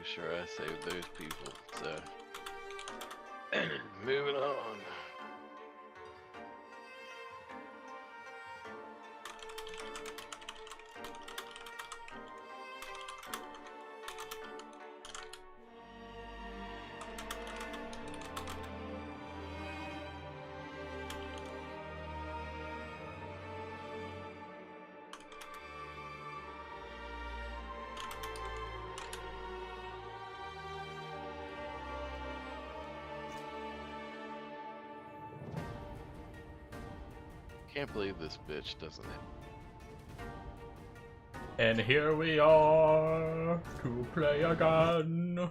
pretty sure I saved those people, so moving on. Can't believe this bitch doesn't have... And here we are to play again.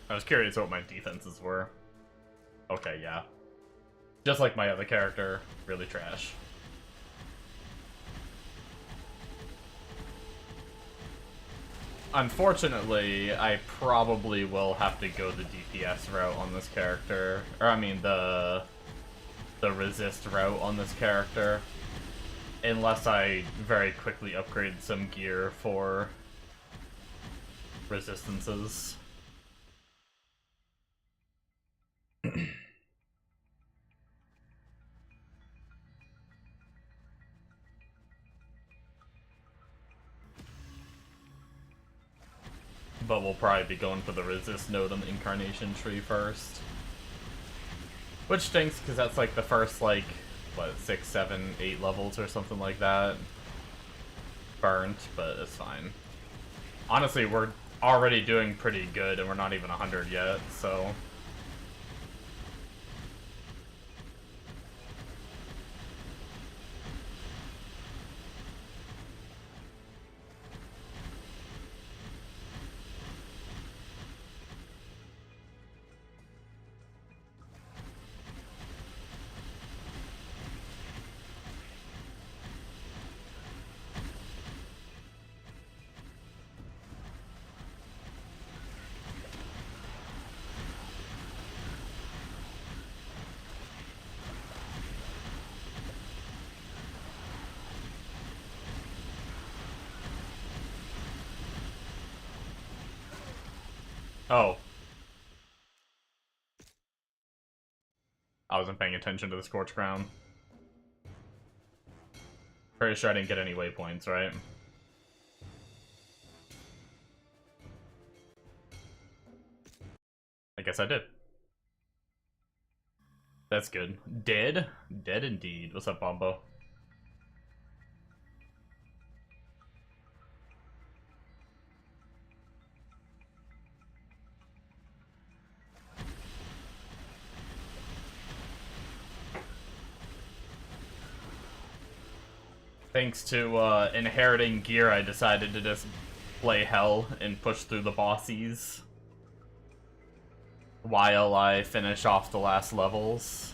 I was curious what my defenses were. Okay, yeah. Just like my other character, really trash. Unfortunately, I probably will have to go the DPS route on this character. Or, I mean, the resist route on this character. Unless I very quickly upgrade some gear for resistances. But we'll probably be going for the resist node on the incarnation tree first. Which stinks, because that's like the first, like, what, 6, 7, 8 levels or something like that. Burnt, but it's fine. Honestly, we're already doing pretty good, and we're not even 100 yet, so... Oh. I wasn't paying attention to the Scorch Crown. Pretty sure I didn't get any waypoints, right? I guess I did. That's good. Dead? Dead indeed. What's up, Bombo? Thanks to inheriting gear, I decided to just play hell and push through the bossies while I finish off the last levels.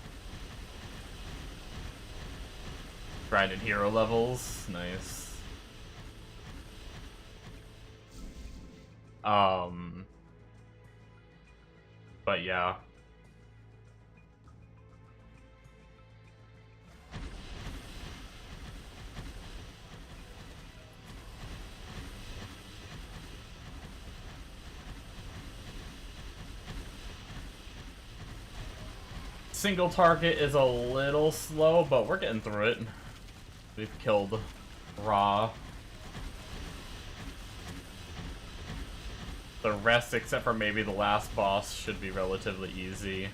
Grinded hero levels. Nice. But yeah. single target is a little slow, but we're getting through it. We've killed Ra. The rest, except for maybe the last boss, should be relatively easy.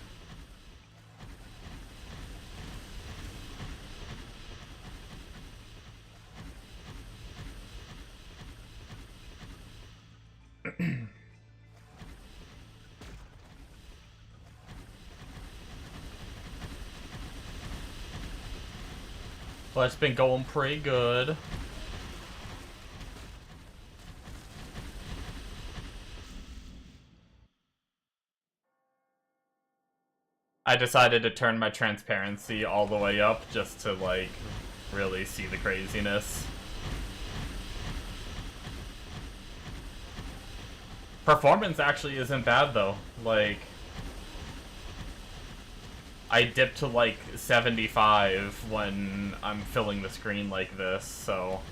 Well, it's been going pretty good. I decided to turn my transparency all the way up just to, like, really see the craziness. Performance actually isn't bad, though. Like, I dip to, like, 75 when I'm filling the screen like this, so...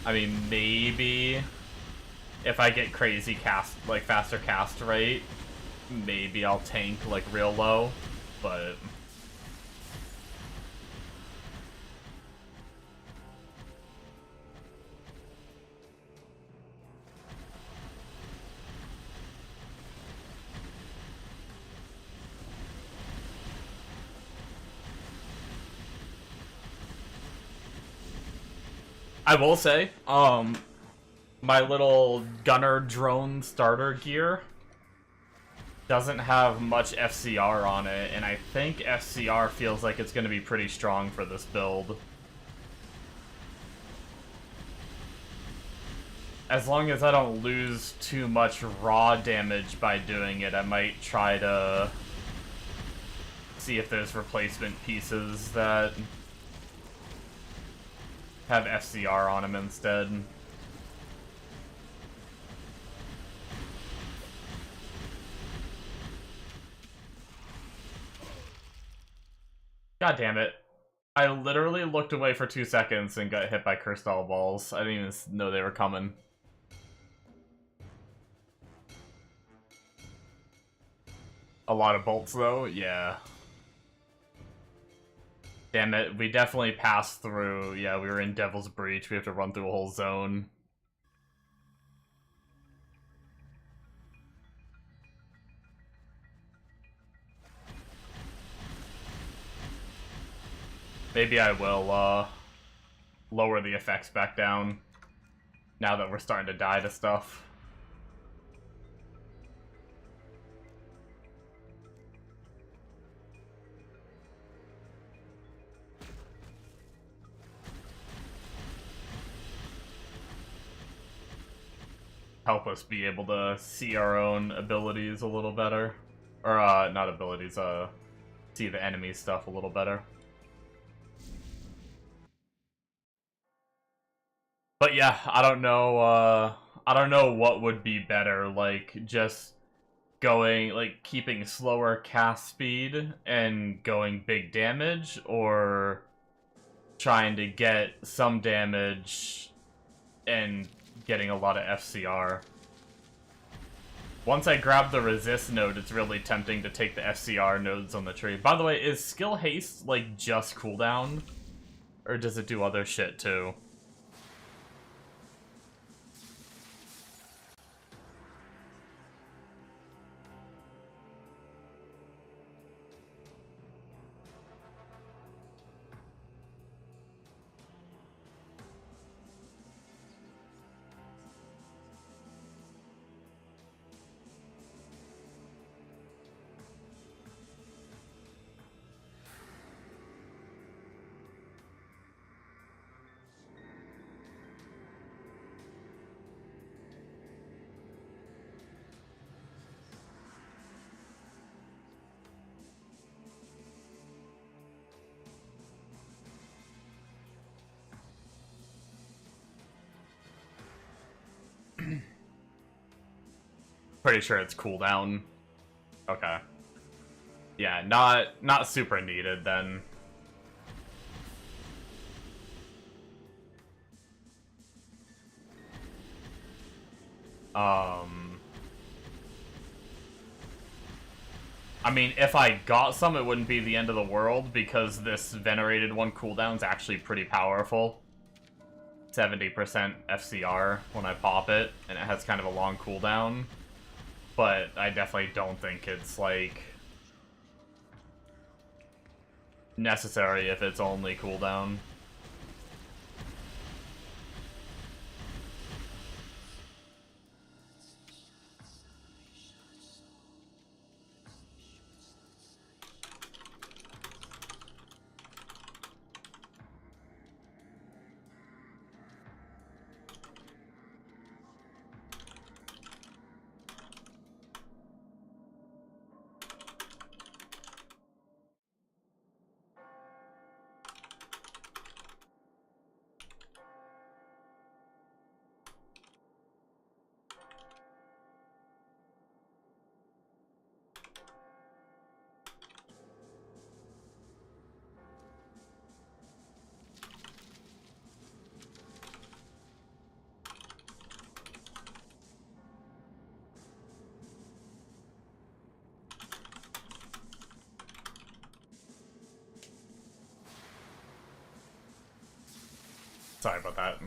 I mean, maybe... if I get crazy cast, like, faster cast rate, maybe I'll tank, like, real low. But I will say, my little gunner drone starter gear doesn't have much FCR on it, and I think FCR feels like it's going to be pretty strong for this build. As long as I don't lose too much raw damage by doing it, I might try to see if there's replacement pieces that have FCR on them instead. God damn it. I literally looked away for 2 seconds and got hit by crystal balls. I didn't even know they were coming. A lot of bolts, though? Yeah. Damn it, we definitely passed through. Yeah, we were in Devil's Breach. We have to run through a whole zone. Maybe I will, lower the effects back down now that we're starting to die to stuff. Help us be able to see our own abilities a little better. Or, not abilities, see the enemy stuff a little better. But yeah, I don't know what would be better, like, just going, like, keeping slower cast speed and going big damage, or trying to get some damage and getting a lot of FCR. Once I grab the resist node, it's really tempting to take the FCR nodes on the tree. By the way, is skill haste, like, just cooldown? Or does it do other shit, too? Pretty sure it's cooldown. Okay. Yeah, not super needed then. I mean, if I got some, it wouldn't be the end of the world, because this Venerated one cooldown's actually pretty powerful. 70% FCR when I pop it, and it has kind of a long cooldown. But I definitely don't think it's, like, necessary if it's only cooldown. Sorry about that.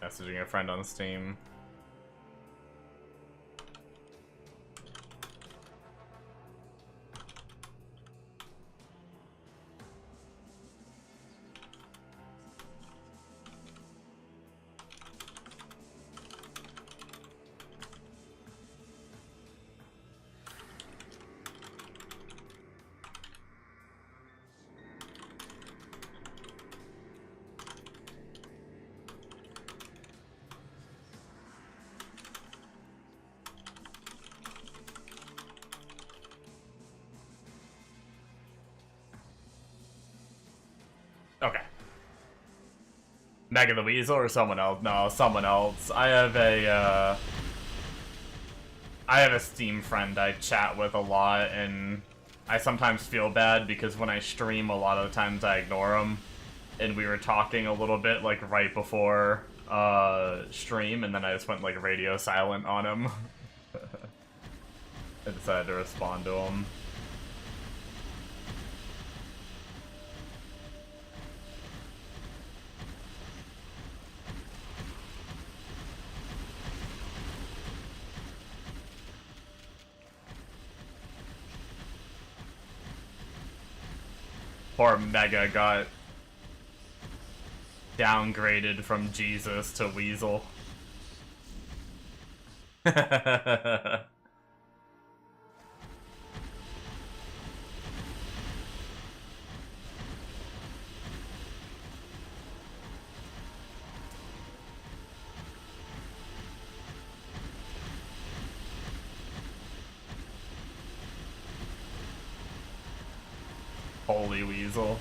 Messaging a friend on Steam. Okay. Mega the Weasel or someone else? No, someone else. I have a Steam friend I chat with a lot, and I sometimes feel bad because when I stream, a lot of the times I ignore him. And we were talking a little bit, like, right before stream, and then I just went, like, radio silent on him. I decided to respond to him. Poor Mega got downgraded from Jesus to Weasel. Holy Weasel.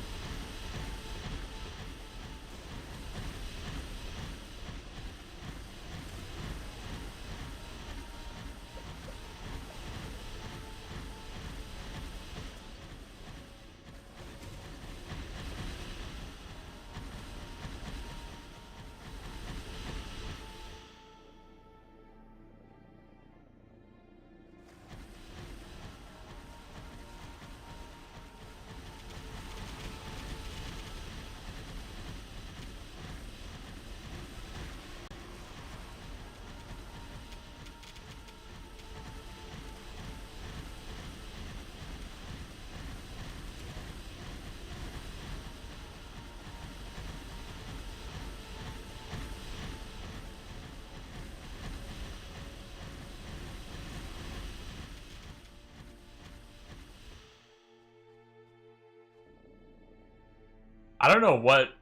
I don't know what...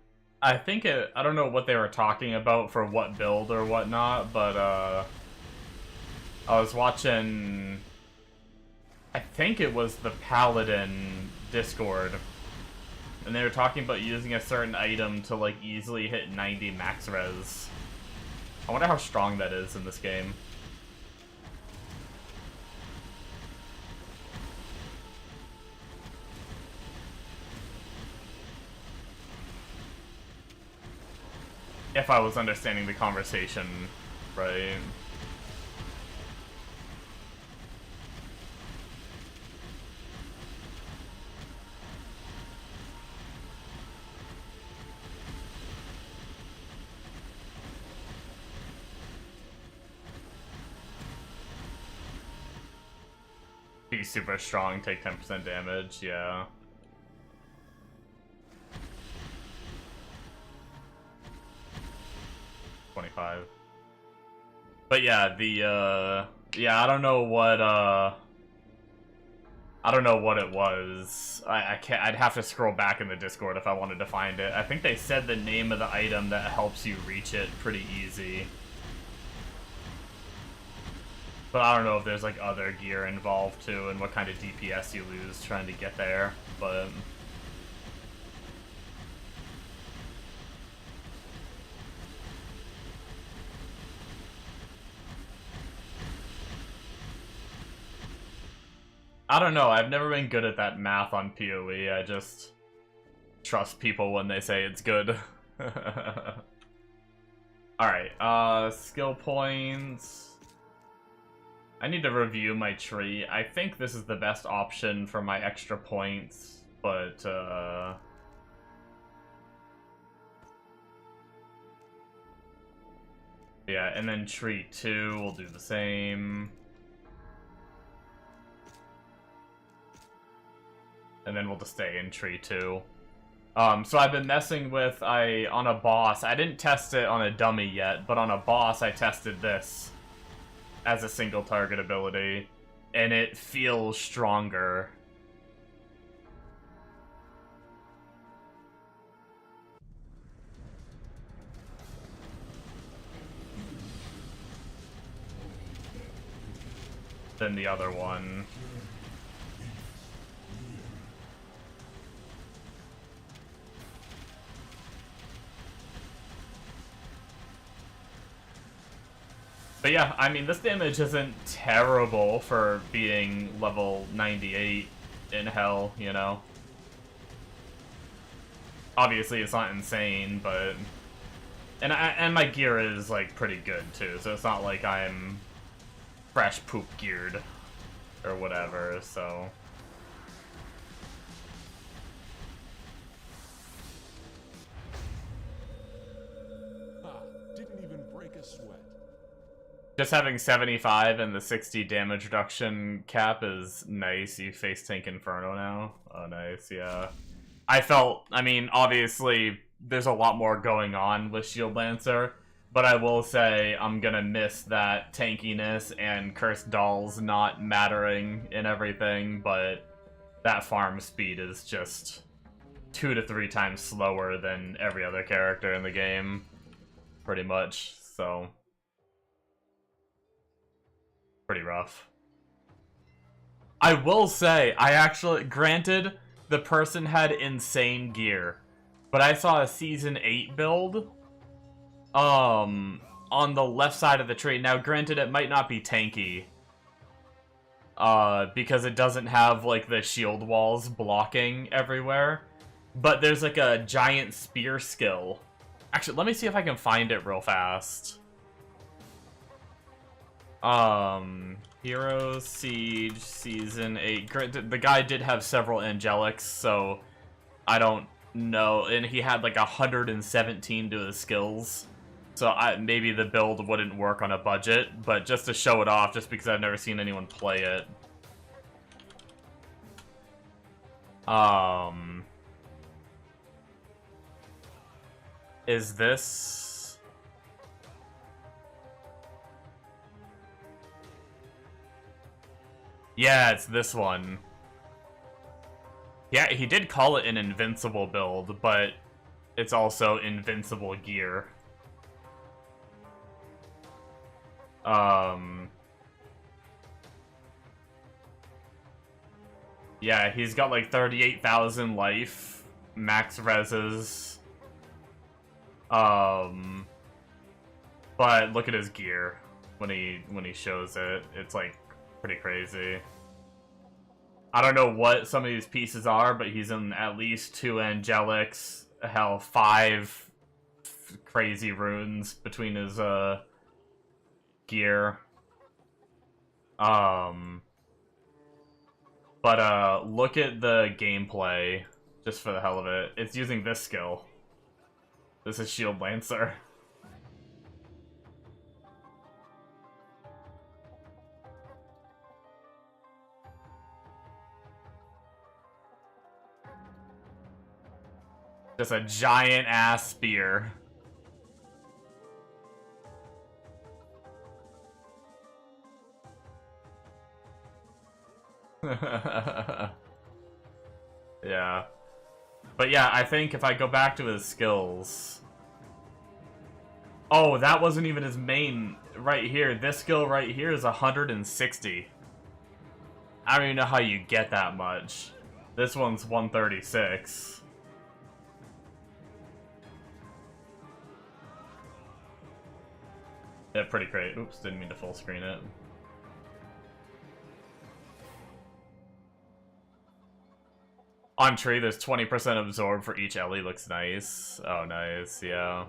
I don't know what they were talking about for what build or whatnot, but, I was watching... I think it was the Paladin Discord. And they were talking about using a certain item to, like, easily hit 90 max res. I wonder how strong that is in this game. If I was understanding the conversation right. Be super strong, take 10% damage, yeah. $25. But yeah, yeah, I don't know what it was. I can't. I'd have to scroll back in the Discord if I wanted to find it. I think they said the name of the item that helps you reach it pretty easy. But I don't know if there's like other gear involved too, and what kind of DPS you lose trying to get there. But I don't know. I've never been good at that math on PoE. I just trust people when they say it's good. Alright, skill points. I need to review my tree. I think this is the best option for my extra points, but, yeah, and then tree 2 will do the same. And then we'll just stay in tree 2. So I've been messing with, on a boss, I didn't test it on a dummy yet, but on a boss I tested this as a single target ability, and it feels stronger. Than the other one. But yeah, I mean, this damage isn't terrible for being level 98 in Hell, you know? Obviously, it's not insane, but... And my gear is, like, pretty good, too, so it's not like I'm fresh poop geared or whatever, so... Didn't even break a sweat. Just having 75 and the 60 damage reduction cap is nice. You face tank Inferno now. Oh, nice, yeah. I mean, obviously, there's a lot more going on with Shield Lancer, but I will say I'm gonna miss that tankiness and Cursed Dolls not mattering in everything, but that farm speed is just 2 to 3 times slower than every other character in the game, pretty much, so... pretty rough. I will say, granted, the person had insane gear, but I saw a Season 8 build, on the left side of the tree. Now, granted, it might not be tanky, because it doesn't have, like, the shield walls blocking everywhere, but there's, like, a giant spear skill. Actually, let me see if I can find it real fast. Heroes, Siege, Season 8. The guy did have several Angelics, so I don't know. And he had like 117 to his skills. So maybe the build wouldn't work on a budget, but just to show it off, just because I've never seen anyone play it. Is this... yeah, it's this one. Yeah, he did call it an invincible build, but it's also invincible gear. Yeah, he's got like 38,000 life, max reses. But look at his gear when he shows it. It's like pretty crazy. I don't know what some of these pieces are, but he's in at least 2 Angelics, hell, 5 crazy runes between his gear. But look at the gameplay, just for the hell of it. It's using this skill. This is Shield Lancer. Just a giant ass spear. Yeah. But yeah, I think if I go back to his skills... Oh, that wasn't even his main right here. This skill right here is 160. I don't even know how you get that much. This one's 136. Yeah, pretty great. Oops, didn't mean to full screen it. On tree, there's 20% absorb for each Ellie. Looks nice. Oh, nice. Yeah.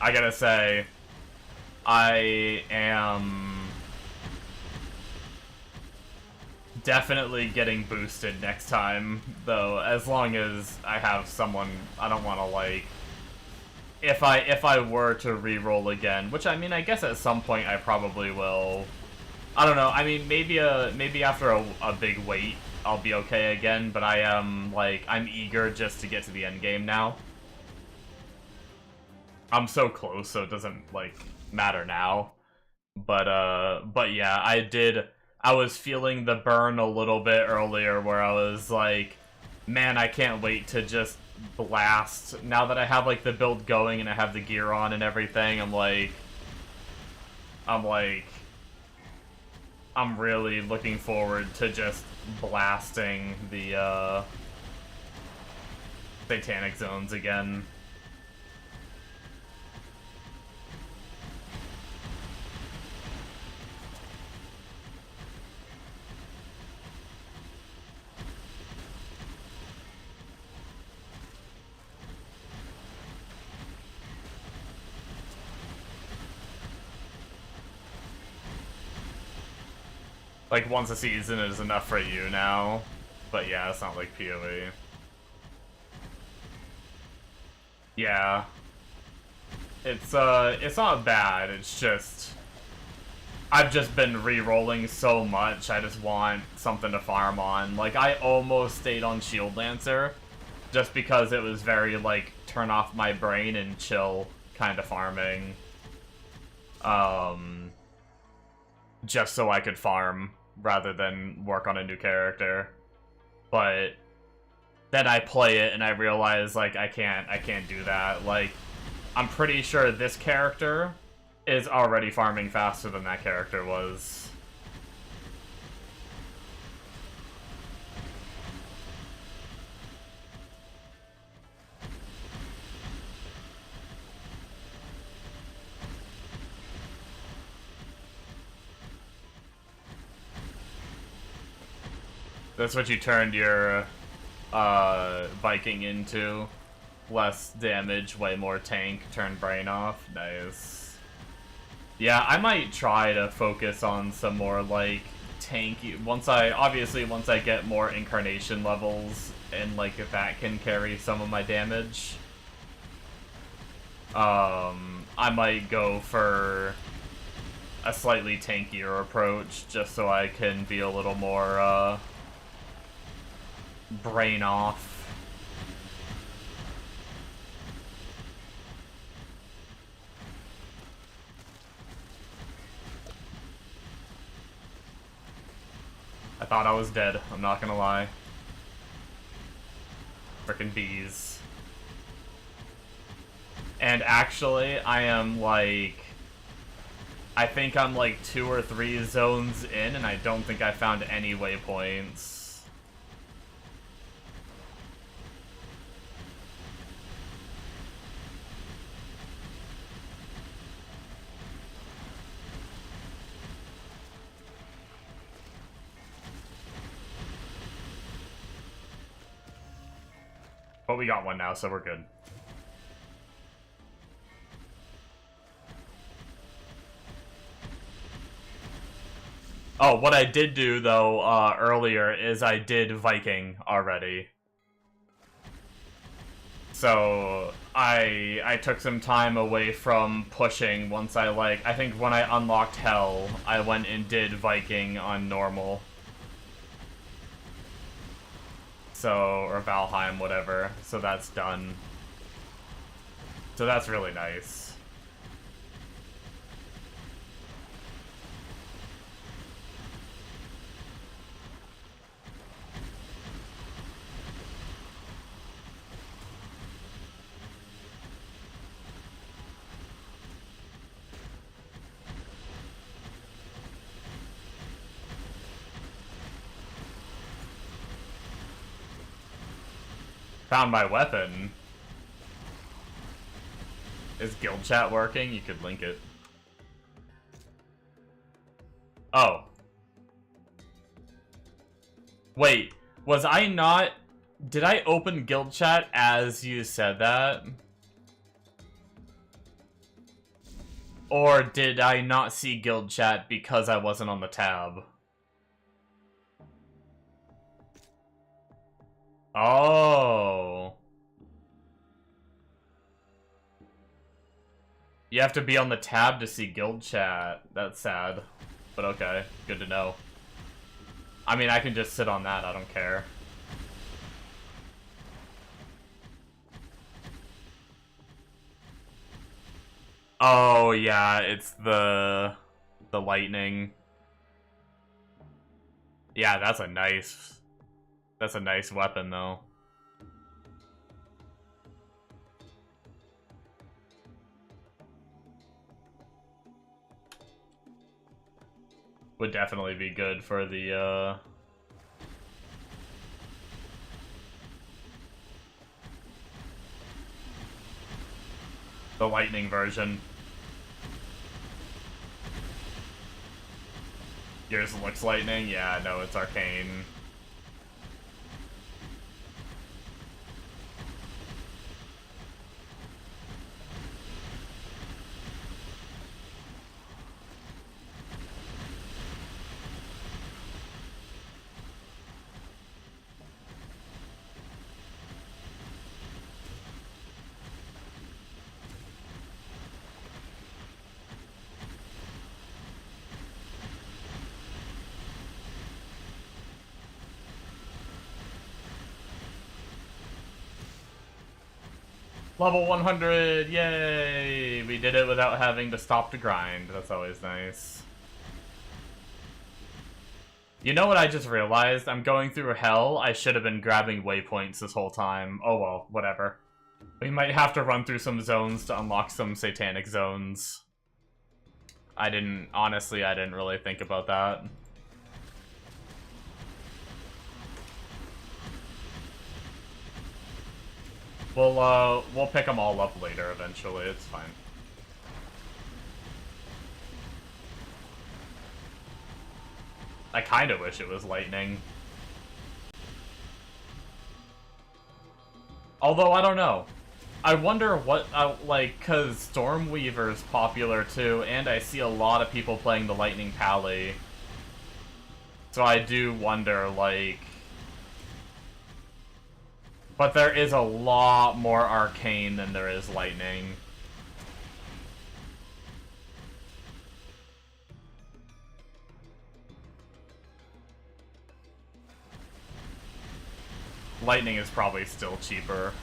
I gotta say, I am definitely getting boosted next time, though, as long as I have someone. I don't want to, like, if I were to re-roll again, which, I mean, I guess at some point I probably will. I don't know, I mean, maybe after a big wait, I'll be okay again, but I am, like, I'm eager just to get to the end game now. I'm so close, so it doesn't, like, matter now. But yeah, I was feeling the burn a little bit earlier where I was like, man, I can't wait to just blast. Now that I have, like, the build going and I have the gear on and everything, I'm really looking forward to just blasting the, Satanic Zones again. Like, once a season is enough for you now. But yeah, it's not like PoE. Yeah. It's not bad, it's just... I've just been re-rolling so much, I just want something to farm on. Like, I almost stayed on Shield Lancer, just because it was very, like, turn off my brain and chill kind of farming. Just so I could farm, rather than work on a new character. But then I play it and I realize, like, I can't do that. Like, I'm pretty sure this character is already farming faster than that character was. That's what you turned your Viking into. Less damage, way more tank, turn brain off. Nice. Yeah, I might try to focus on some more, like, tanky... Once I get more incarnation levels, and, like, if that can carry some of my damage, I might go for a slightly tankier approach, just so I can be a little more, brain off. I thought I was dead, I'm not gonna lie. Frickin' bees. And actually, I am like... I think I'm like 2 or 3 zones in, and I don't think I found any waypoints. But we got one now, so we're good. Oh, what I did do, though, earlier is I did Viking already. So I took some time away from pushing once I think when I unlocked Hell, I went and did Viking on normal. So, or Valheim, whatever. So that's done. So that's really nice. Found my weapon. Is guild chat working? You could link it. Oh. Wait, was I not... Did I open guild chat as you said that? Or did I not see guild chat because I wasn't on the tab? Oh. You have to be on the tab to see guild chat. That's sad. But okay, good to know. I mean, I can just sit on that, I don't care. Oh, yeah, it's the lightning. Yeah, that's a nice weapon, though. Would definitely be good for the, the lightning version. Yours looks lightning? Yeah, no, it's arcane. Level 100! Yay! We did it without having to stop to grind. That's always nice. You know what I just realized? I'm going through hell. I should have been grabbing waypoints this whole time. Oh well, whatever. We might have to run through some zones to unlock some satanic zones. Honestly, I didn't really think about that. We'll pick them all up later eventually, it's fine. I kinda wish it was lightning. Although, I don't know. I wonder what, like, cause Stormweaver's popular too, and I see a lot of people playing the Lightning Pally. So I do wonder, like... But there is a lot more arcane than there is lightning. Lightning is probably still cheaper.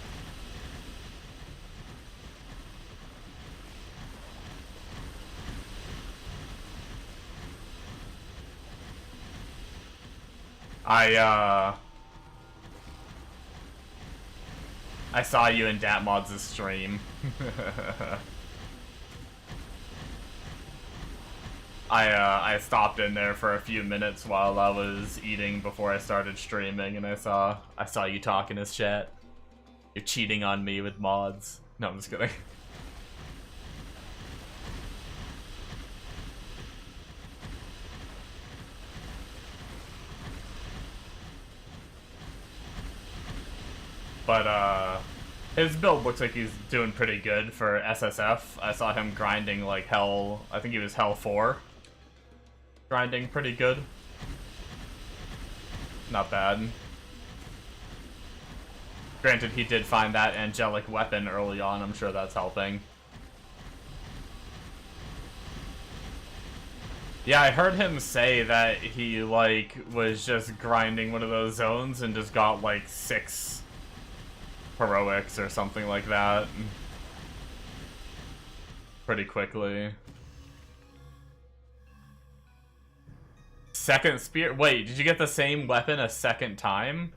I saw you in Datmods' stream. I stopped in there for a few minutes while I was eating before I started streaming, and I saw you talk in his chat. You're cheating on me with mods. No, I'm just kidding. But, his build looks like he's doing pretty good for SSF. I saw him grinding like hell. I think he was hell 4. Grinding pretty good. Not bad. Granted, he did find that angelic weapon early on. I'm sure that's helping. Yeah, I heard him say that he, like, was just grinding one of those zones and just got, like, 6 heroics or something like that. Pretty quickly. Second spear? Wait, did you get the same weapon a second time?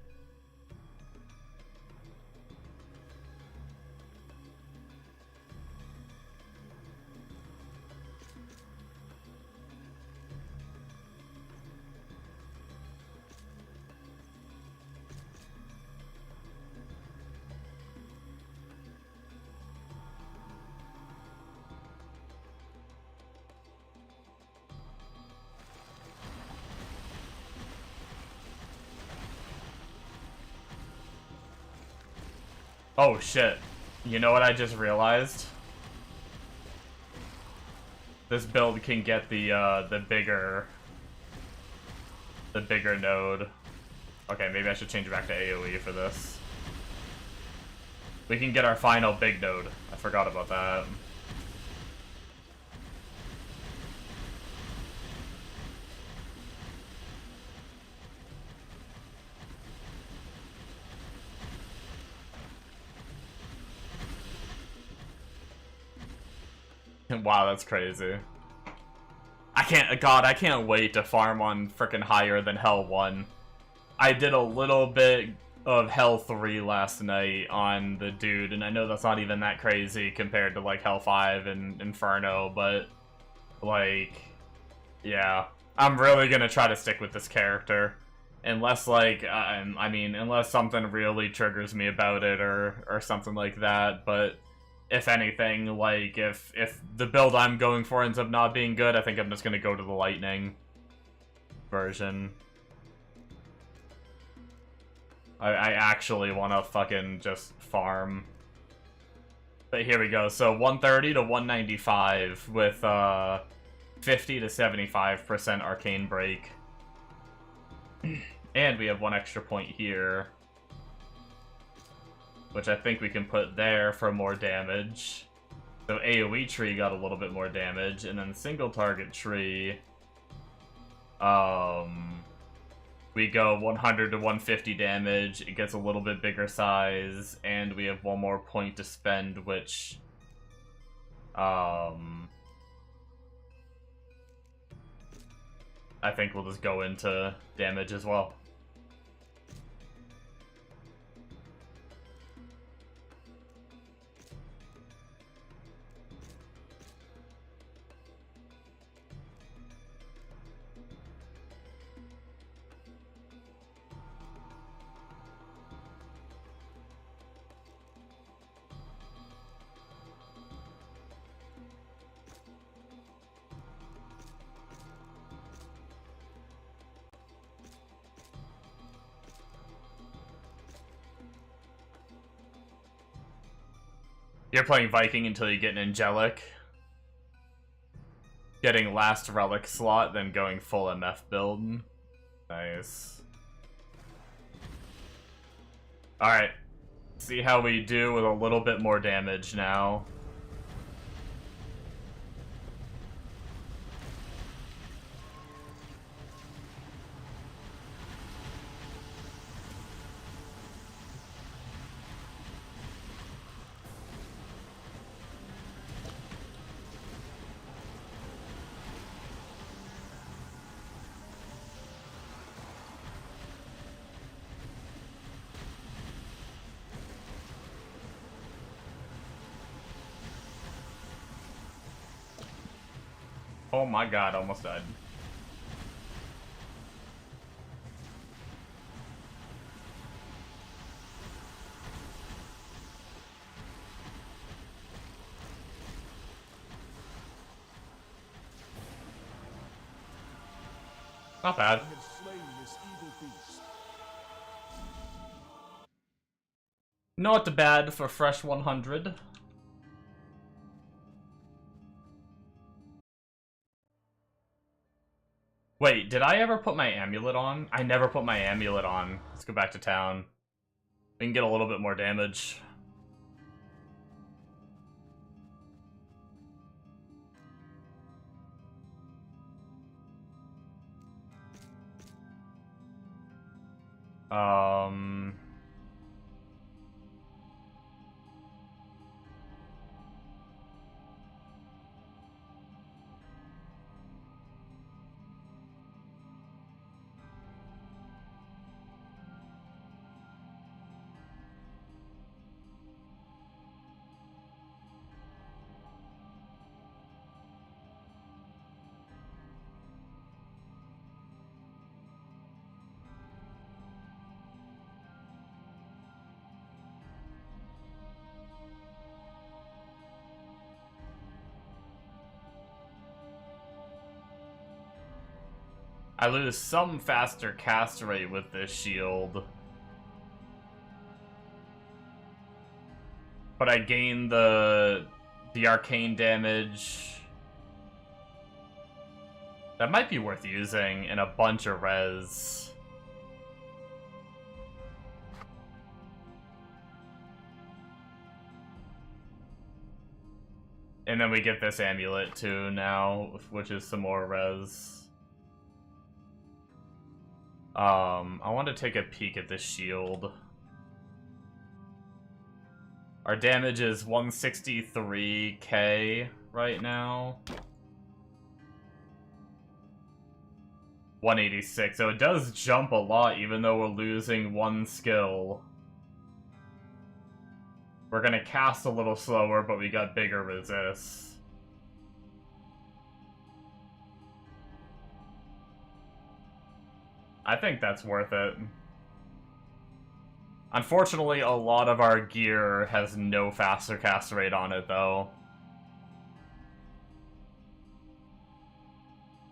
Oh shit. You know what I just realized? This build can get the bigger node. Okay, maybe I should change it back to AoE for this. We can get our final big node. I forgot about that. Wow, that's crazy. God, I can't wait to farm on frickin' higher than Hell 1. I did a little bit of Hell 3 last night on the dude, and I know that's not even that crazy compared to, like, Hell 5 and Inferno, but, like, yeah. I'm really gonna try to stick with this character. Unless, like, I mean, unless something really triggers me about it or something like that, but if anything, like, if the build I'm going for ends up not being good, I think I'm just gonna go to the Lightning version. I actually want to fucking just farm. But here we go. So 130 to 195 with 50 to 75% Arcane Break. And we have 1 extra point here, which I think we can put there for more damage. So AoE tree got a little bit more damage, and then single target tree, we go 100 to 150 damage, it gets a little bit bigger size, and we have 1 more point to spend, which, I think we'll just go into damage as well. You're playing Viking until you get an Angelic. Getting last relic slot, then going full MF build. Nice. Alright. See how we do with a little bit more damage now. Oh my god, almost died. Not bad. Not bad for fresh 100. Wait, did I ever put my amulet on? I never put my amulet on. Let's go back to town. We can get a little bit more damage. I lose some faster cast rate with this shield. But I gain the arcane damage. That might be worth using in a bunch of res. And then we get this amulet too now, which is some more res. I want to take a peek at this shield. Our damage is 163k right now. 186, so it does jump a lot even though we're losing one skill. We're gonna cast a little slower, but we got bigger resists. I think that's worth it. Unfortunately, a lot of our gear has no faster cast rate on it, though.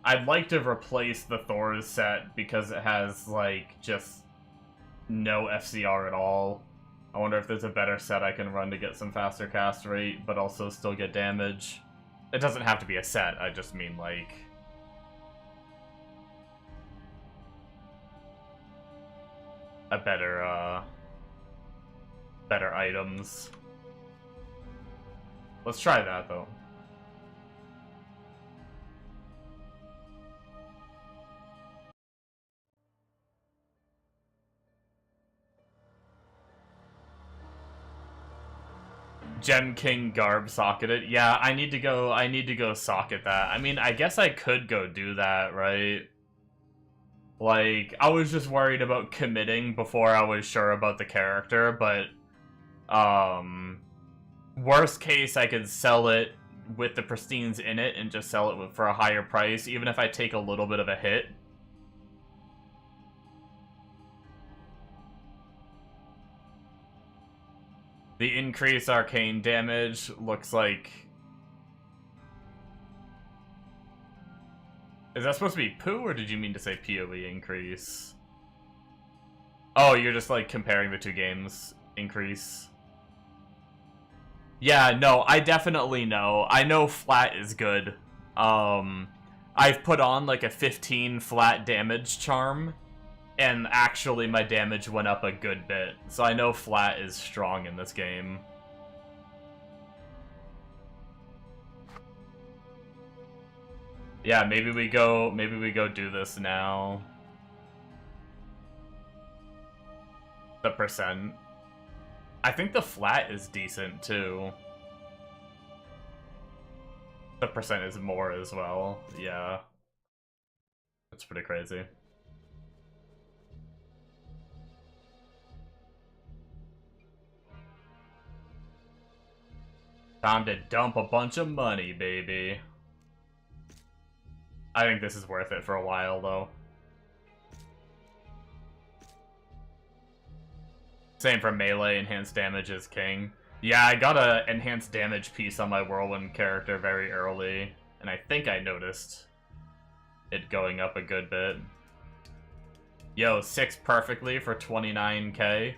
I'd like to replace the Thor's set because it has, like, just no FCR at all. I wonder if there's a better set I can run to get some faster cast rate, but also still get damage. It doesn't have to be a set, I just mean, like... a better, better items. Let's try that, though. Gem King Garb socketed. Yeah, I need to go socket that. I mean, I guess I could go do that, right? Like, I was just worried about committing before I was sure about the character, but, worst case, I could sell it with the pristines in it and just sell it for a higher price, even if I take a little bit of a hit. The increased arcane damage looks like... Is that supposed to be poo, or did you mean to say PoE increase? Oh, you're just, like, comparing the two games. Increase. Yeah, no, I definitely know. I know flat is good. I've put on, like, a 15 flat damage charm, and actually my damage went up a good bit. So I know flat is strong in this game. Yeah, maybe we go do this now. The percent. I think the flat is decent too. The percent is more as well. Yeah. That's pretty crazy. Time to dump a bunch of money, baby. I think this is worth it for a while, though. Same for melee, enhanced damage is king. Yeah, I got a enhanced damage piece on my Whirlwind character very early, and I think I noticed it going up a good bit. Yo, 6 perfectly for 29k.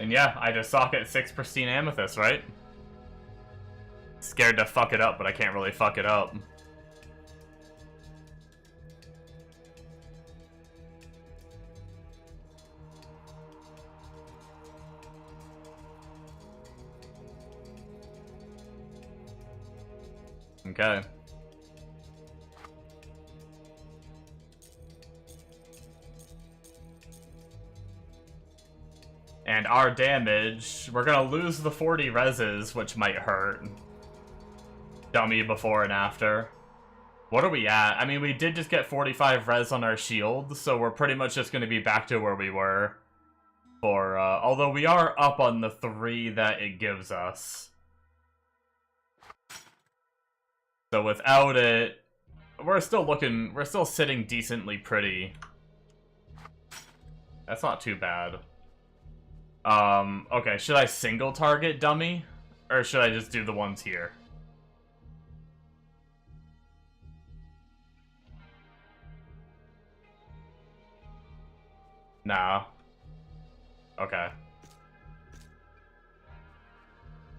And yeah, I just socket 6 pristine amethyst, right? Scared to fuck it up, but I can't really fuck it up. Okay. And our damage, we're gonna lose the 40 reses, which might hurt. Dummy before and after. What are we at? I mean, we did just get 45 res on our shield, so we're pretty much just gonna be back to where we were. For, although we are up on the 3 that it gives us. So without it, we're still sitting decently pretty. That's not too bad. Okay, should I single target dummy? Or should I just do the ones here? Nah. Okay.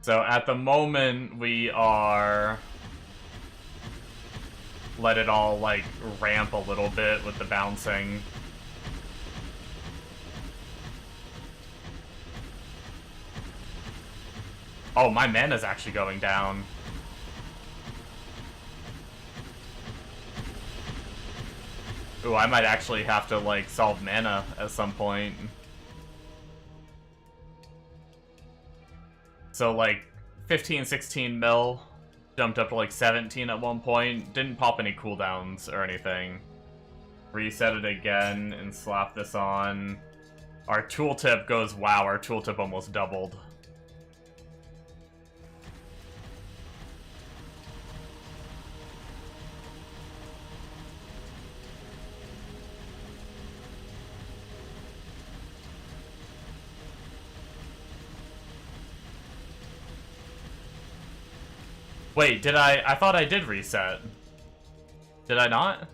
So at the moment, we are... Let it all, like, ramp a little bit with the bouncing. Oh, my mana's actually going down. Ooh, I might actually have to, like, solve mana at some point. So, like, 15, 16 mil. Jumped up to, like, 17 at one point. Didn't pop any cooldowns or anything. Reset it again and slap this on. Our tooltip goes, wow, our tooltip almost doubled. Wait, did I thought I did reset. Did I not?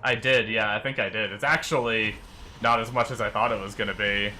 I did, yeah, I think I did. It's actually not as much as I thought it was gonna be.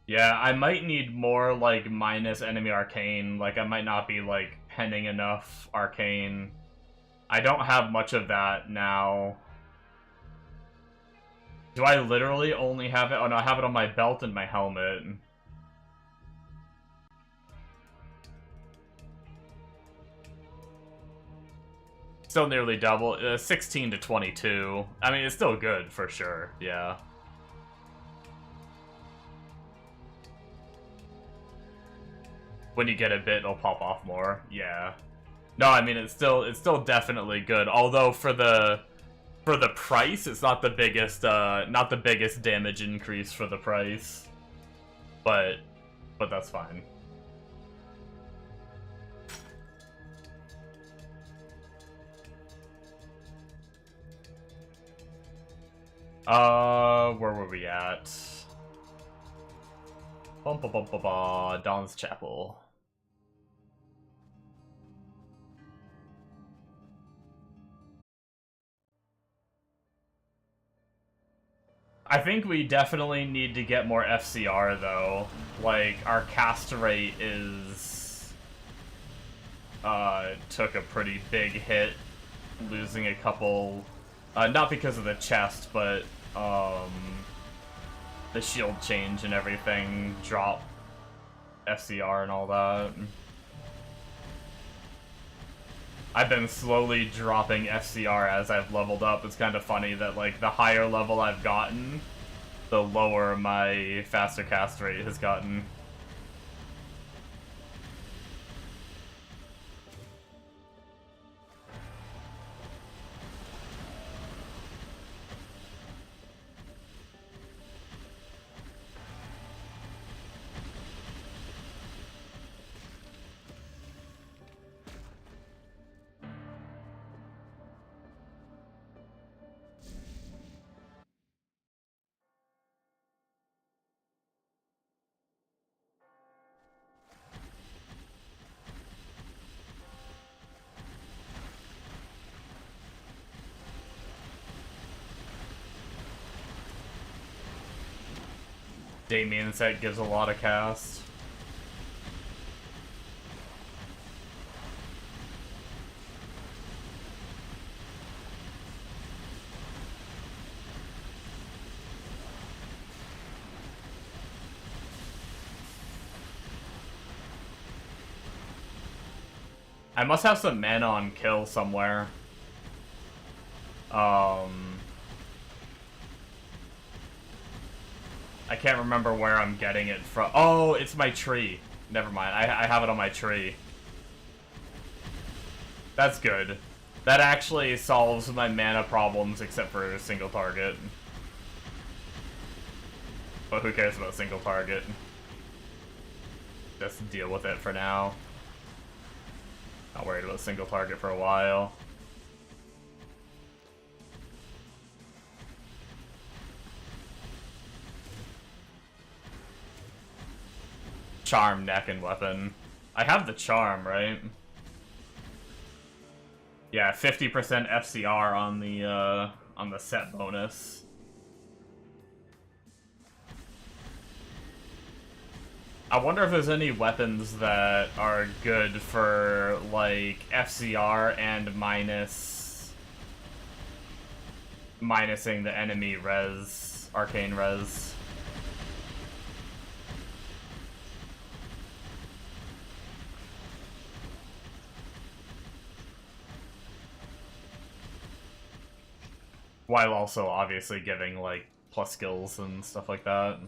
Yeah, I might need more, like, minus enemy arcane. Like, I might not be, like, penning enough arcane. I don't have much of that now. Do I literally only have it? Oh no, I have it on my belt and my helmet. Still nearly double. 16 to 22. I mean, it's still good, for sure. Yeah. When you get a bit, it'll pop off more. Yeah. No, I mean, it's still definitely good. Although for the price, it's not the biggest damage increase for the price. But that's fine. Where were we at? Dawn's Chapel. I think we definitely need to get more FCR, though. Like, our cast rate is... took a pretty big hit, losing a couple... not because of the chest, but, the shield change and everything drop FCR and all that. I've been slowly dropping FCR as I've leveled up. It's kind of funny that, like, the higher level I've gotten, the lower my faster cast rate has gotten. Damien set gives a lot of cast. I must have some mana on kill somewhere. I can't remember where I'm getting it from. Oh, it's my tree. Never mind. I have it on my tree. That's good. That actually solves my mana problems except for single target. But who cares about single target? Just deal with it for now. Not worried about single target for a while. Charm, neck, and weapon. I have the charm, right? Yeah, 50% FCR on the set bonus. I wonder if there's any weapons that are good for, like, FCR and minusing the enemy res, arcane res. While also obviously giving, like, plus skills and stuff like that.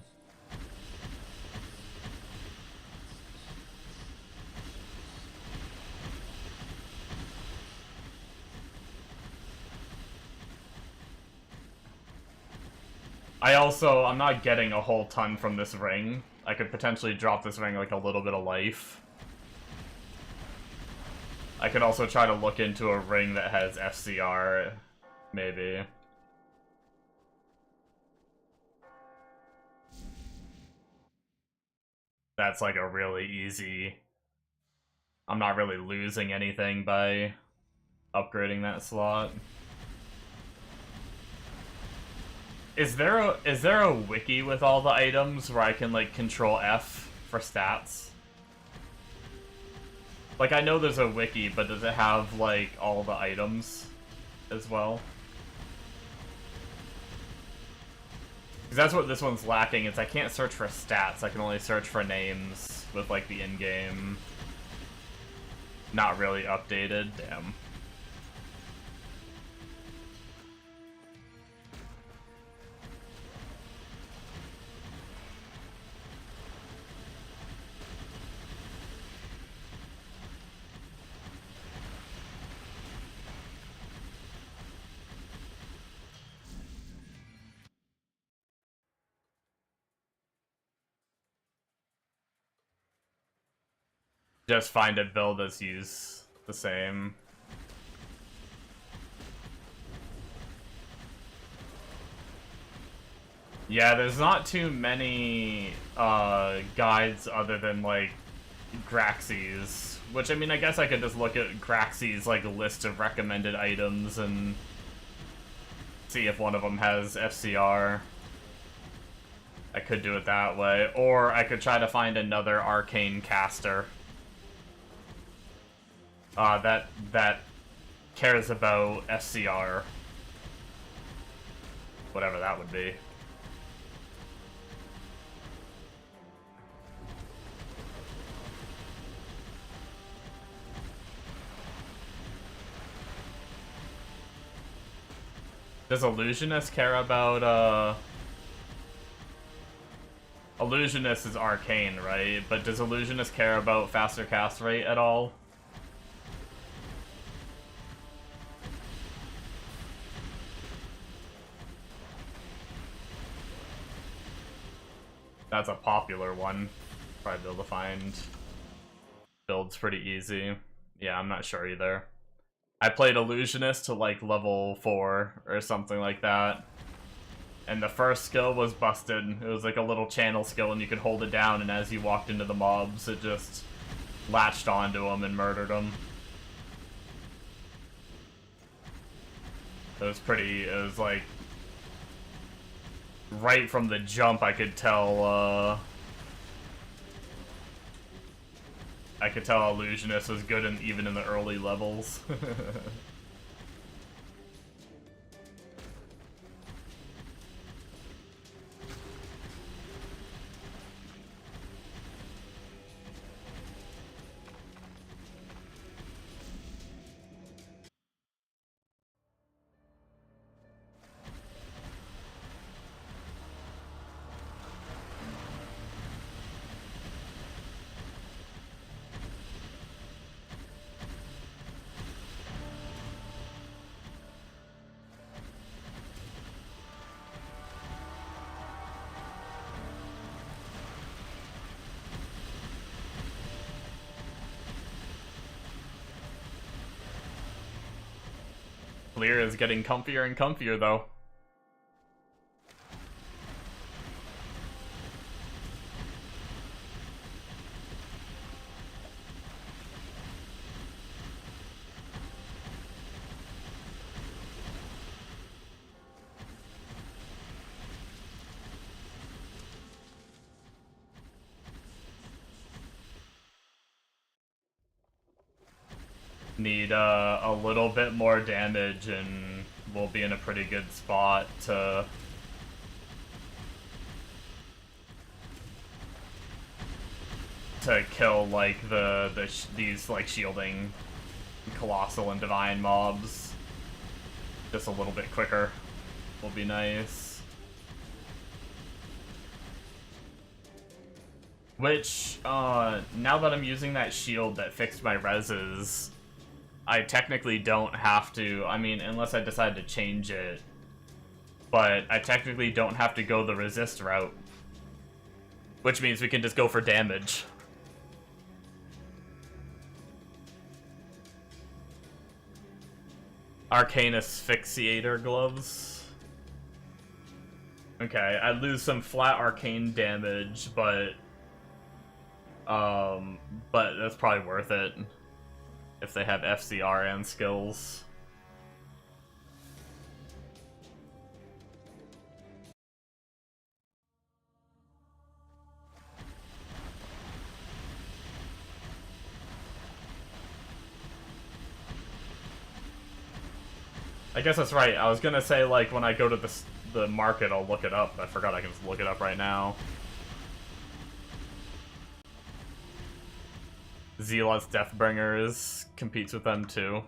I'm not getting a whole ton from this ring. I could potentially drop this ring like a little bit of life. I could also try to look into a ring that has FCR, maybe. That's like a really easy... I'm not really losing anything by upgrading that slot. Is there a wiki with all the items where I can, like, control F for stats? Like, I know there's a wiki, but does it have, like, all the items as well? Because that's what this one's lacking, is I can't search for stats, I can only search for names with, like, the in-game. Not really updated, damn. Just find a build that's use the same. Yeah, there's not too many guides other than, like, Graxi's. Which, I mean, I guess I could just look at Graxi's, like, list of recommended items and see if one of them has FCR. I could do it that way. Or I could try to find another arcane caster. That cares about FCR. Whatever that would be. Does Illusionist care about, Illusionist is arcane, right? But does Illusionist care about faster cast rate at all? That's a popular one. Probably be able to find builds pretty easy. Yeah, I'm not sure either. I played Illusionist to like level 4 or something like that. And the first skill was busted. It was like a little channel skill and you could hold it down and as you walked into the mobs it just latched onto them and murdered them. It was like right from the jump, I could tell Illusionist was good even in the early levels. Clear is getting comfier and comfier, though. Need a little bit more damage and we'll be in a pretty good spot to kill like these like shielding colossal and divine mobs just a little bit quicker will be nice. Which now that I'm using that shield that fixed my reses, I technically don't have to, I mean, unless I decide to change it, but I technically don't have to go the resist route, which means we can just go for damage. Arcane Asphyxiator gloves. Okay, I lose some flat arcane damage, but that's probably worth it. If they have FCR and skills. I guess that's right. I was gonna say, like, when I go to the market, I'll look it up. I forgot I can just look it up right now. Zealot's Deathbringers competes with them too.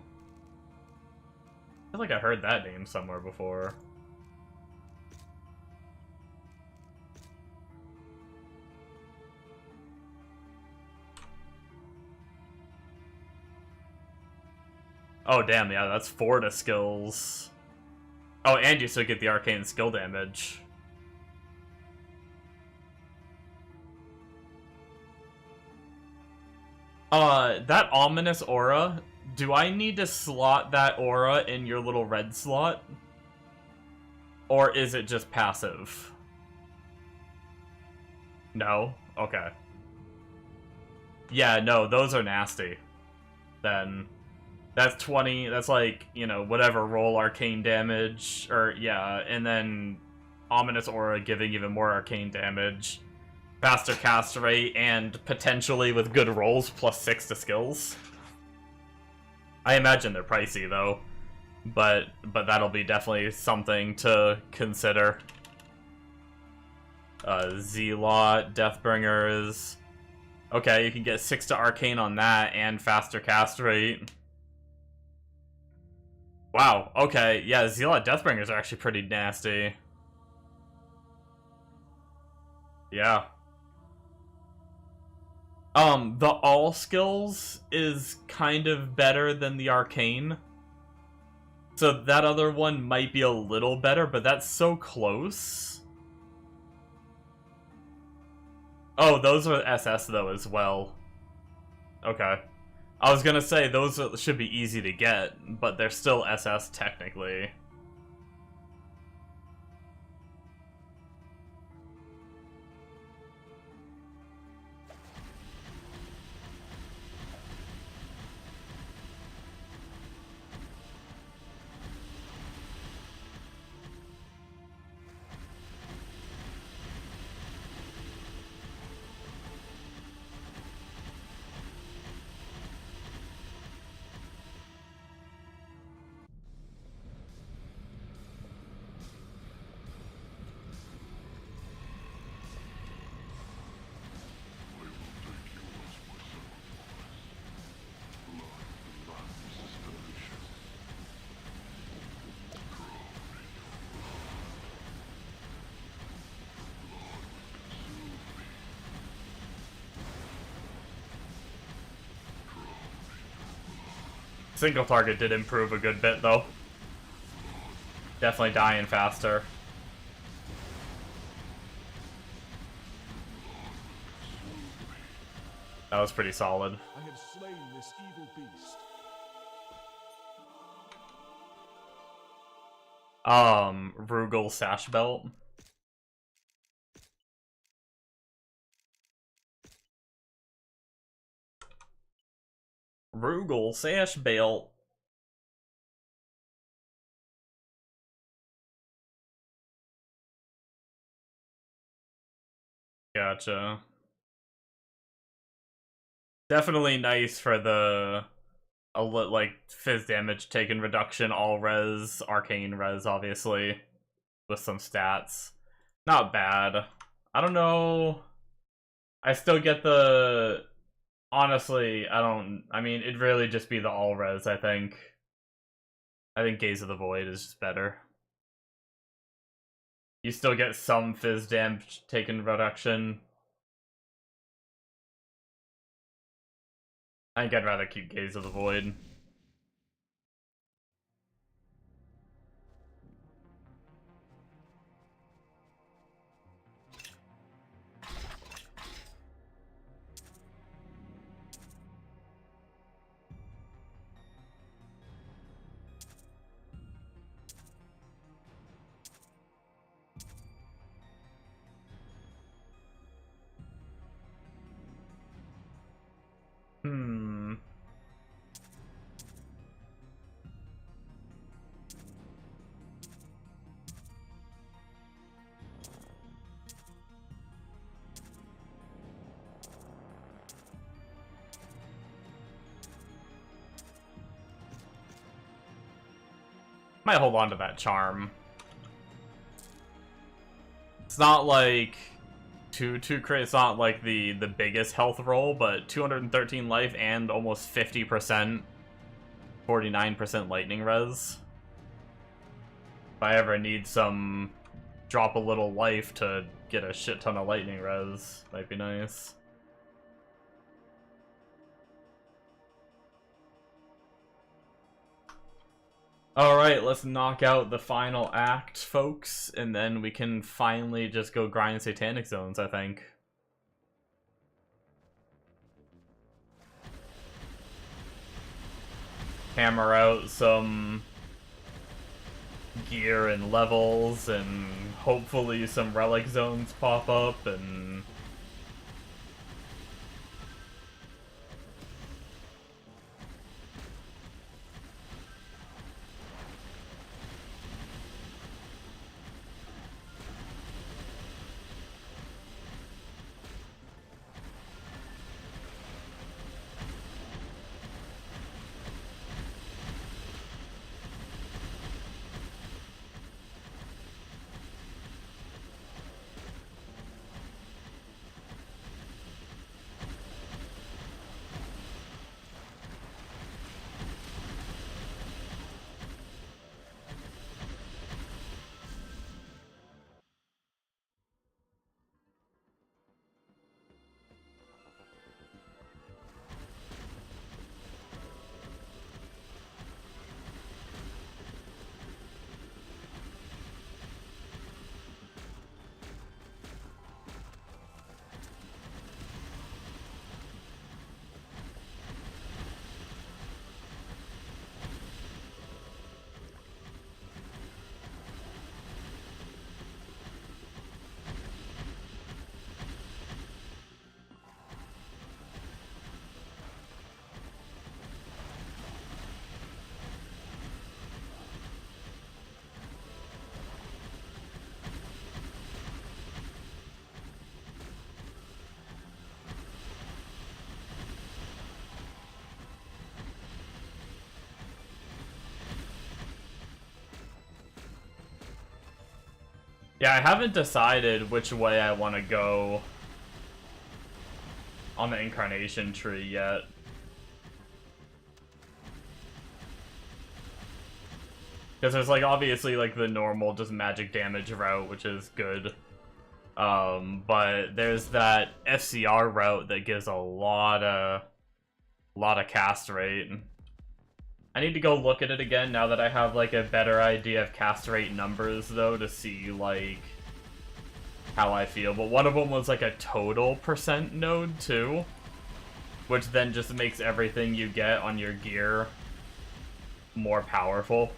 I feel like I heard that name somewhere before. Oh damn, yeah, that's 4 to skills. Oh, and you still get the arcane skill damage. That ominous aura, do I need to slot that aura in your little red slot? Or is it just passive? No? Okay. Yeah, no, those are nasty. Then, that's 20, that's like, you know, whatever, roll arcane damage, or, yeah, and then ominous aura giving even more arcane damage. Faster cast rate, and potentially with good rolls, +6 to skills. I imagine they're pricey, though. But that'll be definitely something to consider. Zealot, Deathbringers. Okay, you can get 6 to Arcane on that, and faster cast rate. Wow, okay, yeah, Zealot Deathbringers are actually pretty nasty. Yeah. The all skills is kind of better than the arcane. So that other one might be a little better, but that's so close. Oh, those are SS though as well. Okay. I was gonna say those should be easy to get, but they're still SS technically. Single target did improve a good bit, though. Definitely dying faster. That was pretty solid. I have slain this evil beast. Rugal Sash Belt. Rugal Sash Belt. Gotcha. Definitely nice for the like fizz damage taken reduction, all res, arcane res, obviously, with some stats. Not bad. I don't know. I still get the. Honestly, I mean, it'd really just be the all res. I think Gaze of the Void is just better. You still get some fizz damage taken reduction. I think I'd rather keep Gaze of the Void. Might hold on to that charm. It's not like too crazy. It's not like the biggest health roll, but 213 life and almost 50%, 49% lightning res. If I ever need some drop a little life to get a shit ton of lightning res, might be nice. Alright, let's knock out the final act, folks, and then we can finally just go grind Satanic Zones, I think. Hammer out some gear and levels, and hopefully some relic zones pop up, and yeah, I haven't decided which way I want to go on the incarnation tree yet. Because there's, like, obviously, like, the normal just magic damage route, which is good. But there's that FCR route that gives a lot of cast rate. I need to go look at it again now that I have, like, a better idea of cast rate numbers, though, to see, like, how I feel. But one of them was, like, a total percent node, too. Which then just makes everything you get on your gear more powerful.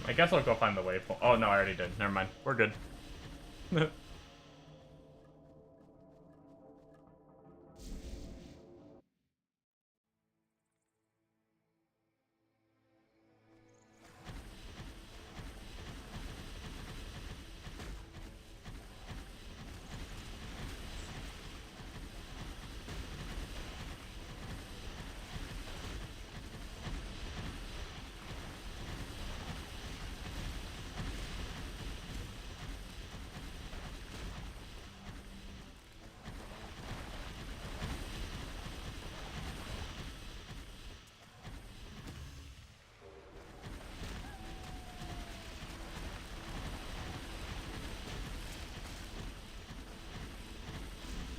I guess I'll go find the waypoint. Oh, no, I already did. Never mind. We're good.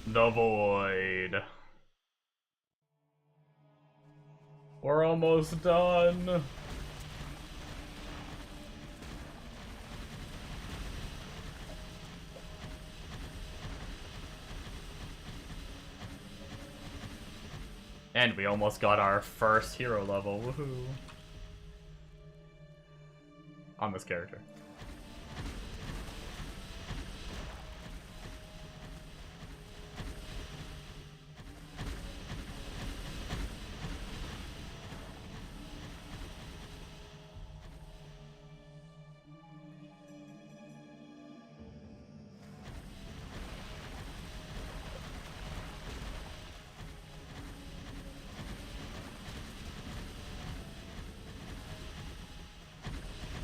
The void. We're almost done. And we almost got our first hero level. Woohoo. On this character.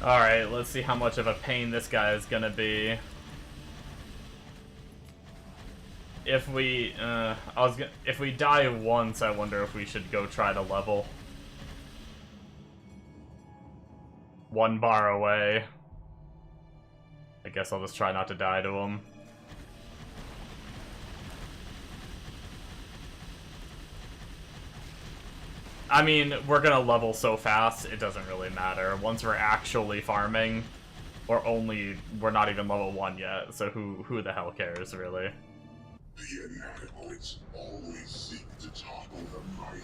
Alright, let's see how much of a pain this guy is gonna be. If we, if we die once, I wonder if we should go try to level. 1 bar away. I guess I'll just try not to die to him. I mean, we're gonna level so fast, it doesn't really matter. Once we're actually farming, we're not even level 1 yet, so who the hell cares, really? The inadequates always seek to topple the mighty.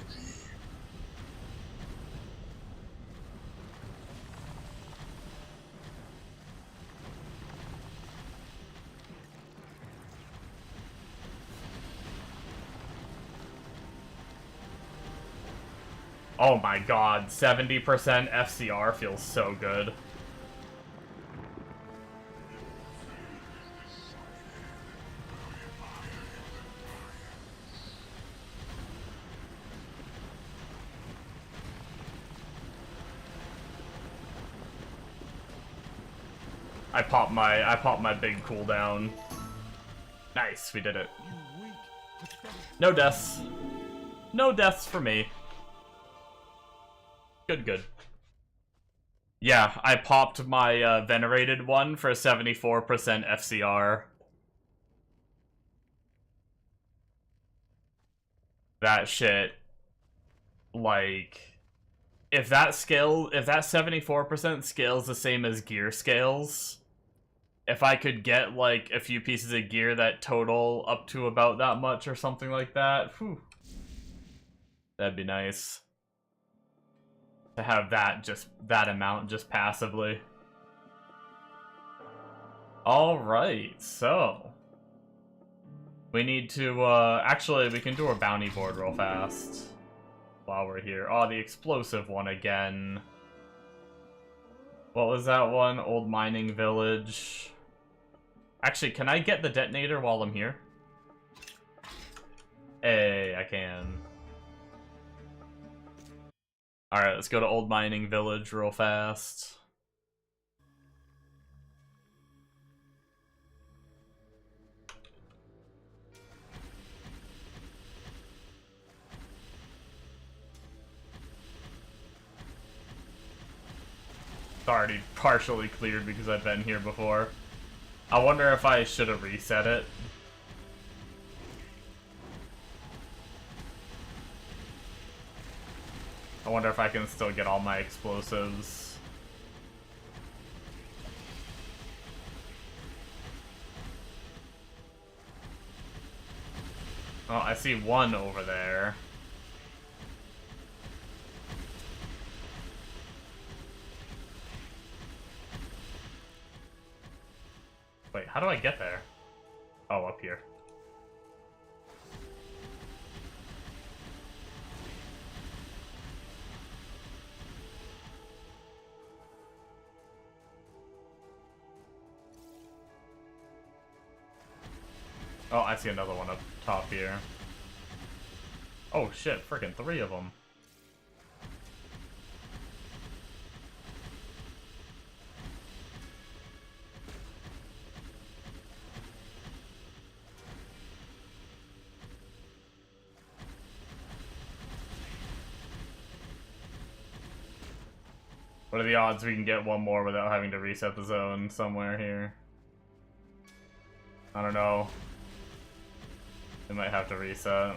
Oh my god, 70% FCR feels so good. I popped my big cooldown. Nice, we did it. No deaths. No deaths for me. Good, good. Yeah, I popped my venerated one for 74% FCR. That shit, like, if that 74% scales the same as gear scales, if I could get, like, a few pieces of gear that total up to about that much or something like that, whew, that'd be nice. To have that amount just passively. Alright, so we need to, actually, we can do a bounty board real fast while we're here. Oh, the explosive one again. What was that one? Old mining village. Actually, can I get the detonator while I'm here? Hey, I can. Alright, let's go to Old Mining Village real fast. It's already partially cleared because I've been here before. I wonder if I should have reset it. I wonder if I can still get all my explosives. Oh, I see one over there. Wait, how do I get there? Oh, up here. Oh, I see another one up top here. Oh shit, freaking 3 of them. What are the odds we can get one more without having to reset the zone somewhere here? I don't know. They might have to reset.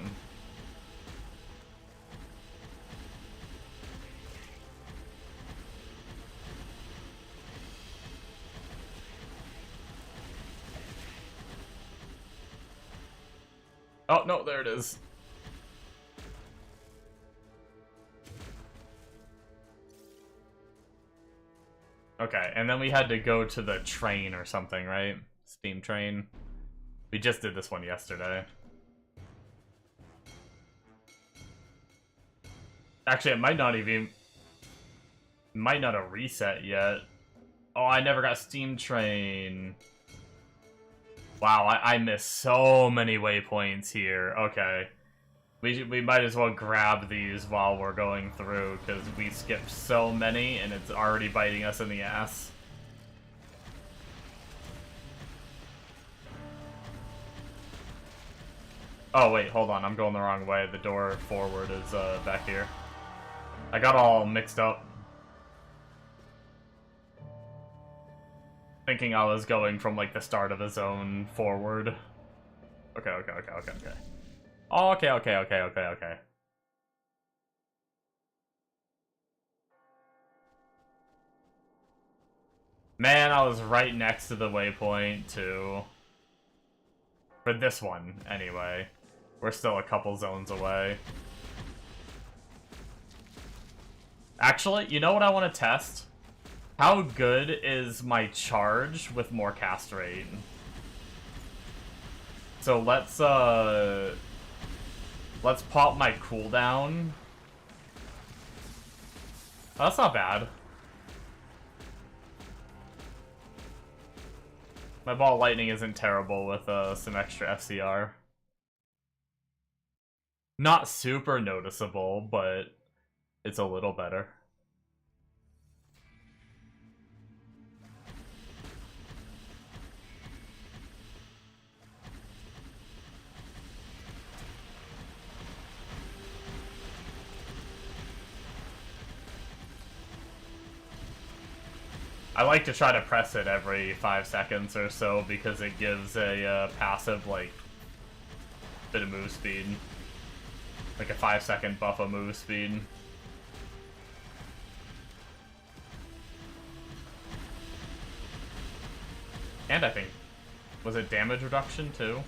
Oh, no, there it is. Okay, and then we had to go to the train or something, right? Steam train. We just did this one yesterday. Actually, it might not have reset yet. Oh, I never got Steam Train. Wow, I missed so many waypoints here. Okay. We might as well grab these while we're going through, because we skipped so many, and it's already biting us in the ass. Oh, wait, hold on. I'm going the wrong way. The door forward is back here. I got all mixed up. Thinking I was going from, like, the start of the zone forward. Okay. Oh, okay. Man, I was right next to the waypoint, too. For this one, anyway. We're still a couple zones away. Actually, you know what I want to test? How good is my charge with more cast rate? So let's pop my cooldown. Oh, that's not bad. My ball lightning isn't terrible with some extra FCR. Not super noticeable, but it's a little better. I like to try to press it every 5 seconds or so because it gives a passive, like, bit of move speed. Like a 5-second buff of move speed. And I think, was it damage reduction too?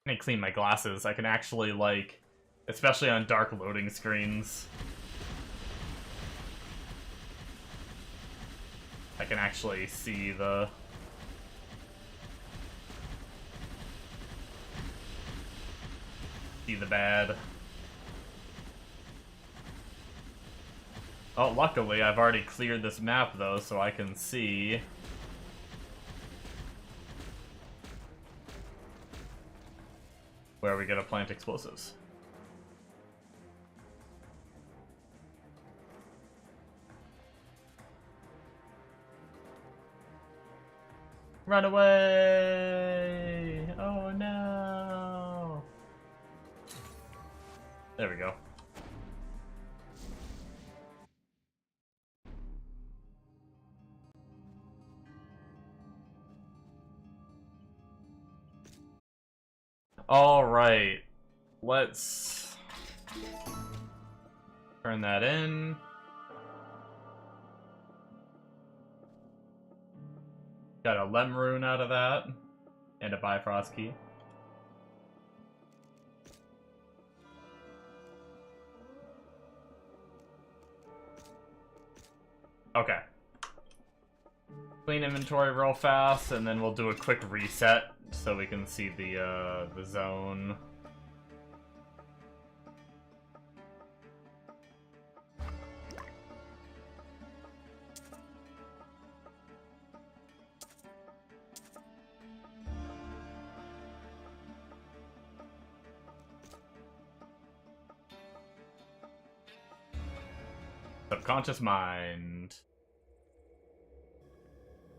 I need to clean my glasses. I can actually, like, especially on dark loading screens, I can actually see the bad. Oh, luckily I've already cleared this map though, so I can see where we gotta plant explosives. Run away! Oh no! There we go. Alright. Let's turn that in. Got a Lem rune out of that. And a Bifrost key. Okay. Clean inventory real fast, and then we'll do a quick reset so we can see the zone. Subconscious mind.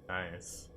Nice.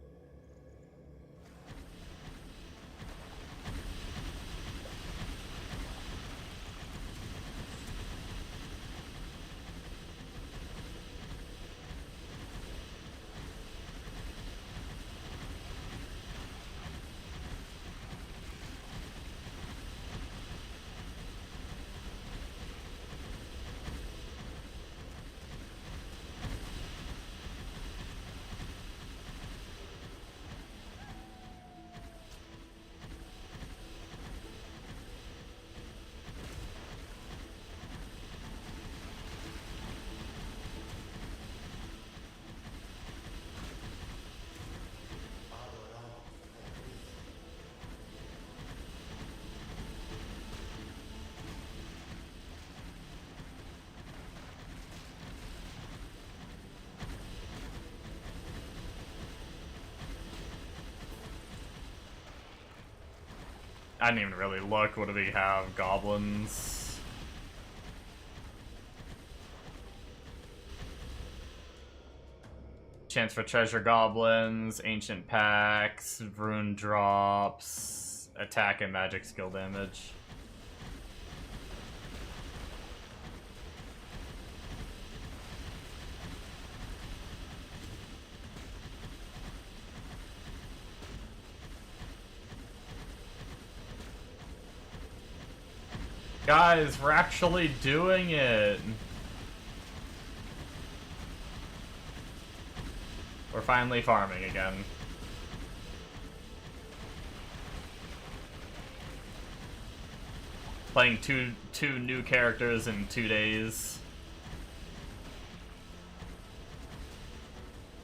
I didn't even really look. What do we have? Goblins. Chance for treasure goblins, ancient packs, rune drops, attack and magic skill damage. Guys, we're actually doing it! We're finally farming again. Playing two new characters in 2 days.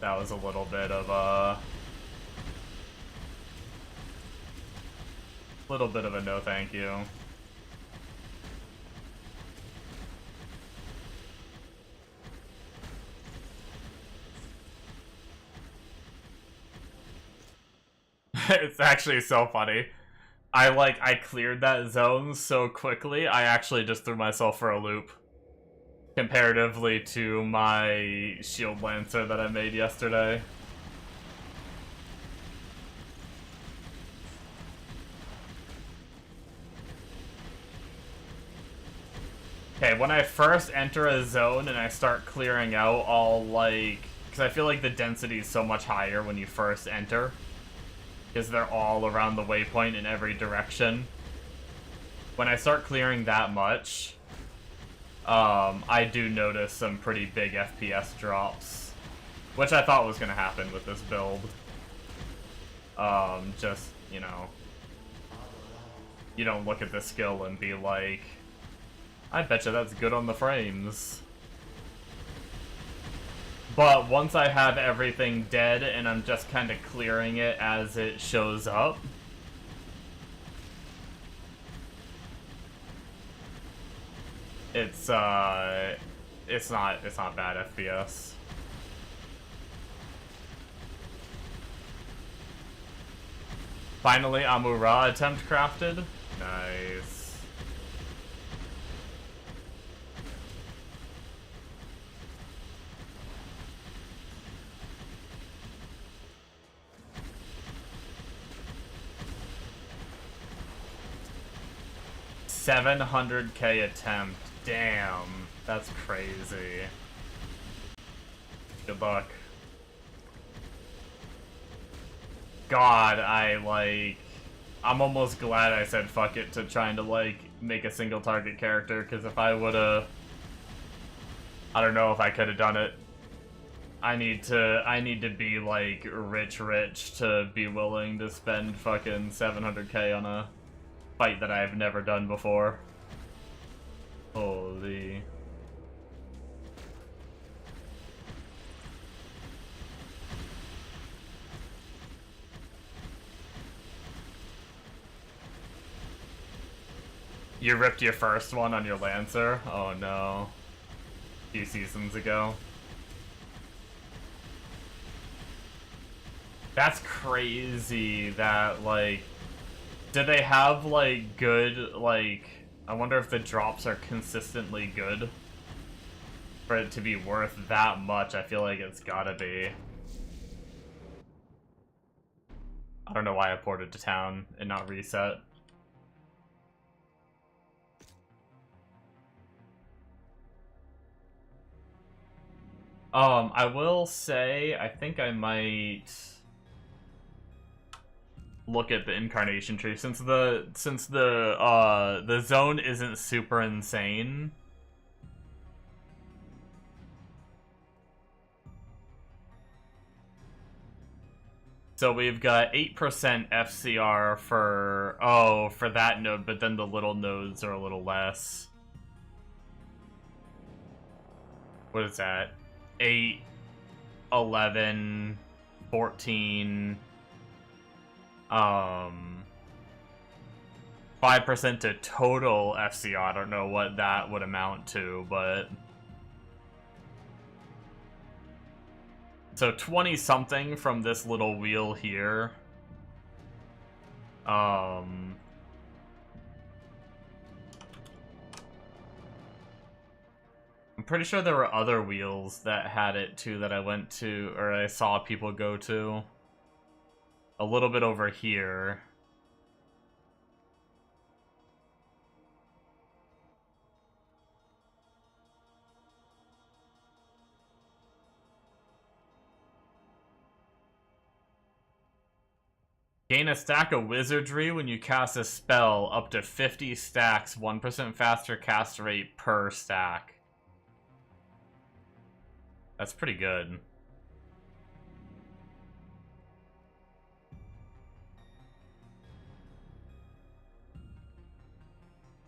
That was a little bit of a no thank you. It's actually so funny. I cleared that zone so quickly, I actually just threw myself for a loop. Comparatively to my Shield Lancer that I made yesterday. Okay, when I first enter a zone and I start clearing out all, like... Because I feel like the density is so much higher when you first enter. Because they're all around the waypoint in every direction. When I start clearing that much, I do notice some pretty big FPS drops. Which I thought was going to happen with this build. Just, you know... You don't look at the skill and be like... I betcha that's good on the frames. But once I have everything dead and I'm just kind of clearing it as it shows up, it's not bad FPS. Finally, Amura attempt crafted. Nice. $700K attempt. Damn. That's crazy. Good luck. God, I'm almost glad I said fuck it to trying to, like, make a single target character, because if I would've... I don't know if I could've done it. I need to be, like, rich to be willing to spend fucking 700K on a fight that I've never done before. Holy... You ripped your first one on your Lancer? Oh no. A few seasons ago. That's crazy that, like... Do they have, like, good, like... I wonder if the drops are consistently good? For it to be worth that much, I feel like it's gotta be. I don't know why I ported to town and not reset. I will say, I think I might look at the incarnation tree since the zone isn't super insane. So we've got 8% FCR for that node, but then the little nodes are a little less. What is that? 8, 11, 14, 5% to total FCR. I don't know what that would amount to, but... So 20-something from this little wheel here. I'm pretty sure there were other wheels that had it too that I went to, or I saw people go to. A little bit over here. Gain a stack of wizardry when you cast a spell up to 50 stacks, 1% faster cast rate per stack. That's pretty good.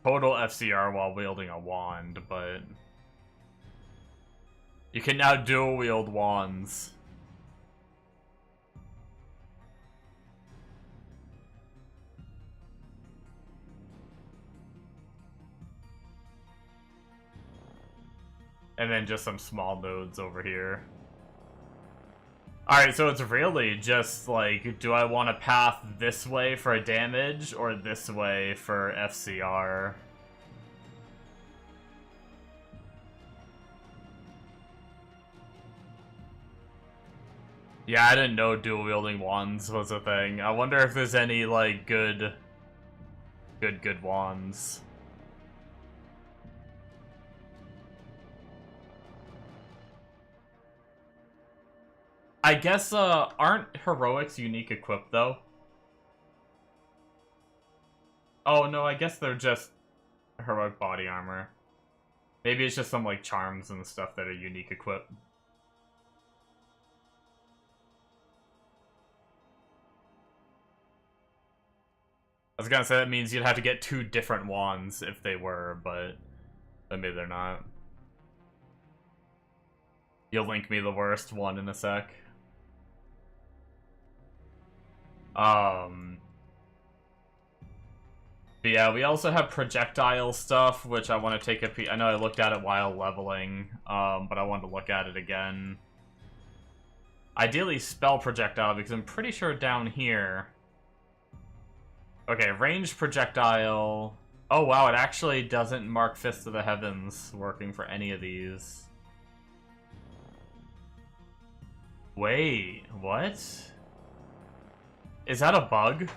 Total FCR while wielding a wand, but... You can now dual wield wands. And then just some small nodes over here. Alright, so it's really just like, do I want to path this way for damage or this way for FCR? Yeah, I didn't know dual wielding wands was a thing. I wonder if there's any like good wands. I guess, aren't heroics unique equipped, though? Oh, no, I guess they're just heroic body armor. Maybe it's just some, like, charms and stuff that are unique equipped. I was gonna say that means you'd have to get 2 different wands if they were, but maybe they're not. You'll link me the worst one in a sec. But yeah, we also have projectile stuff, which I want to take a peek. I know I looked at it while leveling, but I wanted to look at it again. Ideally, spell projectile, because I'm pretty sure down here... Okay, ranged projectile... Oh wow, it actually doesn't mark Fist of the Heavens working for any of these. Wait, what? Is that a bug?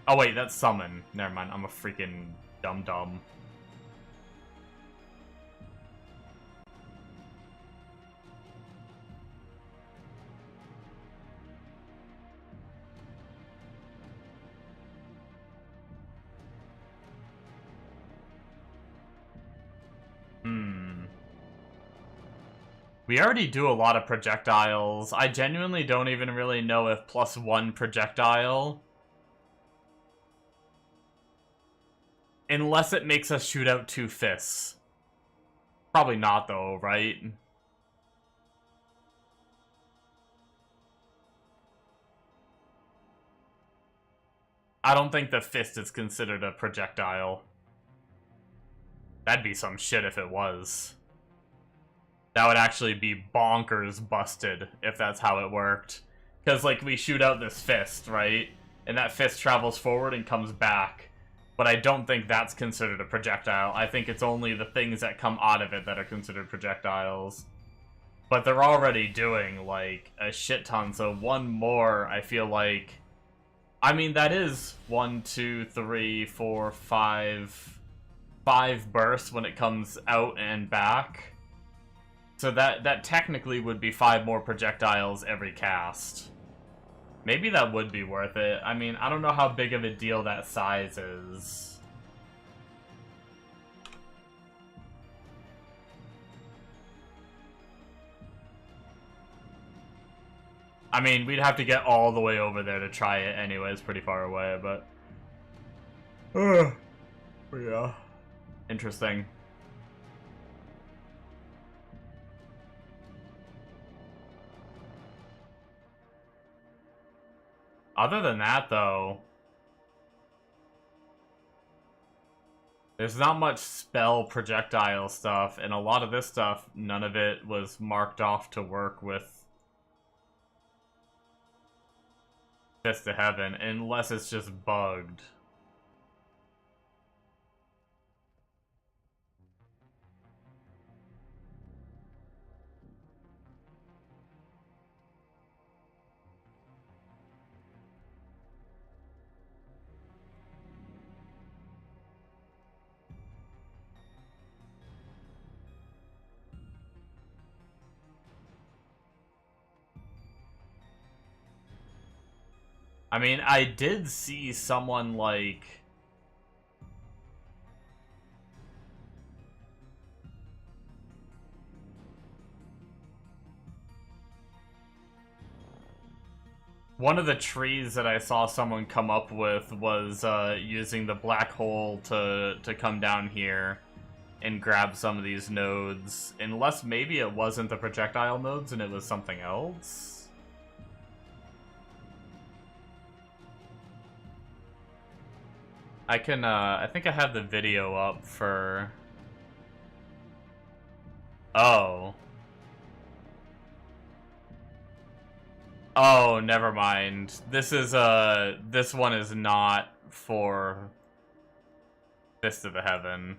Oh wait, that's summon. Never mind, I'm a freaking dum-dum. We already do a lot of projectiles. I genuinely don't even really know if +1 projectile... Unless it makes us shoot out 2 fists. Probably not, though, right? I don't think the fist is considered a projectile. That'd be some shit if it was. That would actually be bonkers busted if that's how it worked. Because, like, we shoot out this fist, right? And that fist travels forward and comes back. But I don't think that's considered a projectile. I think it's only the things that come out of it that are considered projectiles. But they're already doing, like, a shit ton, so one more, I feel like... I mean, that is 1, 2, 3, 4, 5... 5 bursts when it comes out and back. So that technically would be 5 more projectiles every cast. Maybe that would be worth it. I mean, I don't know how big of a deal that size is. I mean, we'd have to get all the way over there to try it anyway. It's pretty far away, but... yeah. Interesting. Other than that, though, there's not much spell projectile stuff, and a lot of this stuff, none of it was marked off to work with Fist of Heaven, unless it's just bugged. I mean, I did see someone, like... One of the trees that I saw someone come up with was using the black hole to come down here and grab some of these nodes. Unless maybe it wasn't the projectile nodes and it was something else? I can, I think I have the video up for Oh. Oh, never mind. This is, this one is not for Fist of the Heaven.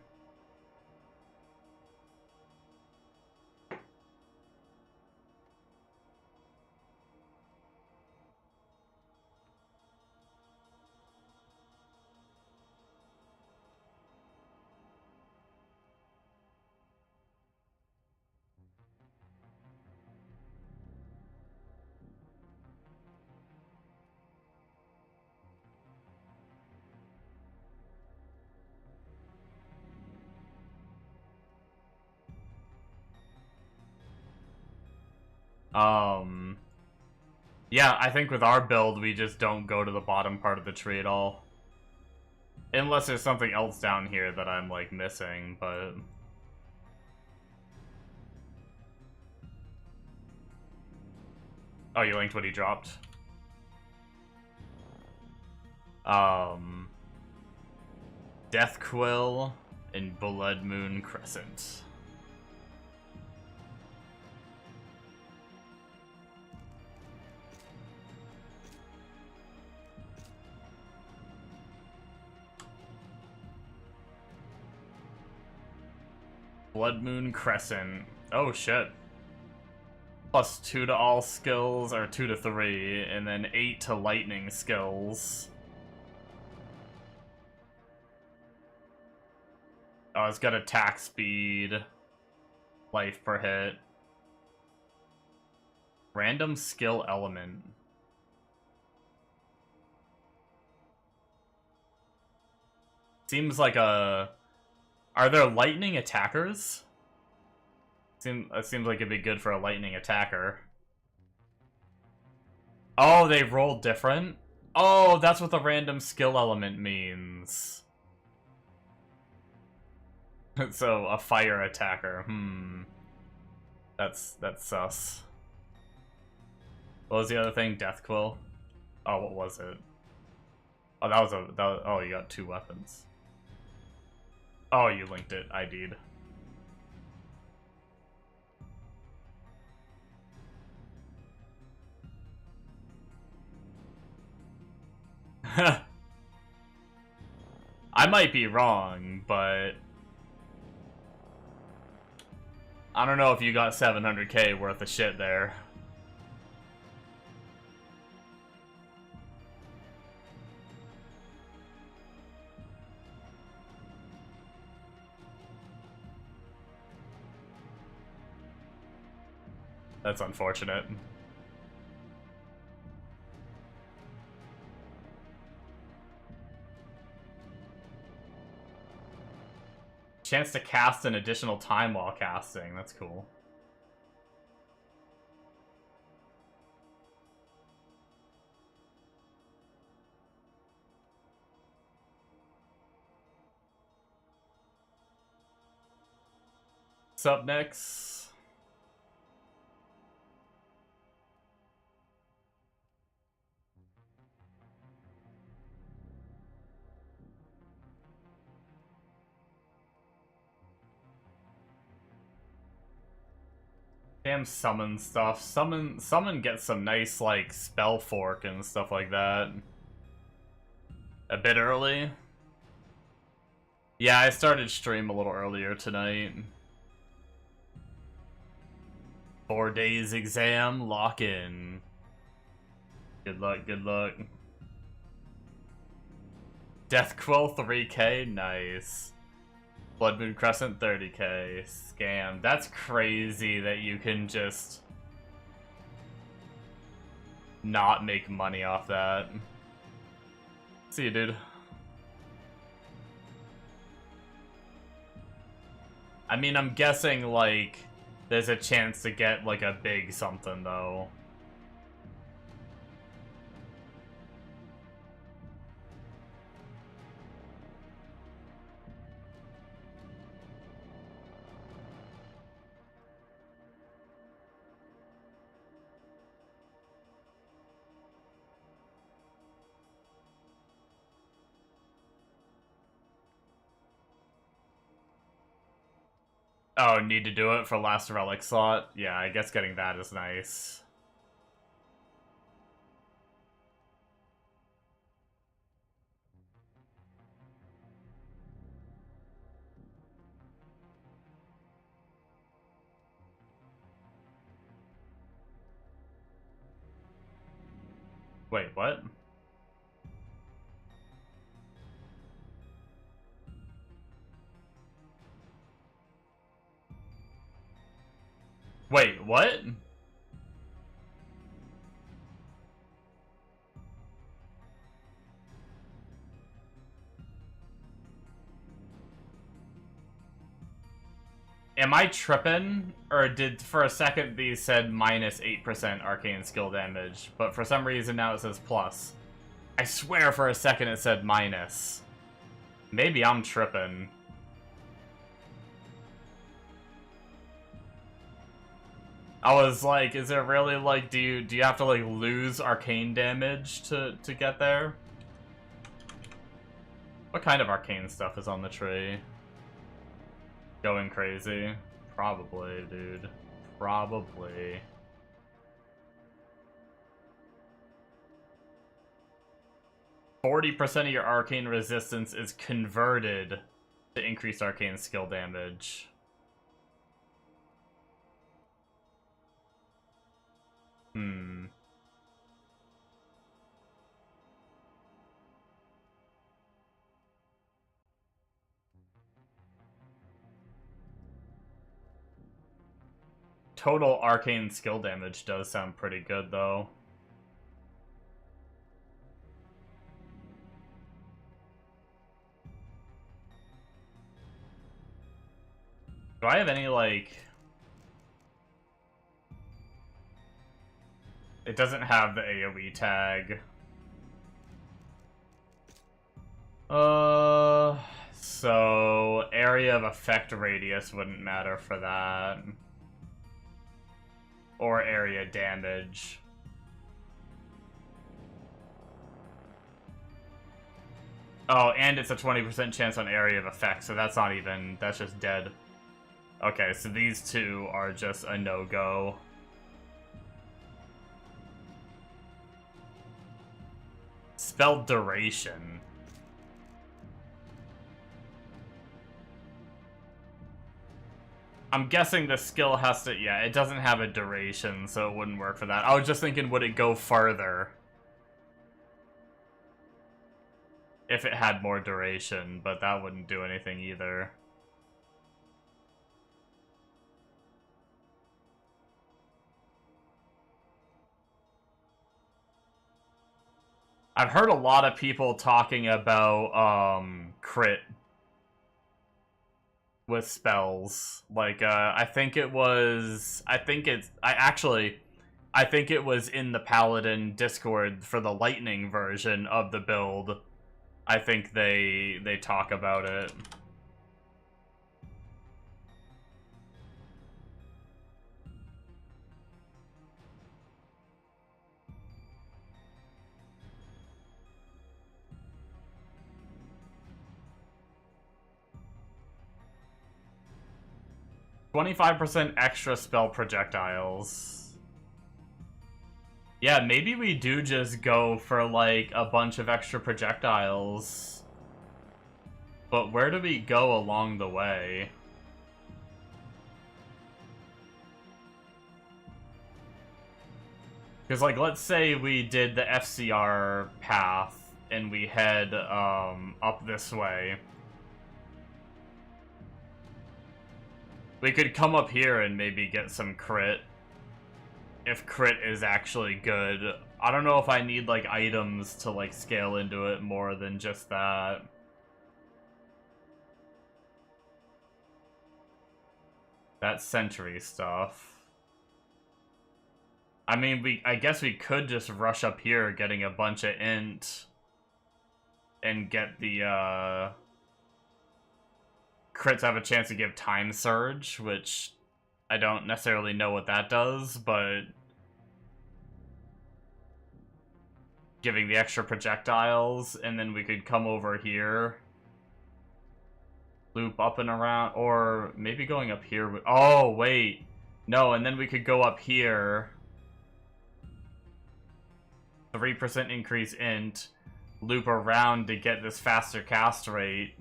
Yeah, I think with our build, we just don't go to the bottom part of the tree at all. Unless there's something else down here that I'm, like, missing, but... Oh, you linked what he dropped? Death Quill and Blood Moon Crescent. Blood Moon Crescent. Oh shit. +2 to all skills, or 2 to 3, and then 8 to lightning skills. Oh, it's got attack speed, life per hit. Random skill element. Seems like a... Are there lightning attackers? It seems like it'd be good for a lightning attacker. Oh, they roll different? Oh, that's what the random skill element means. So, a fire attacker. That's sus. What was the other thing? Death Quill? Oh, what was it? Oh, oh, you got 2 weapons. Oh, you linked it. ID'd. I might be wrong, but... I don't know if you got 700k worth of shit there. That's unfortunate. Chance to cast an additional time while casting. That's cool. What's up next? Damn summon stuff. Summon gets some nice, like, spell fork and stuff like that. A bit early. Yeah, I started stream a little earlier tonight. 4 days exam, lock in. Good luck, good luck. Death Quill 3k, nice. Blood Moon Crescent 30k, scam. That's crazy that you can just not make money off that. See you, dude. I mean, I'm guessing, like, there's a chance to get, like, a big something, though. Oh, need to do it for last relic slot? Yeah, I guess getting that is nice. Wait, what? Wait, what? Am I tripping? Or did, for a second, these said minus 8% arcane skill damage, but for some reason now it says plus. I swear for a second it said minus. Maybe I'm tripping. I was like, is it really like, do you have to like lose arcane damage to get there? What kind of arcane stuff is on the tree? Going crazy? Probably, dude. Probably. %40 of your arcane resistance is converted to increase arcane skill damage. Total arcane skill damage does sound pretty good, though. Do I have any, like... It doesn't have the AoE tag. So... Area of effect radius wouldn't matter for that. Or area damage. Oh, and it's a 20% chance on area of effect, so that's not even... That's just dead. Okay, so these two are just a no-go. Spell duration. I'm guessing the skill has to... Yeah, it doesn't have a duration, so it wouldn't work for that. I was just thinking, would it go farther if it had more duration, but that wouldn't do anything either. I've heard a lot of people talking about crit with spells. Like I think it was in the Paladin Discord for the Lightning version of the build. I think they talk about it. %25 extra spell projectiles. Yeah, maybe we do just go for, like, a bunch of extra projectiles. But where do we go along the way? Because, like, let's say we did the FCR path, and we head, up this way. We could come up here and maybe get some crit. If crit is actually good. I don't know if I need, like, items to, like, scale into it more than just that. That sentry stuff. I mean, I guess we could just rush up here getting a bunch of int and get the, crits have a chance to give time surge, which I don't necessarily know what that does, but giving the extra projectiles, and then we could come over here loop up and around, or maybe going up here. Oh, wait. No, and then we could go up here. 3% increase int, loop around to get this faster cast rate,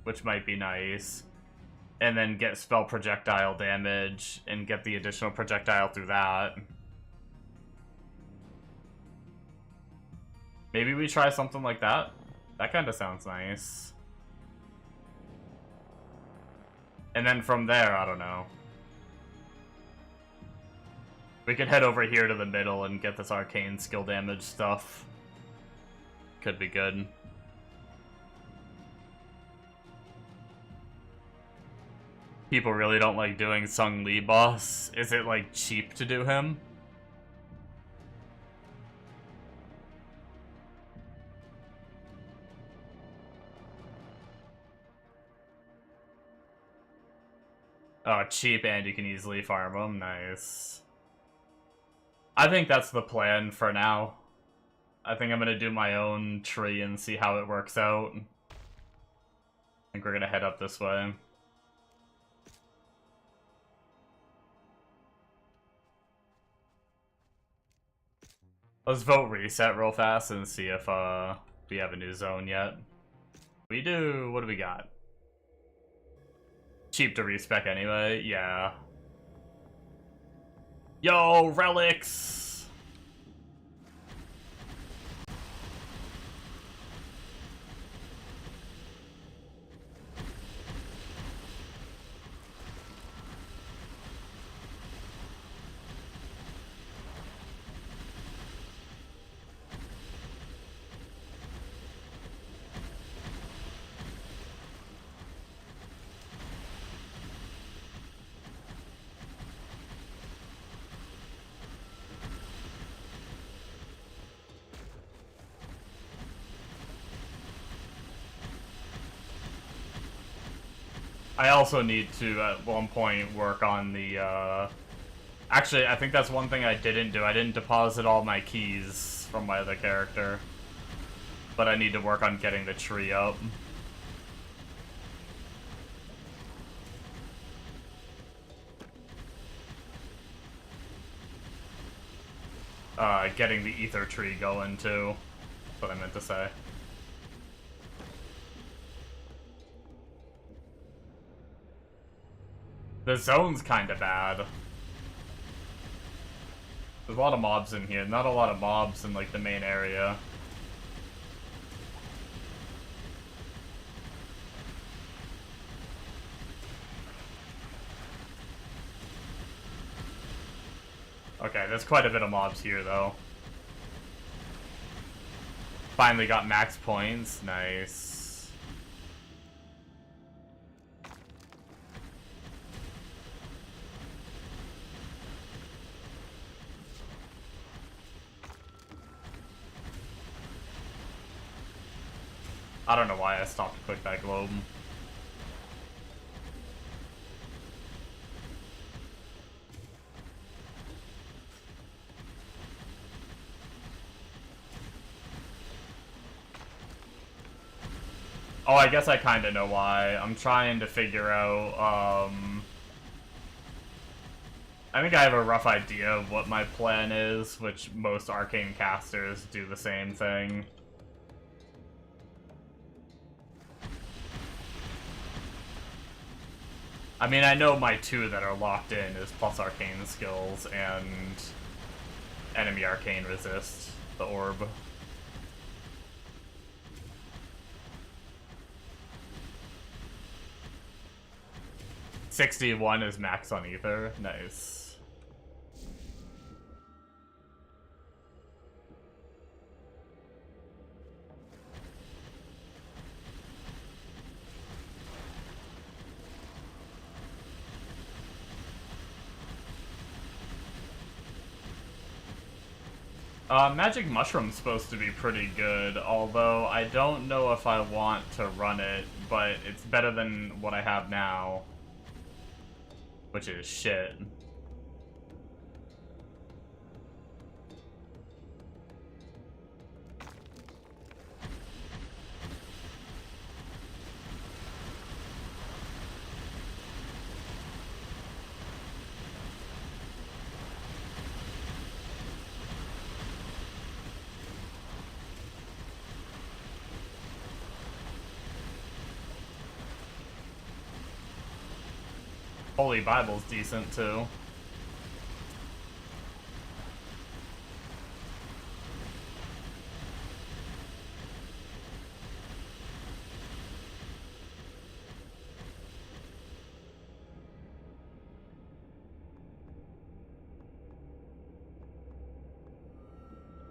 which might be nice. And then get spell projectile damage, and get the additional projectile through that. Maybe we try something like that? That kind of sounds nice. And then from there, I don't know. We could head over here to the middle and get this arcane skill damage stuff. Could be good. People really don't like doing Sung Lee boss. Is it, like, cheap to do him? Oh, cheap and you can easily farm them. Nice. I think that's the plan for now. I think I'm gonna do my own tree and see how it works out. I think we're gonna head up this way. Let's vote reset real fast and see if we have a new zone yet. We do. What do we got? Cheap to respec anyway. Yeah. Yo, relics! I also need to, at one point, work on the, Actually, I think that's one thing I didn't do. I didn't deposit all my keys from my other character. But I need to work on getting the tree up. Getting the ether tree going, too. That's what I meant to say. The zone's kinda bad. There's a lot of mobs in here, not a lot of mobs in, like, the main area. Okay, there's quite a bit of mobs here, though. Finally got max points, nice. I don't know why I stopped to click that globe. Oh, I guess I kinda know why. I'm trying to figure out, I think I have a rough idea of what my plan is, which most arcane casters do the same thing. I mean, I know my two that are locked in is plus arcane skills and enemy arcane resist, the orb. $61 is max on ether, nice. Magic Mushroom's supposed to be pretty good, although I don't know if I want to run it, but it's better than what I have now. Which is shit. Holy Bible's decent too.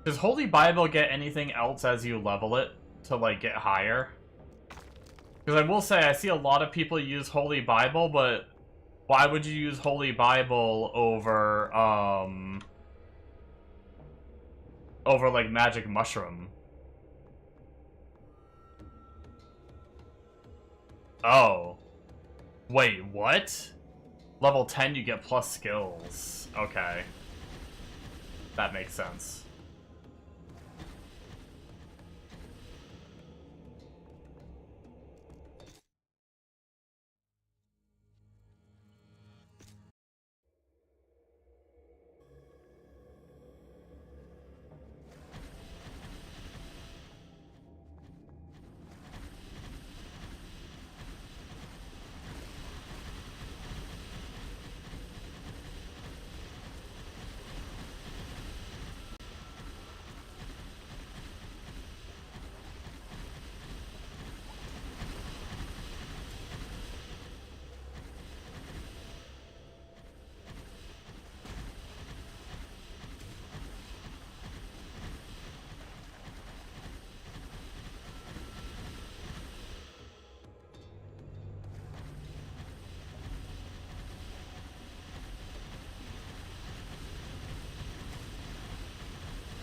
Does Holy Bible get anything else as you level it to, like, get higher? Because I will say, I see a lot of people use Holy Bible, but why would you use Holy Bible over, like, Magic Mushroom? Oh. Wait, what? Level 10, you get plus skills. Okay. That makes sense.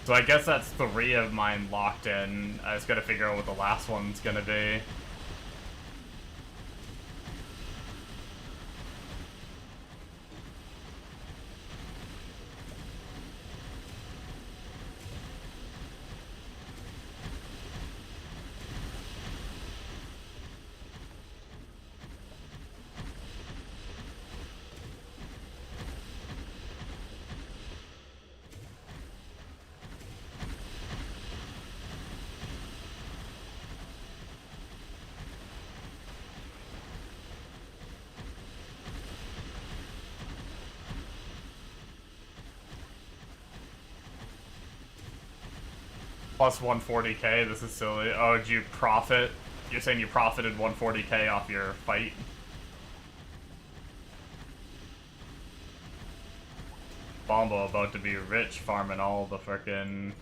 So I guess that's 3 of mine locked in. I just gotta figure out what the last one's gonna be. Plus 140k, this is silly. Oh, did you profit? You're saying you profited 140k off your fight? Bombo about to be rich farming all the frickin'...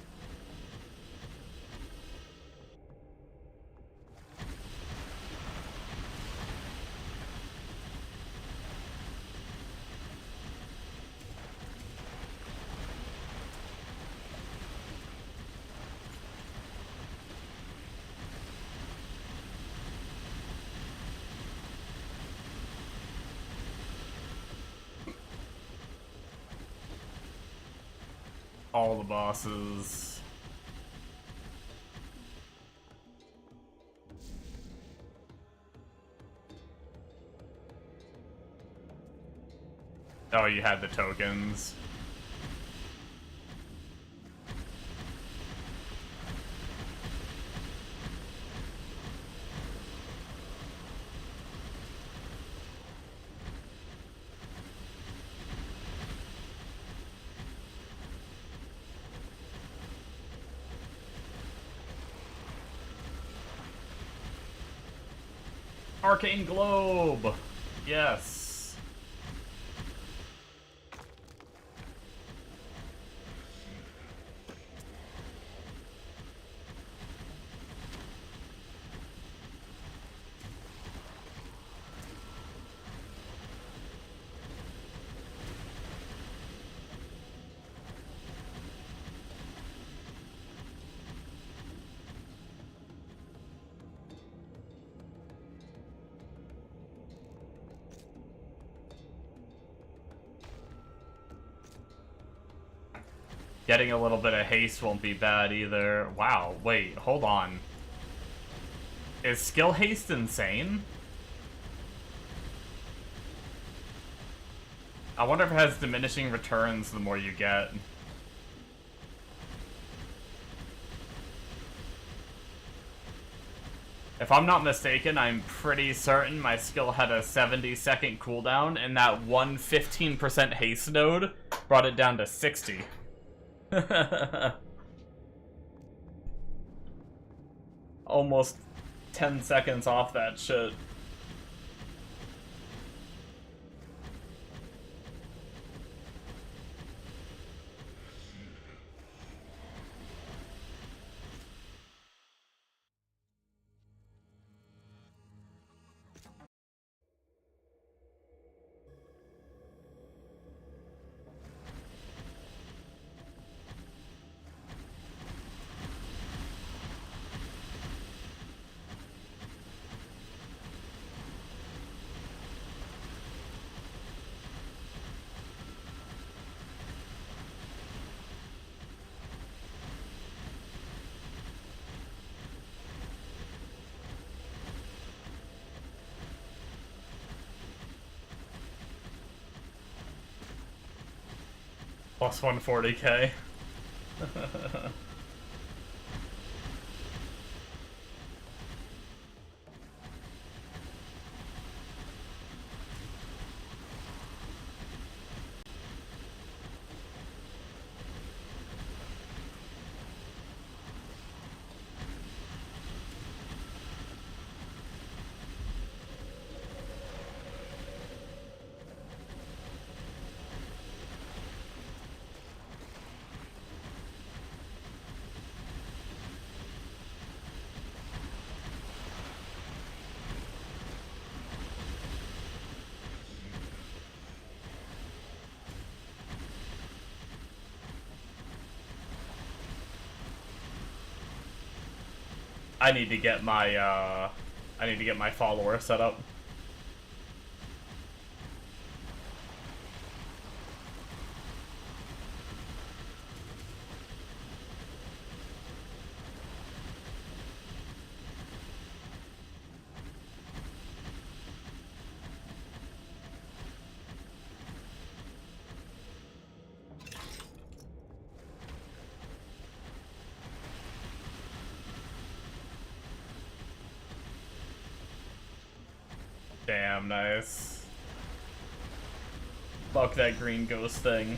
all the bosses. Oh, you had the tokens. Arcane Globe! Yes. Getting a little bit of haste won't be bad either. Wow, wait, hold on. Is skill haste insane? I wonder if it has diminishing returns the more you get. If I'm not mistaken, I'm pretty certain my skill had a 70-second cooldown, and that one 15% haste node brought it down to 60. Almost 10 seconds off that shit. Plus 140k. I need to get my follower set up. Damn, nice. Fuck that green ghost thing.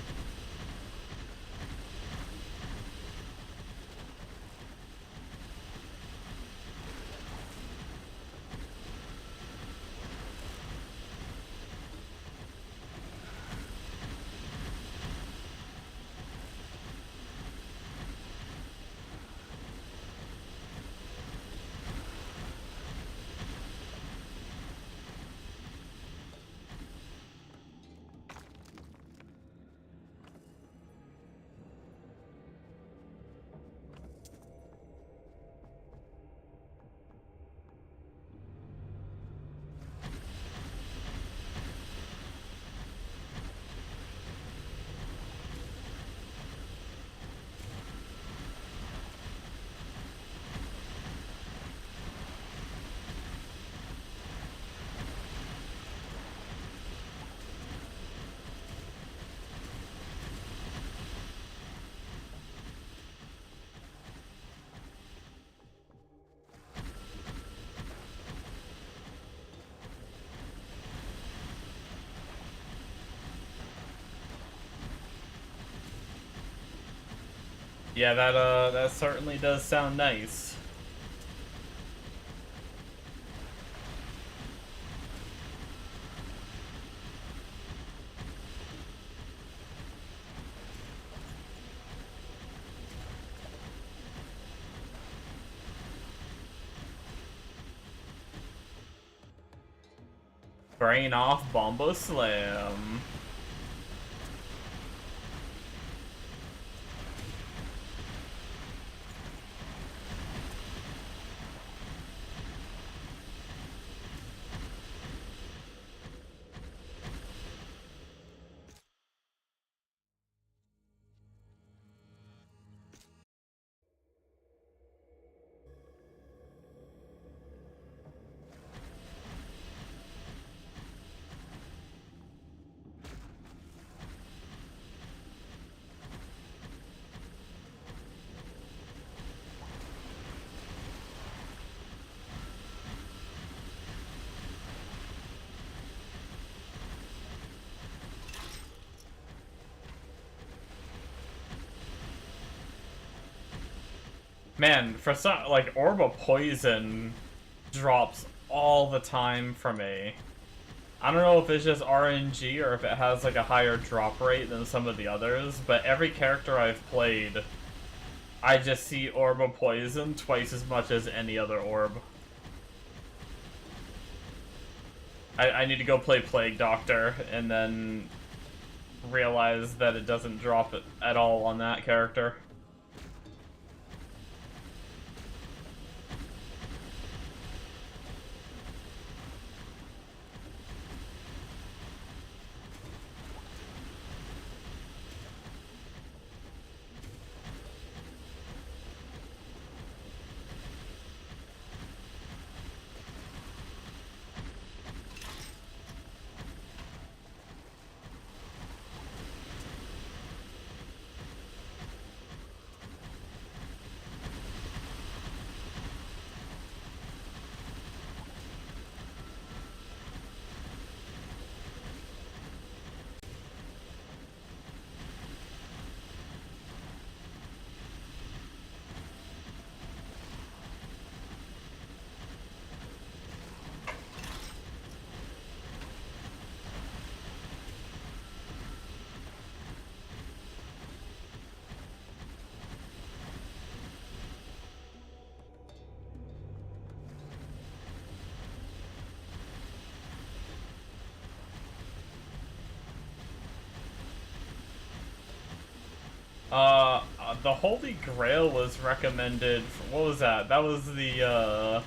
Yeah, that certainly does sound nice. Brain off, Bombo Slam. Man, for some, like, Orb of Poison drops all the time for me. I don't know if it's just RNG or if it has, like, a higher drop rate than some of the others, but every character I've played, I just see Orb of Poison twice as much as any other orb. I need to go play Plague Doctor and then realize that it doesn't drop it at all on that character. The Holy Grail was recommended for, what was that? That was the,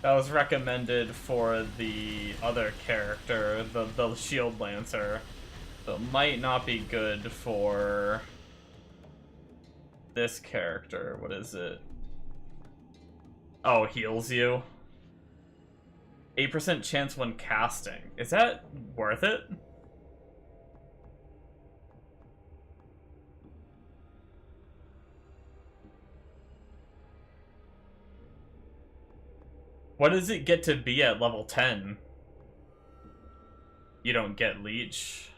that was recommended for the other character, the Shield Lancer. So it might not be good for this character. What is it? Oh, heals you. 8% chance when casting. Is that worth it? What does it get to be at level 10? You don't get Leech.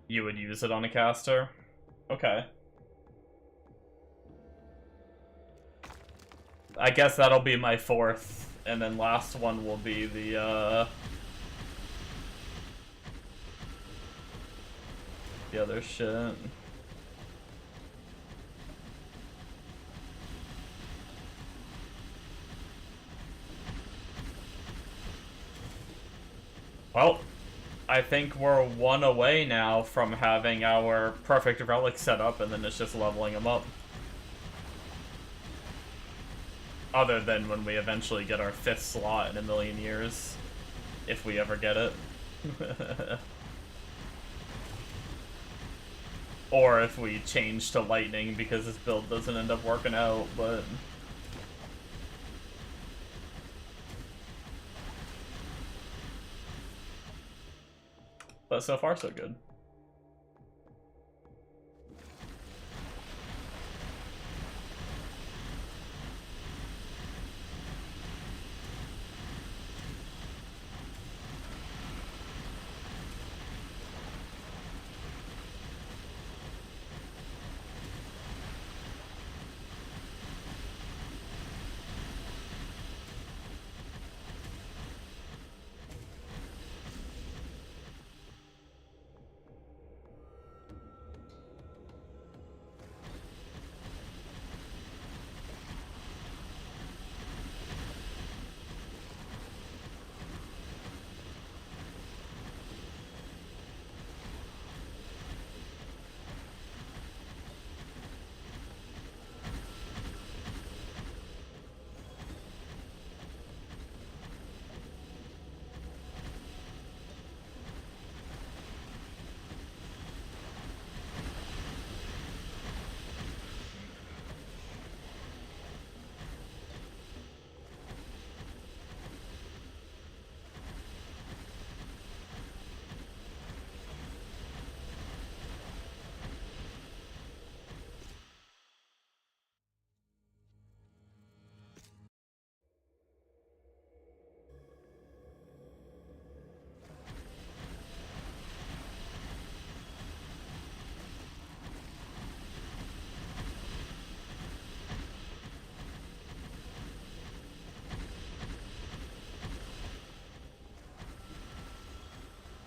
You would use it on a caster? Okay. I guess that'll be my fourth, and then last one will be the other shit. Well, I think we're one away now from having our perfect relic set up, and then it's just leveling them up. Other than when we eventually get our 5th slot in a million years. If we ever get it. Or if we change to lightning because this build doesn't end up working out, but... But so far, so good.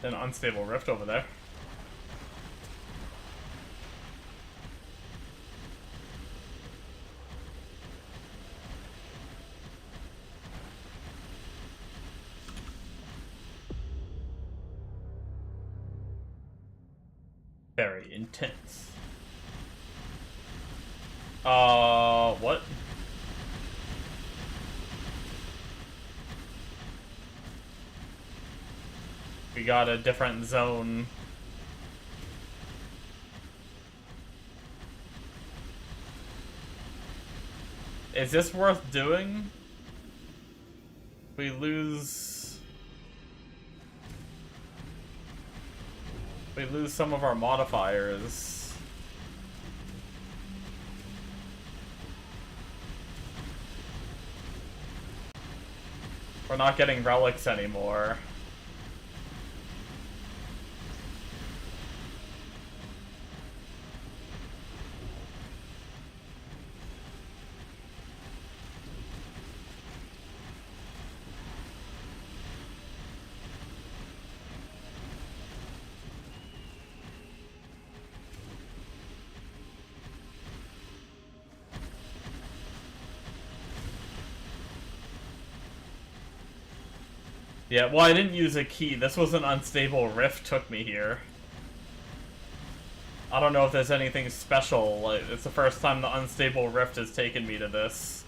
An unstable rift over there. Very intense. What? We got a different zone. Is this worth doing? We lose some of our modifiers. We're not getting relics anymore. Yeah, well, I didn't use a key. This was an unstable rift took me here. I don't know if there's anything special. Like, it's the first time the unstable rift has taken me to this.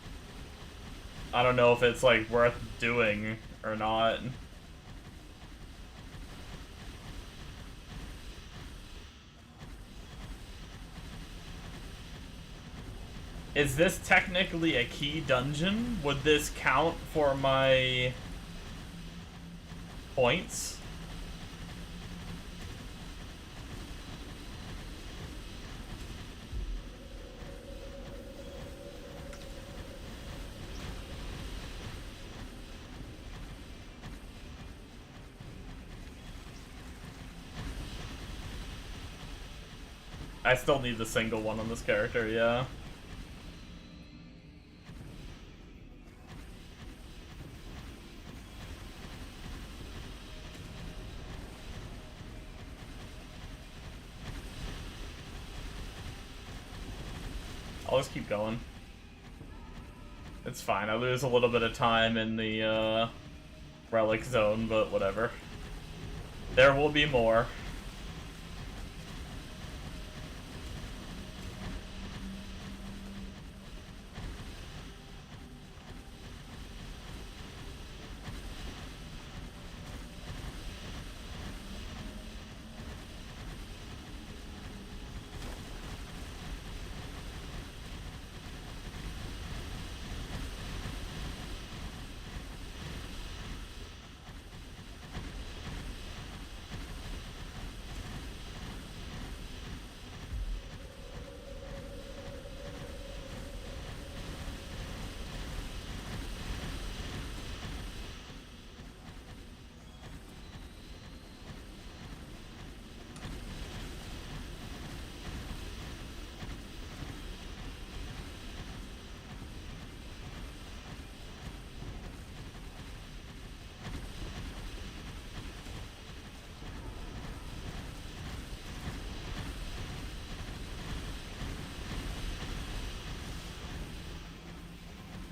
I don't know if it's, like, worth doing or not. Is this technically a key dungeon? Would this count for my points? I still need the single one on this character, yeah. I'll just keep going. It's fine, I lose a little bit of time in the, relic zone, but whatever. There will be more.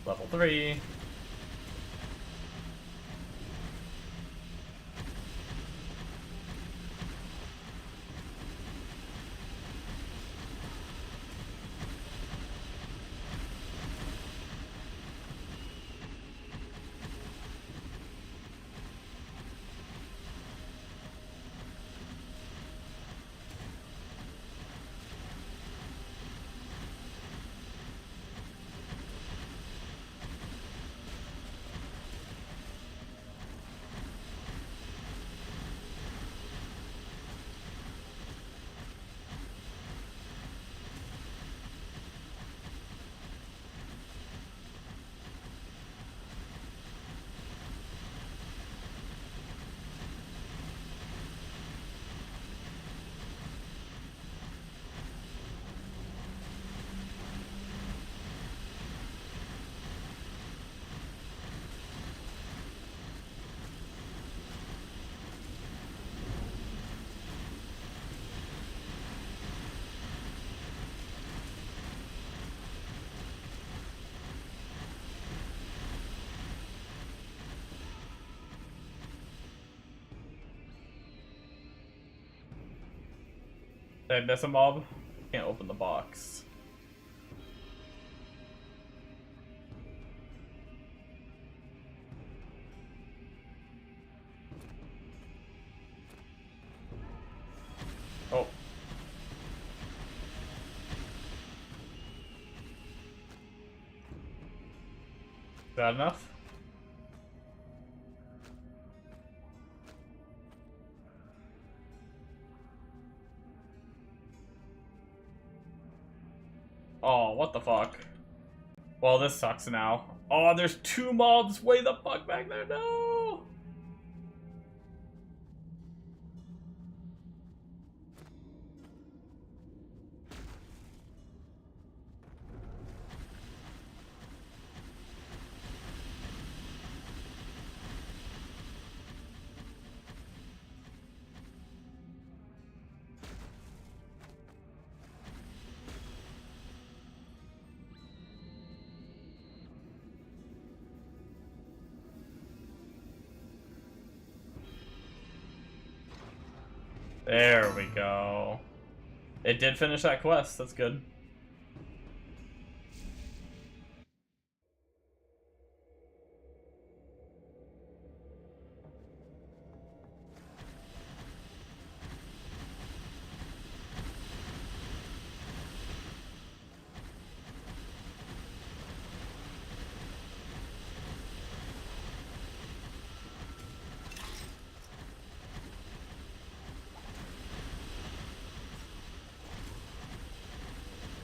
Level 3. Did I miss a mob? Can't open the box. Oh. Is that enough? Oh, what the fuck? Well, this sucks now. Oh, there's 2 mobs way the fuck back there. No! There we go. It did finish that quest, that's good.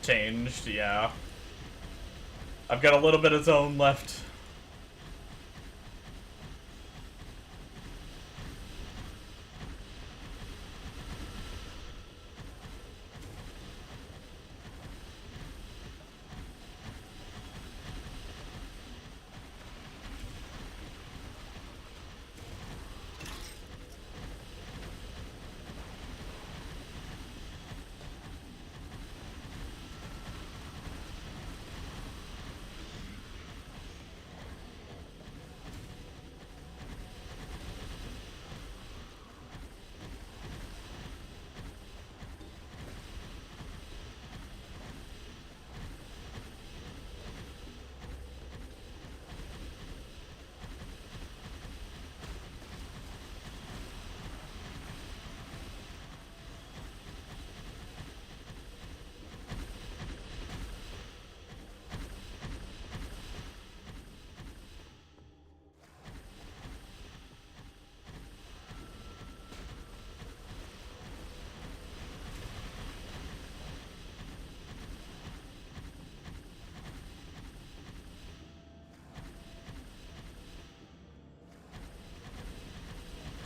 Changed, yeah. I've got a little bit of zone left.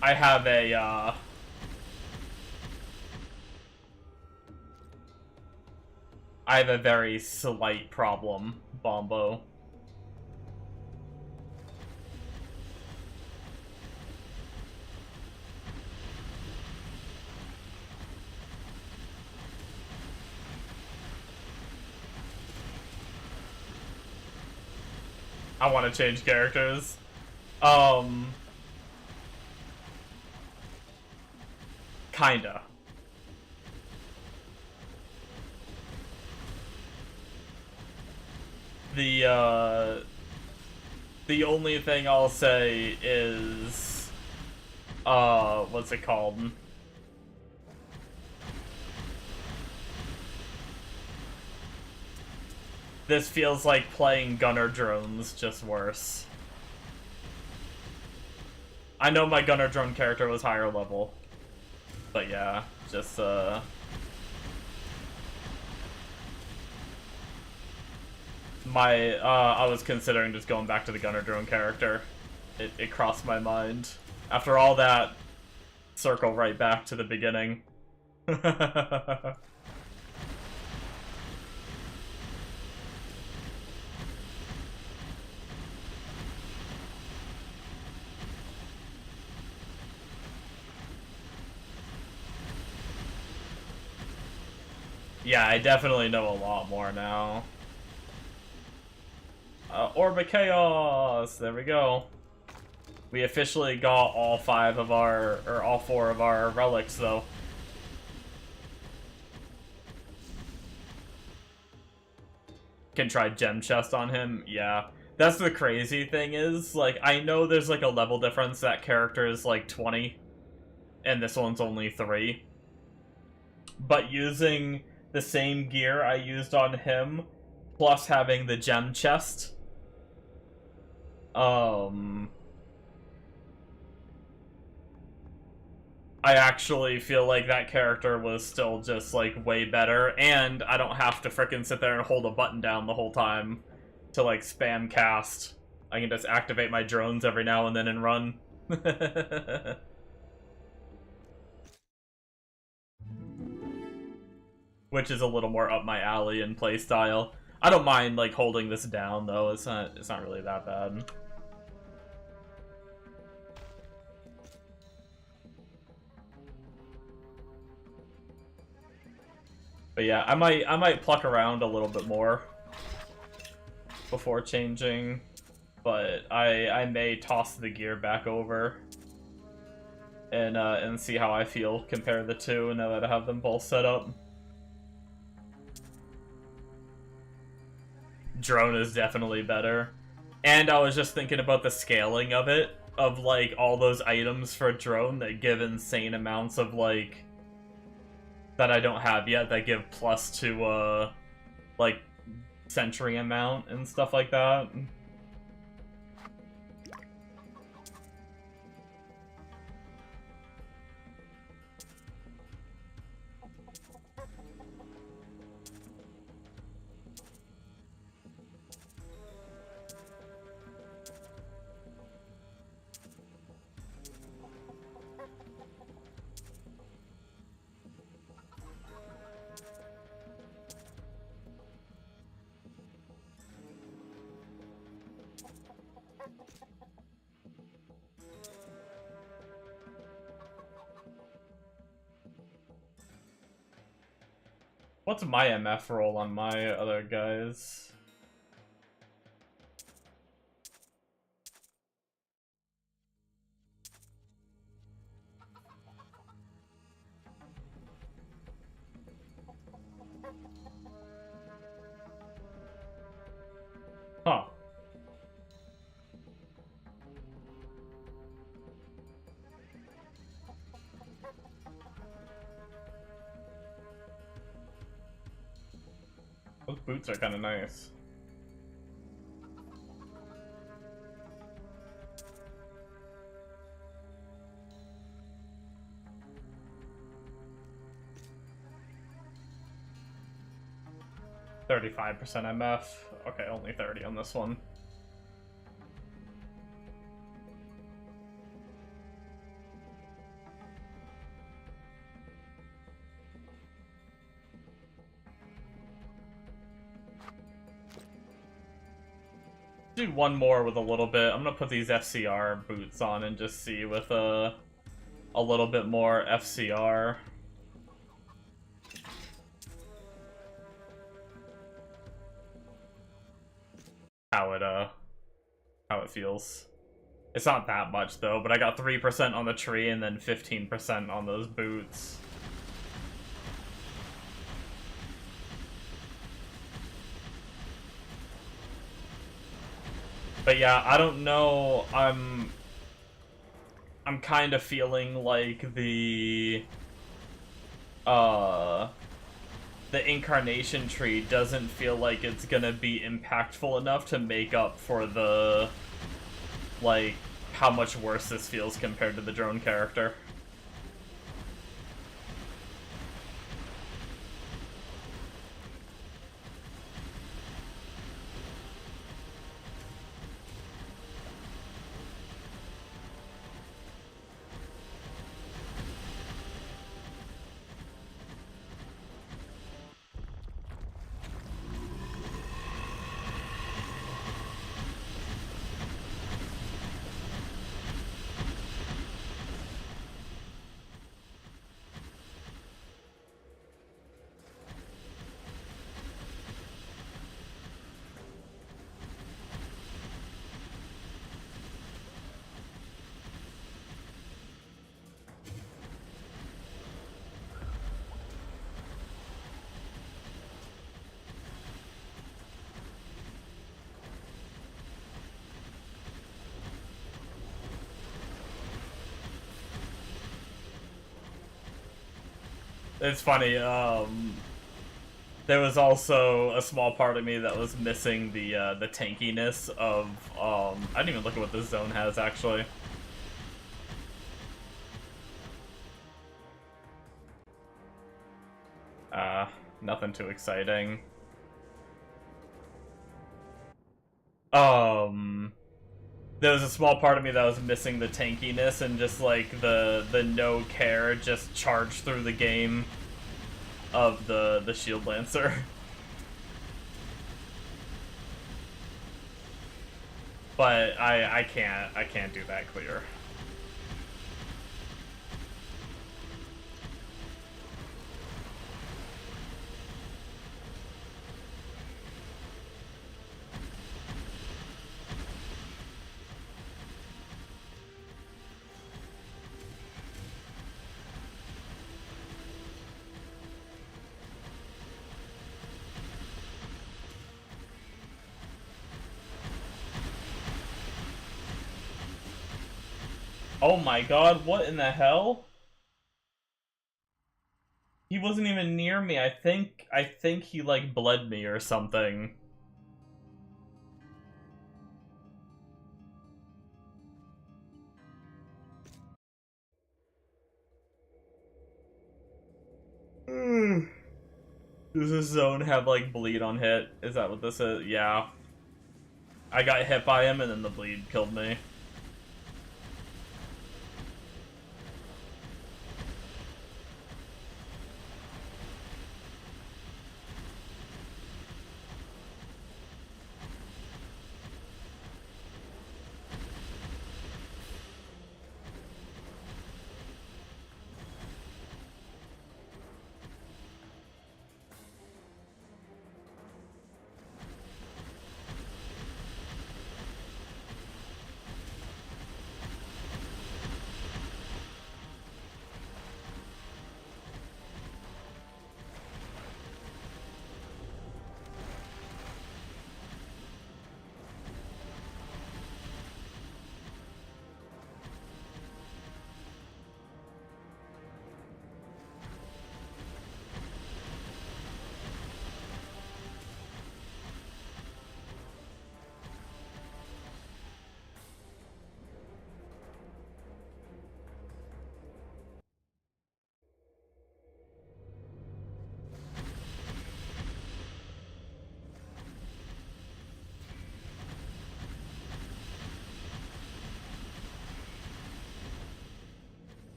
I have a very slight problem, Bombo. I want to change characters. Kinda. The only thing I'll say is, what's it called? This feels like playing gunner drones, just worse. I know my gunner drone character was higher level. But yeah, just, I was considering just going back to the gunner drone character. It crossed my mind. After all that, circle right back to the beginning. Yeah, I definitely know a lot more now. Orb of Chaos! There we go. We officially got all 5 of our, or all 4 of our relics, though. can try gem chest on him. Yeah. That's the crazy thing is, like, I know there's, like, a level difference. That character is, like, 20, and this one's only 3. But using the same gear I used on him, plus having the gem chest, I actually feel like that character was still just, like, way better, and I don't have to frickin' sit there and hold a button down the whole time to, like, spam cast. I can just activate my drones every now and then and run. Which is a little more up my alley in playstyle. I don't mind, like, holding this down, though. It's not really that bad. But yeah, I might pluck around a little bit more before changing, but I may toss the gear back over and see how I feel compare the two now that I have them both set up. Drone is definitely better, and I was just thinking about the scaling of it, of like all those items for drone that give insane amounts of like that I don't have yet that give plus to like sentry amount and stuff like that. What's my MF roll on my other guys? Huh. Those boots are kind of nice. $35% MF. Okay, only 30 on this one. Do one more with a little bit. I'm gonna put these FCR boots on and just see with a little bit more FCR. How it feels. It's not that much though, but I got 3% on the tree and then 15% on those boots. But yeah, I don't know. I'm kind of feeling like the incarnation tree doesn't feel like it's gonna be impactful enough to make up for the, like, how much worse this feels compared to the drone character. It's funny, there was also a small part of me that was missing the tankiness of, I didn't even look at what this zone has, actually. Nothing too exciting. There was a small part of me that was missing the tankiness and just, like, the no care, just charge through the game of the Shield Lancer. But I can't do that clear. Oh my god, what in the hell? He wasn't even near me. I think he like bled me or something. Does this zone have like bleed on hit? Is that what this is? Yeah. I got hit by him and then the bleed killed me.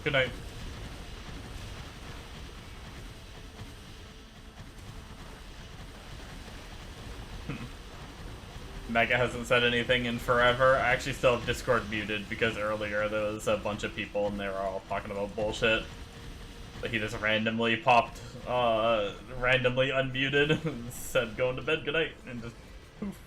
Good night. Mega hasn't said anything in forever. I actually still have Discord muted because earlier there was a bunch of people and they were all talking about bullshit. But he just randomly popped, randomly unmuted and said going to bed, good night, and just poof.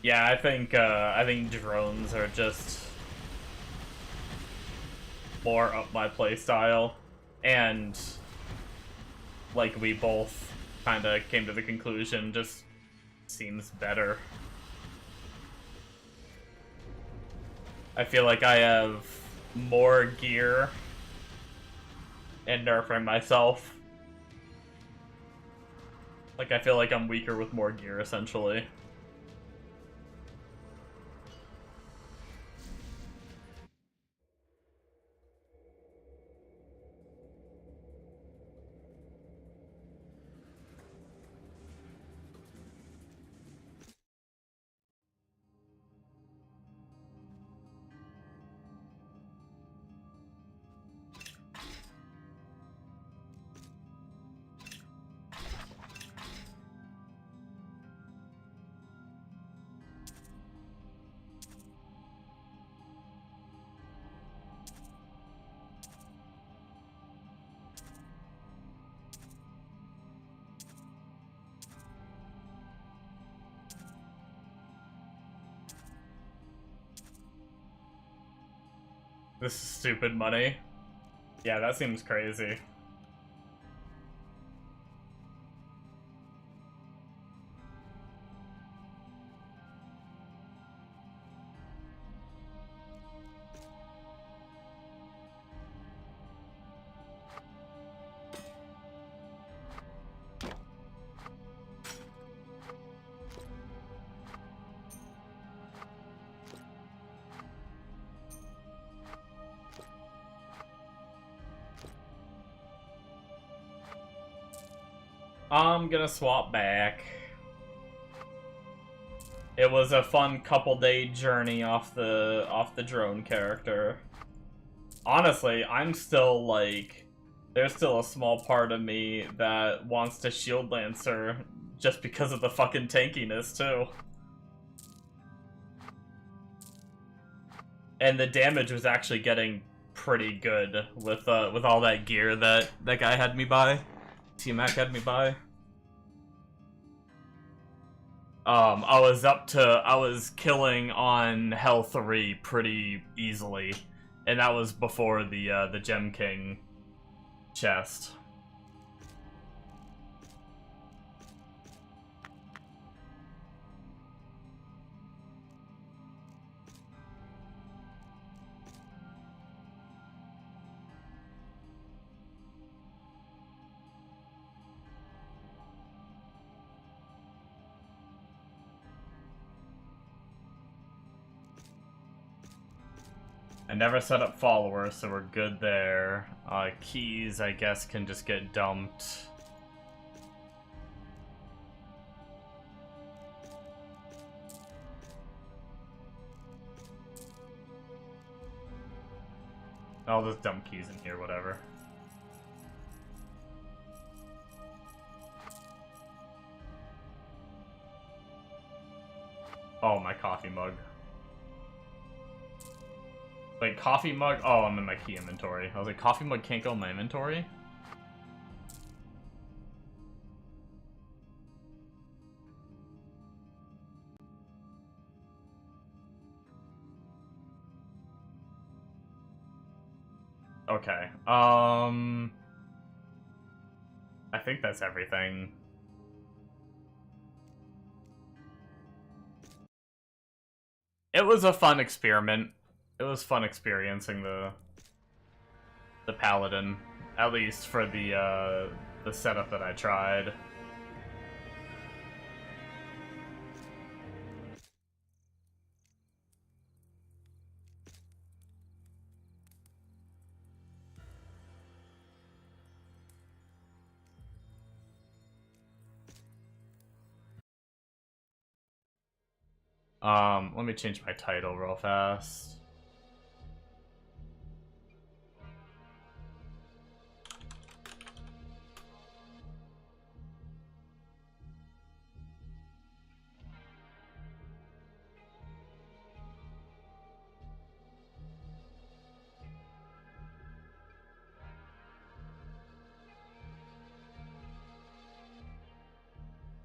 Yeah, I think drones are just more up my playstyle, and like we both kind of came to the conclusion, just seems better. I feel like I have more gear and nerfing myself. Like, I feel like I'm weaker with more gear, essentially. This is stupid money. Yeah, that seems crazy. I'm gonna swap back. It was a fun couple-day journey off the drone character. Honestly, I'm still like, there's still a small part of me that wants to Shield Lancer just because of the fucking tankiness too. And the damage was actually getting pretty good with all that gear that guy had me buy. T-Mac had me buy. I was killing on Hell 3 pretty easily, and that was before the Gem King chest. I never set up followers, so we're good there. Keys, I guess, can just get dumped. I'll just dump keys in here, whatever. Oh, my coffee mug. Wait, coffee mug? Oh, I'm in my key inventory. I was like, coffee mug can't go in my inventory? Okay, I think that's everything. It was a fun experiment. It was fun experiencing the paladin, at least for the setup that I tried. Let me change my title real fast.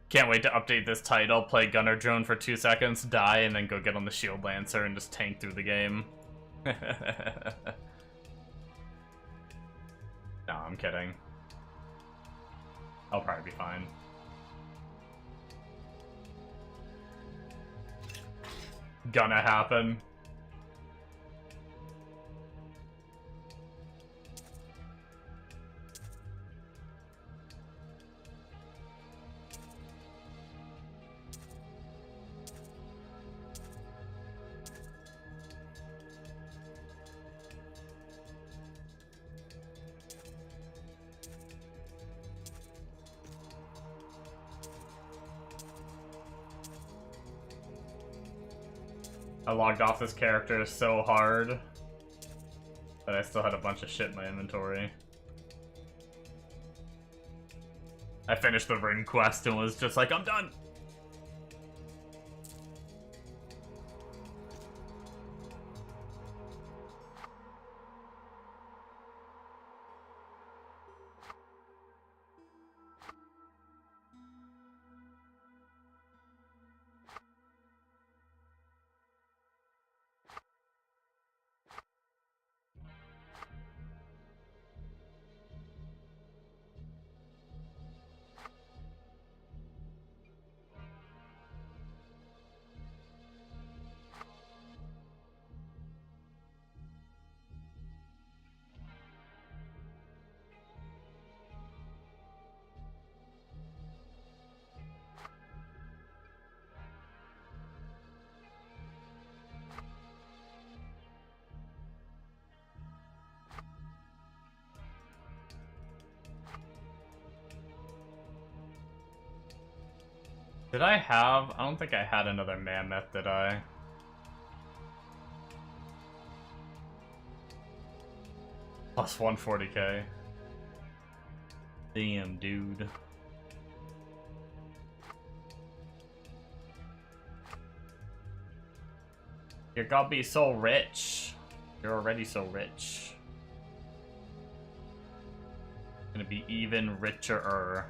Can't wait to update this title, play Gunner Drone for 2 seconds, die, and then go get on the Shield Lancer and just tank through the game. No, I'm kidding. I'll probably be fine. Gonna happen. I logged off this character so hard that I still had a bunch of shit in my inventory. I finished the ring quest and was just like, I'm done! Did I have... I don't think I had another mammoth, did I? Plus 140k. Damn, dude. You're gonna be so rich. You're already so rich. Gonna be even richer.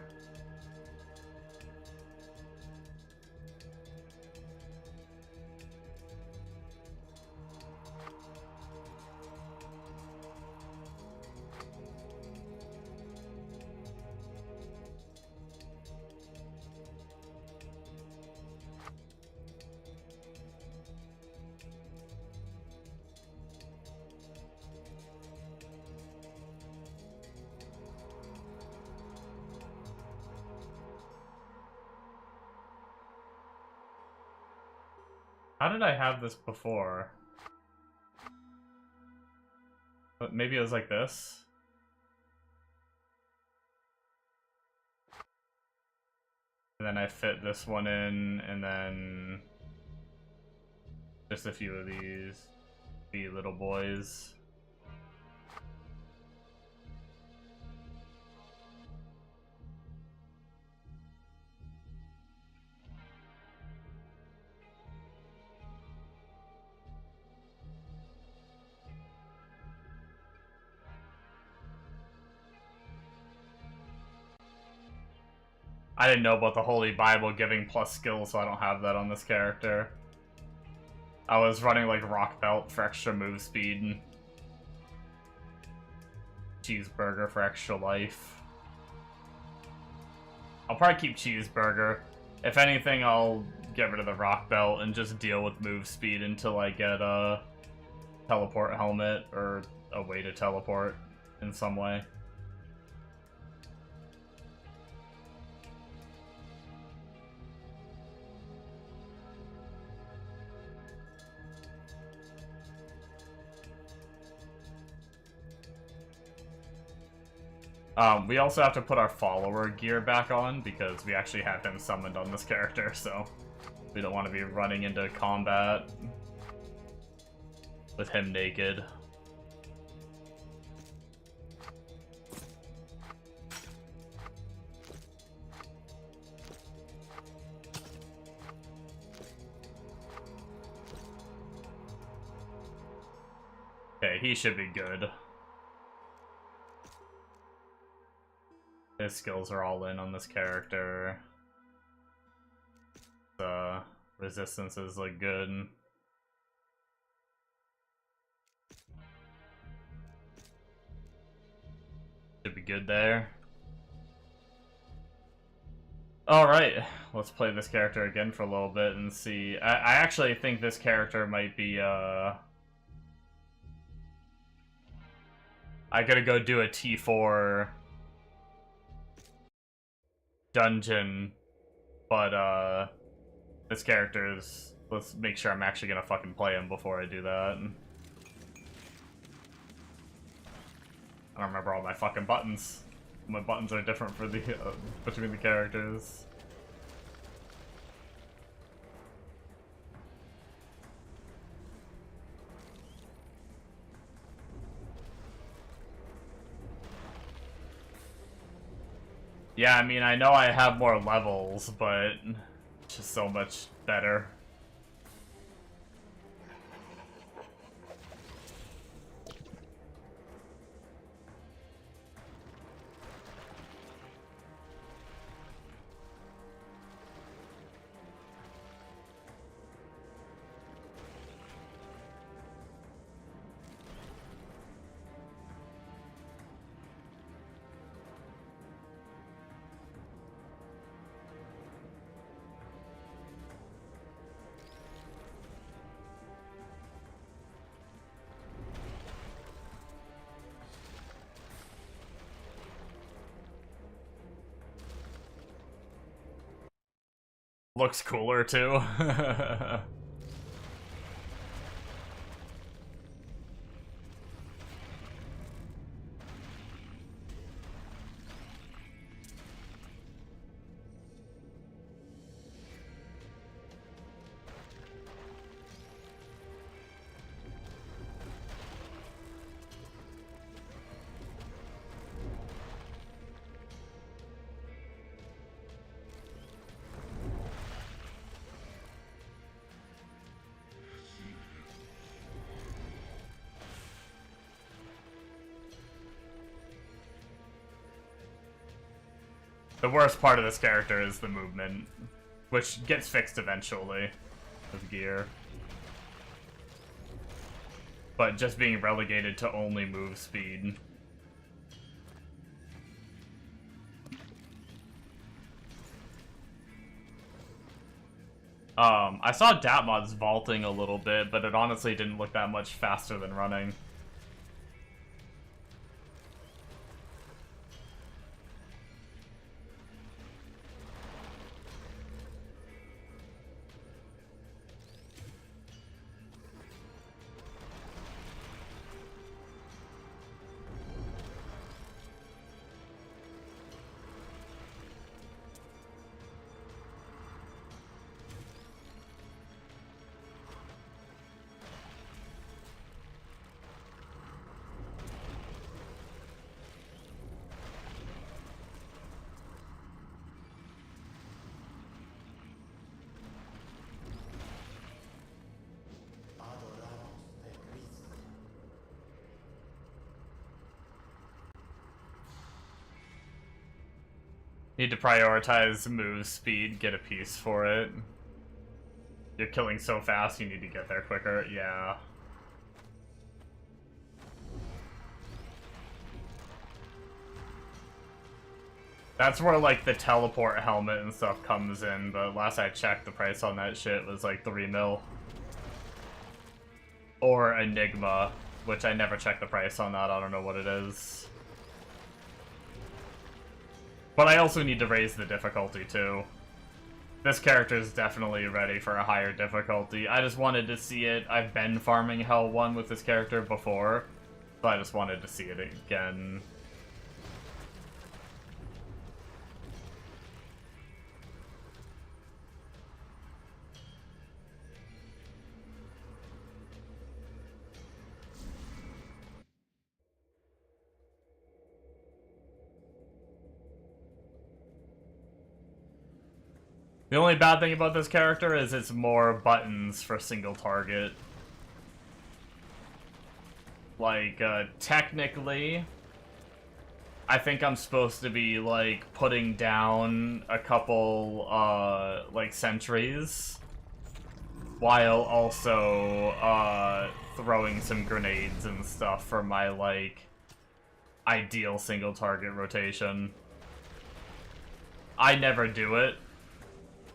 How did I have this before? But maybe it was like this? And then I fit this one in, and then just a few of these wee little boys. I didn't know about the Holy Bible giving plus skills, so I don't have that on this character. I was running like Rock Belt for extra move speed and Cheeseburger for extra life. I'll probably keep Cheeseburger. If anything, I'll get rid of the Rock Belt and just deal with move speed until I get a teleport helmet or a way to teleport in some way. We also have to put our follower gear back on because we actually have him summoned on this character, so we don't want to be running into combat with him naked. Okay, he should be good. His skills are all in on this character. The resistances look good. Should be good there. Alright, let's play this character again for a little bit and see. I actually think this character might be, I gotta go do a T4 dungeon, but this character is, let's make sure I'm actually gonna fucking play him before I do that. I don't remember all my fucking buttons. My buttons are different for the between the characters. Yeah, I mean, I know I have more levels, but it's just so much better. Looks cooler too. The worst part of this character is the movement, which gets fixed eventually with gear. But just being relegated to only move speed. I saw Datmod's vaulting a little bit, but it honestly didn't look that much faster than running. Need to prioritize move speed, get a piece for it. You're killing so fast, you need to get there quicker. Yeah. That's where, like, the teleport helmet and stuff comes in, but last I checked, the price on that shit was, like, 3 mil. Or Enigma, which I never checked the price on that, I don't know what it is. But I also need to raise the difficulty, too. This character is definitely ready for a higher difficulty. I just wanted to see it. I've been farming Hell 1 with this character before, so I just wanted to see it again. The only bad thing about this character is it's more buttons for single target. Like, technically, I think I'm supposed to be, like, putting down a couple, like, sentries, while also, throwing some grenades and stuff for my, like, ideal single target rotation. I never do it,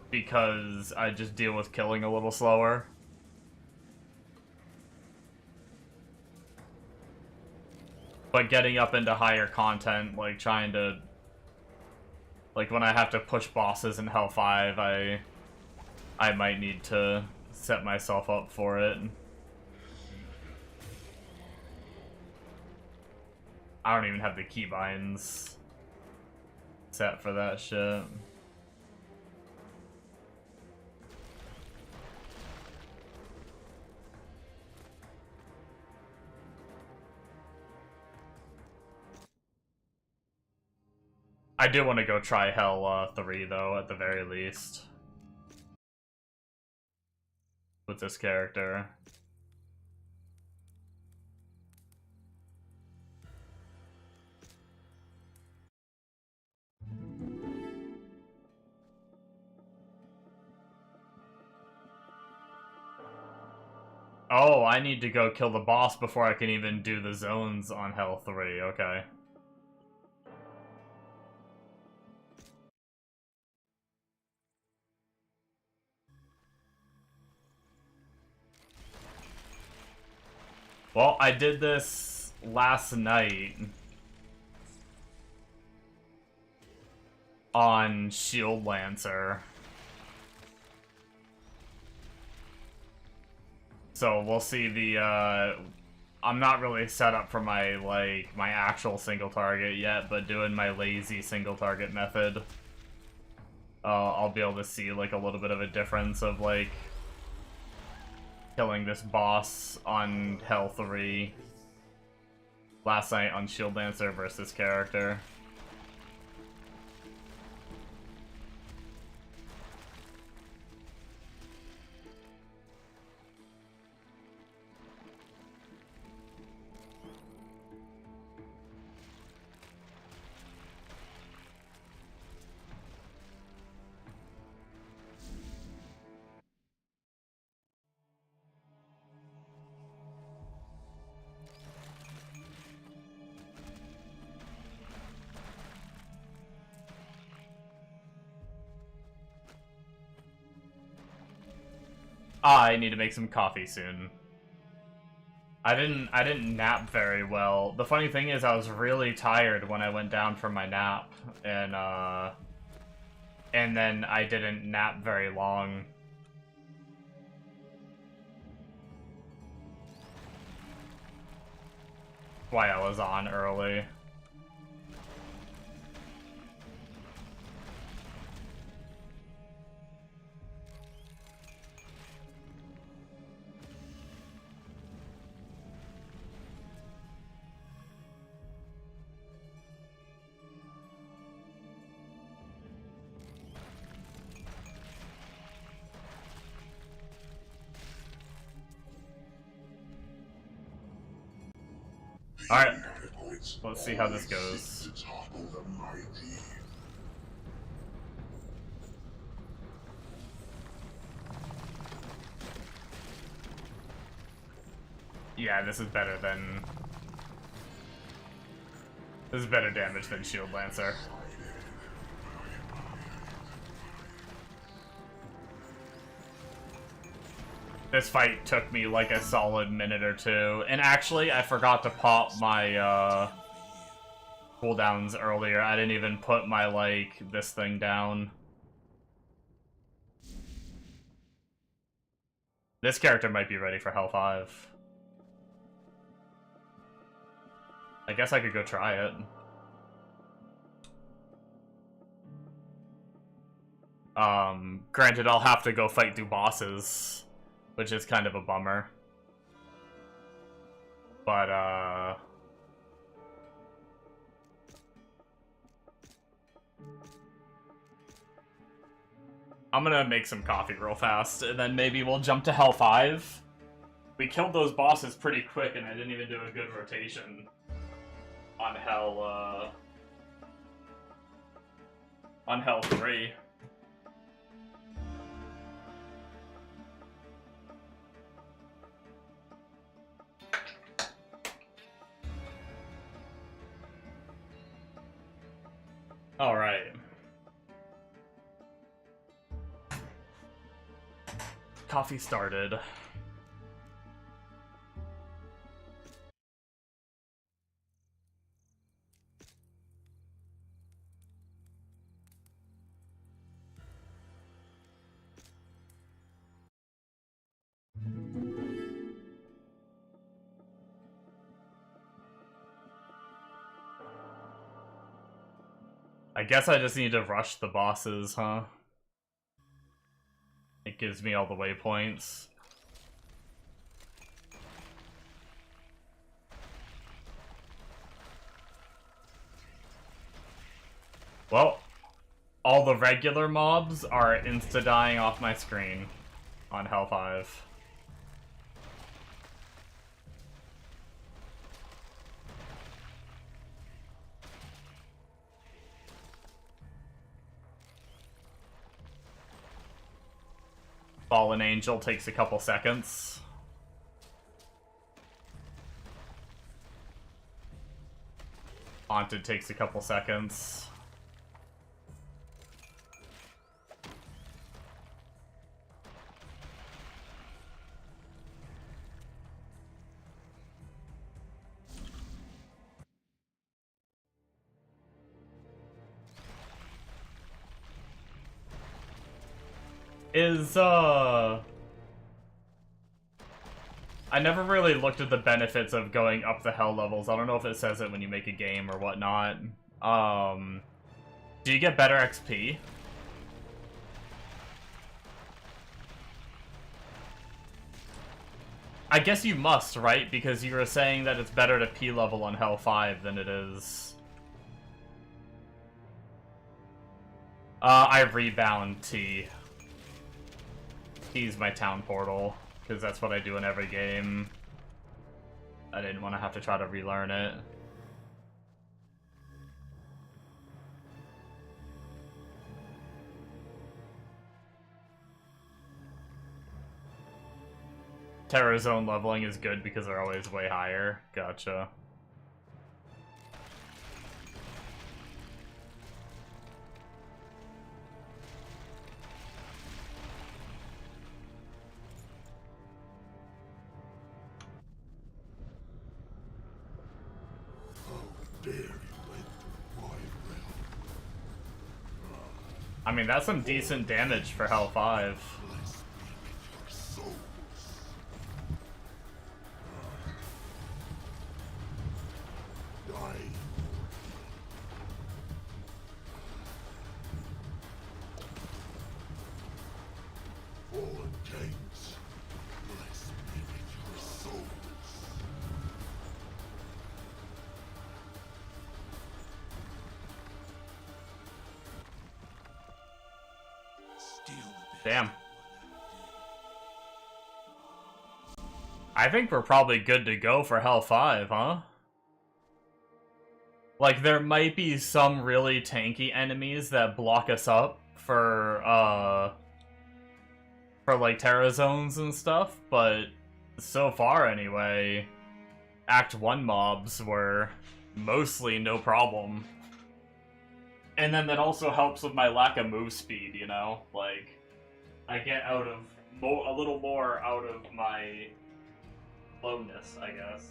because I just deal with killing a little slower. But getting up into higher content, like trying to... Like when I have to push bosses in Hell 5, I might need to set myself up for it. I don't even have the keybinds set for that shit. I do want to go try Hell 3, though, at the very least. With this character. Oh, I need to go kill the boss before I can even do the zones on Hell 3, okay. Well, I did this last night on Shield Lancer. So we'll see the, I'm not really set up for my, like, my actual single target yet, but doing my lazy single target method, I'll be able to see, like, a little bit of a difference of, like, killing this boss on Hell 3 last night on Shield Lancer versus this character. I need to make some coffee soon. I didn't nap very well. The funny thing is I was really tired when I went down for my nap, and then I didn't nap very long. Why I was on early. Alright, let's see how this goes. Yeah, this is better than... This is better damage than Shield Lancer. This fight took me like a solid minute or two. And actually, I forgot to pop my, cooldowns earlier. I didn't even put my, like, this thing down. This character might be ready for Hell 5. I guess I could go try it. Granted, I'll have to go fight through bosses, which is kind of a bummer. But, I'm gonna make some coffee real fast, and then maybe we'll jump to Hell 5. We killed those bosses pretty quick, and I didn't even do a good rotation on Hell 3. Alright. Coffee started. I guess I just need to rush the bosses, huh? It gives me all the waypoints. Well, all the regular mobs are insta-dying off my screen on Hell 5. Fallen Angel takes a couple seconds. Haunted takes a couple seconds. I never really looked at the benefits of going up the hell levels. I don't know if it says it when you make a game or whatnot. Do you get better XP? I guess you must, right? Because you were saying that it's better to P level on Hell 5 than it is... I rebound T. T's my town portal, because that's what I do in every game. I didn't want to have to try to relearn it. Terror Zone leveling is good because they're always way higher. Gotcha. I mean, that's some decent damage for Hell 5. Damn. I think we're probably good to go for Hell 5, huh? Like, there might be some really tanky enemies that block us up for like, Terra Zones and stuff, but so far anyway, Act 1 mobs were mostly no problem. And then that also helps with my lack of move speed, you know? Like, I get out of a little more out of my slowness, I guess.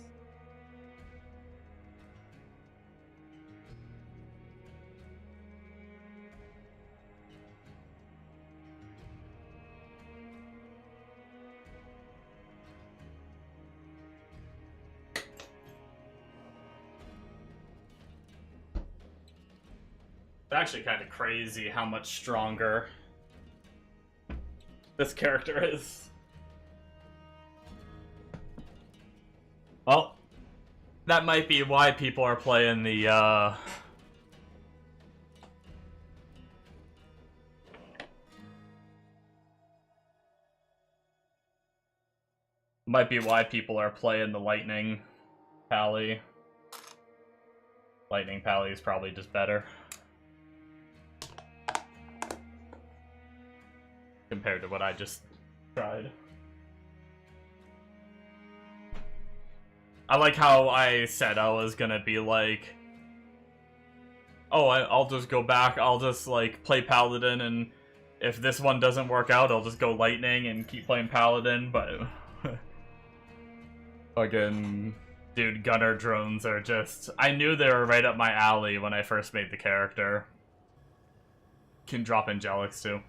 It's actually kind of crazy how much stronger this character is. Well, that might be why people are playing the, might be why people are playing the Lightning Pally. Lightning Pally is probably just better. Compared to what I just tried. I like how I said I was gonna be like, oh, I'll just go back, I'll just like play Paladin, and if this one doesn't work out, I'll just go Lightning and keep playing Paladin, but fucking dude, gunner drones are just, I knew they were right up my alley when I first made the character. Can drop Angelics too.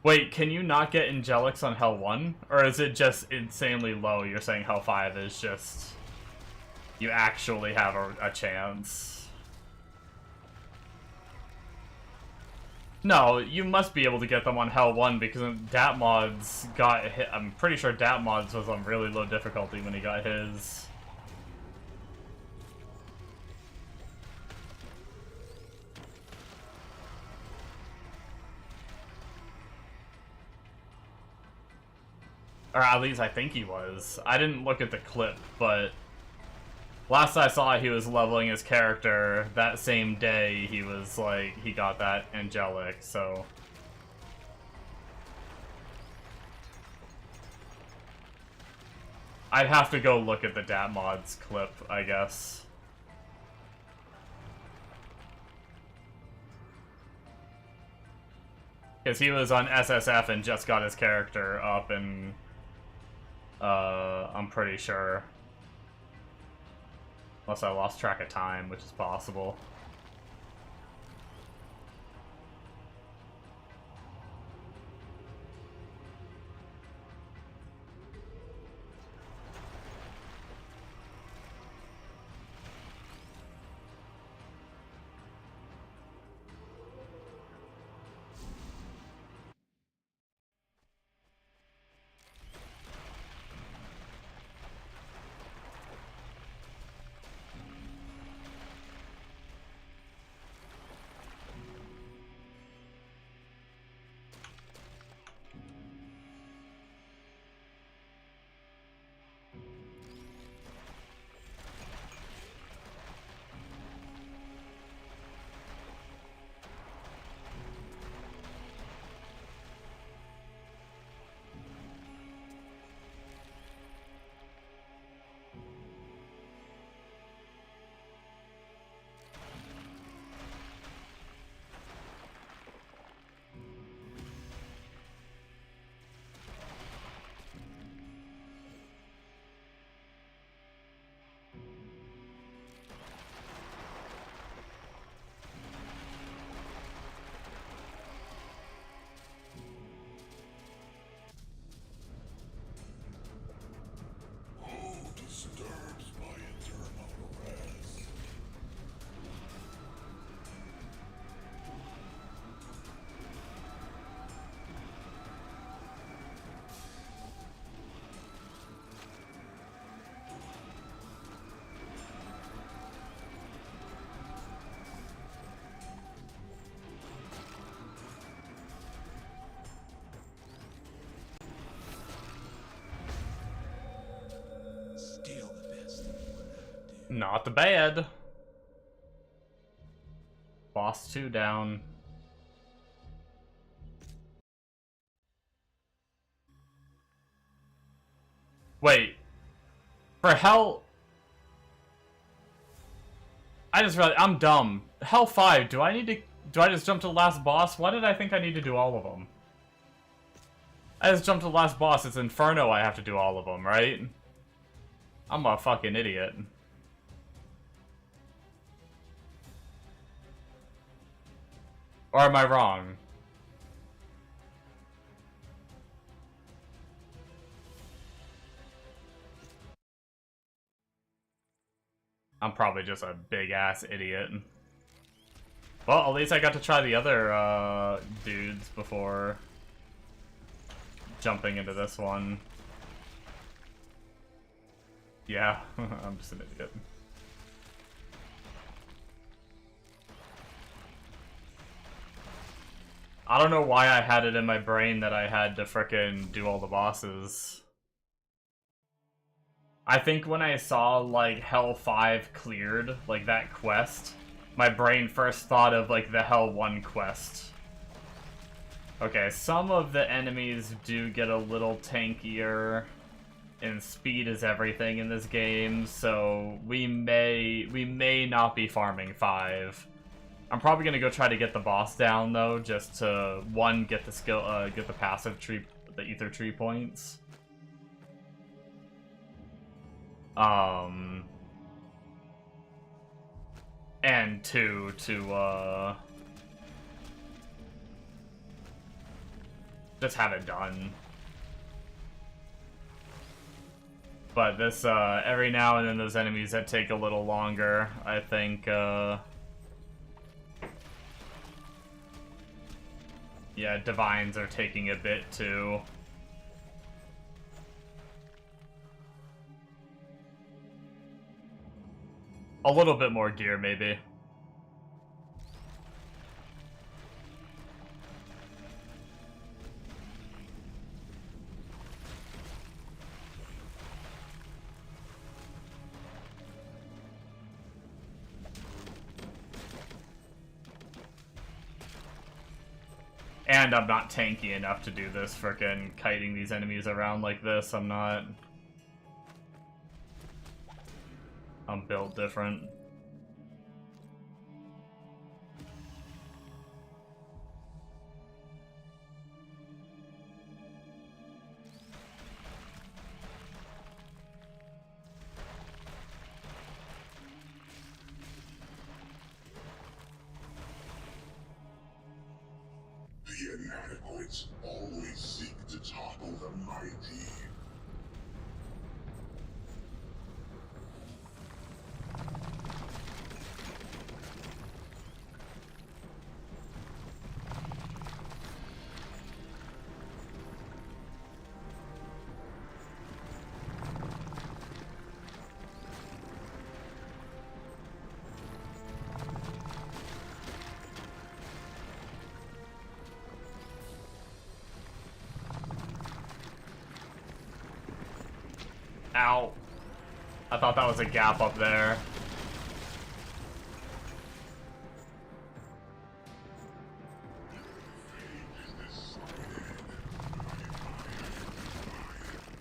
Wait, can you not get Angelics on Hell 1? Or is it just insanely low? You're saying Hell 5 is just... you actually have a chance. No, you must be able to get them on Hell 1 because Dat Mods got hit. I'm pretty sure Dat Mods was on really low difficulty when he got his. Or at least I think he was. I didn't look at the clip, but last I saw he was leveling his character that same day he was like, he got that angelic, so. I'd have to go look at the Dat Mods clip, I guess. Because he was on SSF and just got his character up, and I'm pretty sure. Unless I lost track of time, which is possible. Not the bad. Boss 2 down. Wait, For hell... I just realized, I'm dumb. Hell 5, do I just jump to the last boss? Why did I think I need to do all of them? I just jumped to the last boss, it's Inferno I have to do all of them, right? I'm a fucking idiot. Or am I wrong? I'm probably just a big-ass idiot. Well, at least I got to try the other, dudes before jumping into this one. Yeah, I'm just an idiot. I don't know why I had it in my brain that I had to frickin' do all the bosses. I think when I saw, like, Hell 5 cleared, like, that quest, my brain first thought of, like, the Hell 1 quest. Okay, some of the enemies do get a little tankier, and speed is everything in this game, so we may not be farming 5. I'm probably gonna go try to get the boss down though, just to one get the skill, get the passive tree, the ether tree points. And two to just have it done. But this every now and then those enemies that take a little longer, I think. Yeah, divines are taking a bit too. A little bit more gear, maybe. And I'm not tanky enough to do this, frickin' kiting these enemies around like this. I'm not. I'm built different. The inadequates always seek to topple the mighty. Ow. I thought that was a gap up there.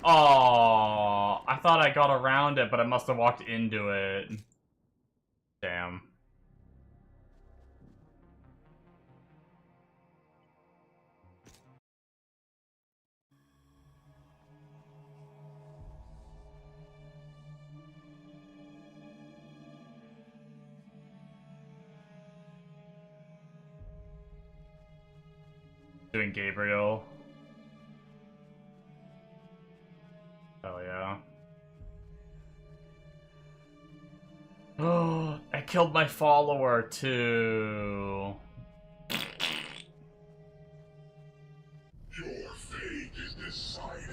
Oh, I thought I got around it, but I must have walked into it. Damn. Doing Gabriel. Hell yeah. Oh, I killed my follower too. Your fate is decided,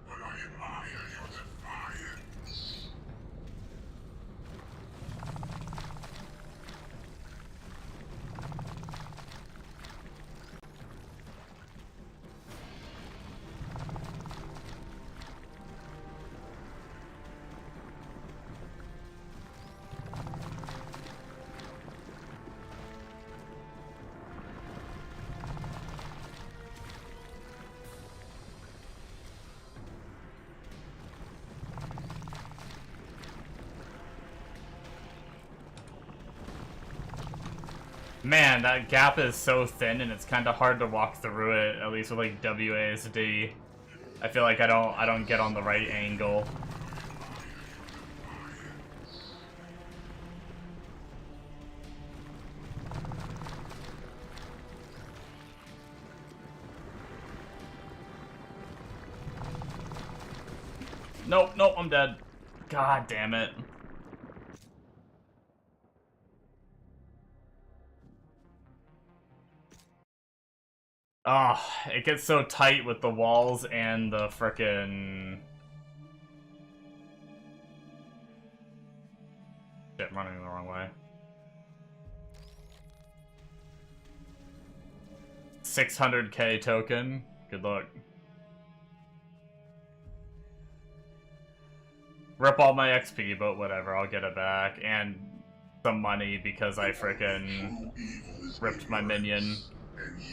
but I admire your defiance. Man, that gap is so thin and it's kind of hard to walk through it, at least with like WASD. I feel like I don't get on the right angle. Nope, nope, I'm dead. God damn it. Ah, oh, it gets so tight with the walls and the frickin'... Shit, I'm running the wrong way. 600k token. Good luck. Rip all my XP, but whatever, I'll get it back. And some money because I frickin' ripped my minion.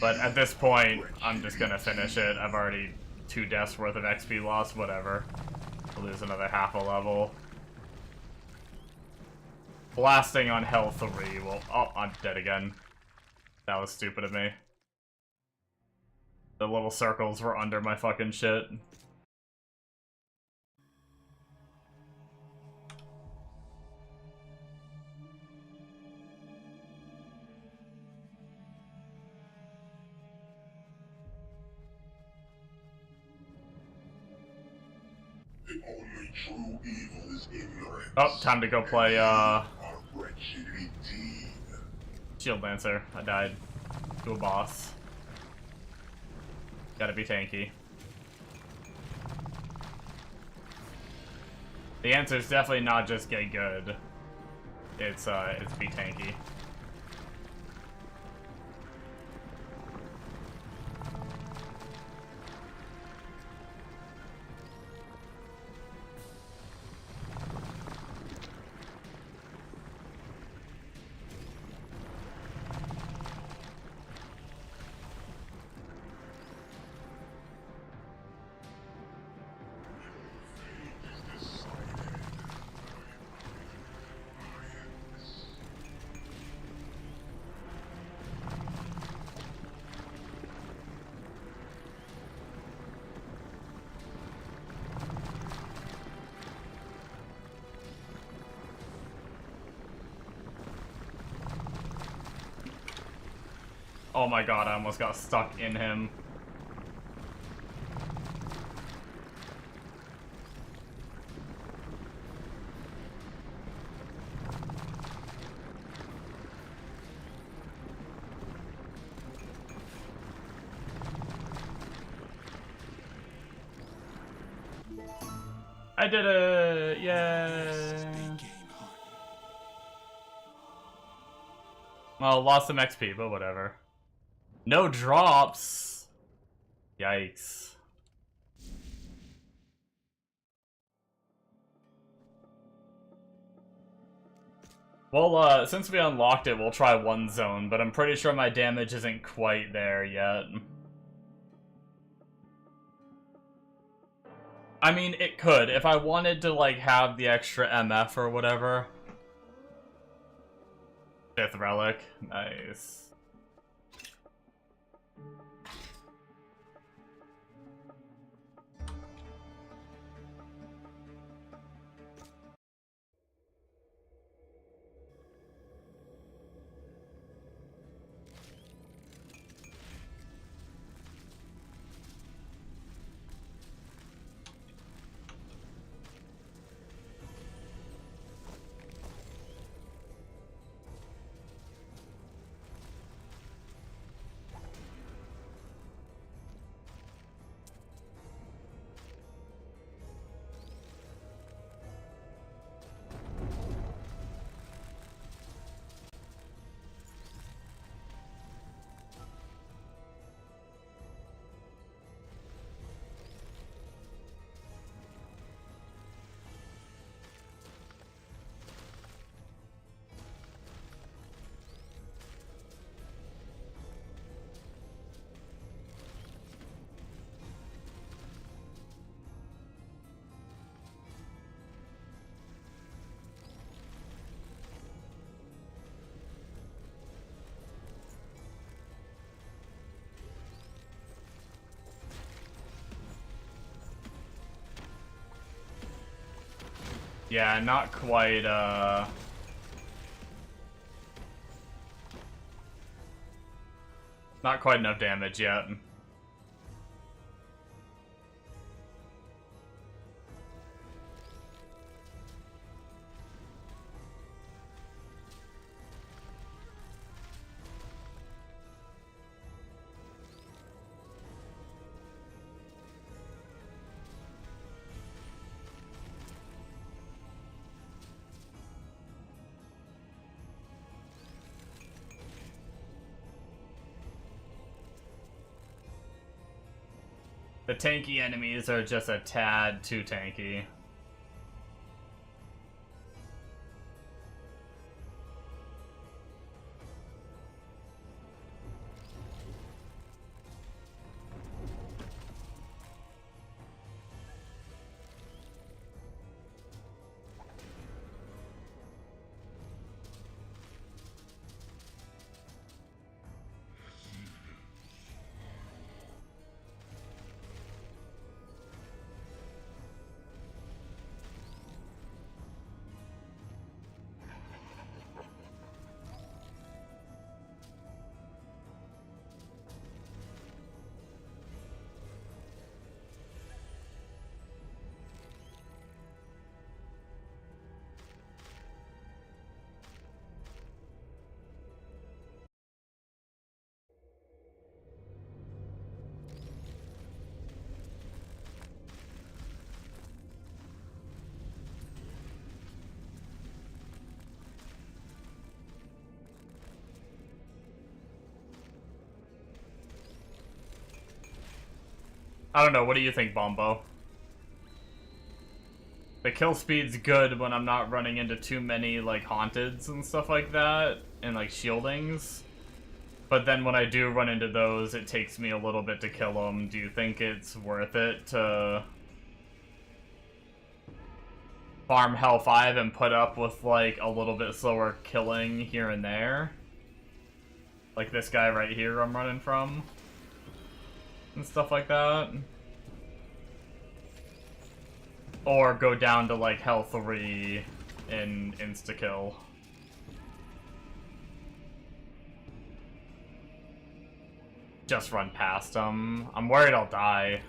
But at this point, I'm just gonna finish it. I've already 2 deaths worth of XP lost, whatever. I'll lose another half a level. Blasting on health 3 will... Oh, I'm dead again. That was stupid of me. The little circles were under my fucking shit. The only true evil is ignorance. Oh, time to go play, Are wretched indeed. Shield Lancer. I died to a boss. Gotta be tanky. The answer is definitely not just get good. It's be tanky. Oh my god, I almost got stuck in him. I did it! Yay! Well, lost some XP, but whatever. No drops! Yikes. Well, since we unlocked it, we'll try one zone, but I'm pretty sure my damage isn't quite there yet. I mean, it could. If I wanted to, like, have the extra MF or whatever. 5th relic. Nice. Yeah, not quite, not quite enough damage yet. The tanky enemies are just a tad too tanky. I don't know, what do you think, Bombo? The kill speed's good when I'm not running into too many, like, haunteds and stuff like that, and, like, shieldings. But then when I do run into those, it takes me a little bit to kill them. Do you think it's worth it to farm Hell 5 and put up with, like, a little bit slower killing here and there? Like this guy right here I'm running from? And stuff like that. Or go down to like Hell 3 and insta-kill. Just run past him. I'm worried I'll die.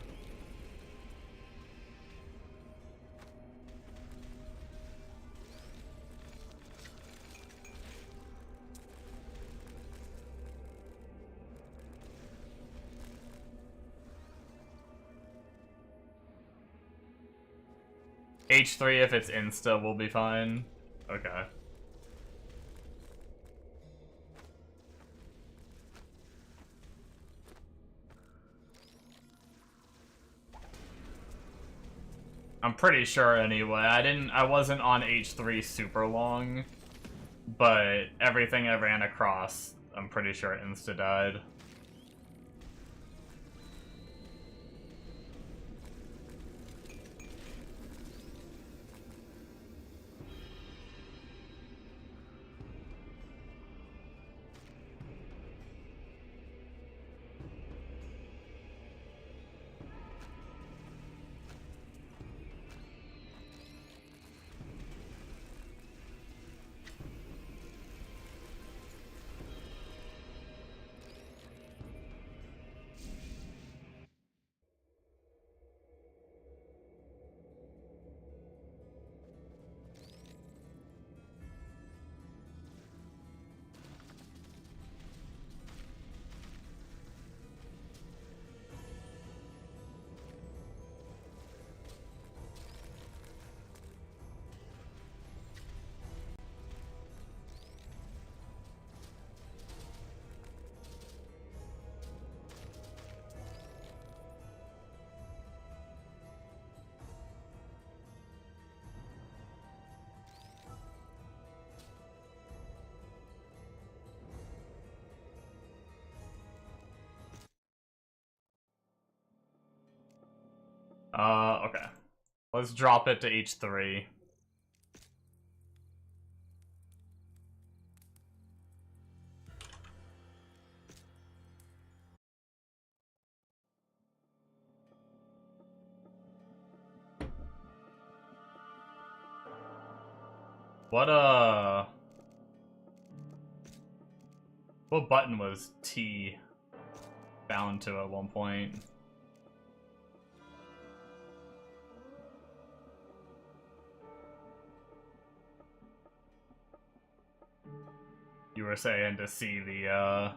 H3 if it's insta will be fine. Okay. I'm pretty sure anyway. I wasn't on H3 super long, but everything I ran across, I'm pretty sure insta died. Okay. Let's drop it to H3. What button was T bound to at one point? You were saying to see the,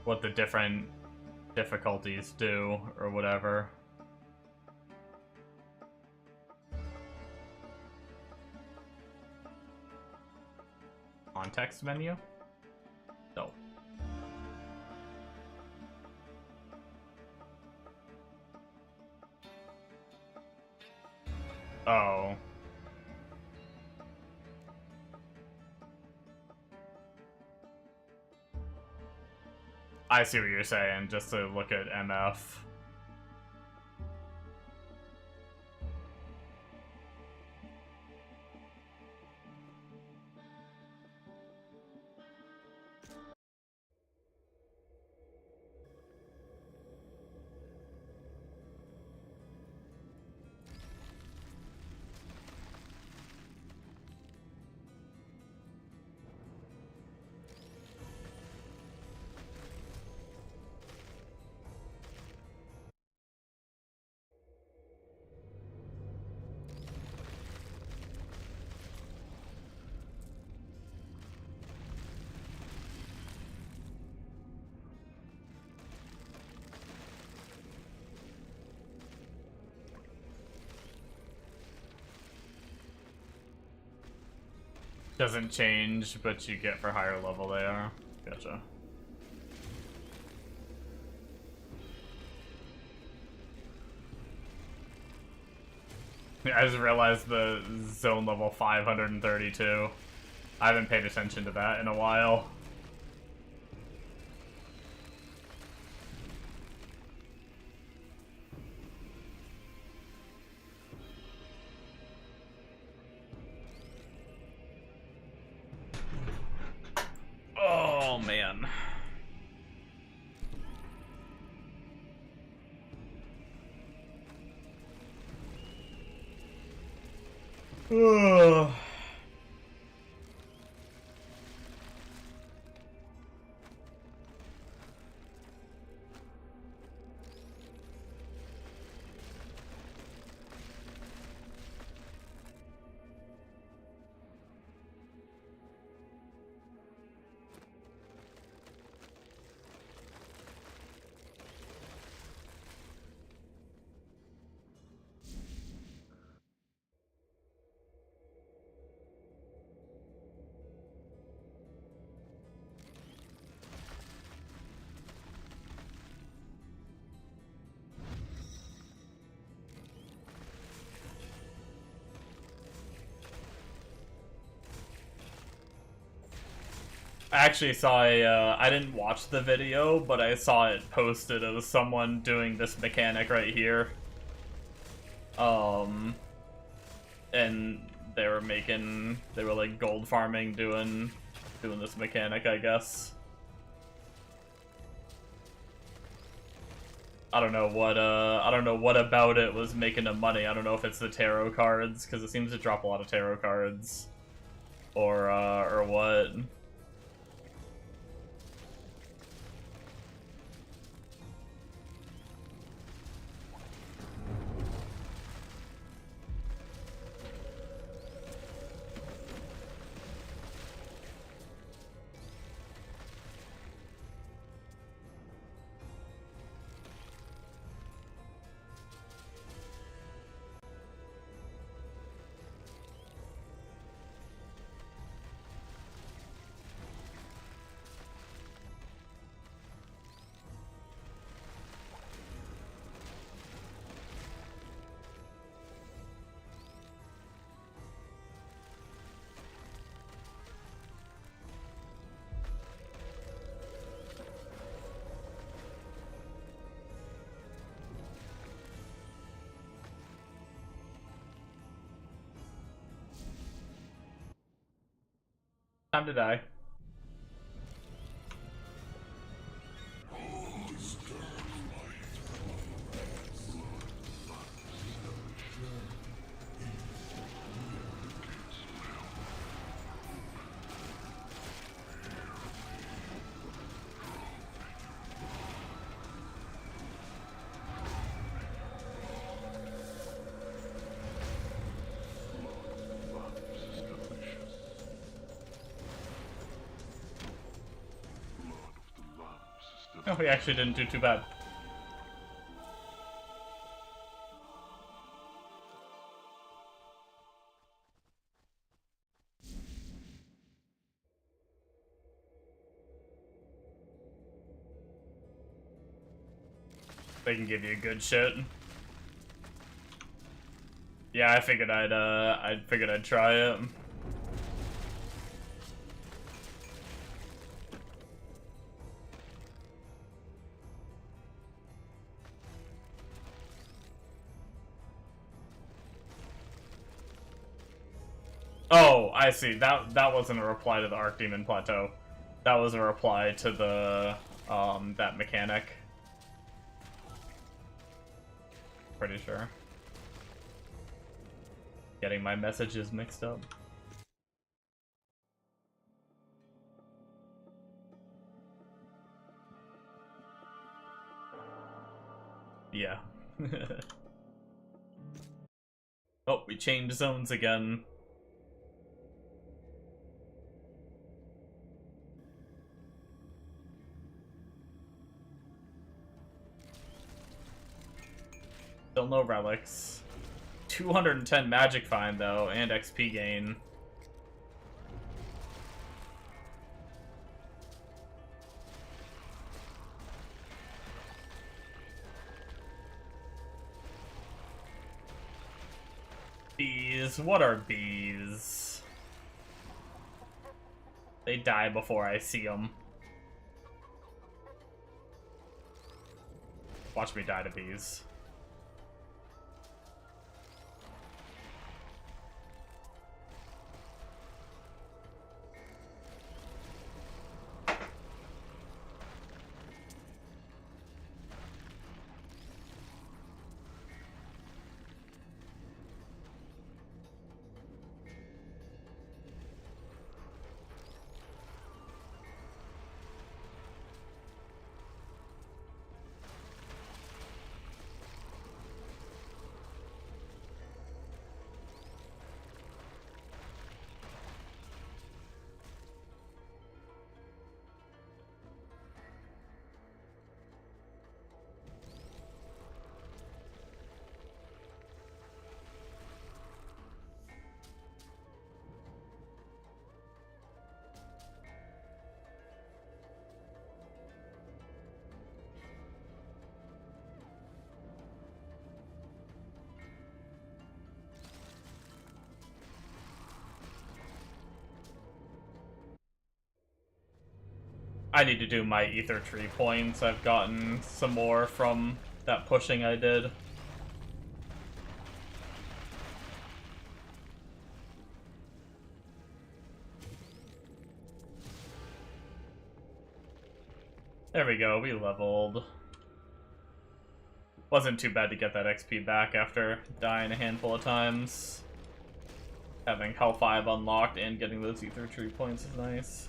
what the different difficulties do, or whatever. Context menu? No. Oh. I see what you're saying, just to look at MF. Doesn't change, but you get for higher level they are. Gotcha. I just realized the zone level 532. I haven't paid attention to that in a while. Oh, man. Ugh. I actually saw I didn't watch the video, but I saw it posted of someone doing this mechanic right here. And they were like gold farming doing this mechanic, I guess. I don't know what about it was making them money. I don't know if it's the tarot cards, because it seems to drop a lot of tarot cards. Or what. Time to die. Oh, we actually didn't do too bad. They can give you good shit. Yeah, I figured I'd try it. Oh, I see. That wasn't a reply to the Archdemon Plateau. That was a reply to the that mechanic. Pretty sure. Getting my messages mixed up. Yeah. Oh, we changed zones again. Still no relics. 210 magic find though, and XP gain. Bees? What are bees? They die before I see them. Watch me die to bees. I need to do my ether tree points. I've gotten some more from that pushing I did. There we go, we leveled. Wasn't too bad to get that XP back after dying a handful of times. Having Hell 5 unlocked and getting those ether tree points is nice.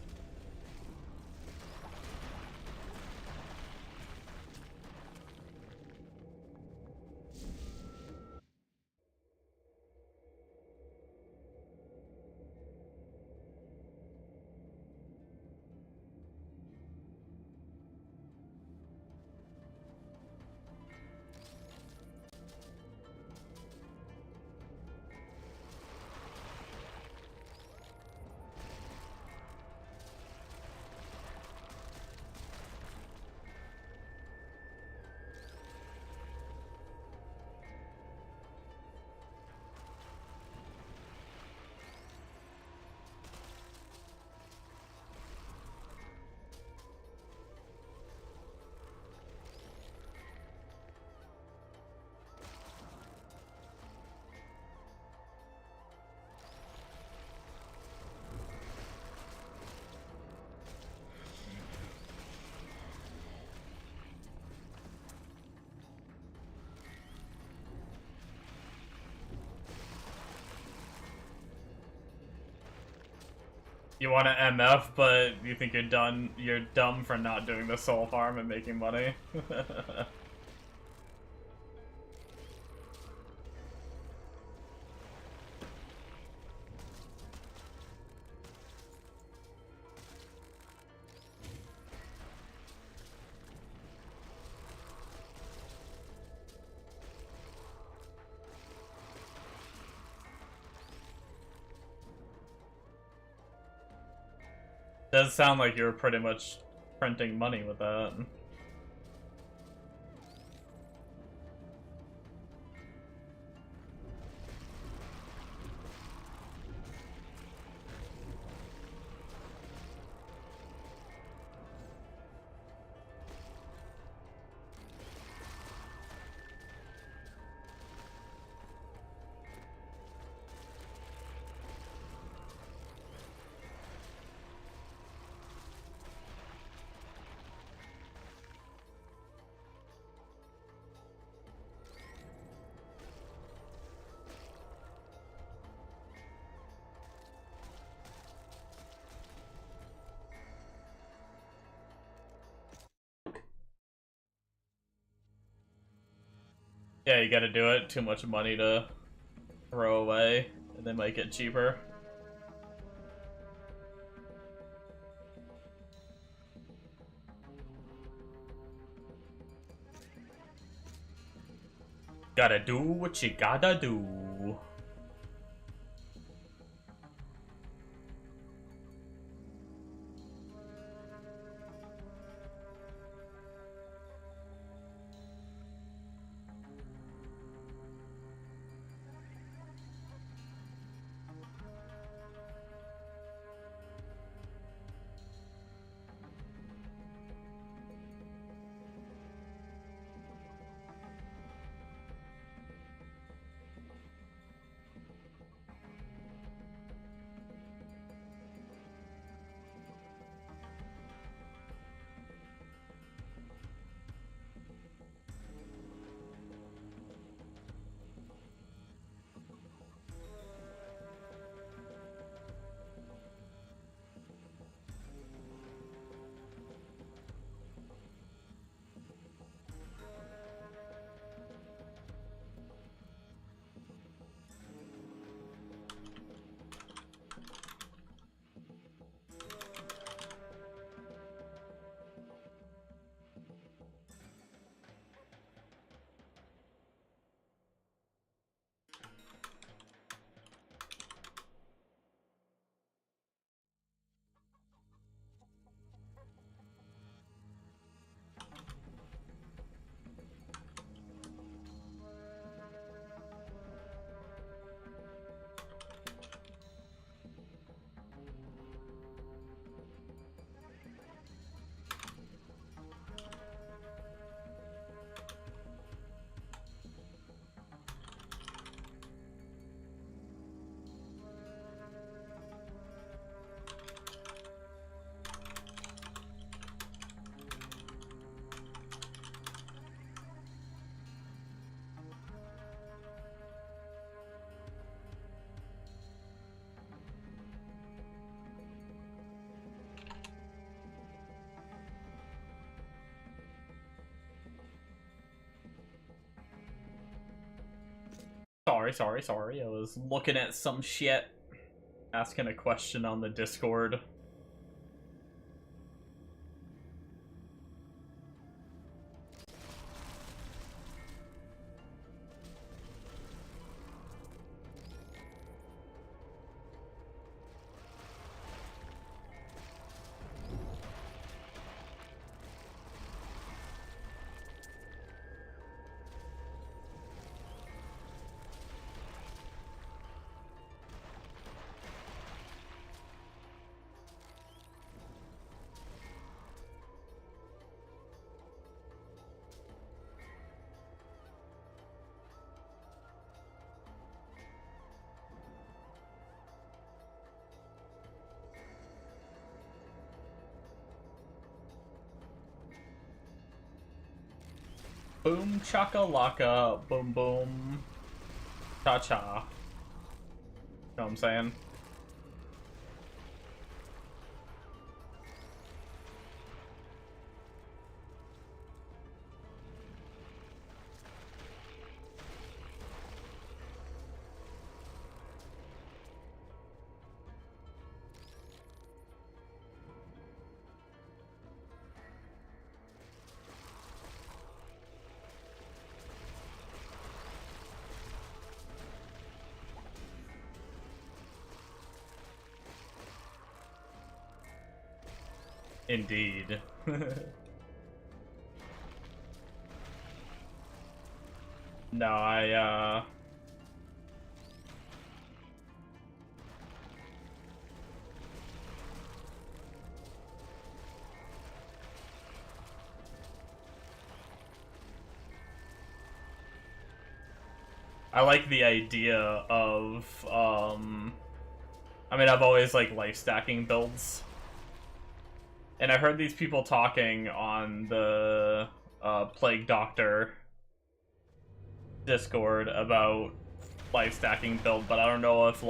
You want to MF, but you think you're dumb for not doing the soul farm and making money. Does sound like you're pretty much printing money with that. Yeah, you gotta do it. Too much money to throw away, and they might get cheaper. Gotta do what you gotta do. Sorry. I was looking at some shit. Asking a question on the Discord. Boom chakalaka, boom boom, cha cha. Know what I'm saying? Indeed. No, I like the idea of, I mean, I've always liked life stacking builds. And I heard these people talking on the Plague Doctor Discord about life stacking build, but I don't know if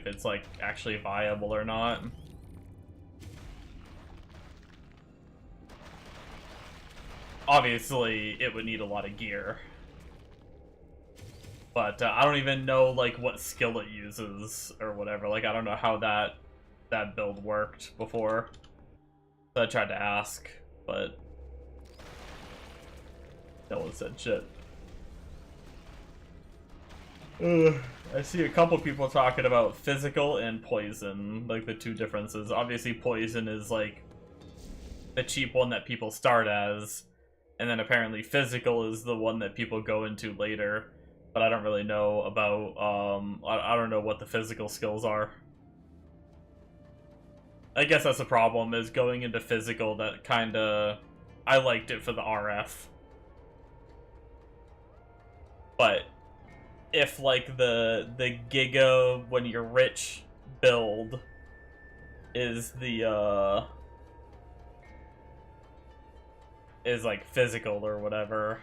it's like actually viable or not. Obviously, it would need a lot of gear. But I don't even know like what skill it uses or whatever. Like I don't know how that build worked before. So I tried to ask, but no one said shit. I see a couple people talking about physical and poison, like the two differences. Obviously poison is like the cheap one that people start as, and then apparently physical is the one that people go into later. But I don't really know about, I don't know what the physical skills are. I guess that's a problem, is going into physical, that kinda... I liked it for the RF. But if, like, the Giga when you're rich build is the, is, like, physical or whatever...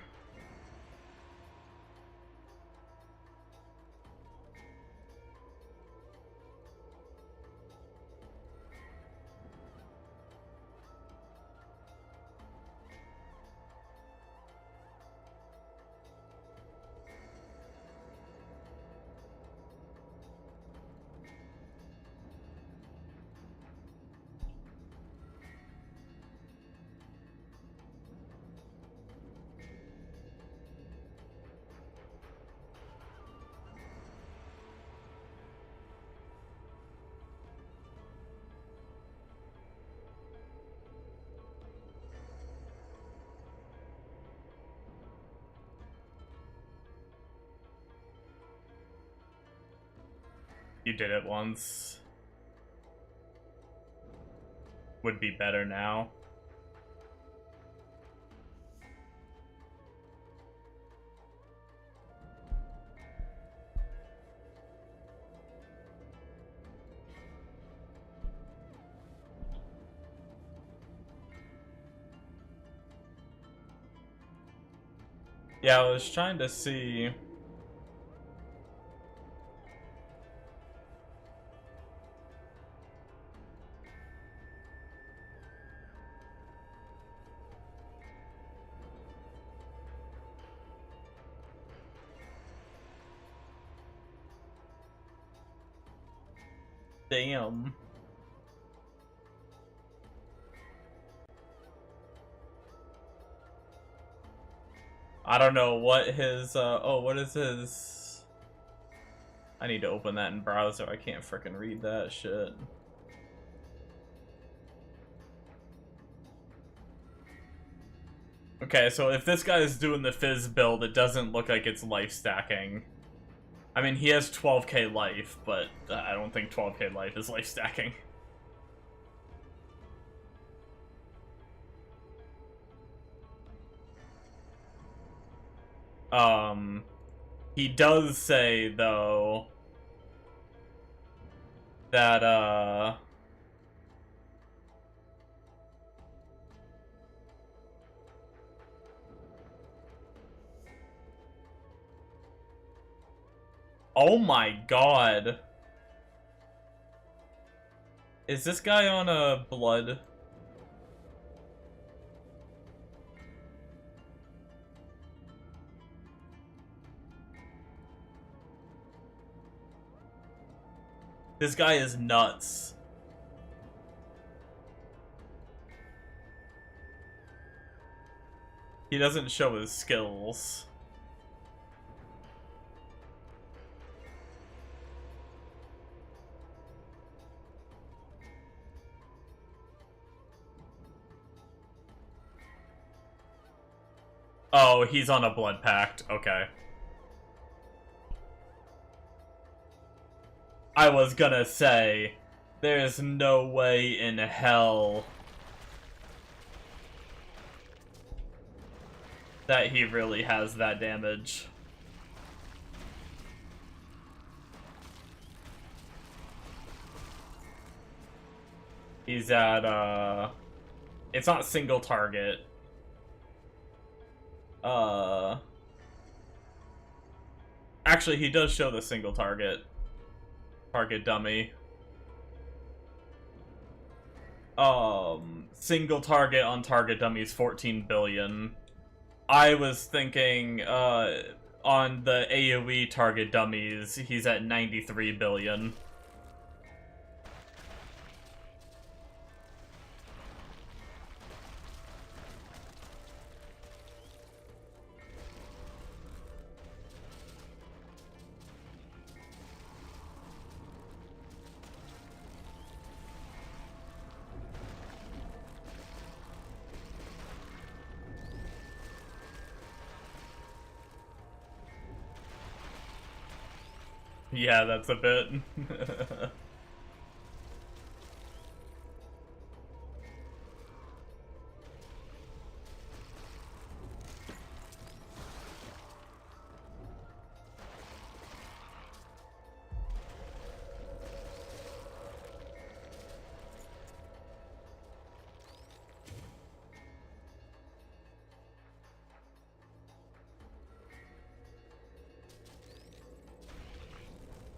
You did it once. Would be better now. Yeah, I was trying to see... Damn. I don't know what his, oh, what is his... I need to open that in browser. I can't frickin' read that shit. Okay, so if this guy is doing the Fizz build, it doesn't look like it's life stacking. I mean, he has 12k life, but I don't think 12k life is life stacking. He does say, though, that, oh my god. Is this guy on a blood? This guy is nuts. He doesn't show his skills. Oh, he's on a blood pact. Okay. I was gonna say, there's no way in hell that he really has that damage. He's at, it's not single target. Actually, he does show the single target. Target dummy. Single target on target dummy is 14 billion. I was thinking, on the AoE target dummies, he's at 93 billion. Yeah, that's a bit.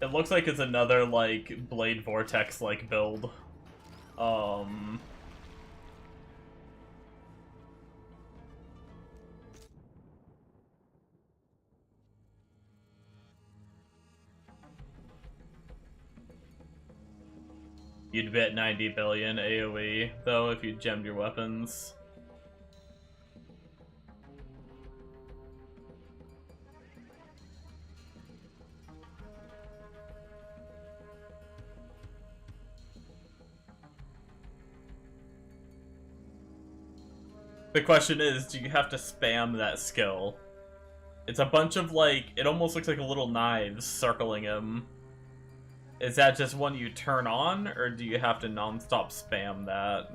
It looks like it's another, like, Blade Vortex-like build. You'd bet 90 billion AoE, though, if you gemmed your weapons. The question is, do you have to spam that skill? It's a bunch of, like, it almost looks like little knives circling him. Is that just one you turn on, or do you have to non-stop spam that?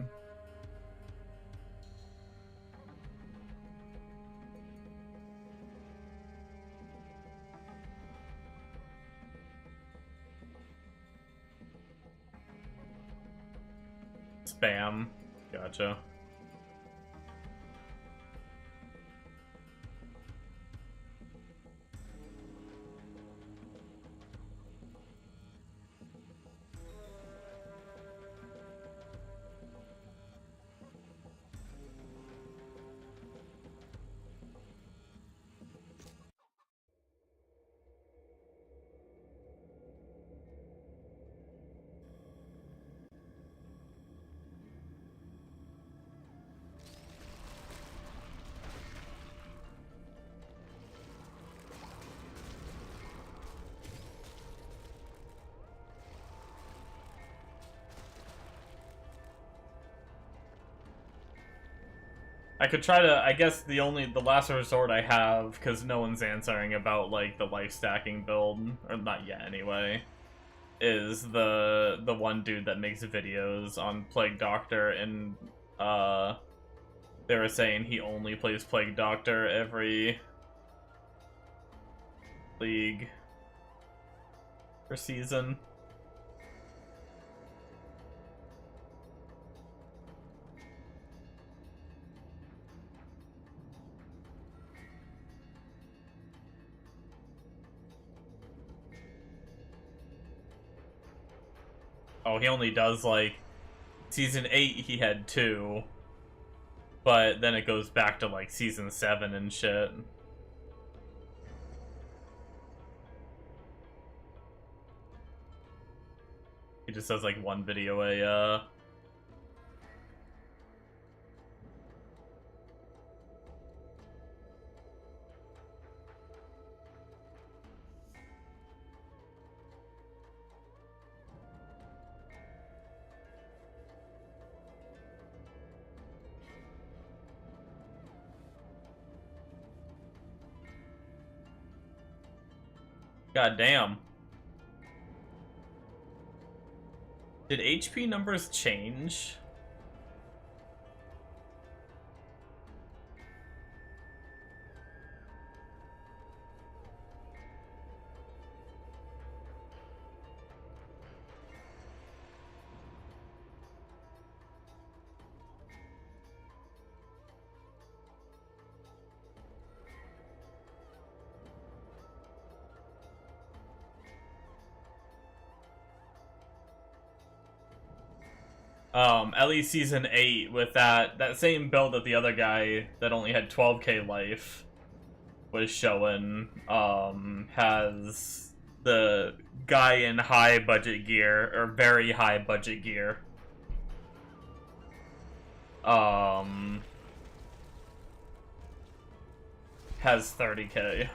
Spam. Gotcha. I could try to, I guess the last resort I have, because no one's answering about, like, the life stacking build, or not yet anyway, is the one dude that makes videos on Plague Doctor, and, they were saying he only plays Plague Doctor every league or season. Oh, he only does, like, season 8 he had 2, but then it goes back to, like, season 7 and shit. He just does, like, one video God damn. Did HP numbers change? Ellie Season 8 with that same build that the other guy that only had 12k life was showing, has the guy in high budget gear, or very high budget gear, has 30k.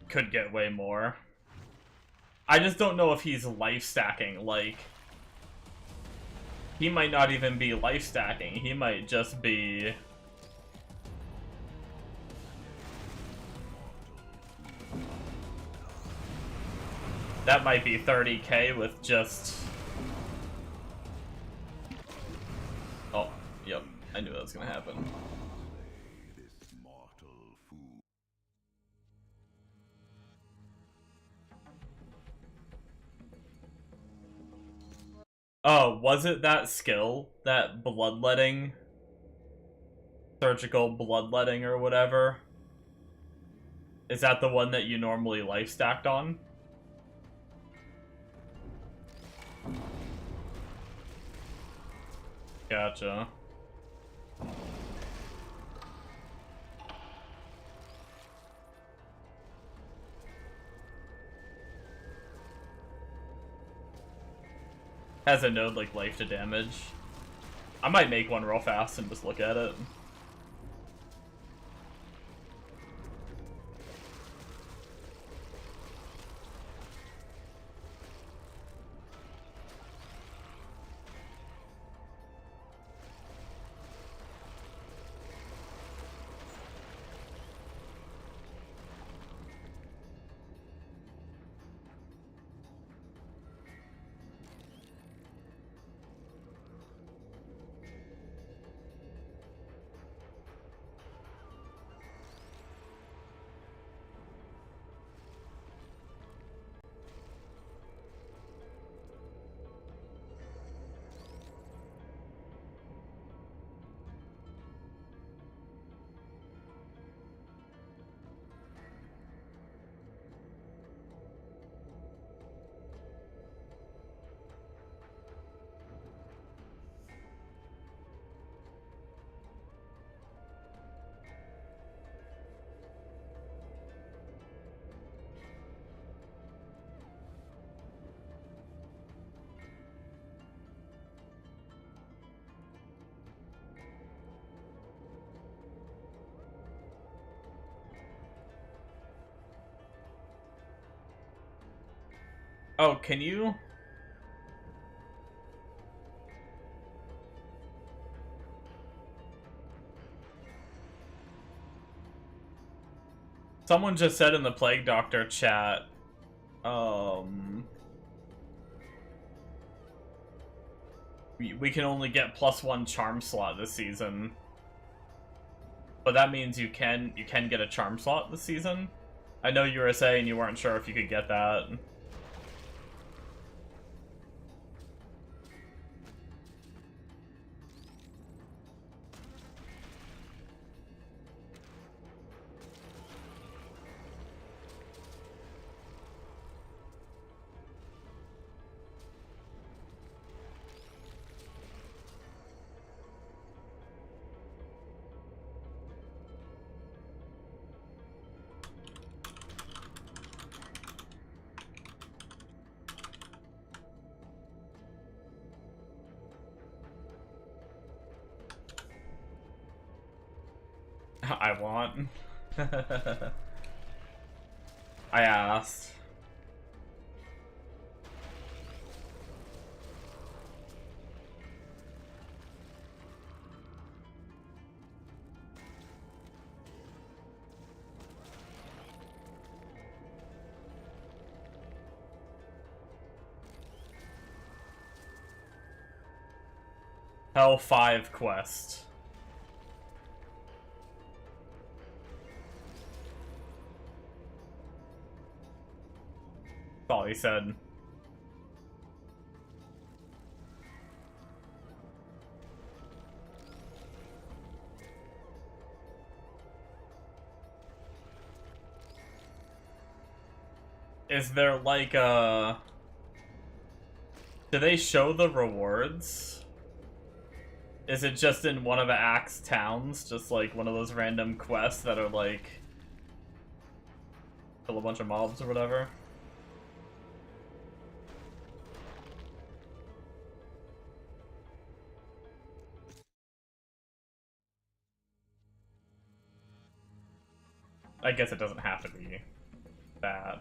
Could get way more. I just don't know if he's life stacking. Like, he might not even be life stacking. He might just be... That might be 30k with just... Oh, yep. I knew that was gonna happen. Oh, was it that skill? That bloodletting? Surgical bloodletting or whatever? Is that the one that you normally life stacked on? Gotcha. Has a node like life to damage. I might make one real fast and just look at it. Oh, can you? Someone just said in the Plague Doctor chat, we can only get +1 charm slot this season. But that means you can get a charm slot this season? I know you were saying you weren't sure if you could get that. I want. I asked. Hell 5 quest. That's all he said. Is there like a... Do they show the rewards? Is it just in one of the Axe towns? Just like one of those random quests that are like... kill a bunch of mobs or whatever? I guess it doesn't have to be bad.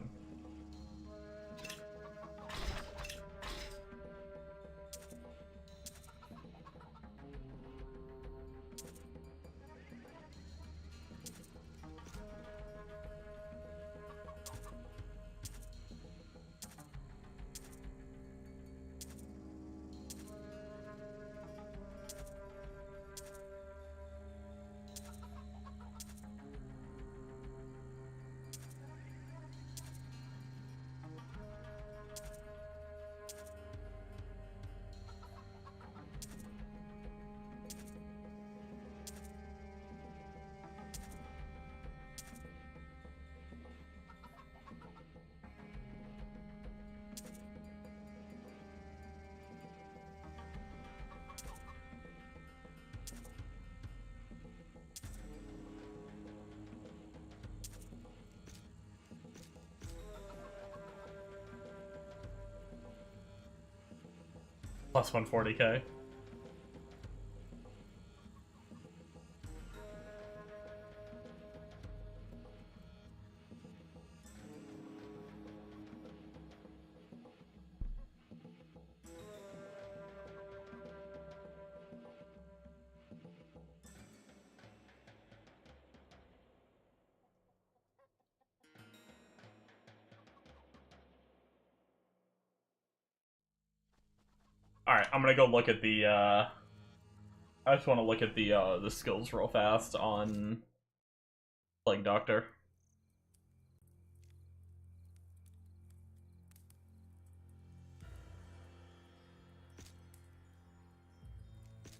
Plus 140k. Alright, I'm gonna go look at the, I just want to look at the skills real fast on Plague Doctor.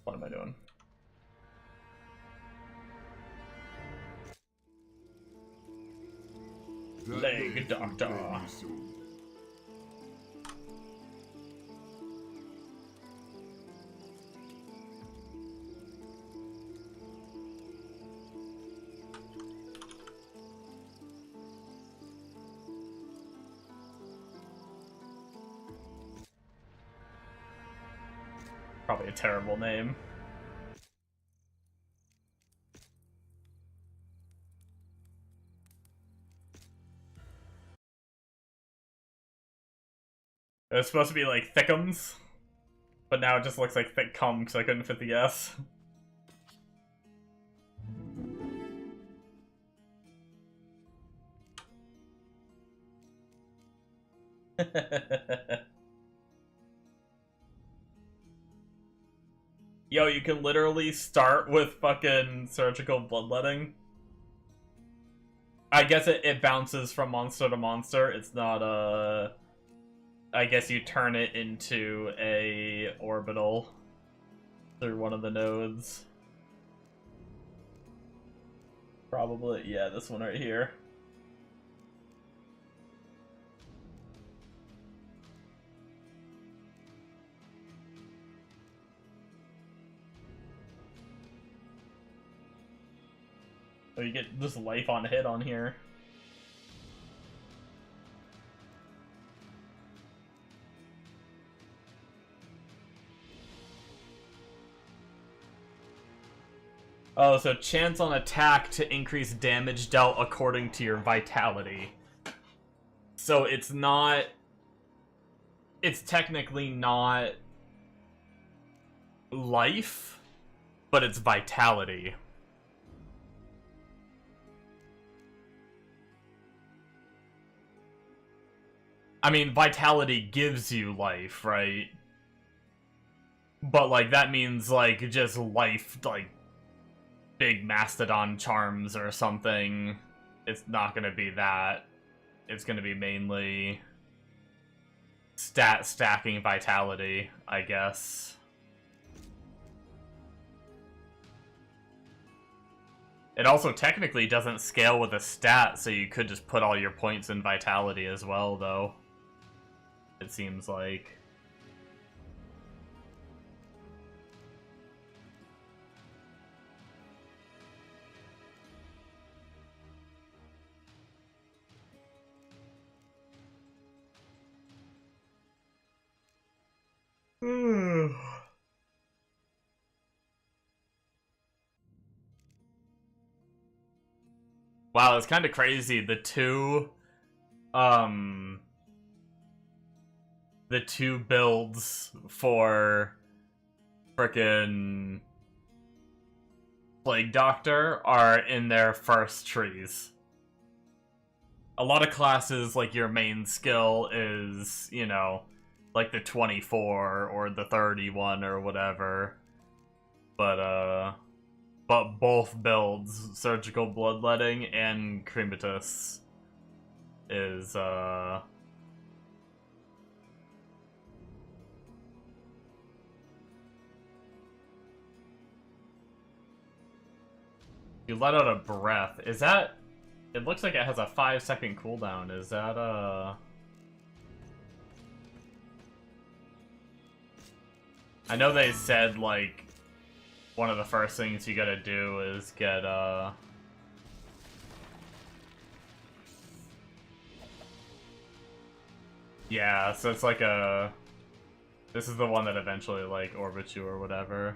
What am I doing? Plague Doctor. Probably a terrible name. It was supposed to be like Thickums, but now it just looks like Thickcum because I couldn't fit the S. Yo, you can literally start with fucking surgical bloodletting. I guess it bounces from monster to monster. It's not I guess you turn it into a orbital through one of the nodes. Probably, yeah, this one right here. So you get this life on hit on here. Oh, so chance on attack to increase damage dealt according to your vitality. So it's not... It's technically not life, but it's vitality. I mean, vitality gives you life, right? But, like, that means, like, just life, like, big mastodon charms or something. It's not gonna be that. It's gonna be mainly stacking vitality, I guess. It also technically doesn't scale with a stat, so you could just put all your points in vitality as well, though. It seems like. Wow, it's kind of crazy. The two builds for frickin' Plague Doctor are in their first trees. A lot of classes, like, your main skill is, you know, like the 24 or the 31 or whatever. But both builds, Surgical Bloodletting and Crematus, is, you let out a breath. Is that... It looks like it has a 5-second cooldown. Is that, I know they said, like, one of the first things you gotta do is get, yeah, so it's like a... This is the one that eventually, like, orbits you or whatever.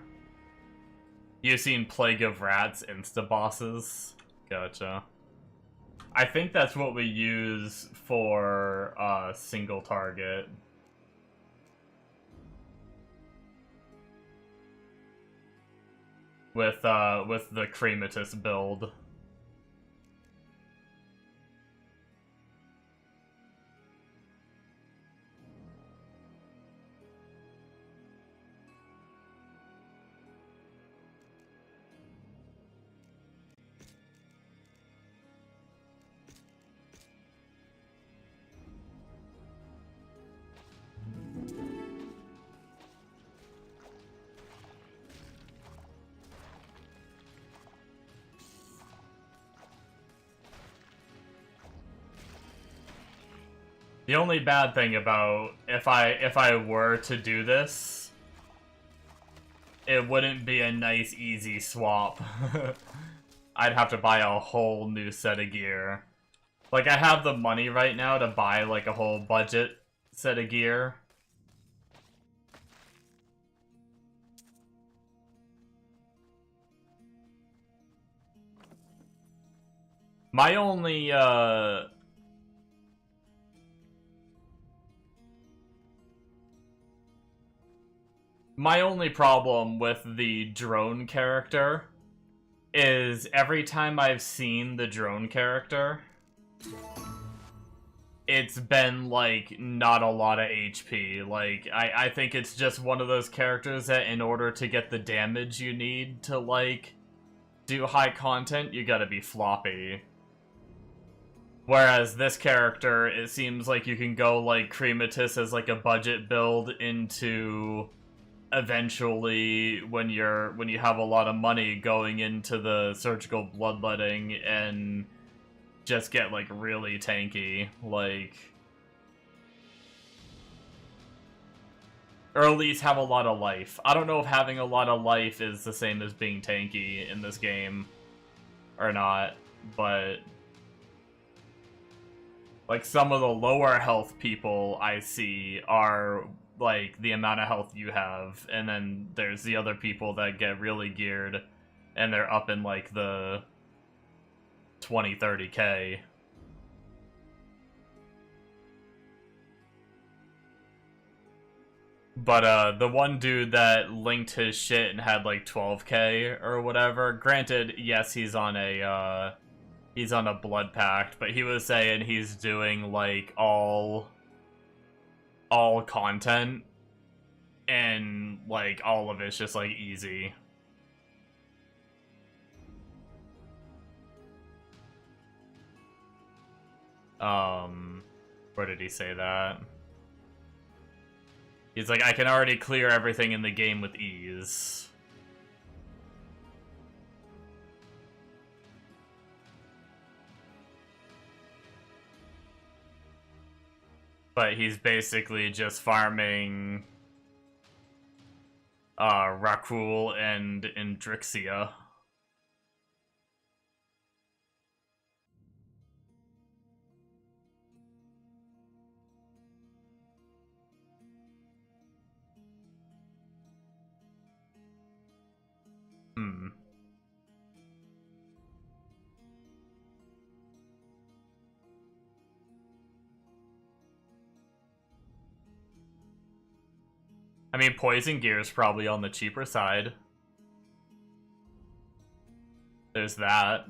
You've seen Plague of Rats insta-bosses? Gotcha. I think that's what we use for, single target. With the Crematus build. The only bad thing about if I were to do this, it wouldn't be a nice easy swap. I'd have to buy a whole new set of gear. Like, I have the money right now to buy like a whole budget set of gear. My only My only problem with the drone character is every time I've seen the drone character, it's been, like, not a lot of HP. Like, I think it's just one of those characters that in order to get the damage you need to, like, do high content, you gotta be floppy. Whereas this character, it seems like you can go, like, Crematus as, like, a budget build into... eventually, when you have a lot of money, going into the Surgical Bloodletting and just get, like, really tanky, like... Or at least have a lot of life. I don't know if having a lot of life is the same as being tanky in this game, or not, but... Like, some of the lower health people I see are... like, the amount of health you have, and then there's the other people that get really geared and they're up in like the 20-30K. But the one dude that linked his shit and had like 12K or whatever, granted, yes, he's on a blood pact, but he was saying he's doing like all content, and like all of it's just like easy. Where did he say that? He's like, I can already clear everything in the game with ease. But he's basically just farming Rakul and Indrixia. I mean, Poison Gear is probably on the cheaper side. There's that.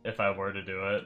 If I were to do it.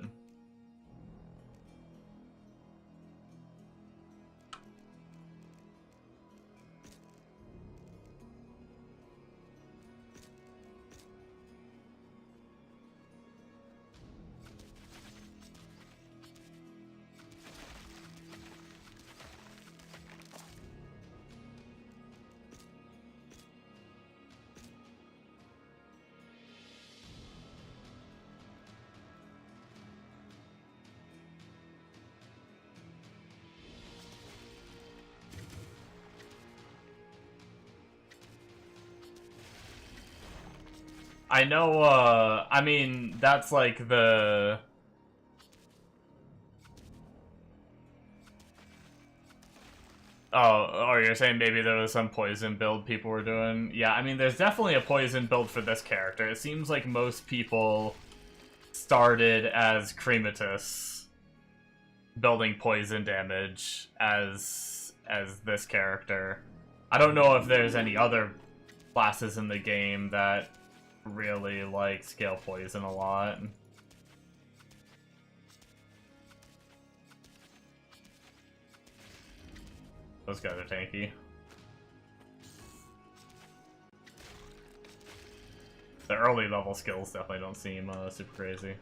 I know, I mean, that's like the... Oh, you're saying maybe there was some poison build people were doing? Yeah, I mean, there's definitely a poison build for this character. It seems like most people started as Crematus, building poison damage as this character. I don't know if there's any other classes in the game that really like scale poison a lot. Those guys are tanky. The early level skills definitely don't seem super crazy.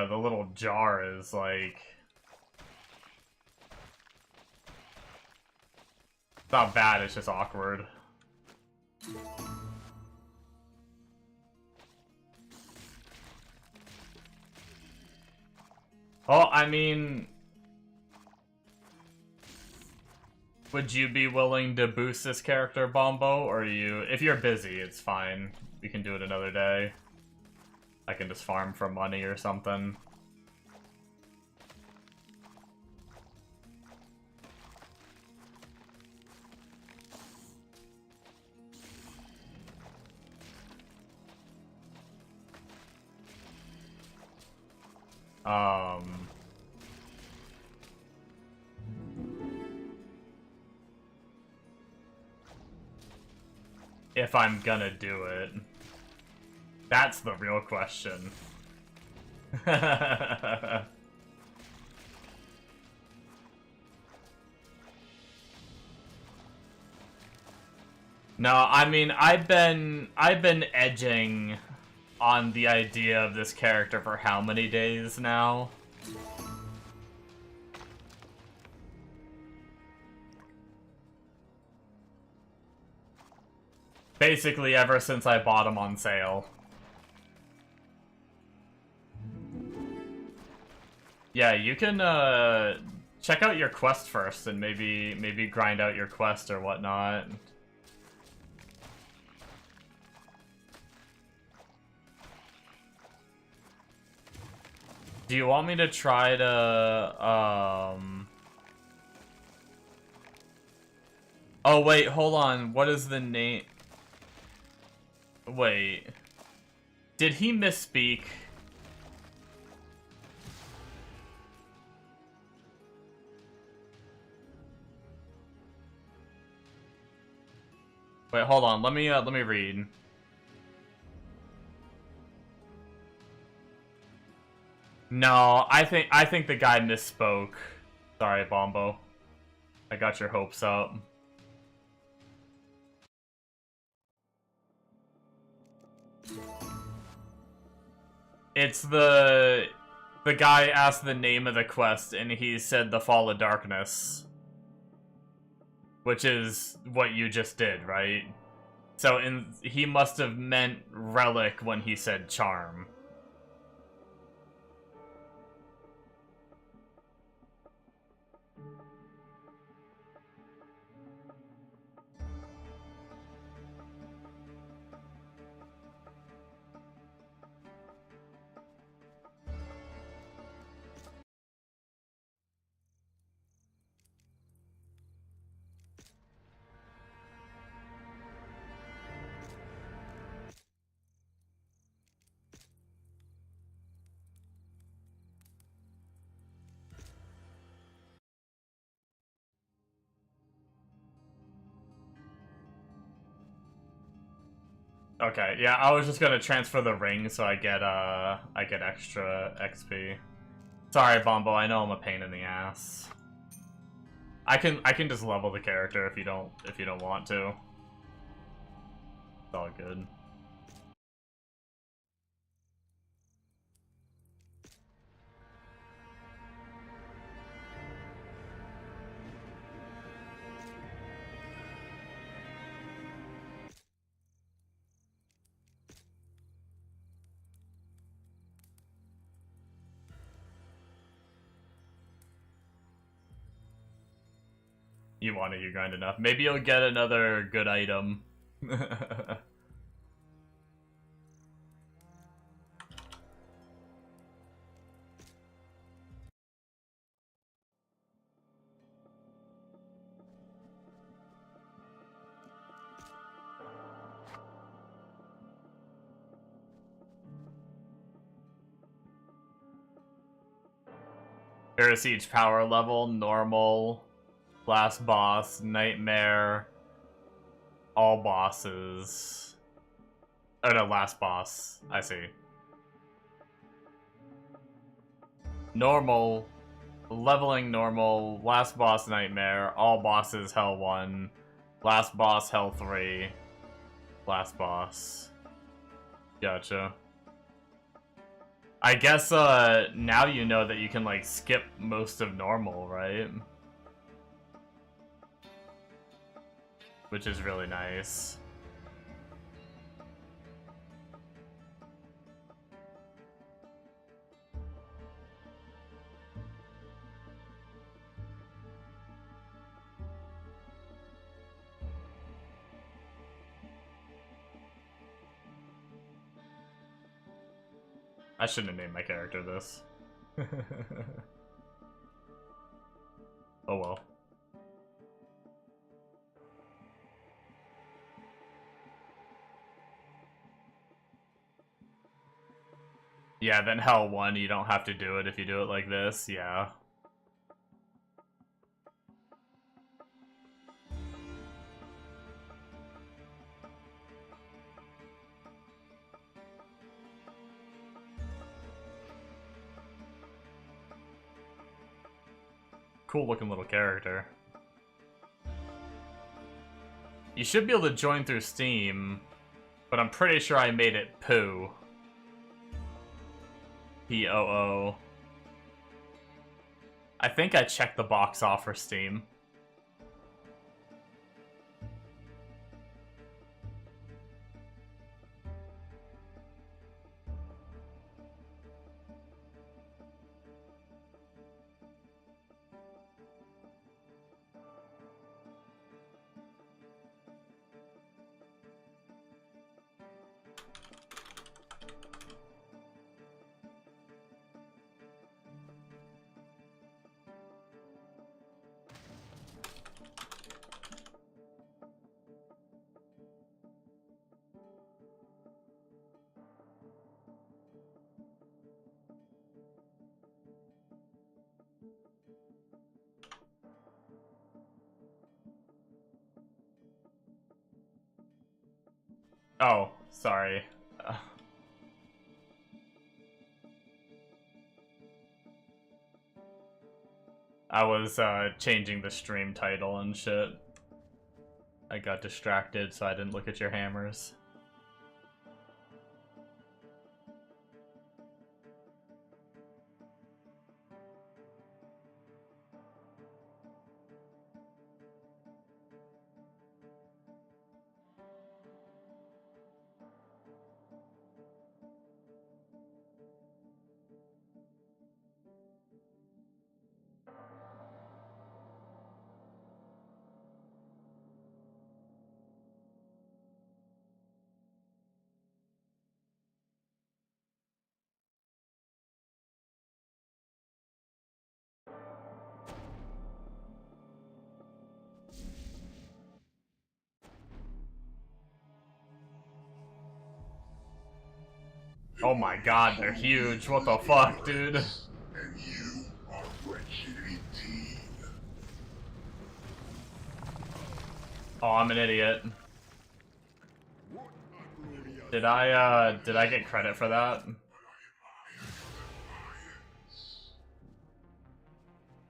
The little jar is like... It's not bad, it's just awkward. Oh, I mean... Would you be willing to boost this character, Bombo? Or you... If you're busy, it's fine. We can do it another day. I can just farm for money or something. If I'm gonna do it. That's the real question. No, I mean, I've been edging on the idea of this character for how many days now? Basically ever since I bought him on sale. Yeah, you can check out your quest first and maybe grind out your quest or whatnot. Do you want me to try to, Oh, wait, hold on. What is the name? Wait. Did he misspeak? Wait, hold on. Let me read. No, I think the guy misspoke. Sorry, Bombo. I got your hopes up. It's the guy asked the name of the quest and he said the Fall of Darkness. Which is what you just did, right? So he must have meant relic when he said charm. Okay, yeah, I was just gonna transfer the ring so I get extra XP. Sorry, Bombo, I know I'm a pain in the ass. I can just level the character if you don't want to. It's all good. You want it, you grind enough. Maybe you'll get another good item. Siege power level, normal, last boss, nightmare, all bosses. Oh no, last boss. I see. Normal, leveling normal, last boss nightmare, all bosses hell 1, last boss hell 3, last boss. Gotcha. I guess now you know that you can like skip most of normal, right? Which is really nice. I shouldn't have named my character this. Oh well. Yeah, then Hell 1, you don't have to do it if you do it like this, yeah. Cool looking little character. You should be able to join through Steam, but I'm pretty sure I made it Poo. P-O-O. I think I checked the box off for Steam. Oh, sorry. I was changing the stream title and shit. I got distracted, so I didn't look at your hammers. Oh my god, they're huge. What the fuck, dude? And you are wretched indeed. Oh, I'm an idiot. Did I get credit for that?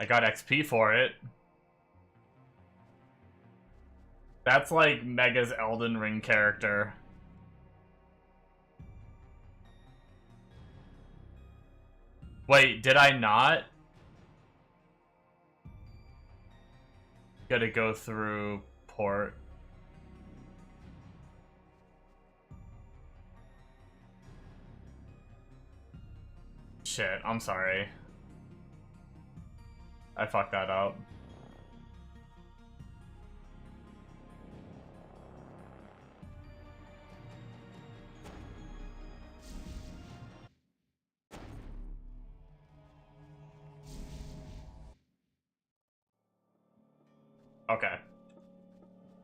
I got XP for it. That's like Mega's Elden Ring character. Wait, did I not? Gotta go through port. Shit, I'm sorry. I fucked that up. Okay.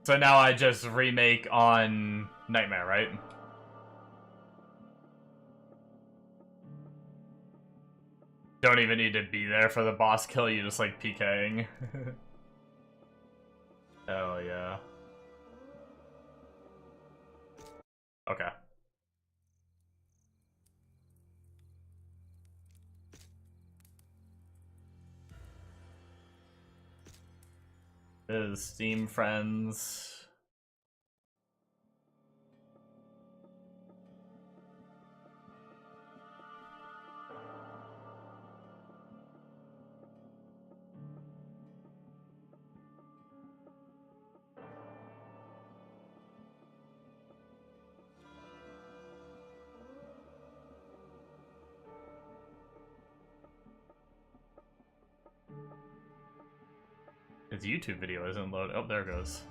So now I just remake on Nightmare, right? Don't even need to be there for the boss kill, you just like PKing. Hell yeah. Okay. This is Steam Friends. His YouTube video isn't loaded. Oh, there it goes.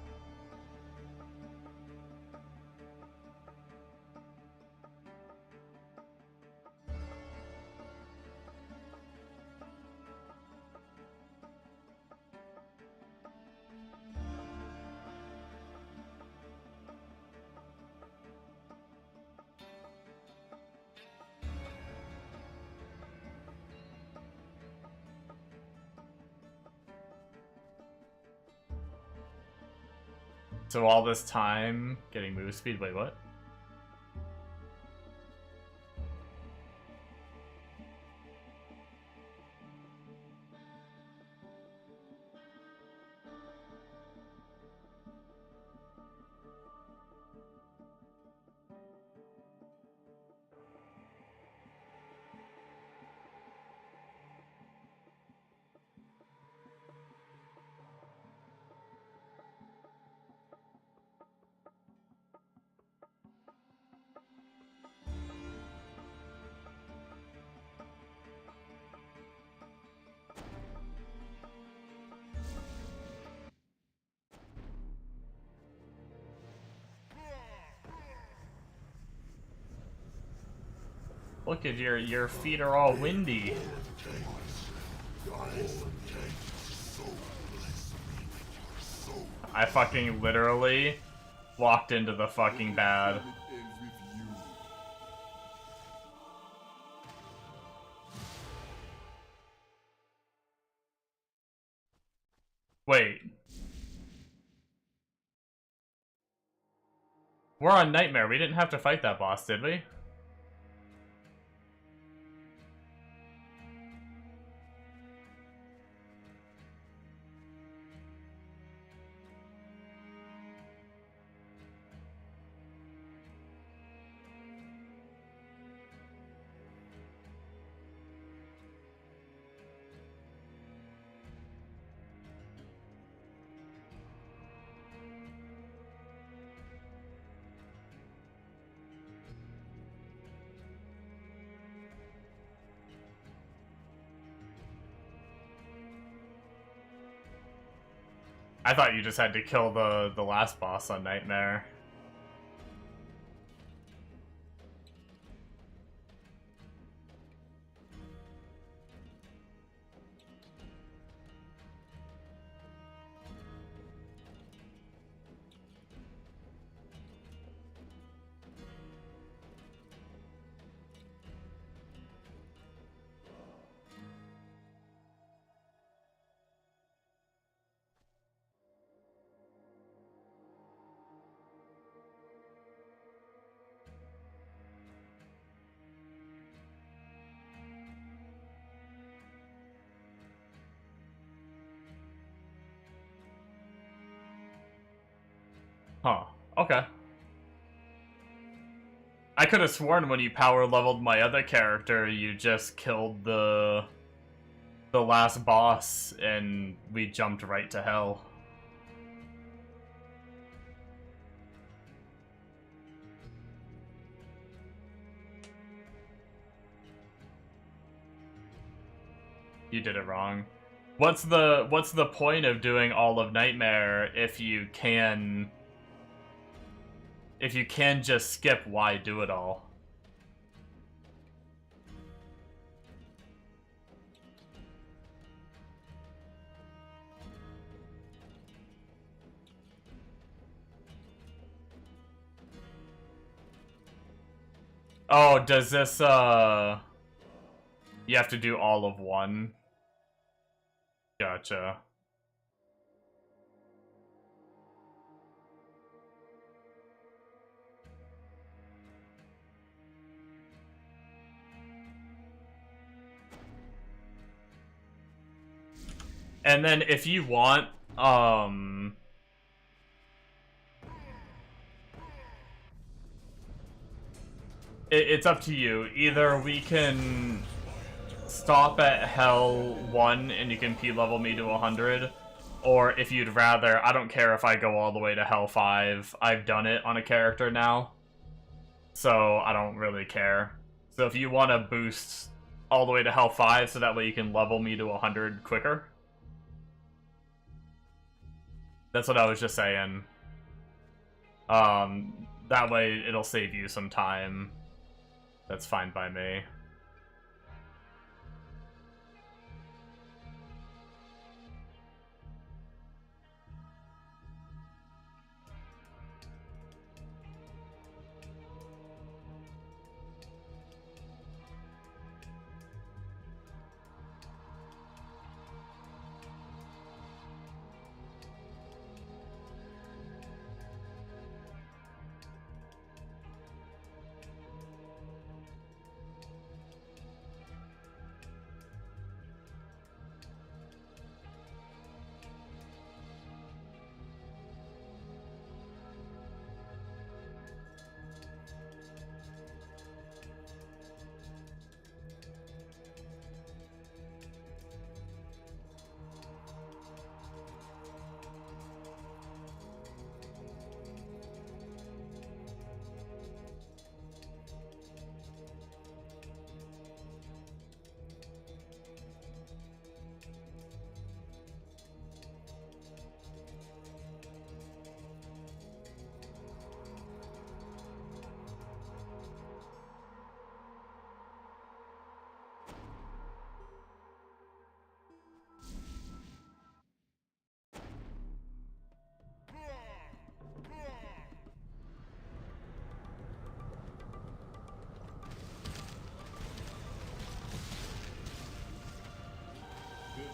So all this time getting move speed. Wait, what? Look at your feet are all windy. I fucking literally walked into the fucking bad. Wait. We're on Nightmare. We didn't have to fight that boss, did we? I thought you just had to kill the last boss on Nightmare. Huh. Okay. I could have sworn when you power leveled my other character, you just killed the last boss and we jumped right to hell. You did it wrong. What's the point of doing all of Nightmare if you can just skip? Why do it all? Oh, does this you have to do all of one? Gotcha. And then if you want, it's up to you. Either we can stop at Hell 1 and you can P-level me to 100, or if you'd rather, I don't care if I go all the way to Hell 5. I've done it on a character now, so I don't really care. So if you want to boost all the way to Hell 5 so that way you can level me to 100 quicker, that's what I was just saying. That way it'll save you some time. That's fine by me.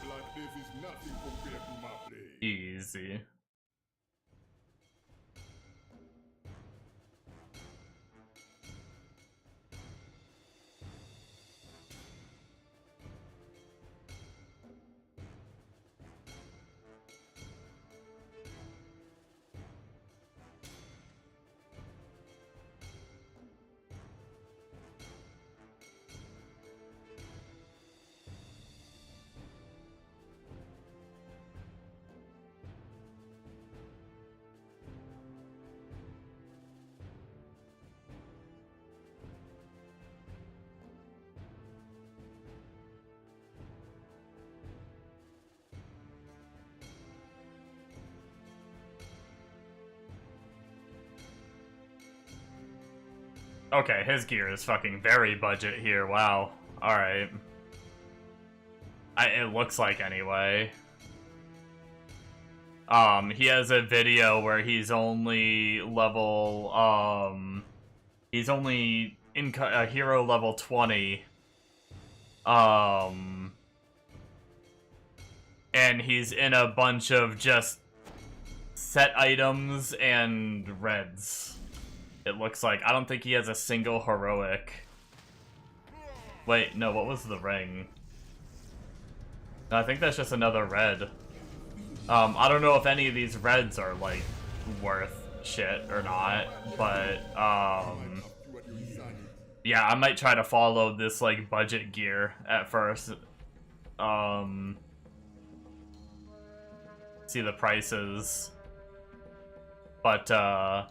Like this is nothing compared to my blade. Easy. Okay, his gear is fucking very budget here. Wow. Alright. It looks like anyway. He has a video where he's only level, he's only in a hero level 20. And he's in a bunch of just set items and reds. It looks like. I don't think he has a single heroic. Wait, no, what was the ring? No, I think that's just another red. I don't know if any of these reds are, like, worth shit or not, but, yeah, I might try to follow this, like, budget gear at first. See the prices. But, I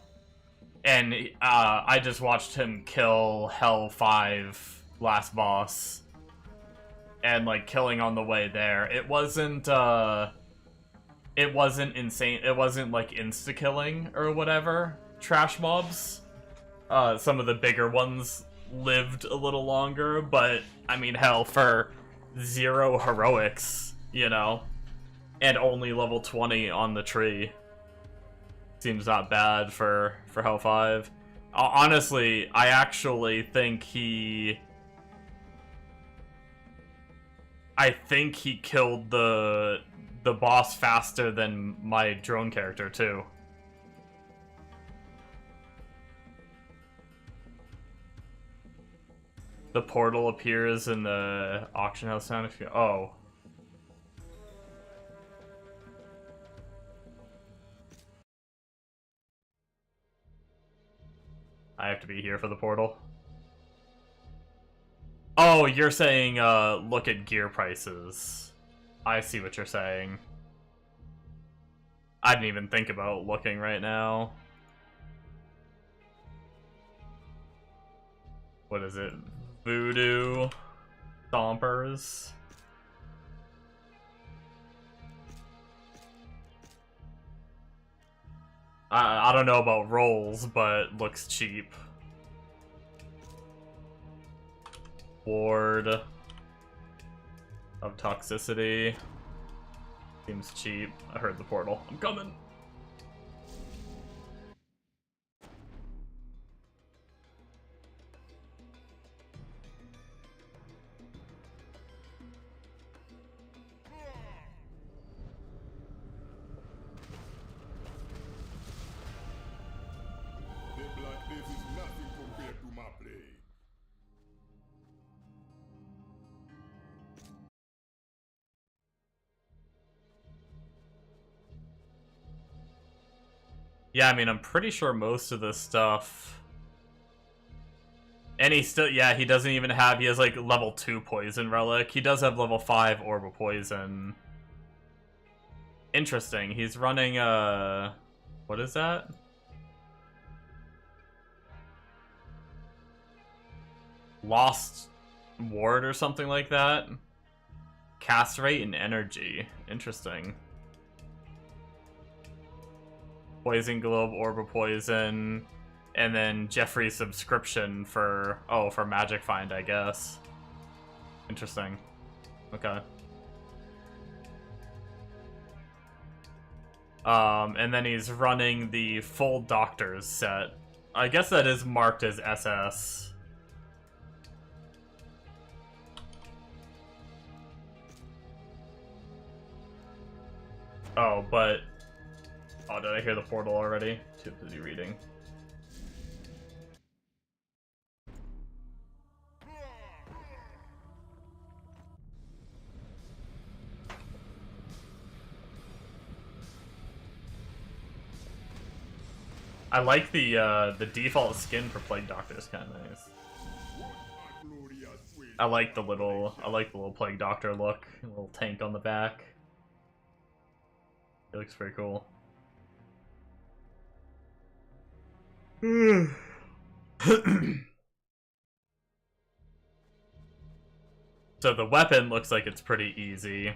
just watched him kill Hell 5 last boss. And, like, killing on the way there. It wasn't insane. It wasn't, like, insta-killing or whatever. Trash mobs. Some of the bigger ones lived a little longer, but, I mean, hell, for 0 heroics, you know? And only level 20 on the tree. Seems not bad for Hell 5. Honestly, I actually think he killed the boss faster than my drone character, too. The portal appears in the auction house sound. Oh. I have to be here for the portal. Oh, you're saying, look at gear prices. I see what you're saying. I didn't even think about looking right now. What is it? Voodoo. Stompers. I don't know about rolls, but looks cheap. Ward of toxicity. Seems cheap. I heard the portal. I'm coming! The Black Death is nothing compared to my play. Yeah, I mean, I'm pretty sure most of this stuff... And he still... Yeah, he doesn't even have... He has, like, level 2 Poison Relic. He does have level 5 Orb of Poison. Interesting. He's running, what is that? Lost Ward or something like that? Cast rate and energy. Interesting. Poison Globe, Orb of Poison, and then Jeffrey's subscription for... Oh, for Magic Find, I guess. Interesting. Okay. And then he's running the full Doctor's set. I guess that is marked as SS. Oh, but... Oh, did I hear the portal already? Too busy reading. I like the default skin for Plague Doctor is kind of nice. I like the little Plague Doctor look, a little tank on the back. It looks pretty cool. So the weapon looks like it's pretty easy.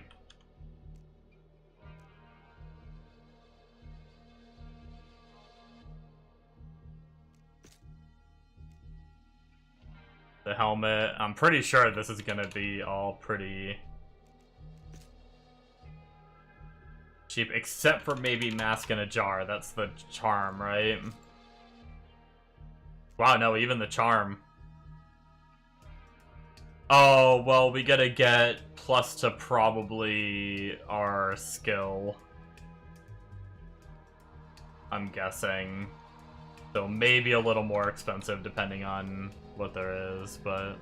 helmet. I'm pretty sure this is gonna be all pretty cheap, except for maybe Mask in a Jar. That's the charm, right? Wow, no, even the charm. Oh, well, we gotta get plus to probably our skill, I'm guessing. So maybe a little more expensive depending on what there is, but...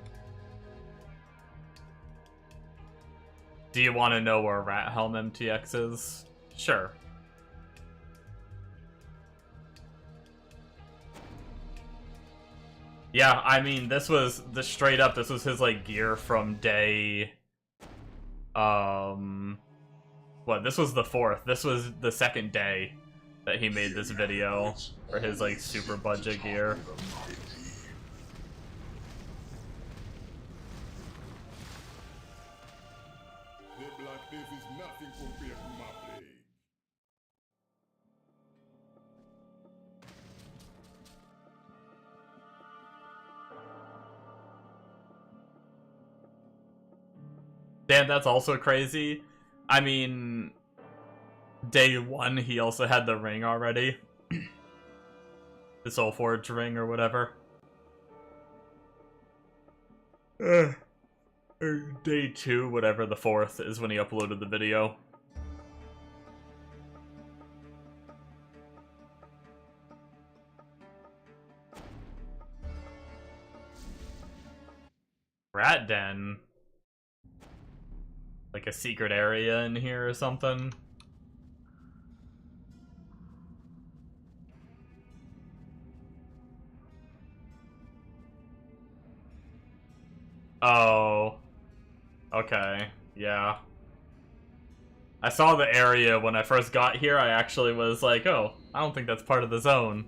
Do you want to know where Rat Helm MTX is? Sure. Yeah, I mean, this was the straight up. This was his like gear from day. What? This was the 4th. This was the 2nd day that he made this video for his like super budget gear. Damn, that's also crazy. I mean, day 1, he also had the ring already. The Soulforge ring or whatever. Or day 2, whatever, the 4th, is when he uploaded the video. Rat Den. Like a secret area in here or something. Oh. Okay, yeah. I saw the area when I first got here. I actually was like, oh, I don't think that's part of the zone.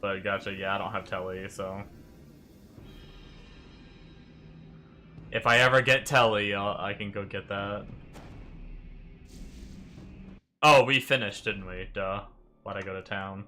But gotcha, yeah, I don't have telly, so... If I ever get telly, I can go get that. Oh, we finished, didn't we? Duh. Why'd I go to town?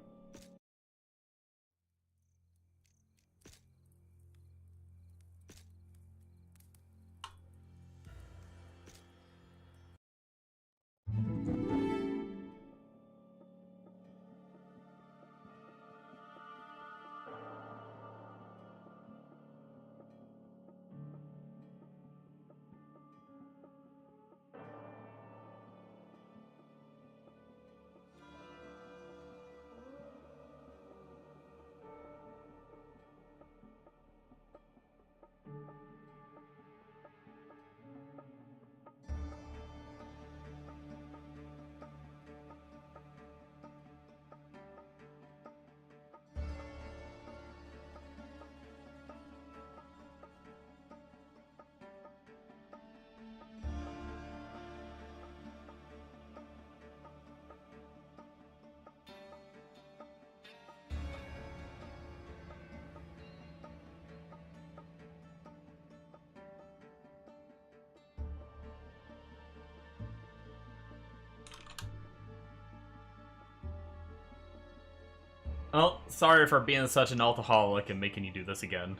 Well, sorry for being such an alcoholic and making you do this again.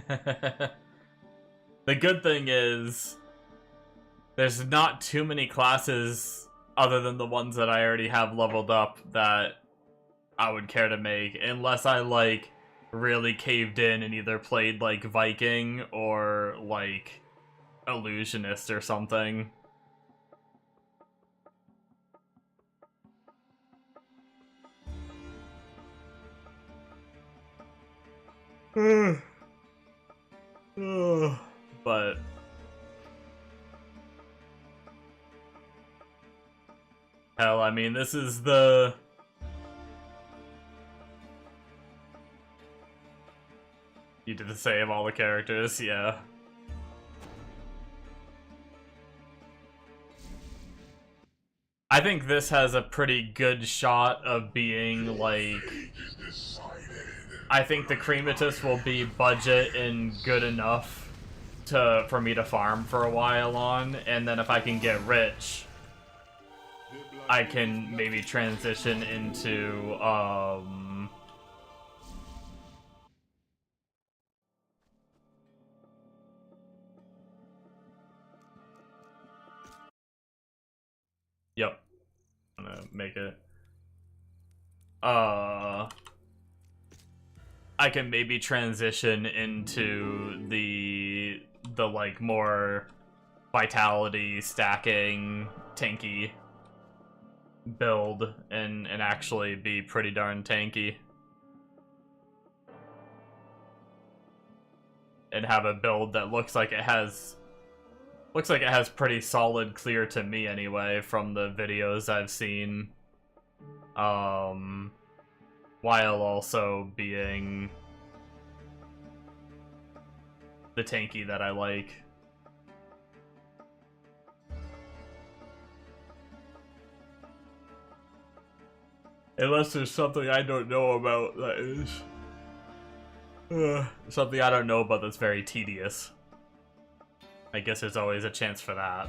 The good thing is, there's not too many classes other than the ones that I already have leveled up that I would care to make, unless I, like, really caved in and either played, like, Viking or, like, Illusionist or something. But hell, I mean, this is the you did the same of all the characters, yeah. I think this has a pretty good shot of being like, I think the Crematus will be budget and good enough for me to farm for a while on, and then if I can get rich, I can maybe transition into I'm gonna make it. I can maybe transition into the like more vitality stacking tanky build and actually be pretty darn tanky. And have a build that looks like it has pretty solid clear to me anyway from the videos I've seen. While also being the tanky that I like. Unless there's something I don't know about that is something I don't know about that's very tedious. I guess there's always a chance for that.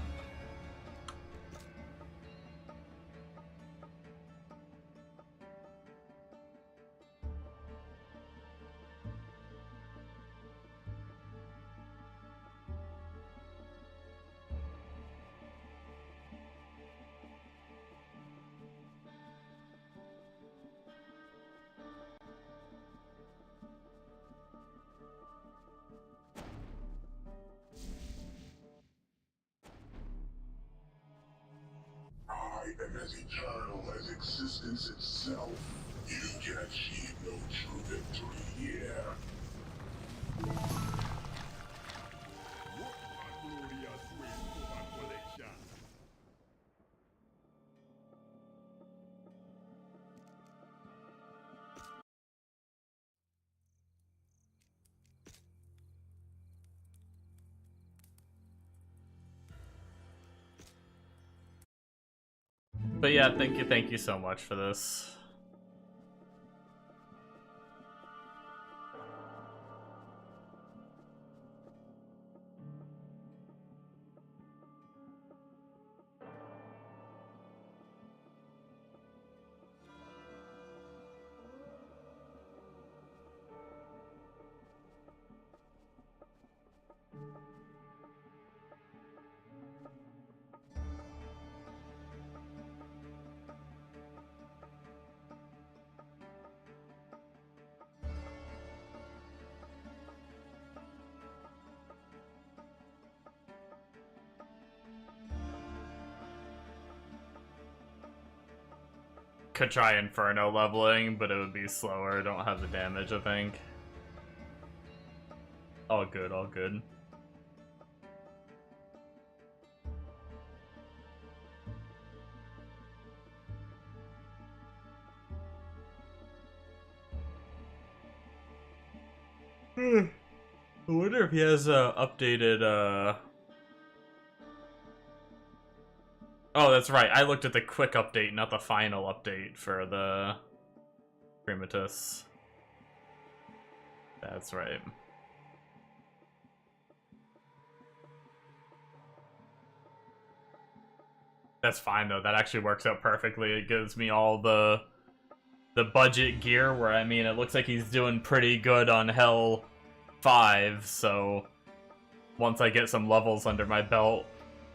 I am as eternal as existence itself. You can achieve no true victory here. But yeah, thank you so much for this. Could try Inferno leveling, but it would be slower. Don't have the damage, I think. All good, all good. I wonder if he has updated Oh, that's right. I looked at the quick update, not the final update for the Primitus. That's right. That's fine though. That actually works out perfectly. It gives me all the budget gear where, I mean, it looks like he's doing pretty good on Hell 5, so once I get some levels under my belt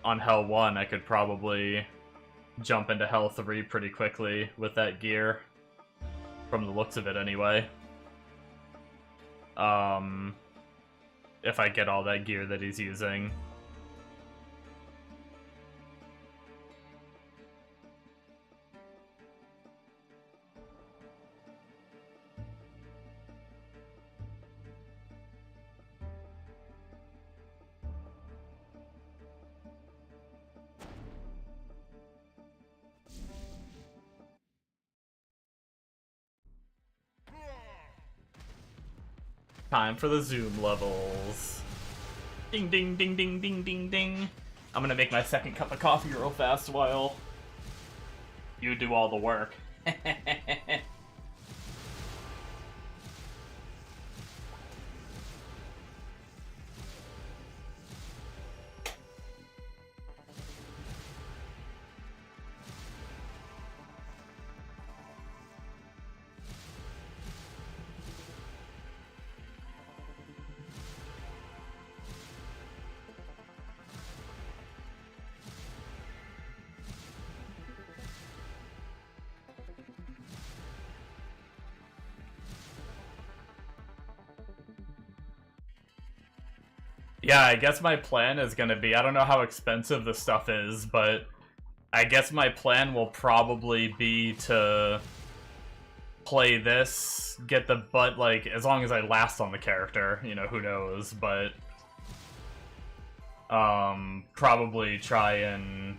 on Hell 1, I could probably jump into Hell 3 pretty quickly with that gear. From the looks of it, anyway. If I get all that gear that he's using. Time for the Zoom levels. Ding ding ding ding ding ding ding. I'm gonna make my second cup of coffee real fast while you do all the work. Yeah, I guess my plan is gonna be, I don't know how expensive the stuff is, but I guess my plan will probably be to play this, get the butt, like, as long as I last on the character, you know, who knows, but probably try and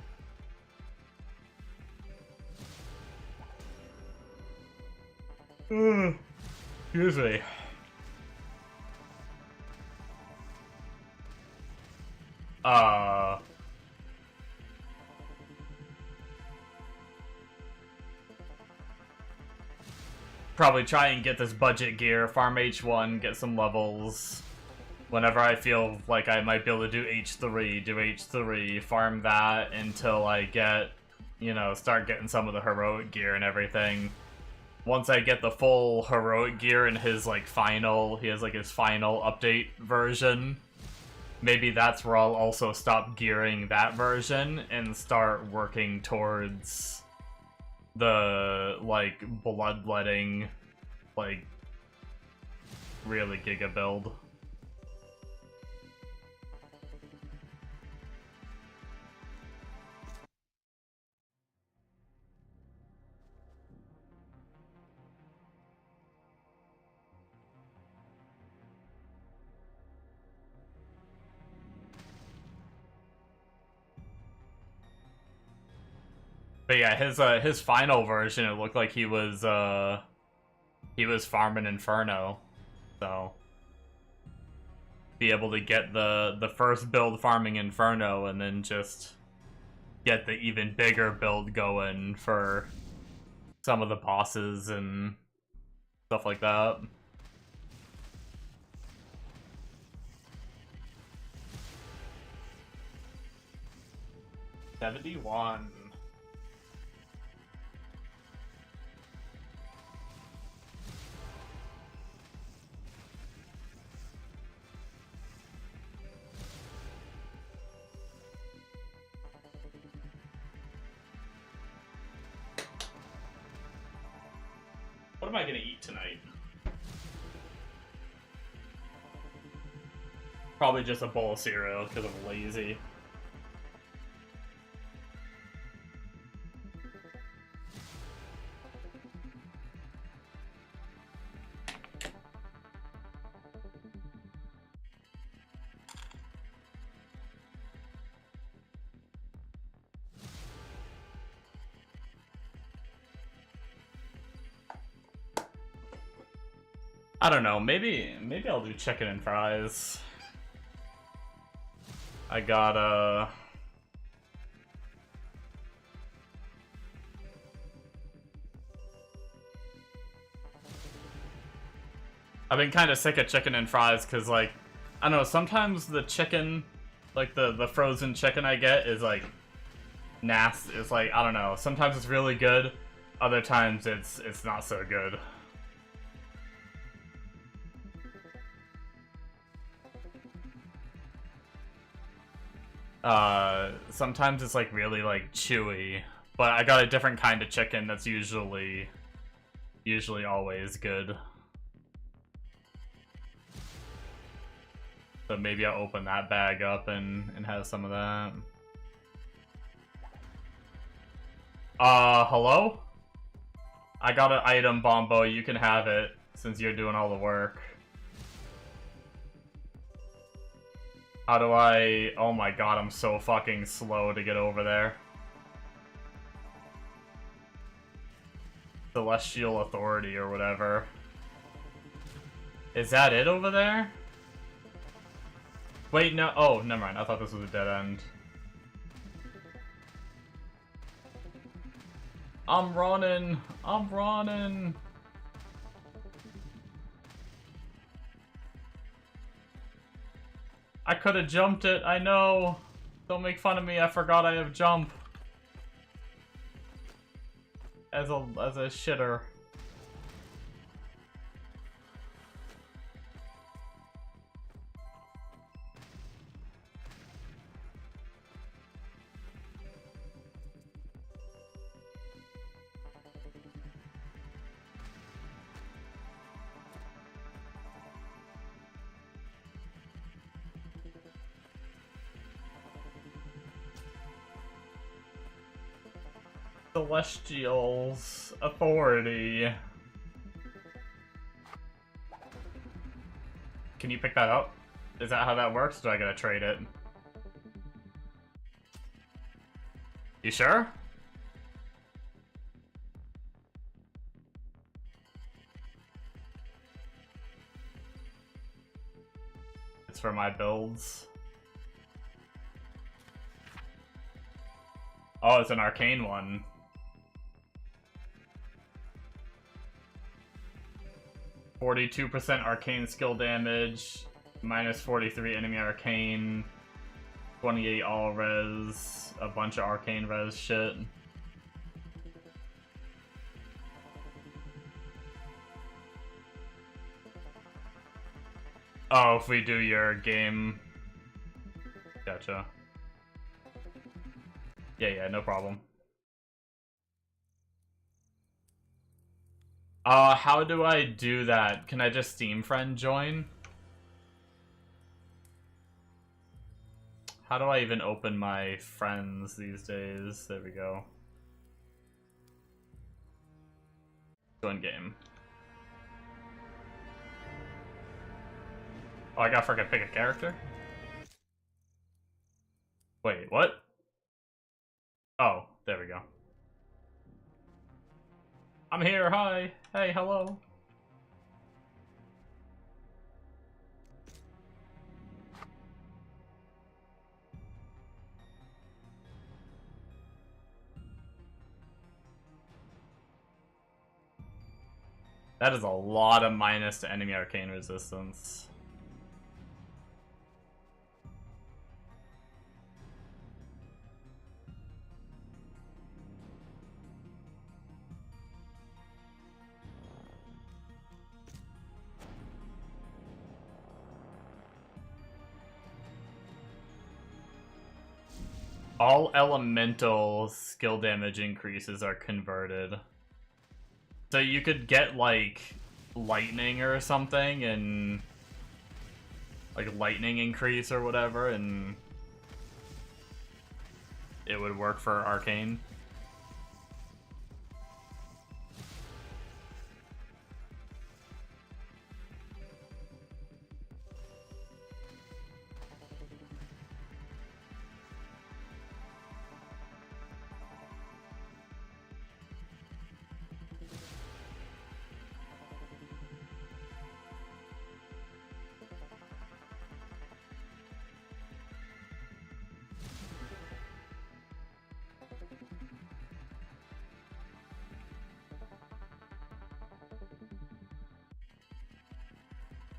excuse me. Probably try and get this budget gear, farm H1, get some levels. Whenever I feel like I might be able to do H3, farm that until I get, you know, start getting some of the heroic gear and everything. Once I get the full heroic gear and his, like, final, he has, like, his final update version, maybe that's where I'll also stop gearing that version and start working towards the, like, bloodletting, like, really giga build. But yeah, his final version, it looked like he was farming Inferno, so be able to get the first build farming Inferno and then just get the even bigger build going for some of the bosses and stuff like that. $71. What am I gonna eat tonight? Probably just a bowl of cereal because I'm lazy. I don't know, maybe I'll do chicken and fries. I got I've been kind of sick of chicken and fries because, like, I don't know, sometimes the chicken, like the frozen chicken I get is like nasty. It's like, I don't know, sometimes it's really good, other times it's not so good. Sometimes it's like really like chewy, but I got a different kind of chicken that's usually always good. So maybe I'll open that bag up and have some of that. Hello? I got an item, Bombo, you can have it, since you're doing all the work. How do I... Oh my god, I'm so fucking slow to get over there. Celestial Authority or whatever. Is that it over there? Wait, no. Oh, never mind. I thought this was a dead end. I'm running. I'm running. I could have jumped it. I know. Don't make fun of me. I forgot I have jump. As a shitter. Celestial's authority. Can you pick that up? Is that how that works? Or do I gotta trade it? You sure? It's for my builds. Oh, it's an arcane one. -42% arcane skill damage, -43 enemy arcane, 28 all res, a bunch of arcane res shit. Oh, if we do your game. Gotcha. Yeah, no problem. How do I do that? Can I just Steam friend join? How do I even open my friends these days? There we go. Join game. Oh, I gotta freaking pick a character? Wait, what? Oh, there we go. I'm here, hi! Hey, hello! That is a lot of minus to enemy arcane resistance. All elemental skill damage increases are converted. So you could get, like, lightning or something, and... like, lightning increase or whatever, and... it would work for arcane.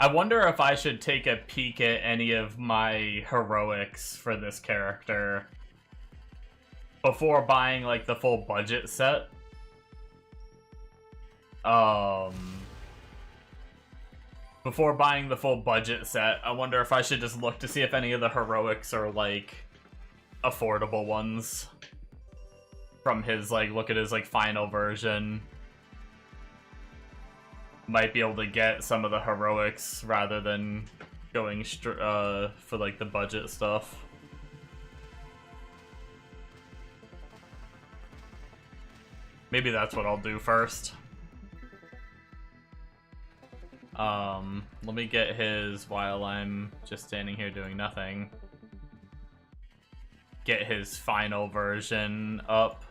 I wonder if I should take a peek at any of my heroics for this character before buying, like, the full budget set. Before buying the full budget set, I wonder if I should just look to see if any of the heroics are, like, affordable ones from his, like, look at his, like, final version. Might be able to get some of the heroics rather than going for, like, the budget stuff. Maybe that's what I'll do first. Let me get his while I'm just standing here doing nothing. Get his final version up.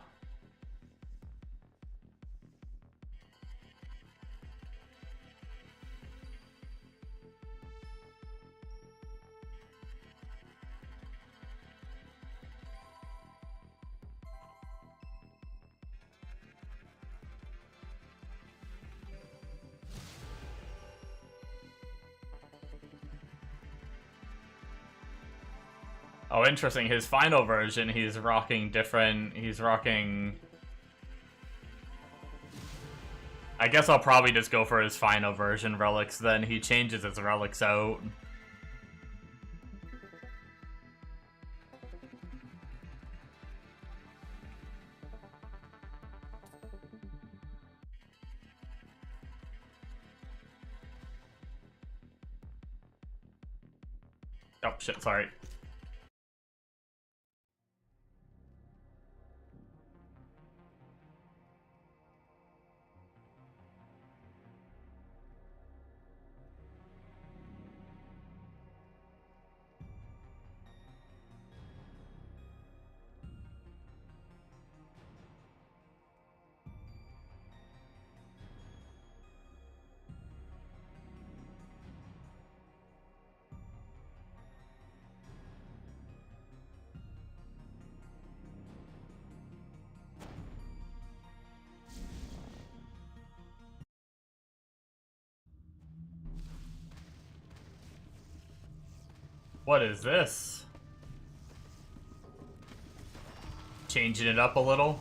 Oh, interesting. His final version, he's rocking different... he's rocking... I guess I'll probably just go for his final version relics then. He changes his relics out. Oh, shit, sorry. What is this? Changing it up a little.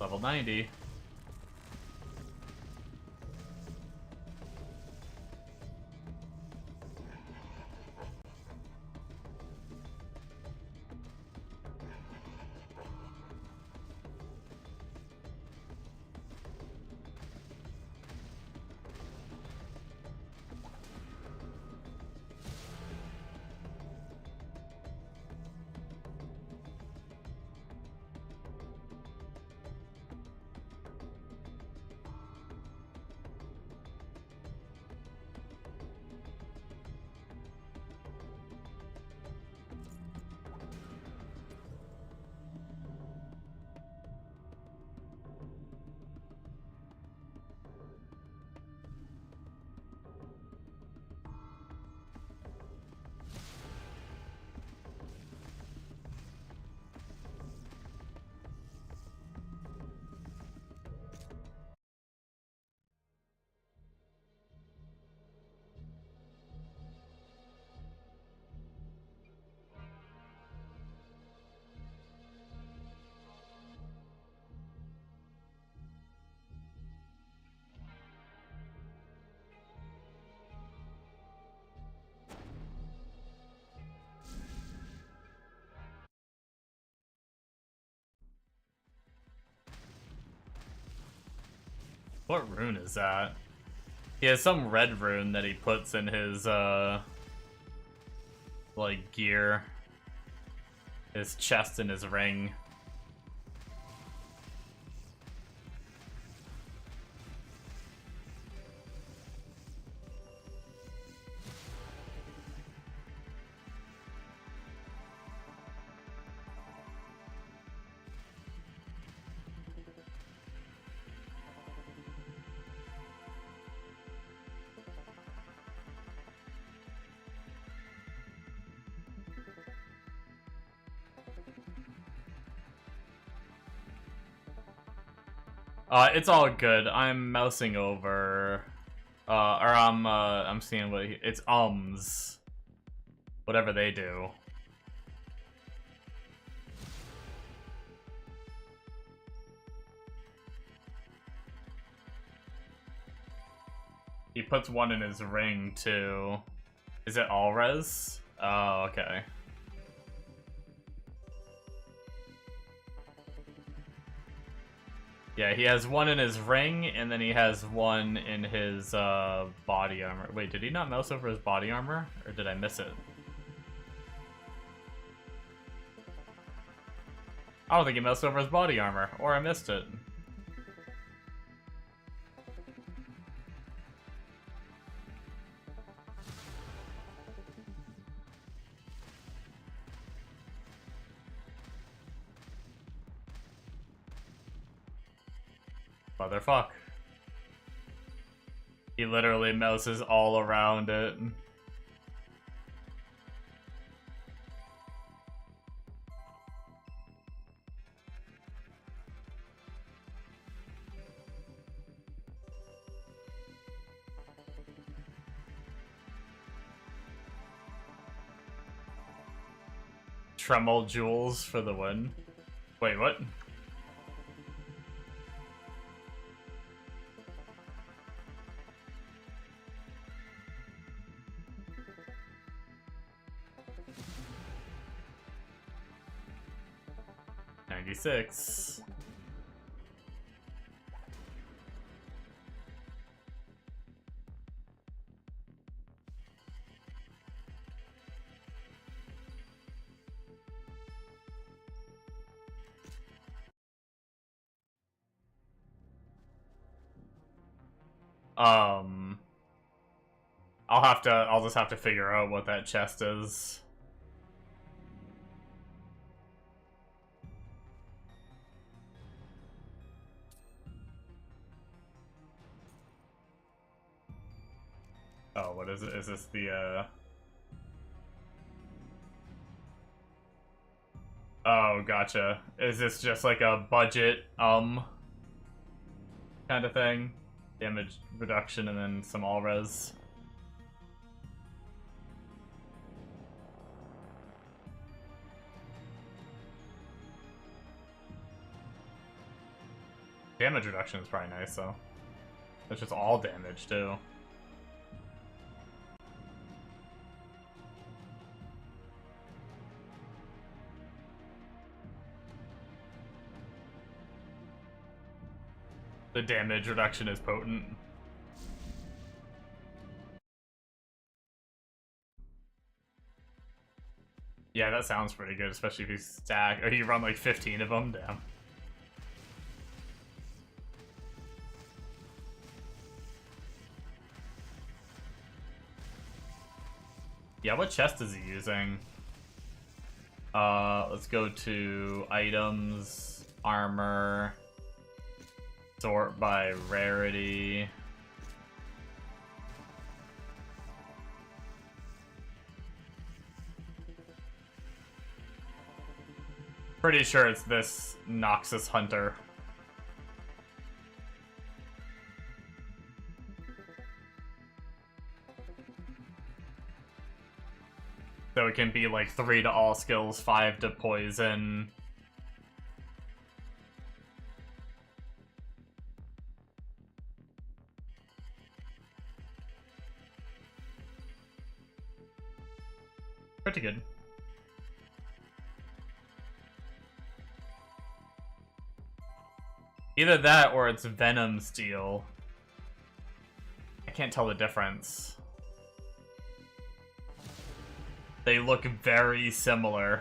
Level 90. What rune is that? He has some red rune that he puts in his, like, gear. His chest and his ring. It's all good. I'm mousing over, or I'm seeing what it's whatever they do. He puts one in his ring too. Is it all res? Oh, okay. Yeah, he has one in his ring, and then he has one in his body armor. Wait, did he not mouse over his body armor? Or did I miss it? I don't think he moused over his body armor, or I missed it. Motherfuck. He literally mouses all around it. Tremel jewels for the win. Wait, what? Six. I'll just have to figure out what that chest is. Oh, what is it? Is this the, Oh, gotcha. Is this just like a budget, kind of thing? damage reduction and then some all res. Damage reduction is probably nice though. That's just all damage too. The damage reduction is potent. Yeah, that sounds pretty good, especially if you stack, or you run like 15 of them, damn. Yeah, what chest is he using? Let's go to items, armor, sort by rarity. Pretty sure it's this Noxus Hunter. So it can be like 3 to all skills, 5 to poison. Pretty good. Either that or it's Venom Steel. I can't tell the difference. They look very similar.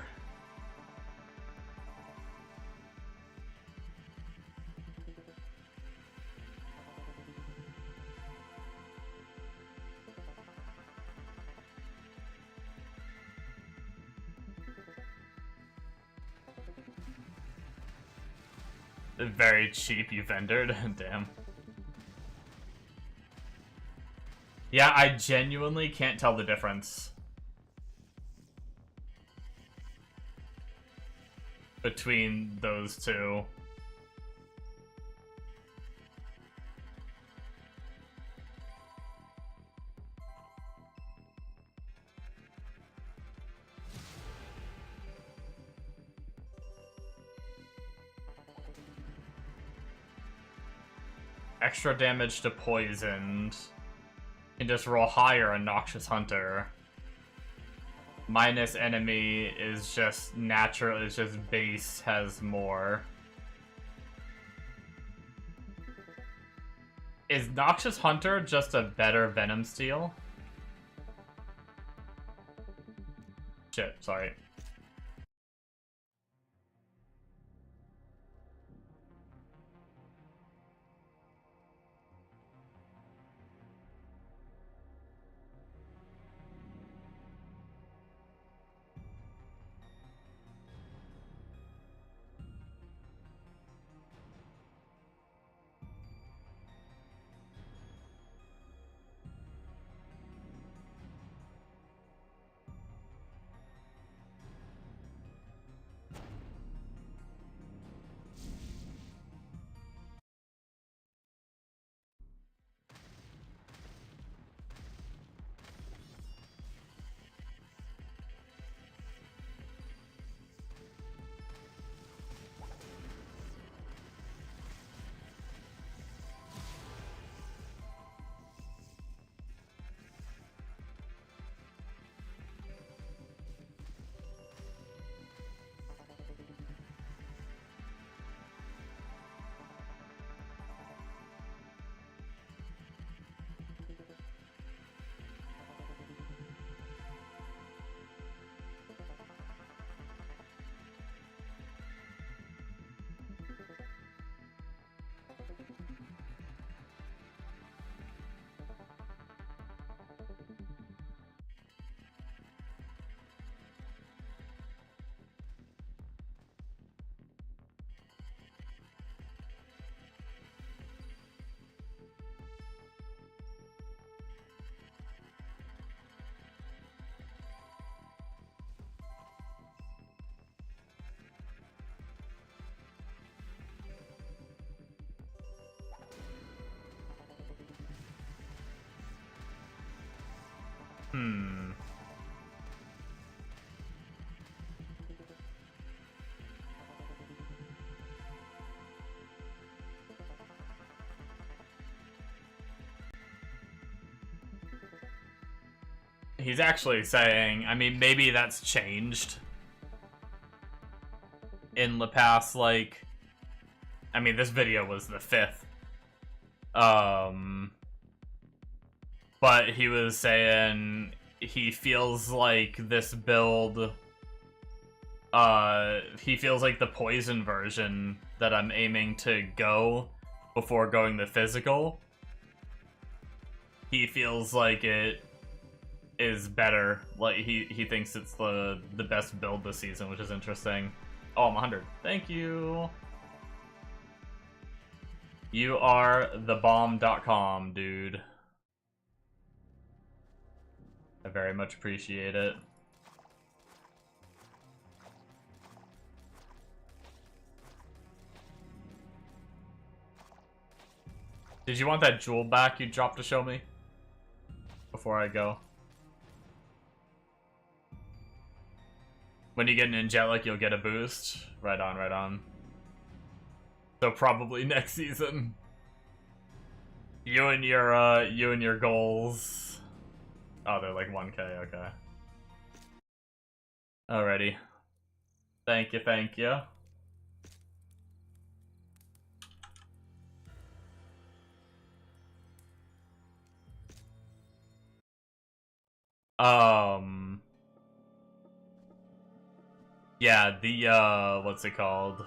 Very cheap, you vendored. Damn. Yeah, I genuinely can't tell the difference between those two. Extra damage to poisoned. And just roll higher on Noxious Hunter. Minus enemy is just natural, it's just base has more. Is Noxious Hunter just a better Venom Steel? Shit, sorry. Hmm. He's actually saying, I mean, maybe that's changed in the past, like, I mean, this video was the 5th. But he was saying he feels like this build, he feels like the poison version that I'm aiming to go before going the physical, he feels like it is better. Like, he thinks it's the best build this season, which is interesting. Oh, I'm 100. Thank you. You are thebomb.com, dude. I very much appreciate it. Did you want that jewel back you dropped to show me? Before I go. When you get an angelic, you'll get a boost. Right on, right on. So probably next season. You and your goals. Oh, they're like 1K, okay. Alrighty. Thank you, thank you. Yeah, the, what's it called?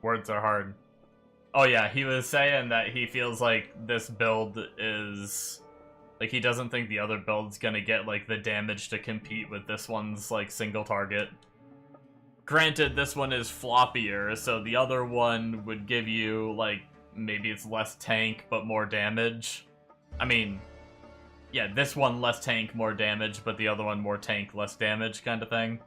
Words are hard. Oh yeah, he was saying that he feels like this build is... Like, he doesn't think the other build's gonna get, like, the damage to compete with this one's, like, single target. Granted, this one is floppier, so the other one would give you, like, maybe it's less tank, but more damage. I mean, yeah, this one less tank, more damage, but the other one more tank, less damage kind of thing.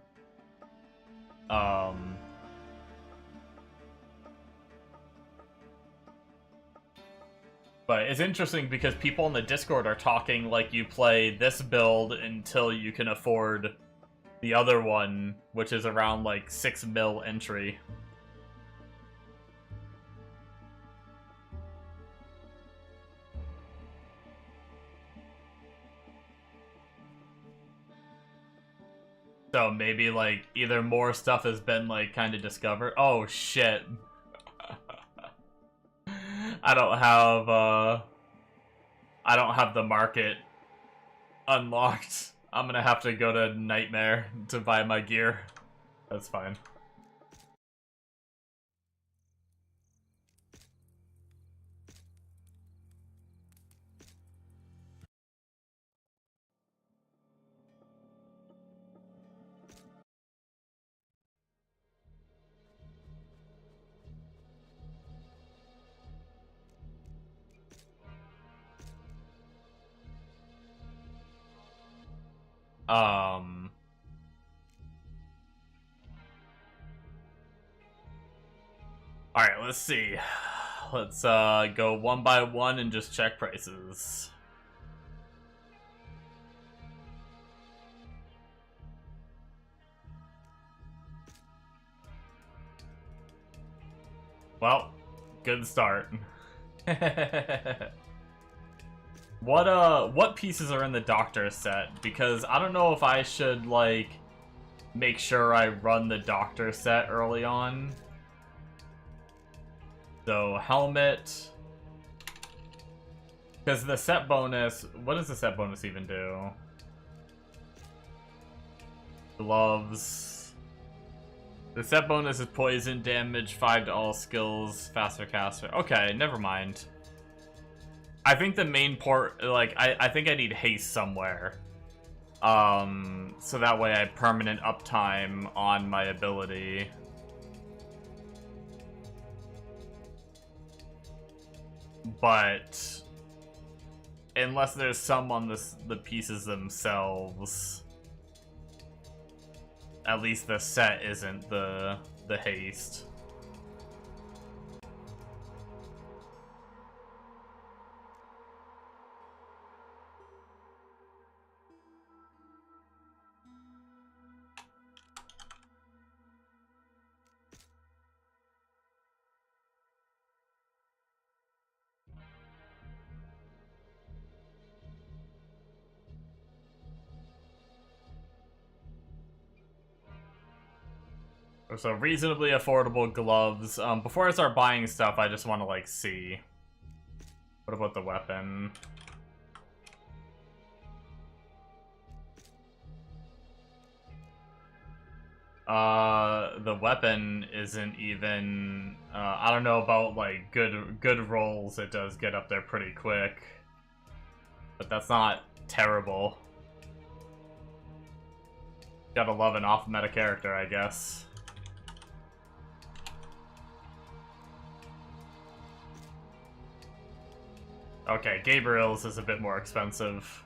But it's interesting because people in the Discord are talking like you play this build until you can afford the other one, which is around like 6 mil entry. So maybe like either more stuff has been like kind of discovered. Oh shit. I don't have the market unlocked. I'm gonna have to go to Nightmare to buy my gear. That's fine. Alright, let's see. Let's go one by one and just check prices. Well, good start. What pieces are in the Doctor set? Because I don't know if I should, like, make sure I run the Doctor set early on. So, helmet. Because the set bonus... What does the set bonus even do? Gloves. The set bonus is poison damage, 5 to all skills, faster caster. Okay, never mind. I think the main port, like, I think I need haste somewhere. So that way I have permanent uptime on my ability. But unless there's some on the pieces themselves, at least the set isn't the haste. So reasonably affordable gloves. Before I start buying stuff, I just want to, like, see. What about the weapon? The weapon isn't even, I don't know about, like, good rolls. It does get up there pretty quick. But that's not terrible. Gotta love an off-meta character, I guess. Okay, Gabriel's is a bit more expensive.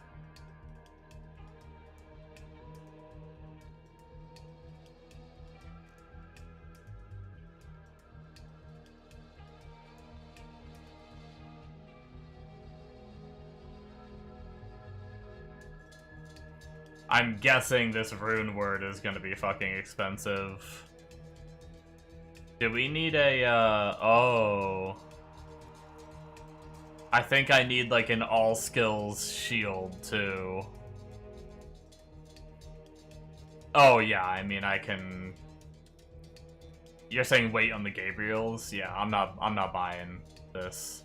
I'm guessing this rune word is gonna be fucking expensive. Do we need a, oh. I think I need, like, an all-skills shield, too. Oh, yeah, I mean, I can... You're saying wait on the Gabriels? Yeah, I'm not buying this.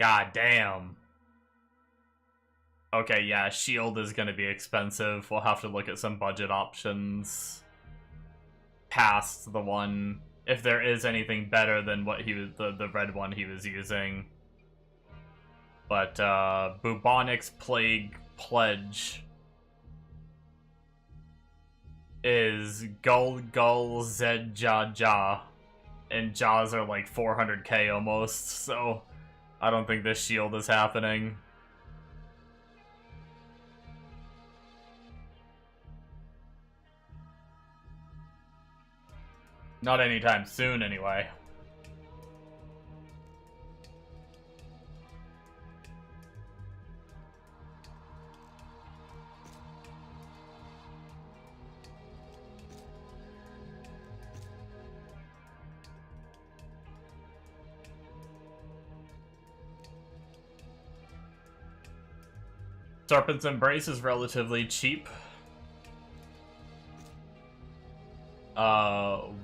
God damn. Okay, yeah, shield is gonna be expensive. We'll have to look at some budget options past the one, if there is anything better than what he was, the red one he was using. But Bubonics Plague Pledge is Gul Gul Zed Ja Ja, and Jaws are like 400k almost, so I don't think this shield is happening. Not anytime soon, anyway. Serpent's Embrace is relatively cheap.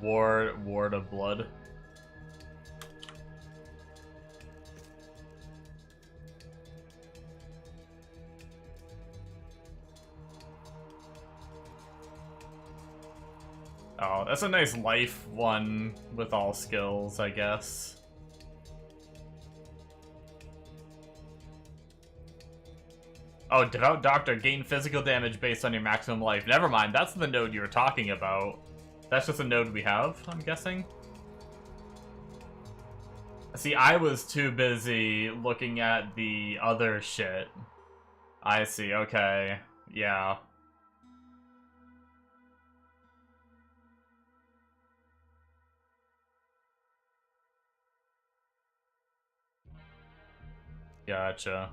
Ward of Blood. Oh, that's a nice life one with all skills, I guess. Oh, Devout Doctor, gain physical damage based on your maximum life. Never mind, that's the node you were talking about. That's just a node we have, I'm guessing. See, I was too busy looking at the other shit. I see, okay. Yeah. Gotcha.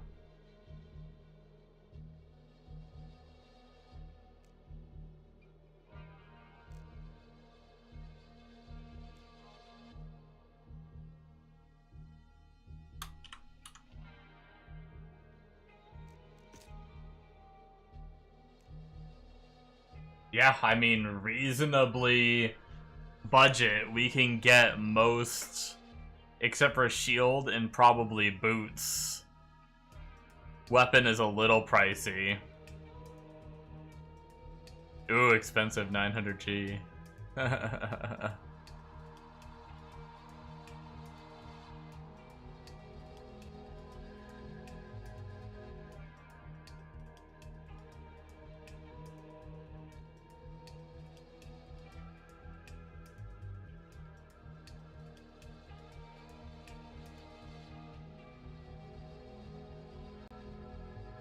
Yeah, I mean, reasonably budget. We can get most, except for shield and probably boots. Weapon is a little pricey. Ooh, expensive 900G.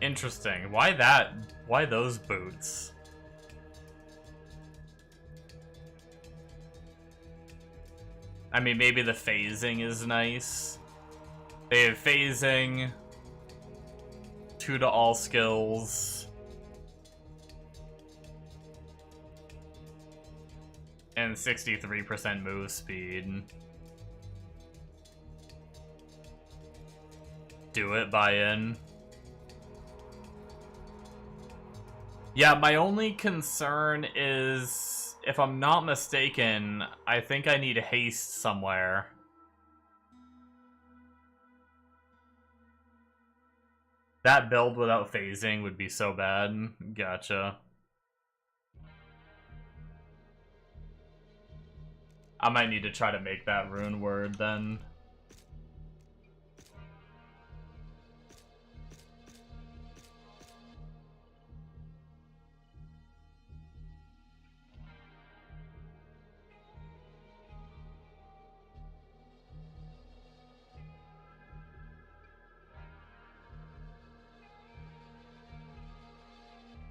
Interesting. Why that? Why those boots? I mean, maybe the phasing is nice. They have phasing. 2 to all skills. And 63% move speed. Do it, buy in. Yeah, my only concern is, if I'm not mistaken, I think I need haste somewhere. That build without phasing would be so bad. Gotcha. I might need to try to make that rune word then.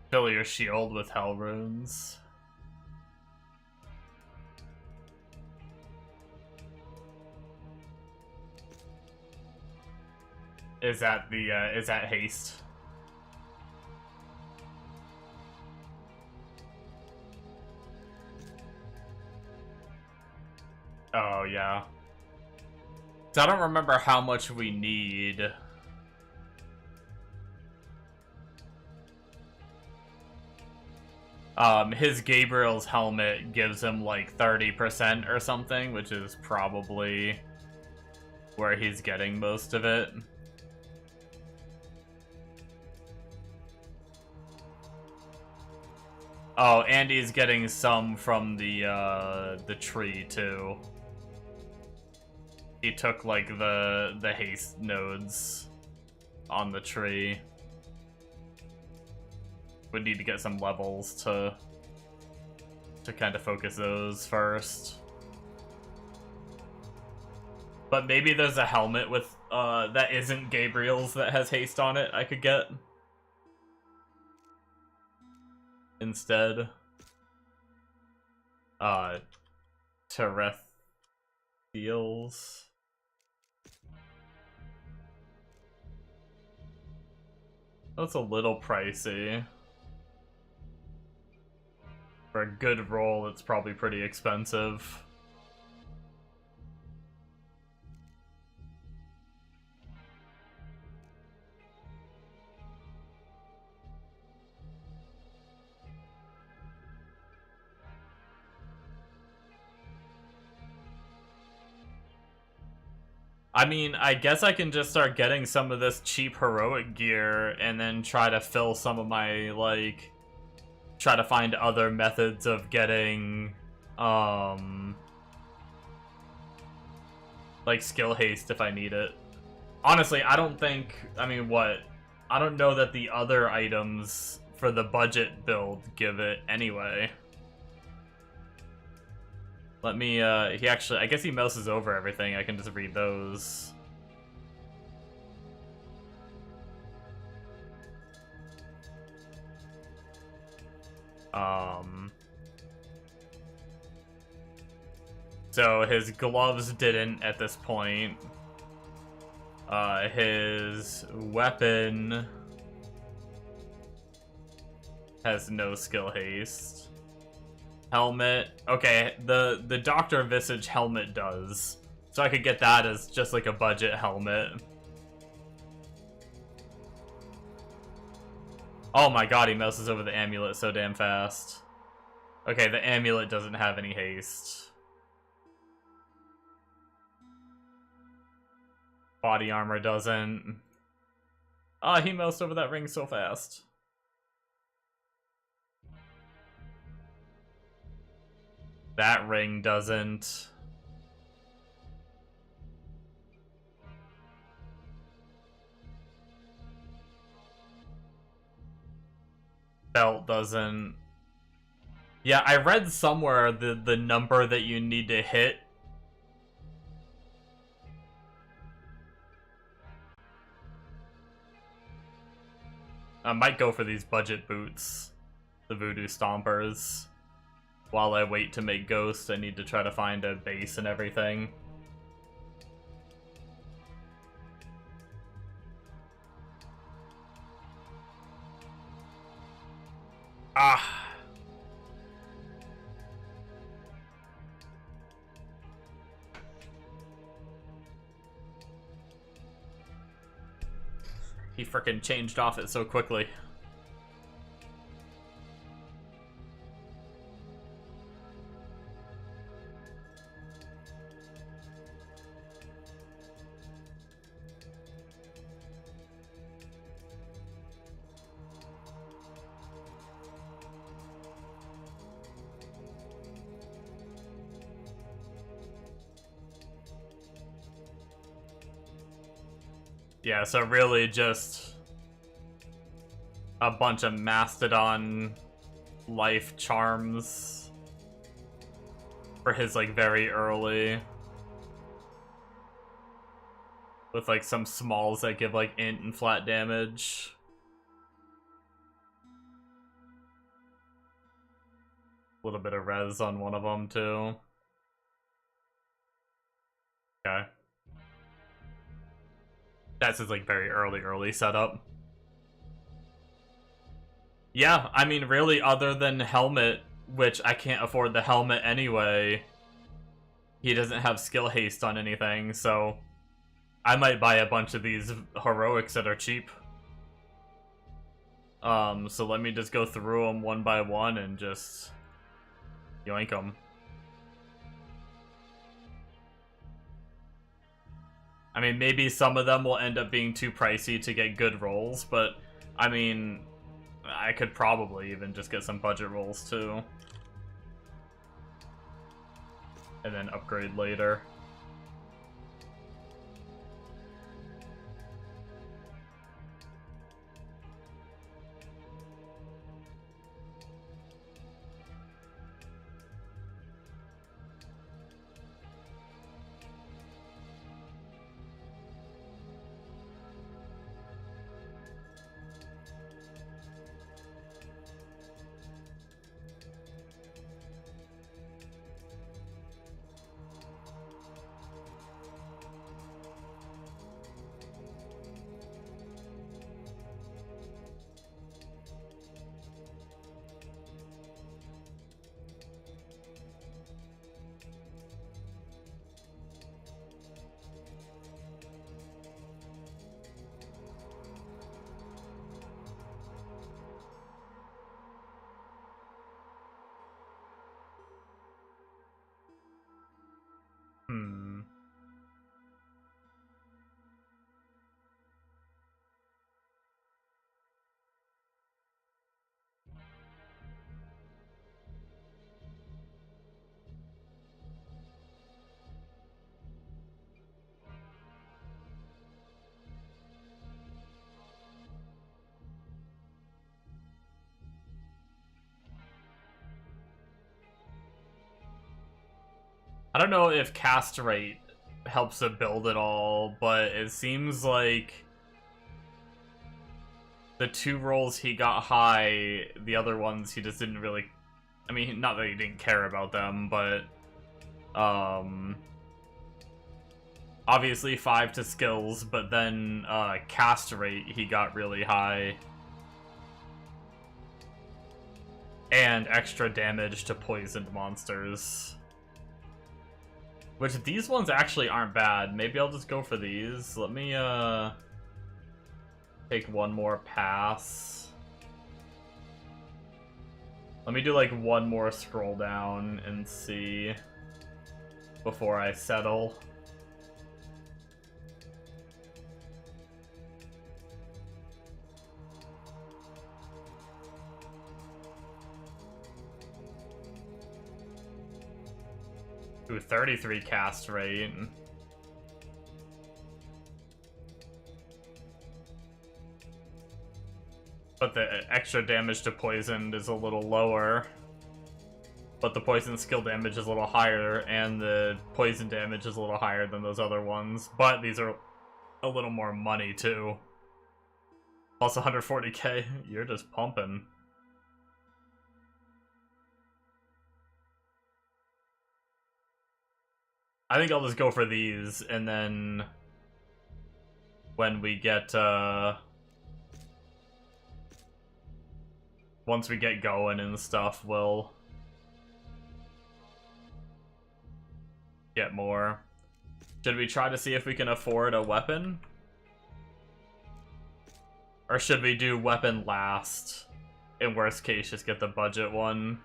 Fill your shield with hell runes. Is that the, is that haste? Oh, yeah. So I don't remember how much we need. His Gabriel's helmet gives him like 30% or something, which is probably where he's getting most of it. Oh, and he's getting some from the tree too. He took like the haste nodes on the tree. Would need to get some levels to kind of focus those first. But maybe there's a helmet with that isn't Gabriel's that has haste on it I could get instead. Terethiels. That's a little pricey. For a good roll, it's probably pretty expensive. I mean, I guess I can just start getting some of this cheap heroic gear and then try to fill some of my, like, try to find other methods of getting, like, skill haste if I need it. Honestly, I don't think, I mean, what? I don't know that the other items for the budget build give it anyway. Let me, he actually, I guess he mouses over everything. I can just read those. So his gloves didn't at this point. His weapon has no skill haste. Helmet. Okay, the Dr. Visage helmet does. So I could get that as just like a budget helmet. Oh my god, he mouses over the amulet so damn fast. Okay, the amulet doesn't have any haste. Body armor doesn't. Ah, he moused over that ring so fast. That ring doesn't. Belt doesn't. Yeah, I read somewhere the number that you need to hit. I might go for these budget boots. The Voodoo Stompers. While I wait to make Ghost, I need to try to find a base and everything. Ah. He frickin' changed off it so quickly. Yeah, so really just a bunch of Mastodon life charms for his, like, very early. With, like, some smalls that give, like, int and flat damage. A little bit of res on one of them, too. Okay. That's his, like, very early setup. Yeah, I mean, really, other than Helmet, which I can't afford the Helmet anyway, he doesn't have skill haste on anything, so I might buy a bunch of these heroics that are cheap. So let me just go through them one by one and just yoink them. I mean, maybe some of them will end up being too pricey to get good rolls, but I mean, I could probably even just get some budget rolls too. And then upgrade later. I don't know if cast rate helps a build at all, but it seems like the 2 rolls he got high, the other ones he just didn't really... I mean, not that he didn't care about them, but... obviously 5 to skills, but then cast rate he got really high. And extra damage to poisoned monsters. Which, these ones actually aren't bad. Maybe I'll just go for these. Let me, take one more pass. Let me do, like, one more scroll down and see before I settle. Ooh, 33 cast rate. But the extra damage to poisoned is a little lower. But the poison skill damage is a little higher, and the poison damage is a little higher than those other ones. But these are a little more money, too. Plus 140k, you're just pumping. I think I'll just go for these, and then when we get, once we get going and stuff, we'll get more. Should we try to see if we can afford a weapon? Or should we do weapon last? In worst case, just get the budget one.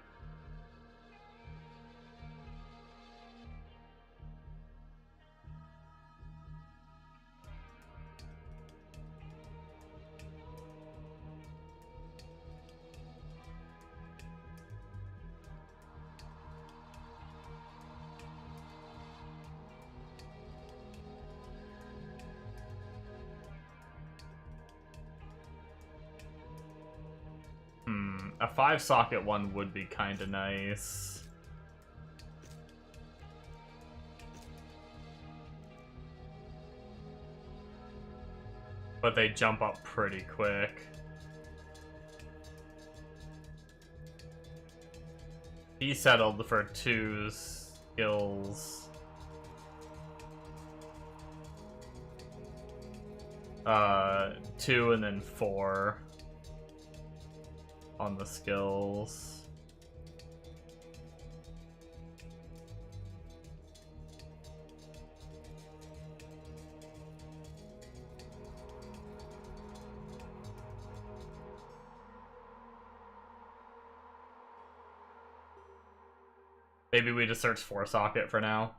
A 5-socket one would be kinda nice. But they jump up pretty quick. He settled for 2 skills. 2 and then 4 on the skills. Maybe we just search 4-socket for now.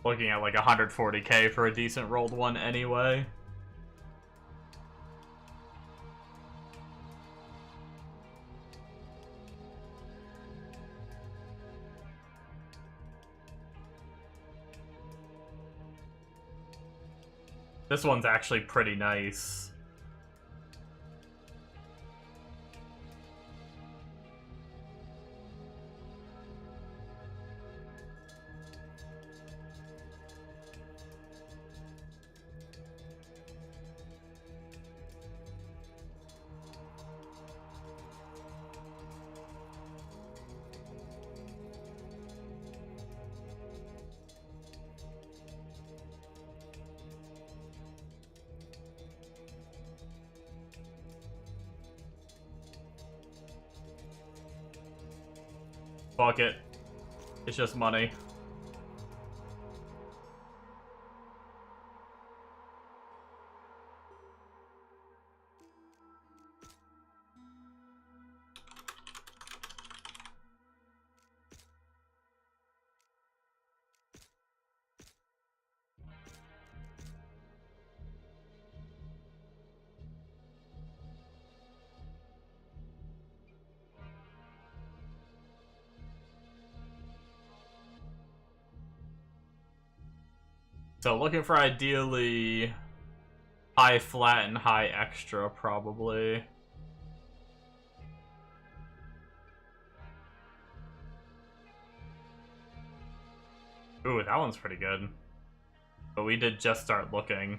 Looking at like 140k for a decent rolled one anyway. This one's actually pretty nice. Fuck it. It's just money. So looking for ideally high flat and high extra, probably. Ooh, that one's pretty good. But we did just start looking.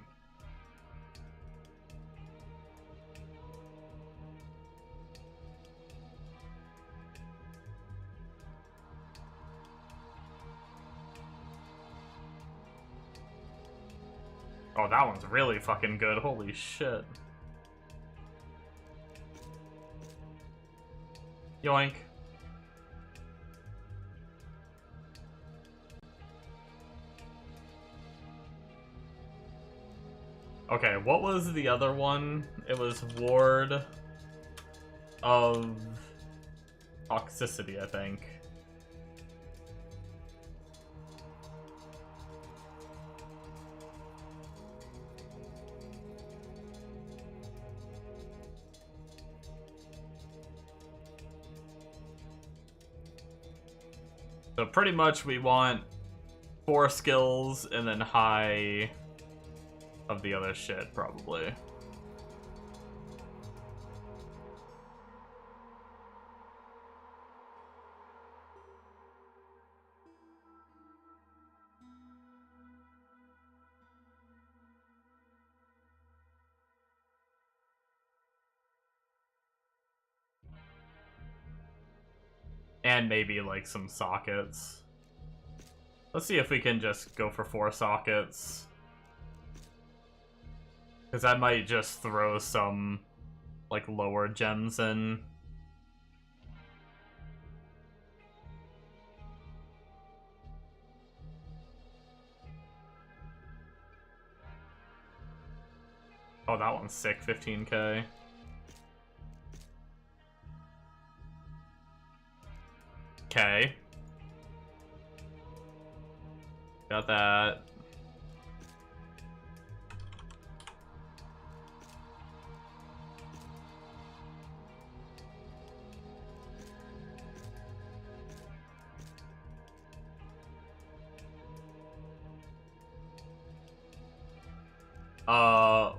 Oh, that one's really fucking good. Holy shit. Yoink. Okay, what was the other one? It was Ward of Toxicity, I think. So pretty much we want 4 skills and then high of the other shit, probably. And maybe, like, some sockets. Let's see if we can just go for 4 sockets. Because I might just throw some, like, lower gems in. Oh, that one's sick, 15k. Okay. Got that.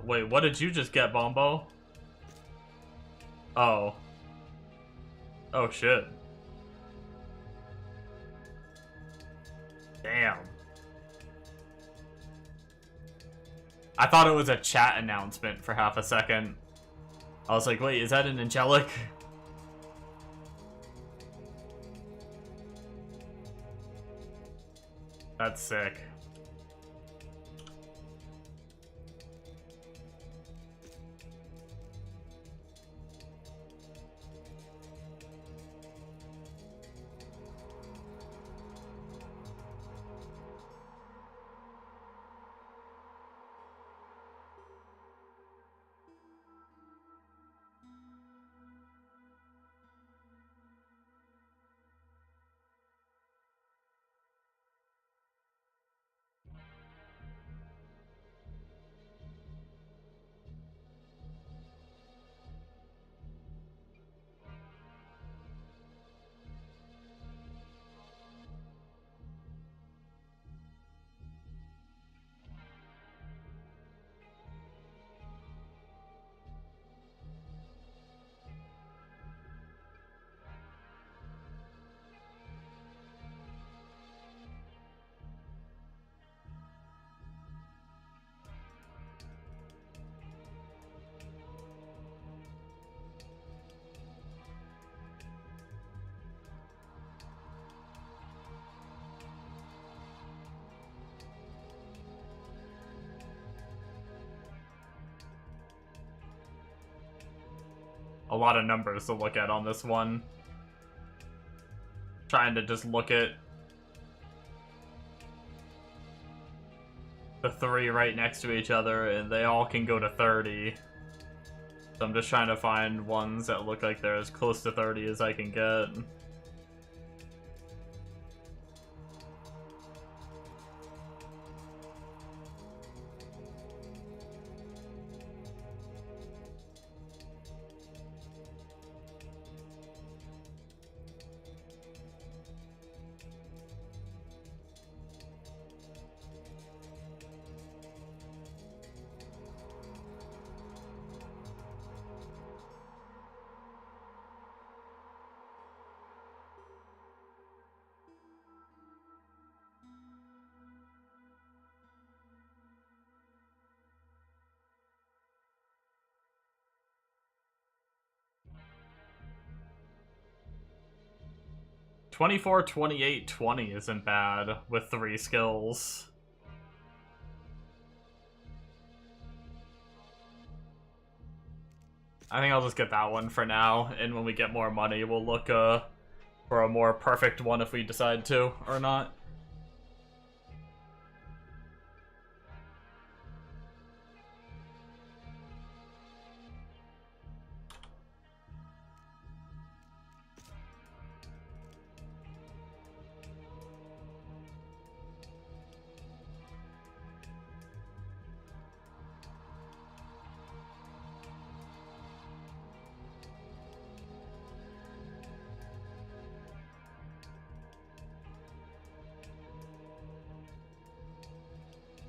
Wait, what did you just get, Bombo? Oh. Oh, shit. Damn. I thought it was a chat announcement for half a second. I was like, wait, is that an angelic? That's sick. A lot of numbers to look at on this one. Trying to just look at the 3 right next to each other, and they all can go to 30. So I'm just trying to find ones that look like they're as close to 30 as I can get. "24, 28, 20 isn't bad with 3 skills. I think I'll just get that one for now, and when we get more money, we'll look for a more perfect one if we decide to, or not.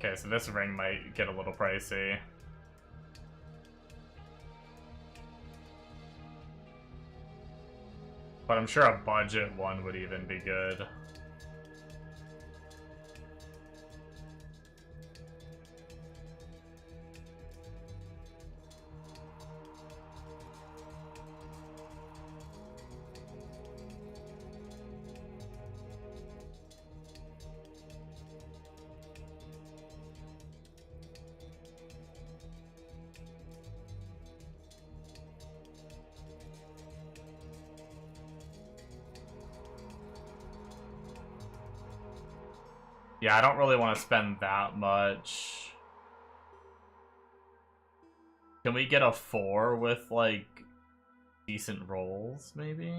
Okay, so this ring might get a little pricey. But I'm sure a budget one would even be good. Yeah, I don't really want to spend that much. Can we get a 4 with, like, decent rolls, maybe?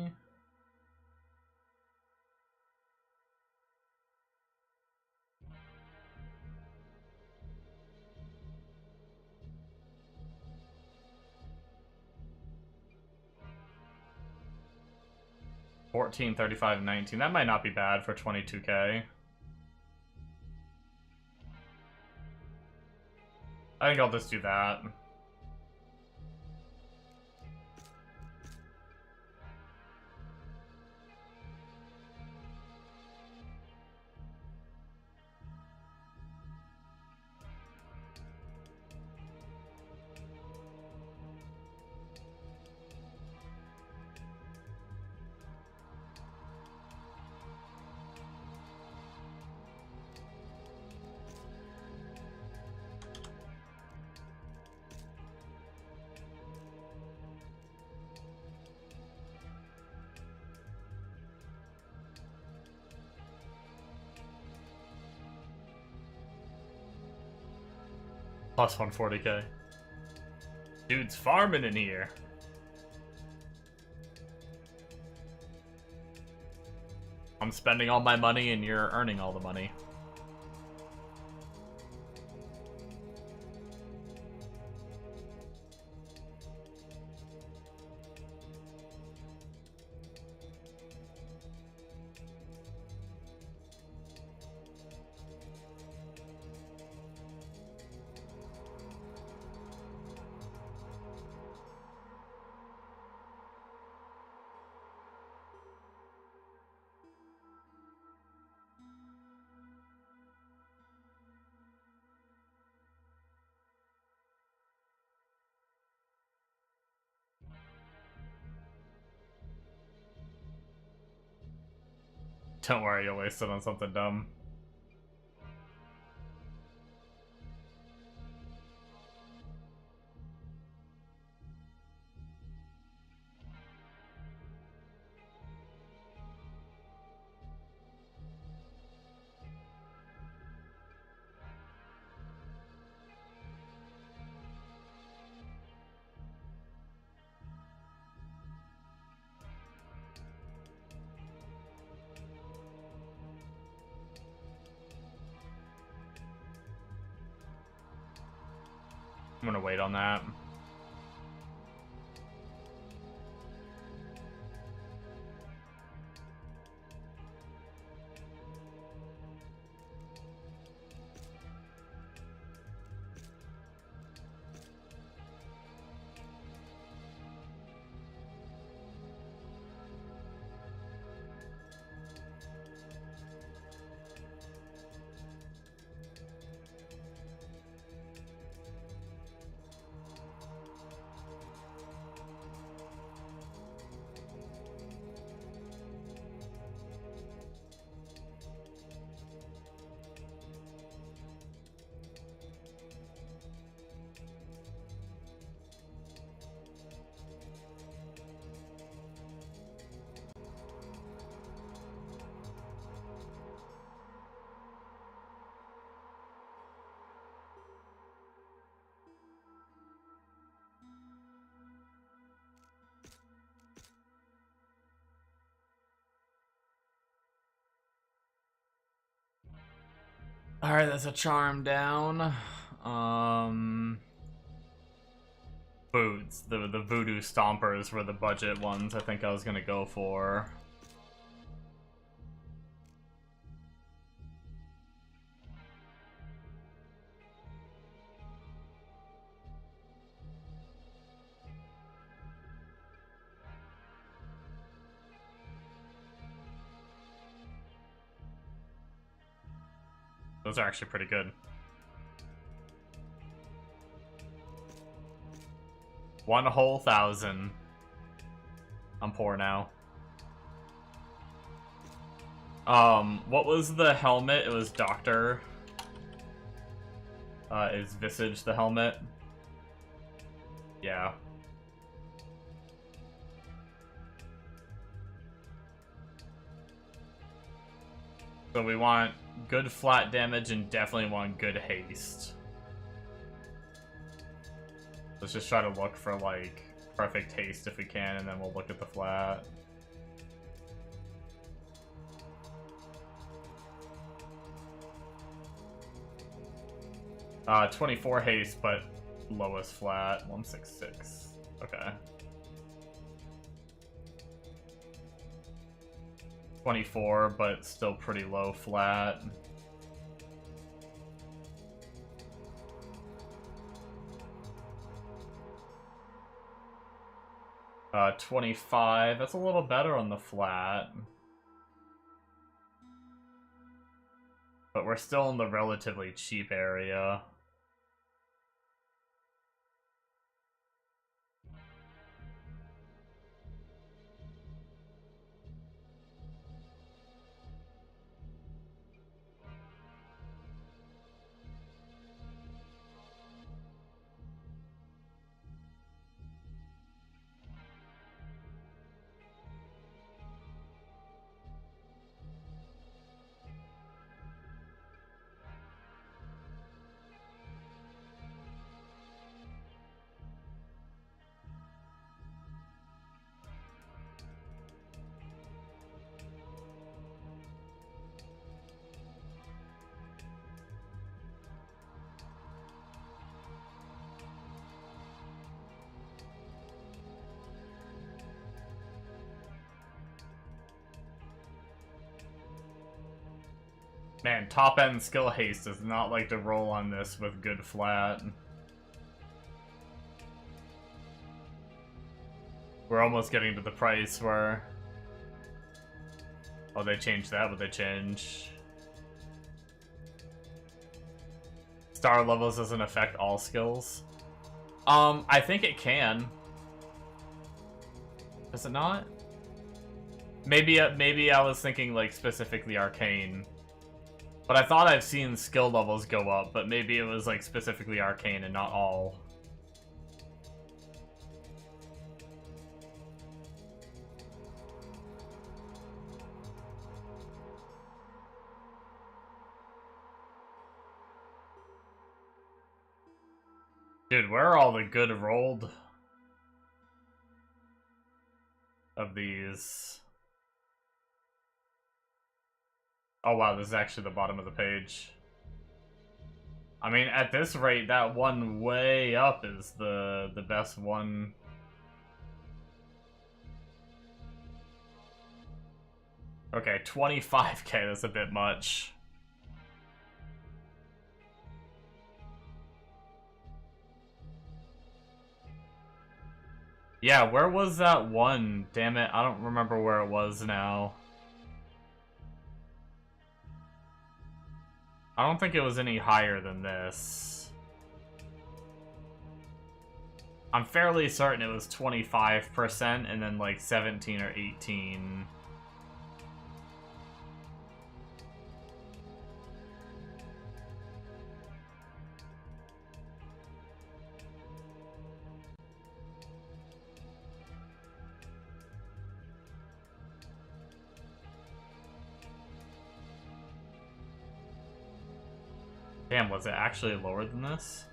$14, $35, $19. That might not be bad for 22k. I think I'll just do that. Plus 140k. Dude's farming in here. I'm spending all my money and you're earning all the money. Don't worry, you'll waste it on something dumb. I'm gonna wait on that. Alright, that's a charm down. Boots. The voodoo stompers were the budget ones I think I was gonna go for. Those are actually pretty good. One whole 1,000. I'm poor now. What was the helmet? It was Doctor. Is Visage the helmet? Yeah. So we want good flat damage and definitely want good haste. Let's just try to look for, like, perfect haste if we can, and then we'll look at the flat. Uh, 24 haste, but lowest flat, 166. Okay. 24, but still pretty low flat. 25. That's a little better on the flat. But we're still in the relatively cheap area. Man, top-end skill haste does not like to roll on this with good flat. We're almost getting to the price where... Oh, they changed that, but they change... Star levels doesn't affect all skills. I think it can. Does it not? Maybe I was thinking, like, specifically arcane. But I thought I've seen skill levels go up, but maybe it was, like, specifically arcane and not all. Dude, where are all the good rolled of these? Oh wow, this is actually the bottom of the page. I mean, at this rate, that one way up is the best one. Okay, 25k, that's a bit much. Yeah, where was that one? Damn it, I don't remember where it was now. I don't think it was any higher than this. I'm fairly certain it was 25% and then like 17 or 18. Damn, was it actually lower than this?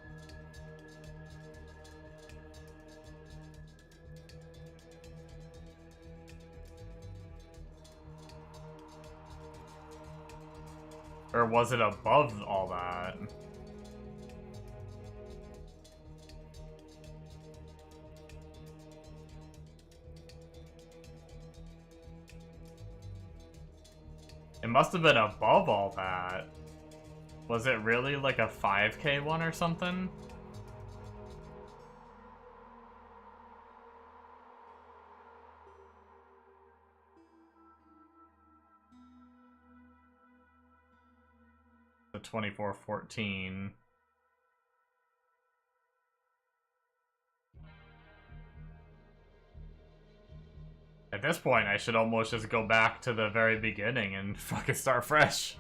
Or was it above all that? It must have been above all that. Was it really like a 5k one or something? The 2414. At this point, I should almost just go back to the very beginning and fucking start fresh.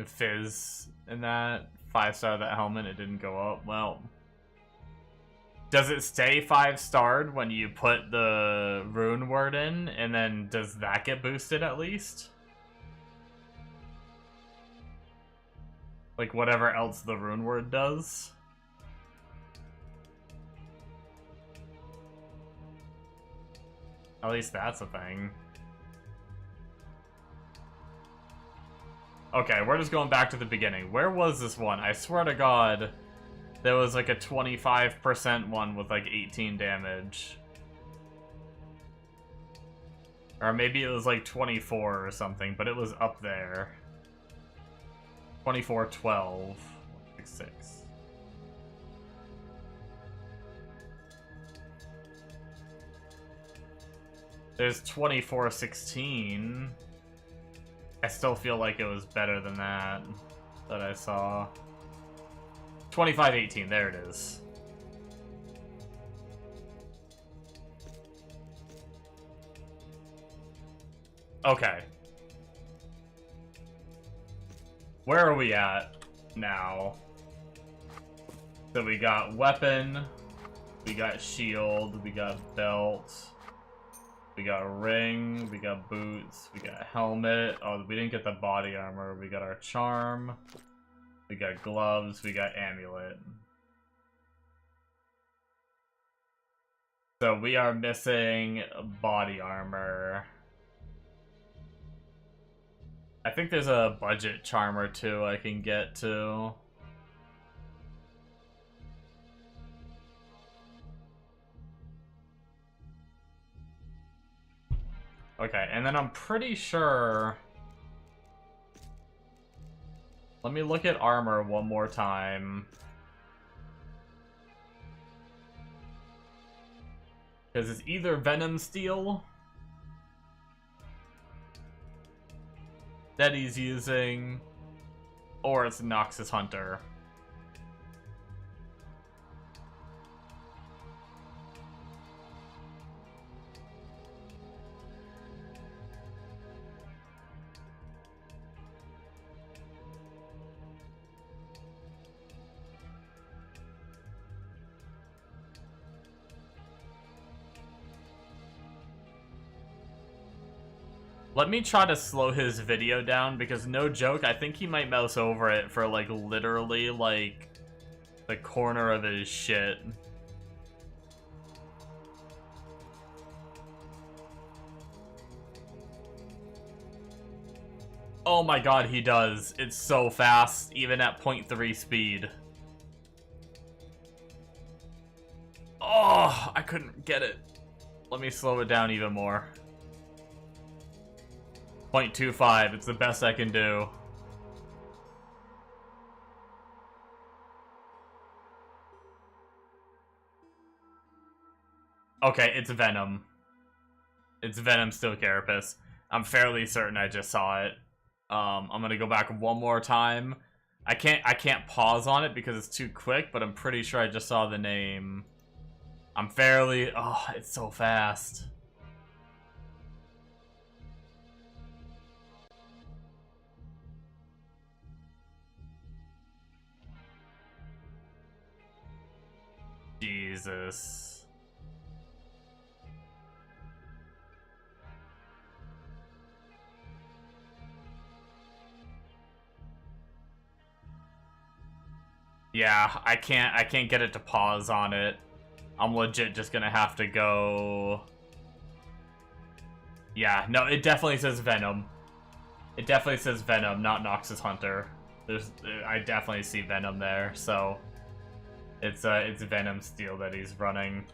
Fizz in that 5-star that helmet, it didn't go up. Well, Does it stay 5-starred when you put the rune word in, and then does that get boosted at least? Like whatever else the rune word does? At least that's a thing. Okay, we're just going back to the beginning. Where was this one? I swear to God, there was like a 25% one with like 18 damage. Or maybe it was like 24 or something, but it was up there. 24, 12, 6. There's 24, 16. I still feel like it was better than that I saw. 25-18, there it is. Okay. Where are we at now? So we got weapon, we got shield, we got belt, we got ring, we got boots, we got helmet. Oh, we didn't get the body armor. We got our charm, we got gloves, we got amulet. So we are missing body armor. I think there's a budget charmer too I can get to. Okay, and then I'm pretty sure... Let me look at armor one more time. Because it's either Venom Steel that he's using, or it's Noxus Hunter. Let me try to slow his video down, because no joke, I think he might mouse over it for like literally like the corner of his shit. Oh my god, he does. It's so fast, even at 0.3 speed. Oh, I couldn't get it. Let me slow it down even more. 0.25, it's the best I can do. Okay, it's Venom. It's Venom Steel Carapace. I'm fairly certain I just saw it. I'm gonna go back one more time. I can't pause on it because it's too quick, but I'm pretty sure I just saw the name. I'm fairly... Oh, it's so fast. Jesus. Yeah, I can't get it to pause on it. I'm legit just gonna have to go... Yeah, no, it definitely says Venom. It definitely says Venom, not Noxus Hunter. I definitely see Venom there, so... It's Venom Steel that he's running.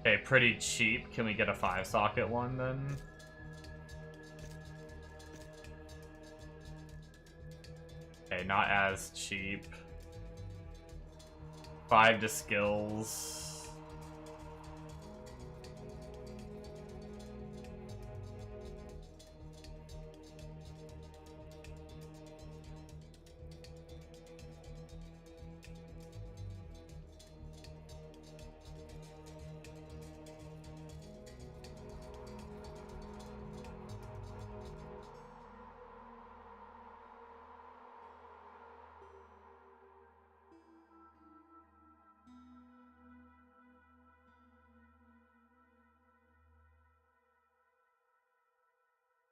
Okay, pretty cheap. Can we get a 5-socket one then? Okay, not as cheap. 5 to skills.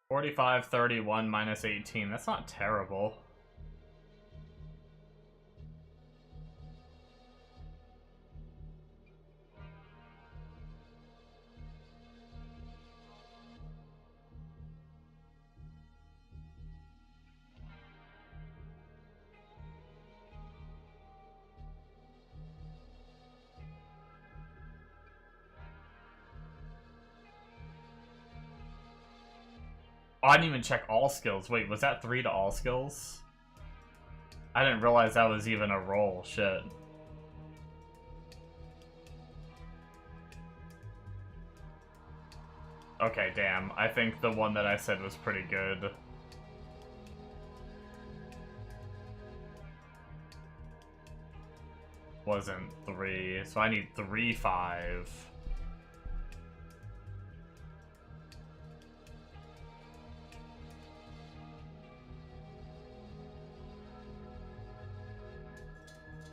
45, 31, minus 18. That's not terrible. Oh, I didn't even check all skills. Wait, was that 3 to all skills? I didn't realize that was even a roll. Shit. Okay, damn. I think the one that I said was pretty good. Wasn't 3, so I need 3, 5.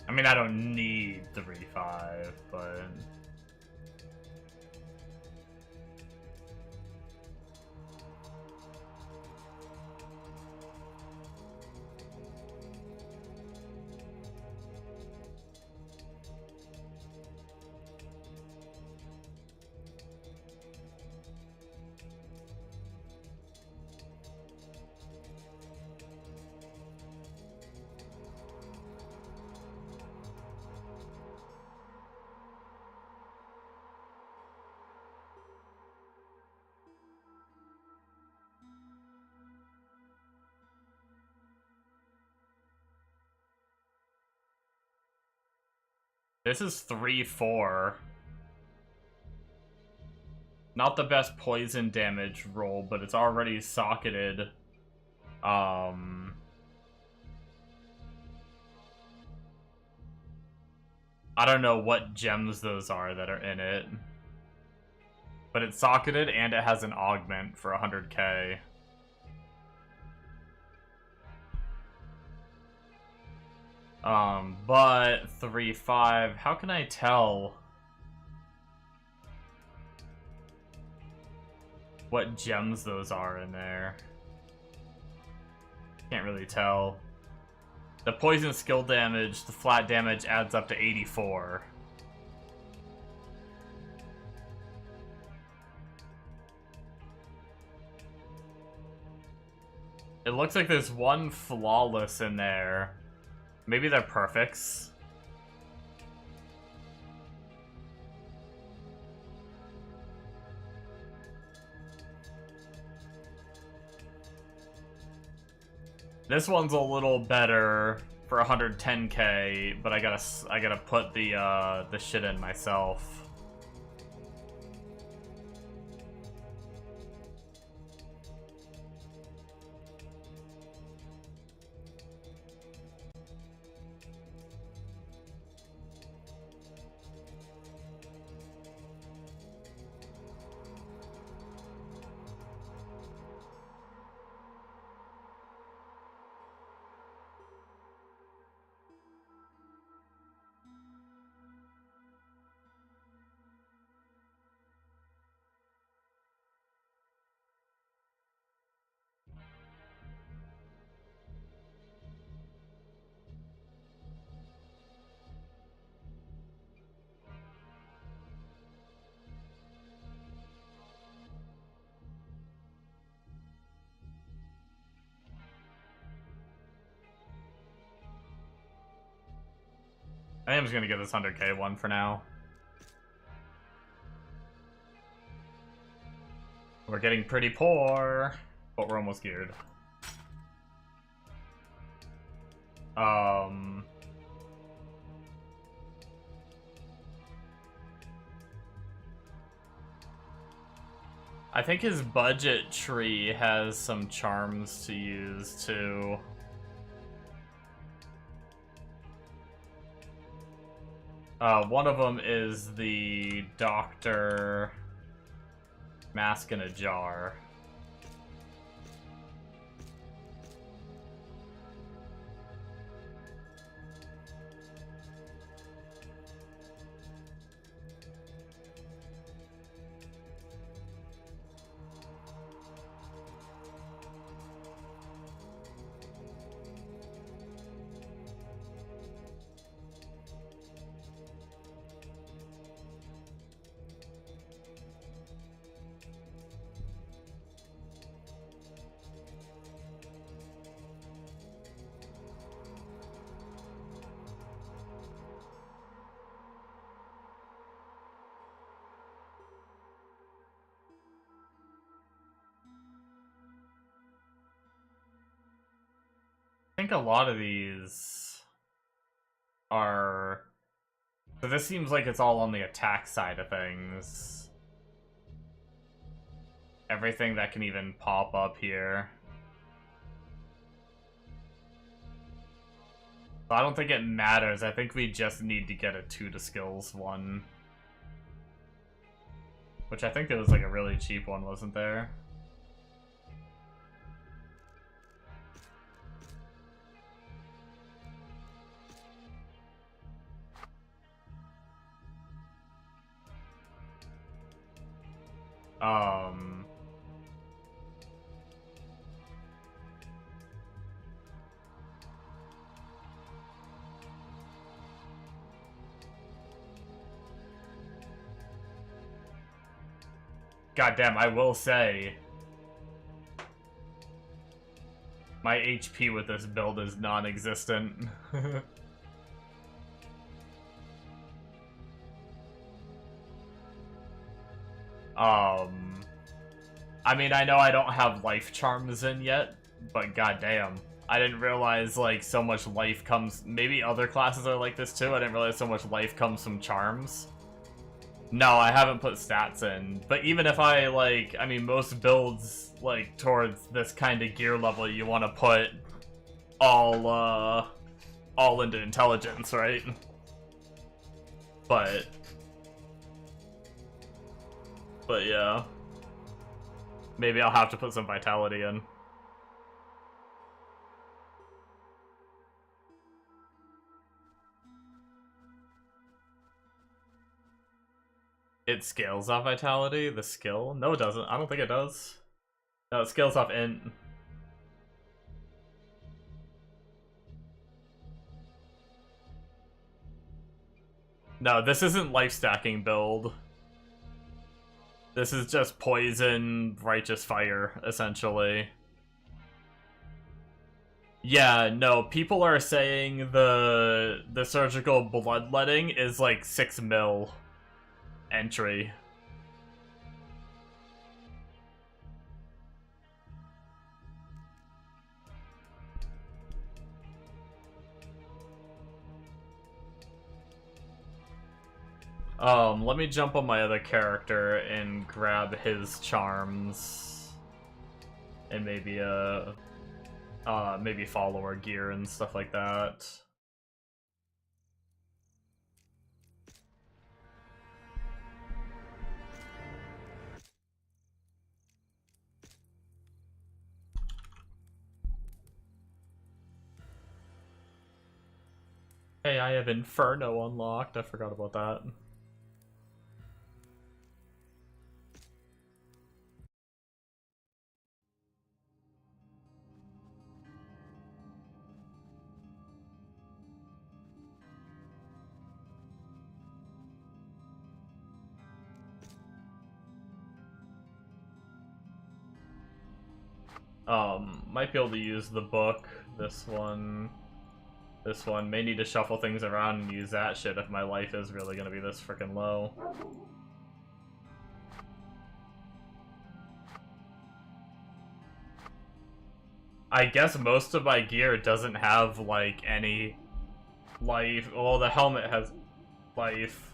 I mean, I don't need 3, 5, but... This is 3, 4. Not the best poison damage roll, but it's already socketed. I don't know what gems those are that are in it. But it's socketed and it has an augment for 100k. But 3, 5, how can I tell what gems those are in there? Can't really tell. The poison skill damage, the flat damage adds up to 84. It looks like there's one flawless in there. Maybe they're perfects. This one's a little better for 110k, but I gotta put the shit in myself. I think I'm just gonna get this 100k one for now. We're getting pretty poor, but we're almost geared. I think his budget tree has some charms to use too. One of them is the Doctor Mask in a Jar. think a lot of these are... So this seems like it's all on the attack side of things. Everything that can even pop up here. I don't think it matters. I think we just need to get a 2 to skills one. Which I think it was like a really cheap one, wasn't there? Goddamn, I will say, my HP with this build is non-existent. I mean, I know I don't have life charms in yet, but goddamn, I didn't realize, like, so much life comes... Maybe other classes are like this too, I didn't realize so much life comes from charms. No, I haven't put stats in, but even if I, like, I mean, most builds, like, towards this kind of gear level, you want to put all into intelligence, right? But yeah. Maybe I'll have to put some vitality in. It scales off vitality? The skill? No, it doesn't. I don't think it does. No, it scales off int. No, this isn't life stacking build. This is just poison, righteous fire, essentially. Yeah, no, people are saying the surgical bloodletting is like 6 mil entry. Let me jump on my other character and grab his charms. And maybe, maybe follower gear and stuff like that. Hey, I have Inferno unlocked. I forgot about that. Might be able to use the book. This one may need to shuffle things around and use that shit if my life is really gonna be this freaking low. I guess most of my gear doesn't have, like, any life. Well, the helmet has life.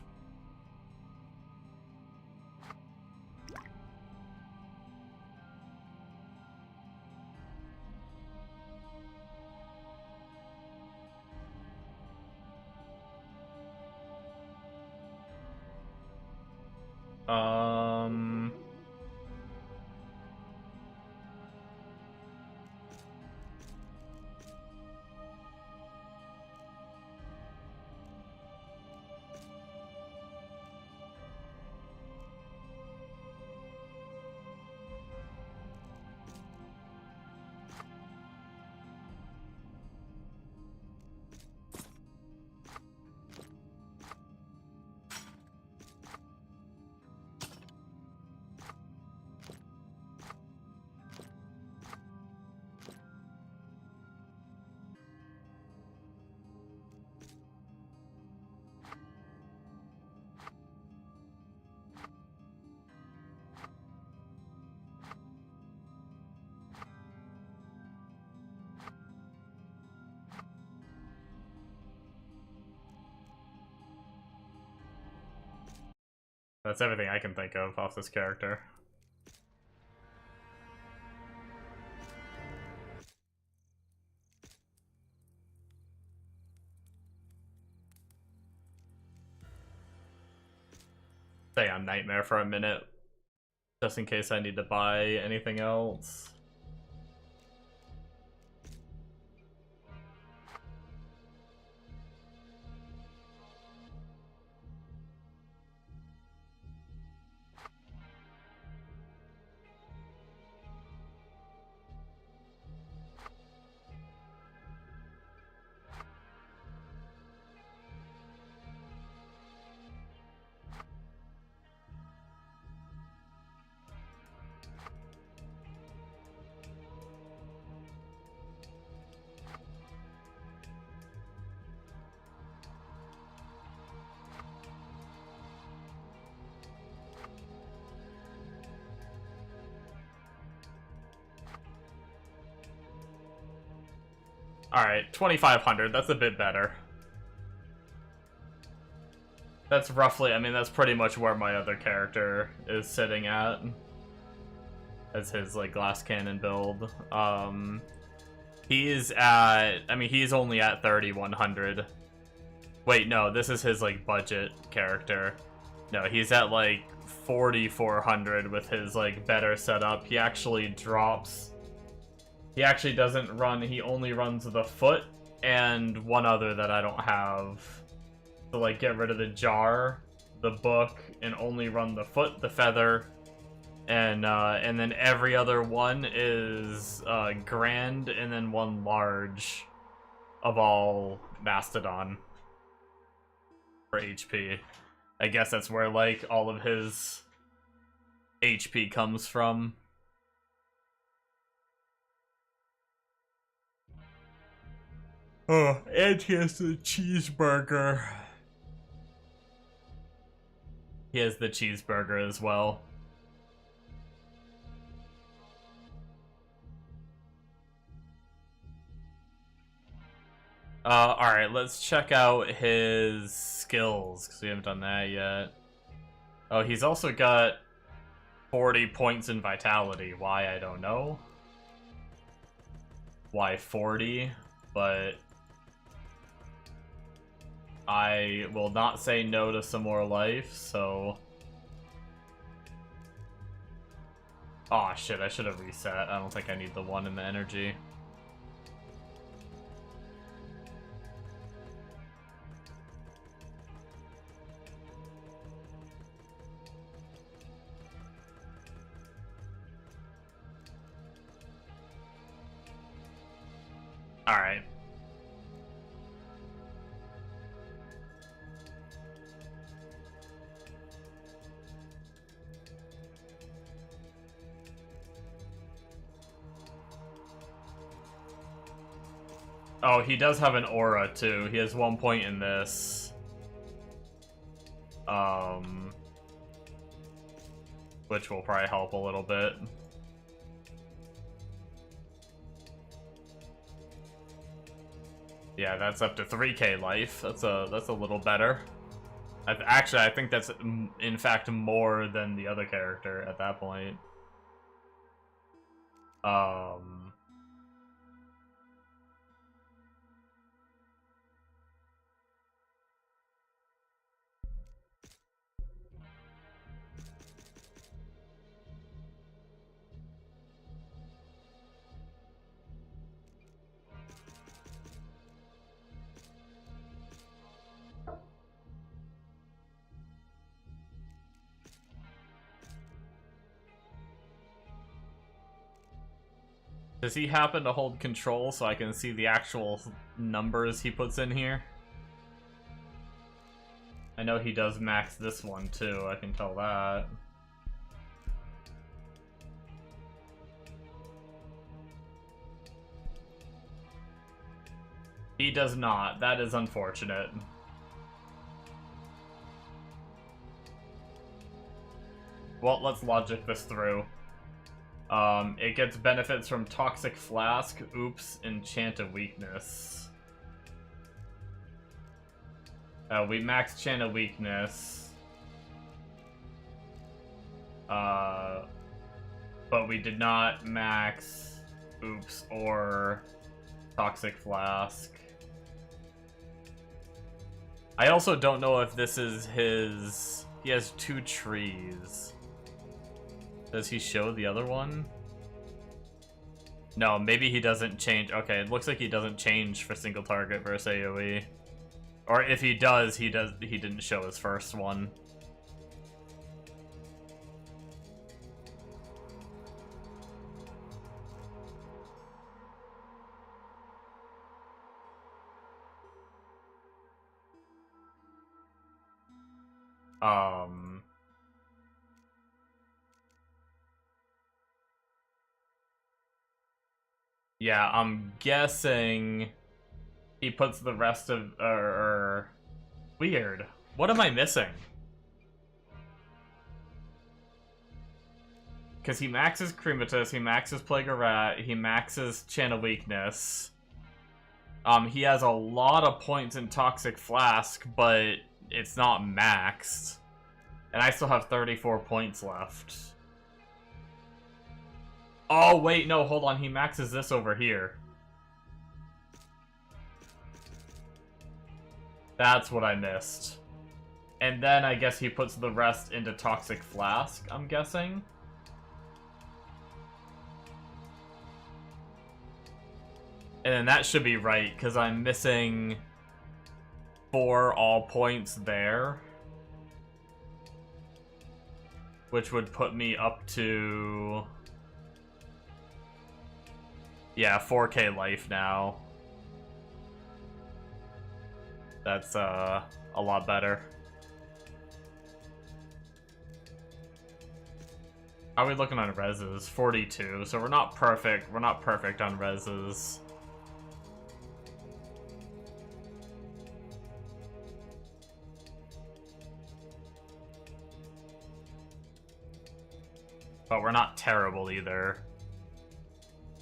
That's everything I can think of off this character. Stay on Nightmare for a minute, just in case I need to buy anything else. Alright, 2,500, that's a bit better. That's roughly, I mean, that's pretty much where my other character is sitting at. As his, like, glass cannon build. He's at, I mean, he's only at 3,100. Wait, no, this is his, like, budget character. No, he's at, like, 4,400 with his, like, better setup. He actually drops... He actually doesn't run, he only runs the foot and one other that I don't have. So, like, get rid of the jar, the book, and only run the foot, the feather, and then every other one is grand, and then one large of all Mastodon for HP. I guess that's where, like, all of his HP comes from. Oh, and he has the cheeseburger. He has the cheeseburger as well. Alright, let's check out his skills, because we haven't done that yet. Oh, he's also got 40 points in vitality. Why, I don't know. Why 40, but... I will not say no to some more life, so... Aw, shit, I should have reset. I don't think I need the one in the energy. Alright. Oh, he does have an aura, too. He has 1 point in this. Which will probably help a little bit. Yeah, that's up to 3k life. That's a little better. Actually, I think that's, in fact, more than the other character at that point. Does he happen to hold control so I can see the actual numbers he puts in here? I know he does max this one too, I can tell that. He does not. That is unfortunate. Well, let's logic this through. It gets benefits from Toxic Flask, Oops, and Chant of Weakness. We max Chant of Weakness. But we did not max Oops or Toxic Flask. I also don't know if this is his... He has 2 trees. Does he show the other one? No, maybe he doesn't change. Okay, it looks like he doesn't change for single target versus AoE. Or if he does, he didn't show his first one. Yeah, I'm guessing he puts the rest of... Weird. What am I missing? Because he maxes Crematus, he maxes Plague of Rat, he maxes Channel Weakness. He has a lot of points in Toxic Flask, but it's not maxed. And I still have 34 points left. Oh, wait, no, hold on. He maxes this over here. That's what I missed. And then I guess he puts the rest into Toxic Flask, I'm guessing. And then that should be right, because I'm missing 4 all points there. Which would put me up to... Yeah, 4k life now. That's a lot better. How are we looking on reses? 42, so we're not perfect. We're not perfect on reses. But we're not terrible either.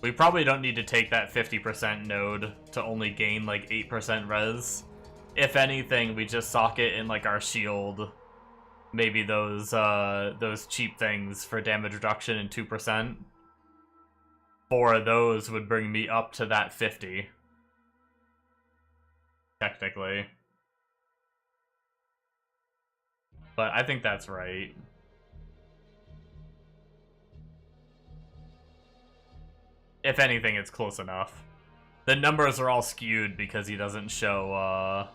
We probably don't need to take that 50% node to only gain like 8% res. If anything, we just sock it in like our shield. Maybe those cheap things for damage reduction and 2%. 4 of those would bring me up to that 50. Technically. But I think that's right. If anything, it's close enough. The numbers are all skewed because he doesn't show,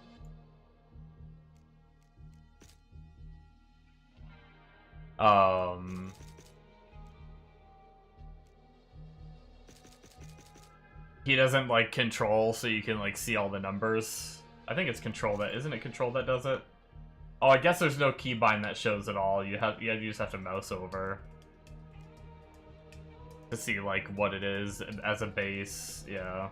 he doesn't, like, control so you can, like, see all the numbers. I think it's control that... Isn't it control that does it? Oh, I guess there's no keybind that shows it all. You just have to mouse over to see, like, what it is as a base. Yeah.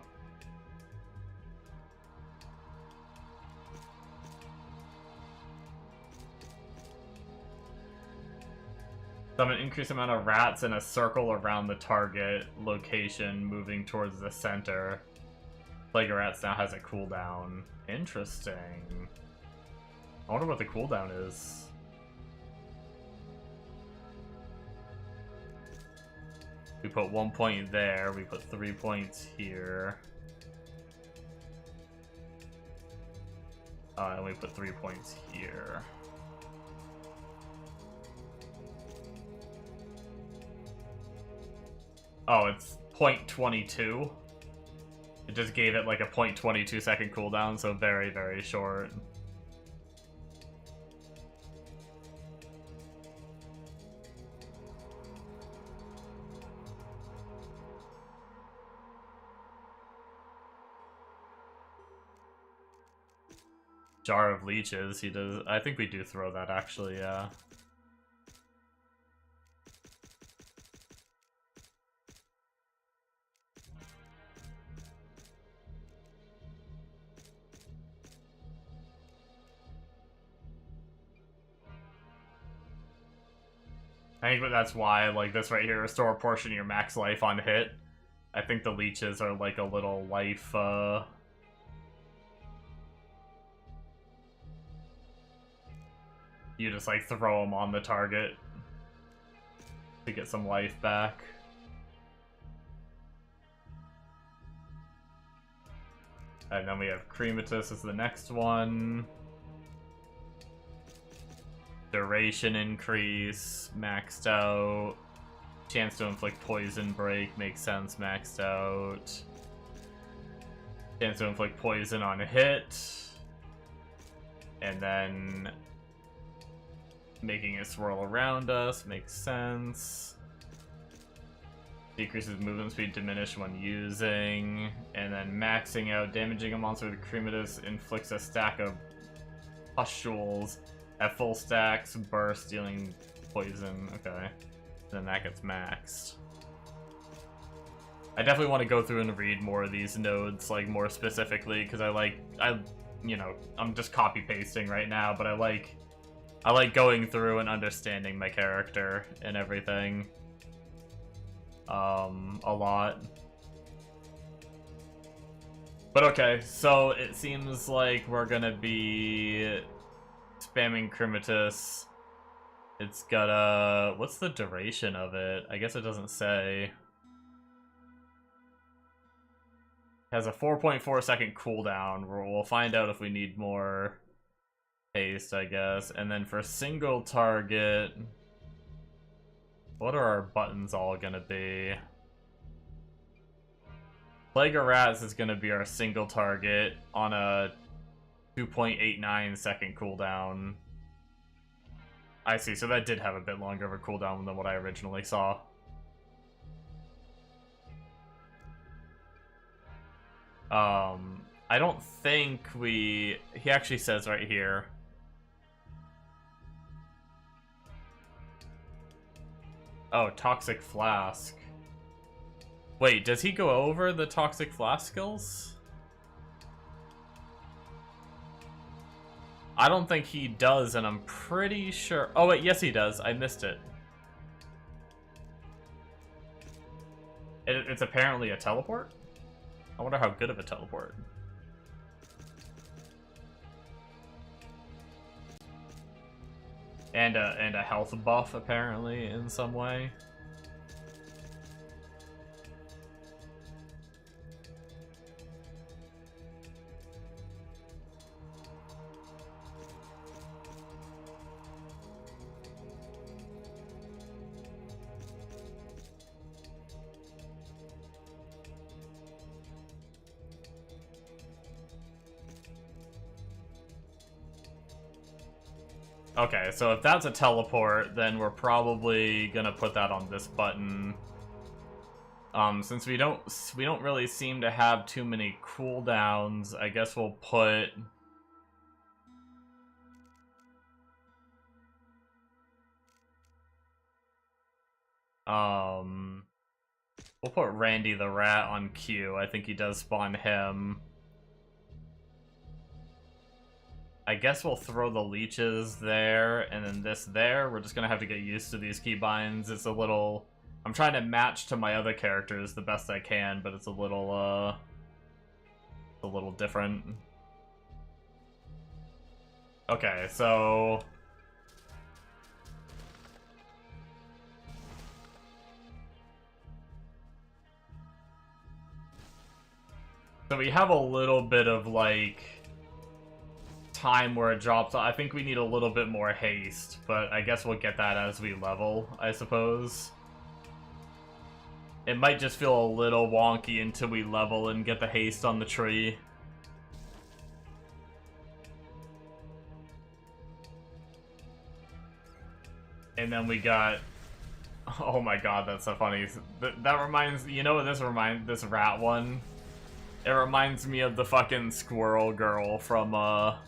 Summon an increased amount of rats in a circle around the target location, moving towards the center. Plague of Rats now has a cooldown. Interesting. I wonder what the cooldown is. We put 1 point there, we put 3 points here. And we put 3 points here. Oh, it's 0.22. It just gave it like a 0.22 second cooldown, so very, very short. Jar of Leeches, he does. I think we do throw that actually, yeah. I think that's why, like, this right here, restore a portion of your max life on hit. I think the leeches are like a little life, you just, like, throw them on the target. to get some life back. And then we have Crematus as the next one. Duration increase, maxed out. Chance to inflict poison break, makes sense, maxed out. Chance to inflict poison on a hit. And then making it swirl around us, makes sense. Decreases movement speed diminished when using. And then maxing out, damaging a monster with Crematus inflicts a stack of pustules at full stacks, burst, dealing poison. Okay. Then that gets maxed. I definitely want to go through and read more of these nodes, like, more specifically, because you know, I'm just copy-pasting right now, but I like going through and understanding my character and everything. A lot. But okay, so it seems like we're gonna be spamming Crematus. It's got a... what's the duration of it? I guess it doesn't say. It has a 4.4 second cooldown. We'll find out if we need more haste, I guess. And then for single target, what are our buttons all gonna be? Plague of Rats is gonna be our single target on a 2.89 second cooldown. I see, so that did have a bit longer of a cooldown than what I originally saw. I don't think he actually says right here. Oh, Toxic Flask. Wait, does he go over the Toxic Flask skills? I don't think he does, and I'm pretty sure... oh wait, yes he does. I missed it. It's apparently a teleport? I wonder how good of a teleport. And a health buff, apparently, in some way. Okay, so if that's a teleport, then we're probably gonna put that on this button. Since we don't really seem to have too many cooldowns, I guess we'll put... we'll put Randy the Rat on Q. I think he does spawn him. I guess we'll throw the leeches there, and then this there. We're just gonna have to get used to these keybinds. It's a little... I'm trying to match to my other characters the best I can, but it's a little different. Okay, so... so we have a little bit of, like... time where it drops. I think we need a little bit more haste, but I guess we'll get that as we level, I suppose. It might just feel a little wonky until we level and get the haste on the tree. And then we got... oh my god, that's so funny. That reminds... you know what this reminds... this rat one? It reminds me of the fucking squirrel girl from, Marvel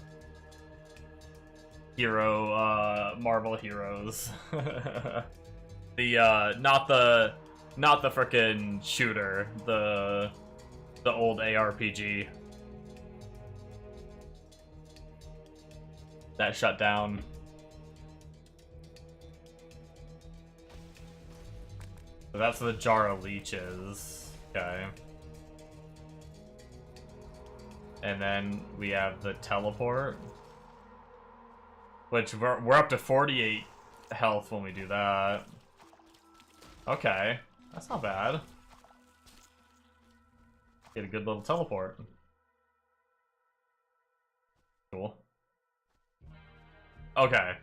Heroes. The, not the frickin' shooter, the old ARPG. That shut down. So that's the jar of leeches. Okay. And then we have the teleport. Which we're up to 48 health when we do that. Okay, that's not bad. Get a good little teleport. Cool. Okay.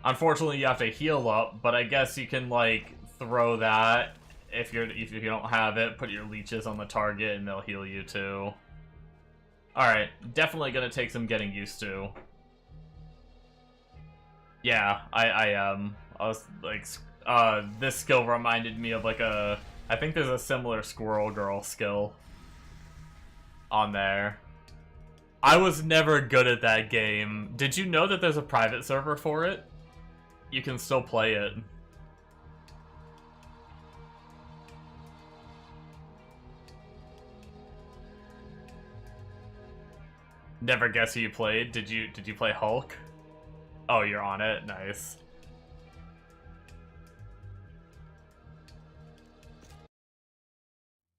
Unfortunately, you have to heal up, but I guess you can like throw that if you don't have it. Put your leeches on the target, and they'll heal you too. All right, definitely gonna take some getting used to. Yeah, I was like, this skill reminded me of like I think there's a similar Squirrel Girl skill on there. I was never good at that game. Did you know that there's a private server for it? You can still play it. Never guess who you played. Did you play Hulk? Oh, you're on it. Nice.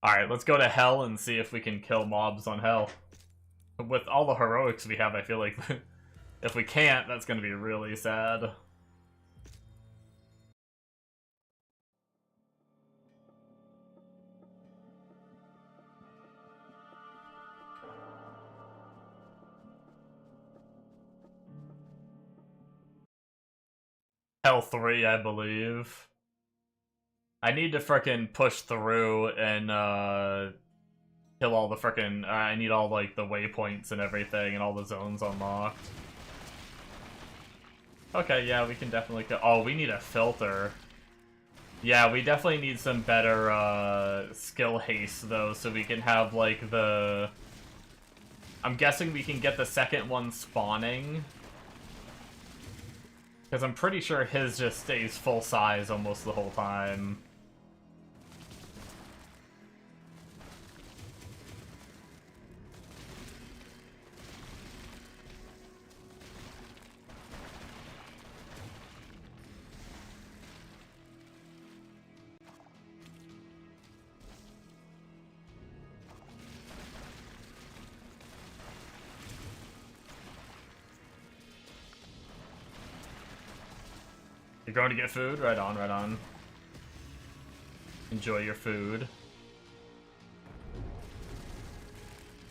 Alright, let's go to Hell and see if we can kill mobs on Hell. With all the heroics we have, I feel like if we can't, that's gonna be really sad. Hell 3, I believe. I need to frickin' push through and kill all the frickin'. I need all like the waypoints and everything and all the zones unlocked. Okay, yeah, we can definitely go. Oh, we need a filter. Yeah, we definitely need some better skill haste though, so we can have like the. I'm guessing we can get the second one spawning. Because I'm pretty sure his just stays full size almost the whole time. You're going to get food? Right on, right on. Enjoy your food.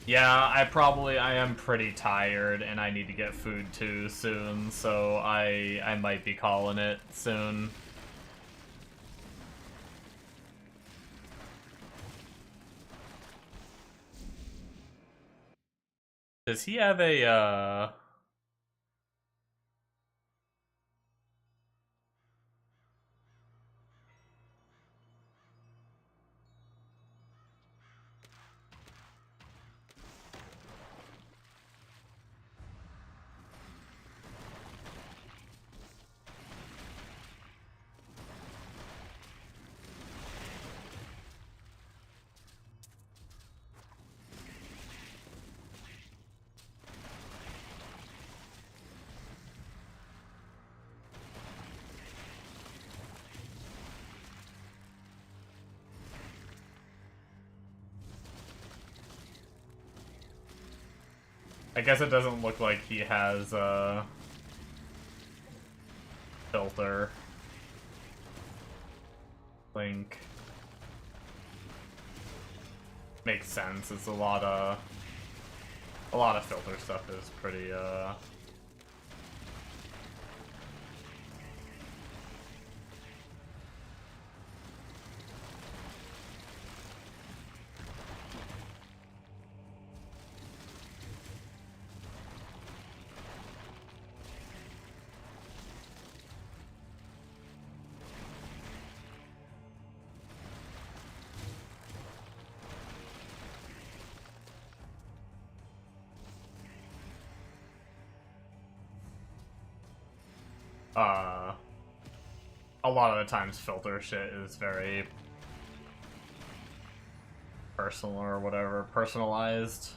Yeah, I am pretty tired, and I need to get food too soon, so I might be calling it soon. Does he have a, I guess it doesn't look like he has a filter. Link. Makes sense. It's a lot of filter stuff is pretty a lot of the times filter shit is very personal or whatever, personalized.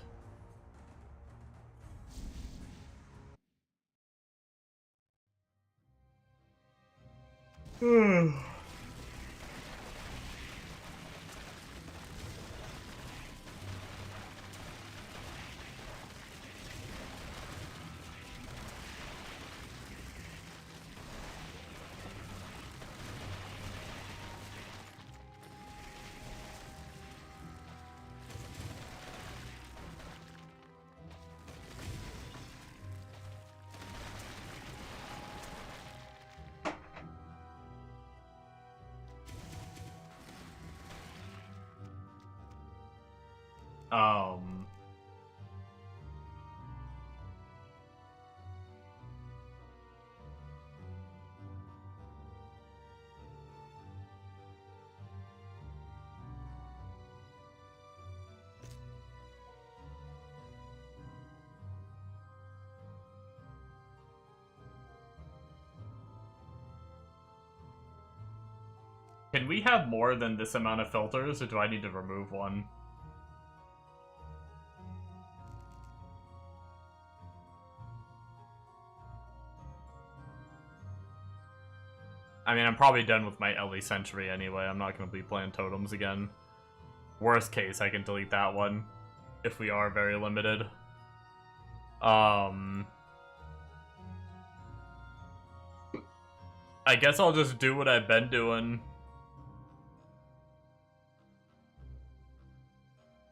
Can we have more than this amount of filters, or do I need to remove one? I mean, I'm probably done with my Ellie Sentry anyway. I'm not going to be playing totems again. Worst case, I can delete that one if we are very limited. I guess I'll just do what I've been doing.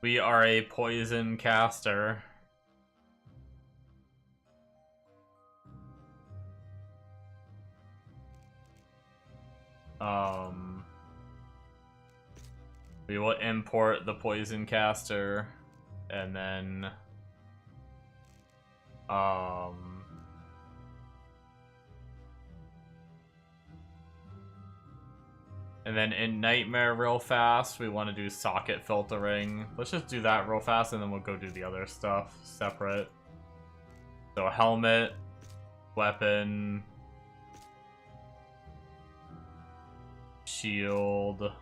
We are a poison caster. We will import the poison caster, and then in Nightmare real fast, we want to do socket filtering. Let's just do that real fast, and then we'll go do the other stuff separate. So helmet, weapon, shield,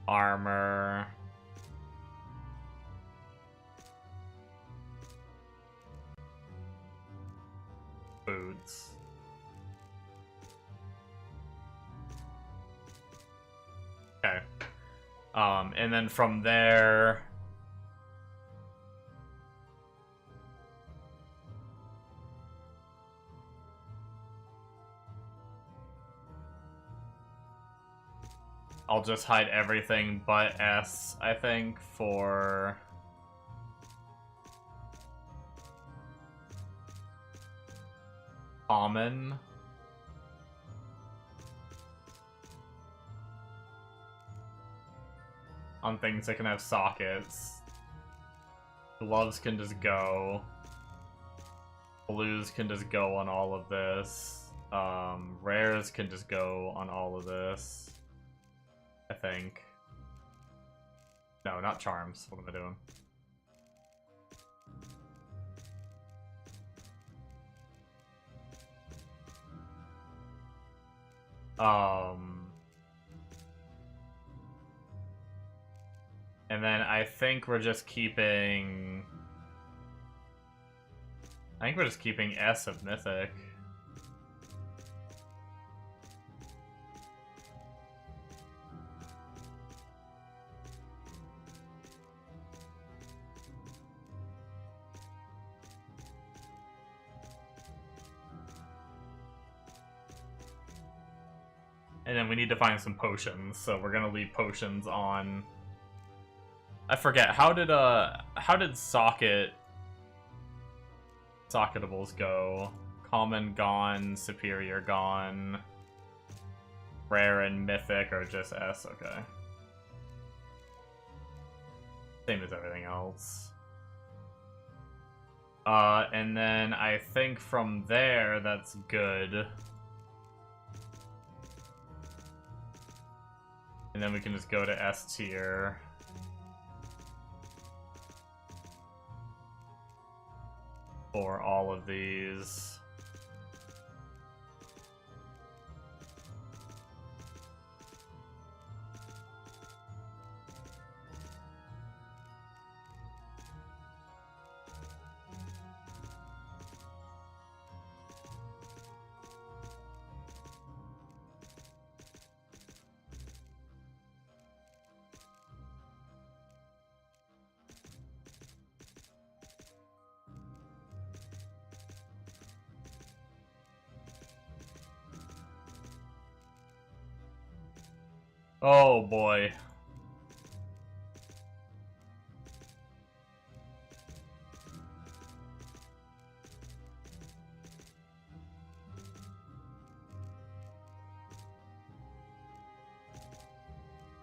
armor, boots. Okay. And then from there, I'll just hide everything but S, I think, for common. On things that can have sockets. Gloves can just go. Blues can just go on all of this. Rares can just go on all of this. I think. No, not charms. What am I doing? And then I think we're just keeping... I think we're just keeping S of Mythic. And then we need to find some potions, so we're gonna leave potions on... I forget, how did socketables go? Common gone, superior gone, rare and mythic are just S, okay. Same as everything else. And then I think from there, that's good. And then we can just go to S tier. For all of these. Oh boy.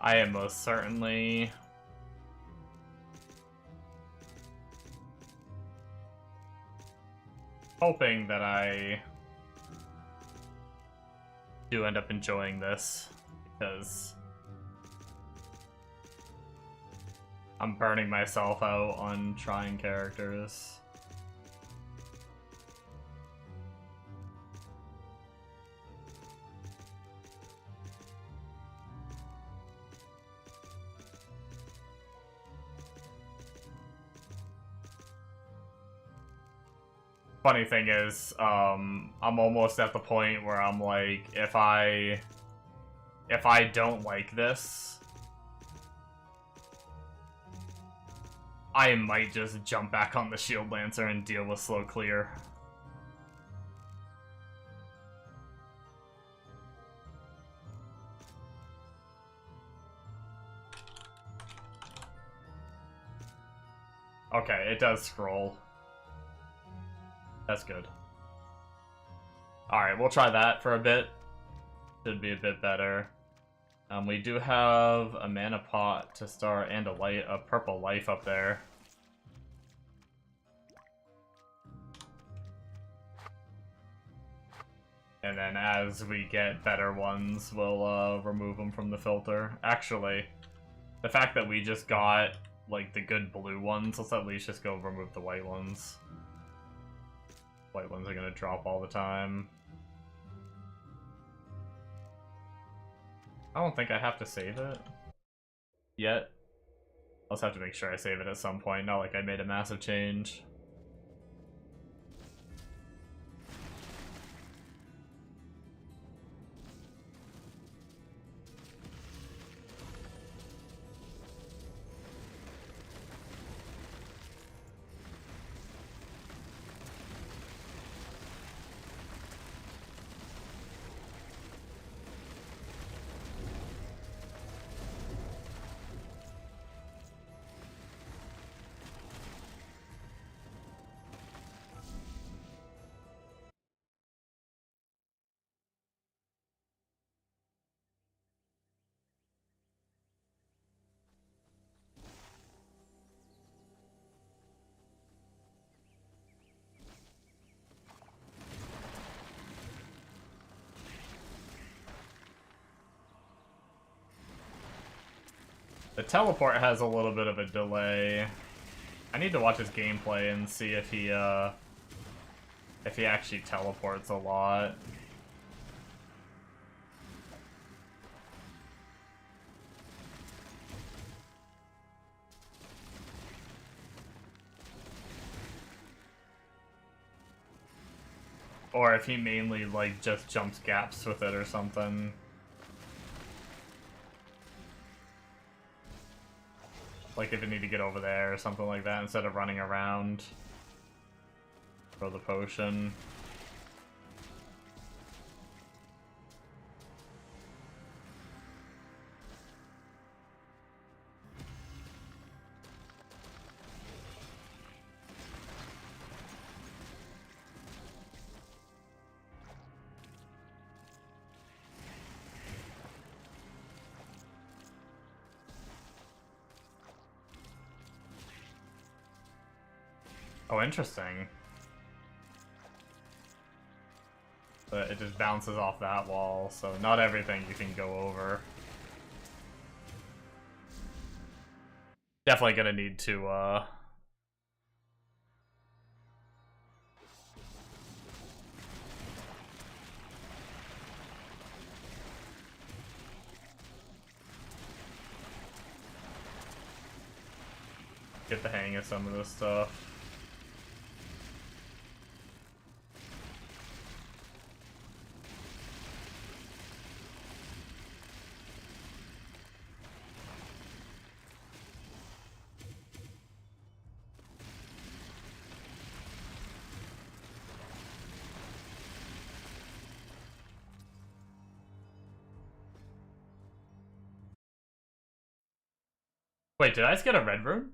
I am most certainly hoping that I do end up enjoying this, because I'm burning myself out on trying characters. Funny thing is, I'm almost at the point where I'm like, if I don't like this, I might just jump back on the Shield Lancer and deal with slow clear. Okay, it does scroll. That's good. Alright, we'll try that for a bit. Should be a bit better. We do have a mana pot to start and a purple life up there. And then as we get better ones, we'll remove them from the filter. Actually, the fact that we just got like the good blue ones, let's at least just go remove the white ones. White ones are gonna drop all the time. I don't think I have to save it yet. I'll just have to make sure I save it at some point, not like I made a massive change. The teleport has a little bit of a delay. I need to watch his gameplay and see if he actually teleports a lot. Or if he mainly, like, just jumps gaps with it or something. Like if you need to get over there or something like that instead of running around for the potion. Oh, interesting. But it just bounces off that wall, so not everything you can go over. Definitely gonna need to, get the hang of some of this stuff. Wait, did I just get a red rune?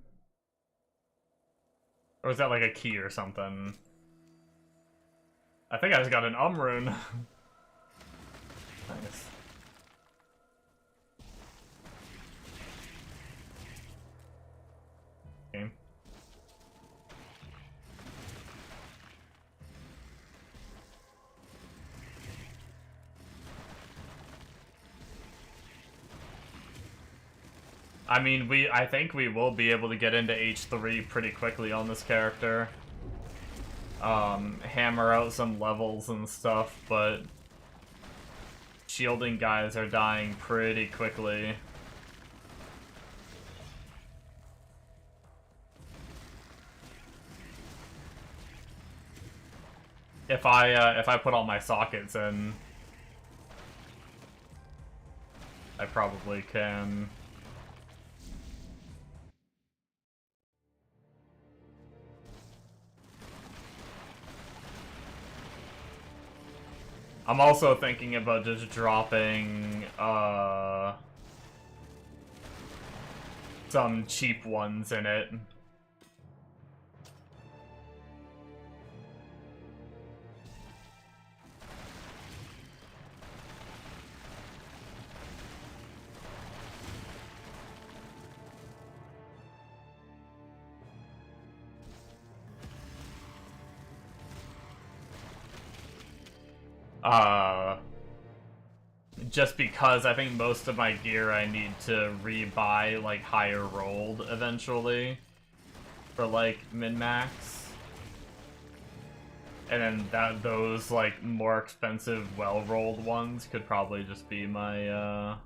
Or was that like a key or something? I think I just got an rune. Nice. I mean, I think we will be able to get into H3 pretty quickly on this character. Hammer out some levels and stuff, but shielding guys are dying pretty quickly. If I put all my sockets in, I probably can. I'm also thinking about just dropping some cheap ones in it. Just because I think most of my gear I need to rebuy, like, higher rolled eventually for, like, min-max. And then those, like, more expensive, well-rolled ones could probably just be my,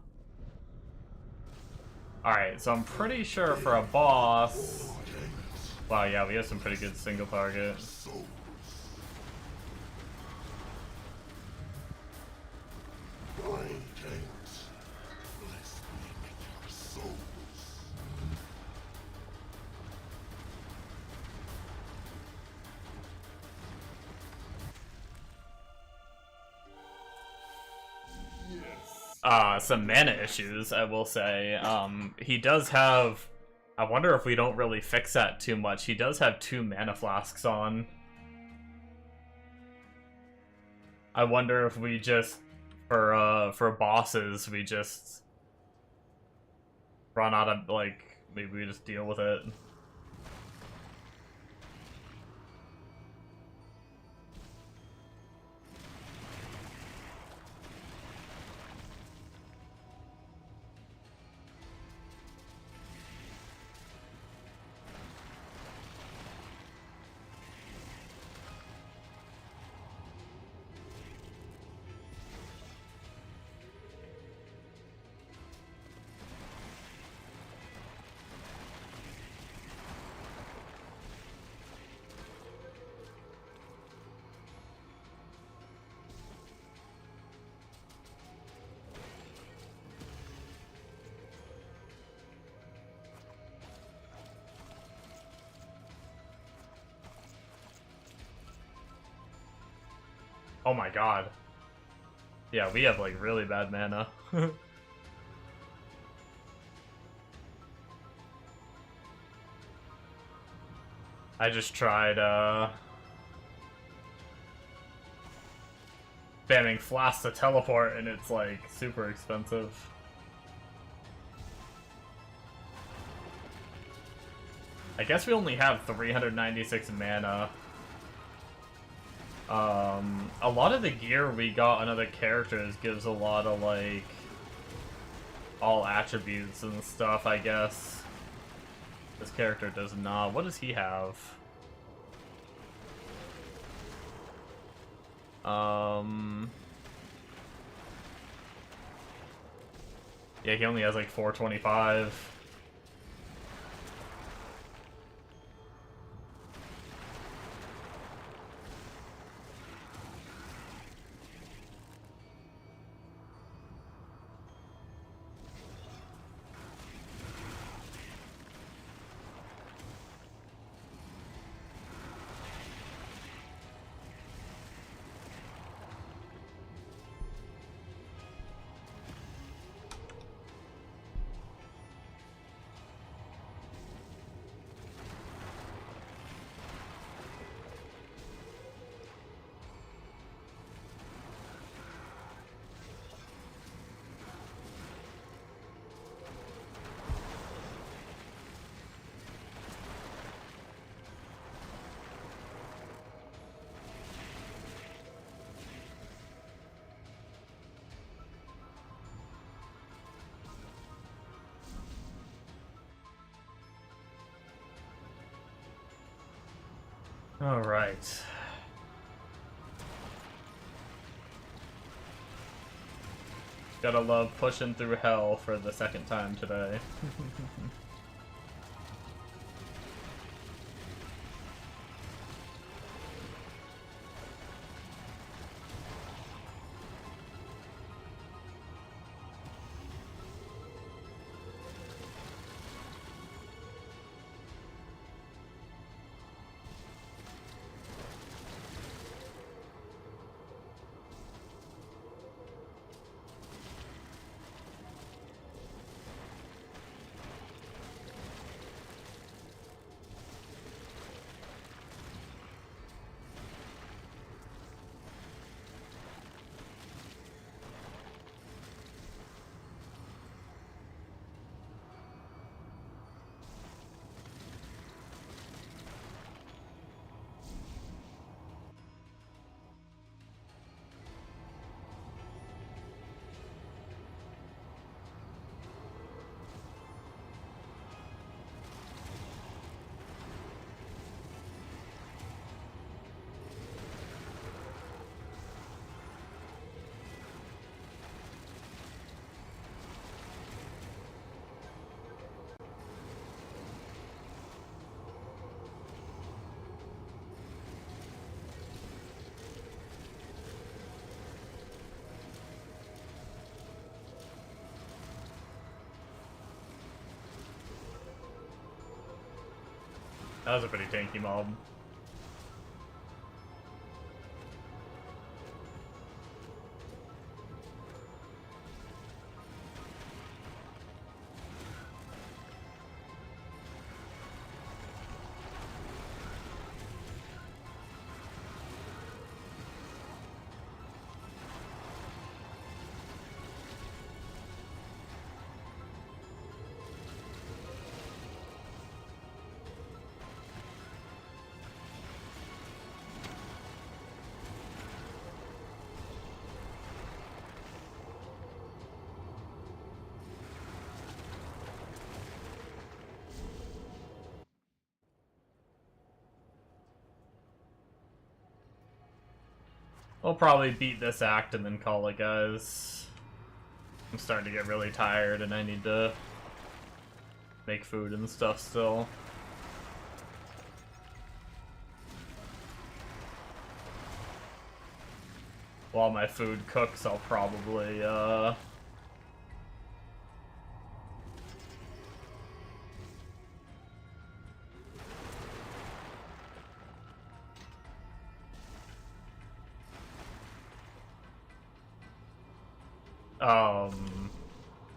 Alright, so I'm pretty sure for a boss... Wow, yeah, we have some pretty good single target. Some mana issues, I will say. He does have... I wonder if we don't really fix that too much. He does have 2 mana flasks on. I wonder if we just, for bosses, we just run out of, like, maybe we just deal with it. Oh my god. Yeah, we have, like, really bad mana. I just tried, spamming Flask to teleport, and it's, like, super expensive. I guess we only have 396 mana. A lot of the gear we got on other characters gives a lot of, like, all attributes and stuff, I guess. This character does not. What does he have? Yeah, he only has, like, 425. Alright. Gotta love pushing through hell for the second time today. That was a pretty tanky mob. We'll probably beat this act and then call it, guys. I'm starting to get really tired and I need to make food and stuff still. While my food cooks, I'll probably,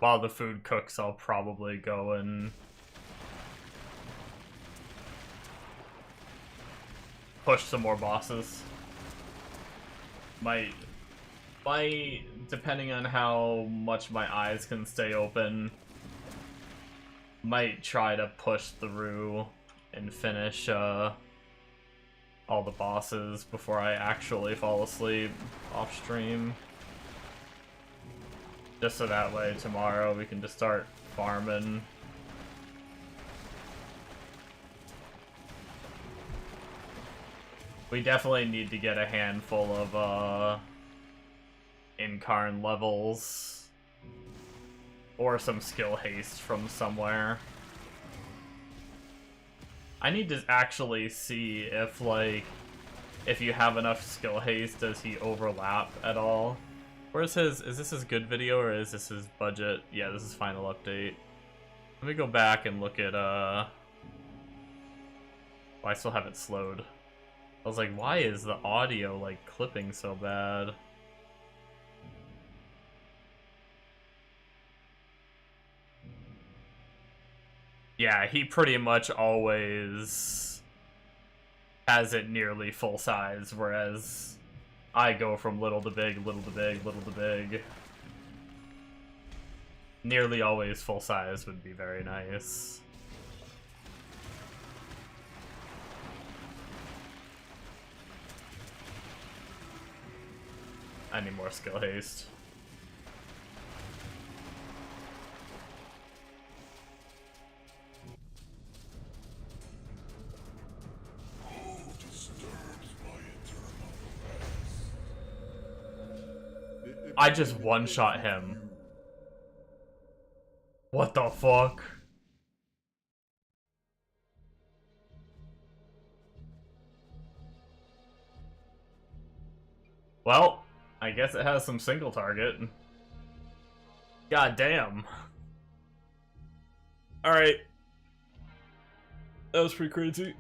while the food cooks, I'll probably go and push some more bosses. Might, depending on how much my eyes can stay open, might try to push through and finish, all the bosses before I actually fall asleep off stream. Just so that way tomorrow we can just start farming. We definitely need to get a handful of Incarn levels or some skill haste from somewhere. I need to actually see if, like, if you have enough skill haste, does he overlap at all? Where's his, is this his good video or is this his budget? Yeah, this is final update. Let me go back and look at, oh, I still have it slowed. I was like, why is the audio, like, clipping so bad? Yeah, he pretty much always has it nearly full size, whereas I go from little to big, little to big, little to big. Nearly always full size would be very nice. I need more skill haste. Who disturbs I just one-shot him. What the fuck? Well, I guess it has some single target. God damn. Alright. That was pretty crazy.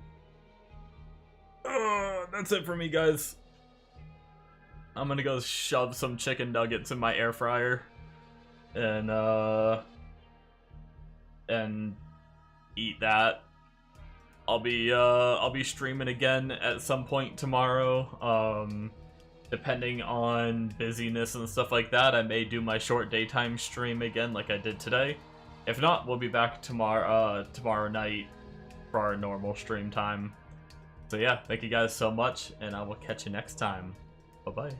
That's it for me, guys. I'm gonna go shove some chicken nuggets in my air fryer. And eat that. I'll be streaming again at some point tomorrow. Depending on busyness and stuff like that, I may do my short daytime stream again like I did today. If not, we'll be back tomorrow night for our normal stream time. So yeah, thank you guys so much, and I will catch you next time. Bye-bye.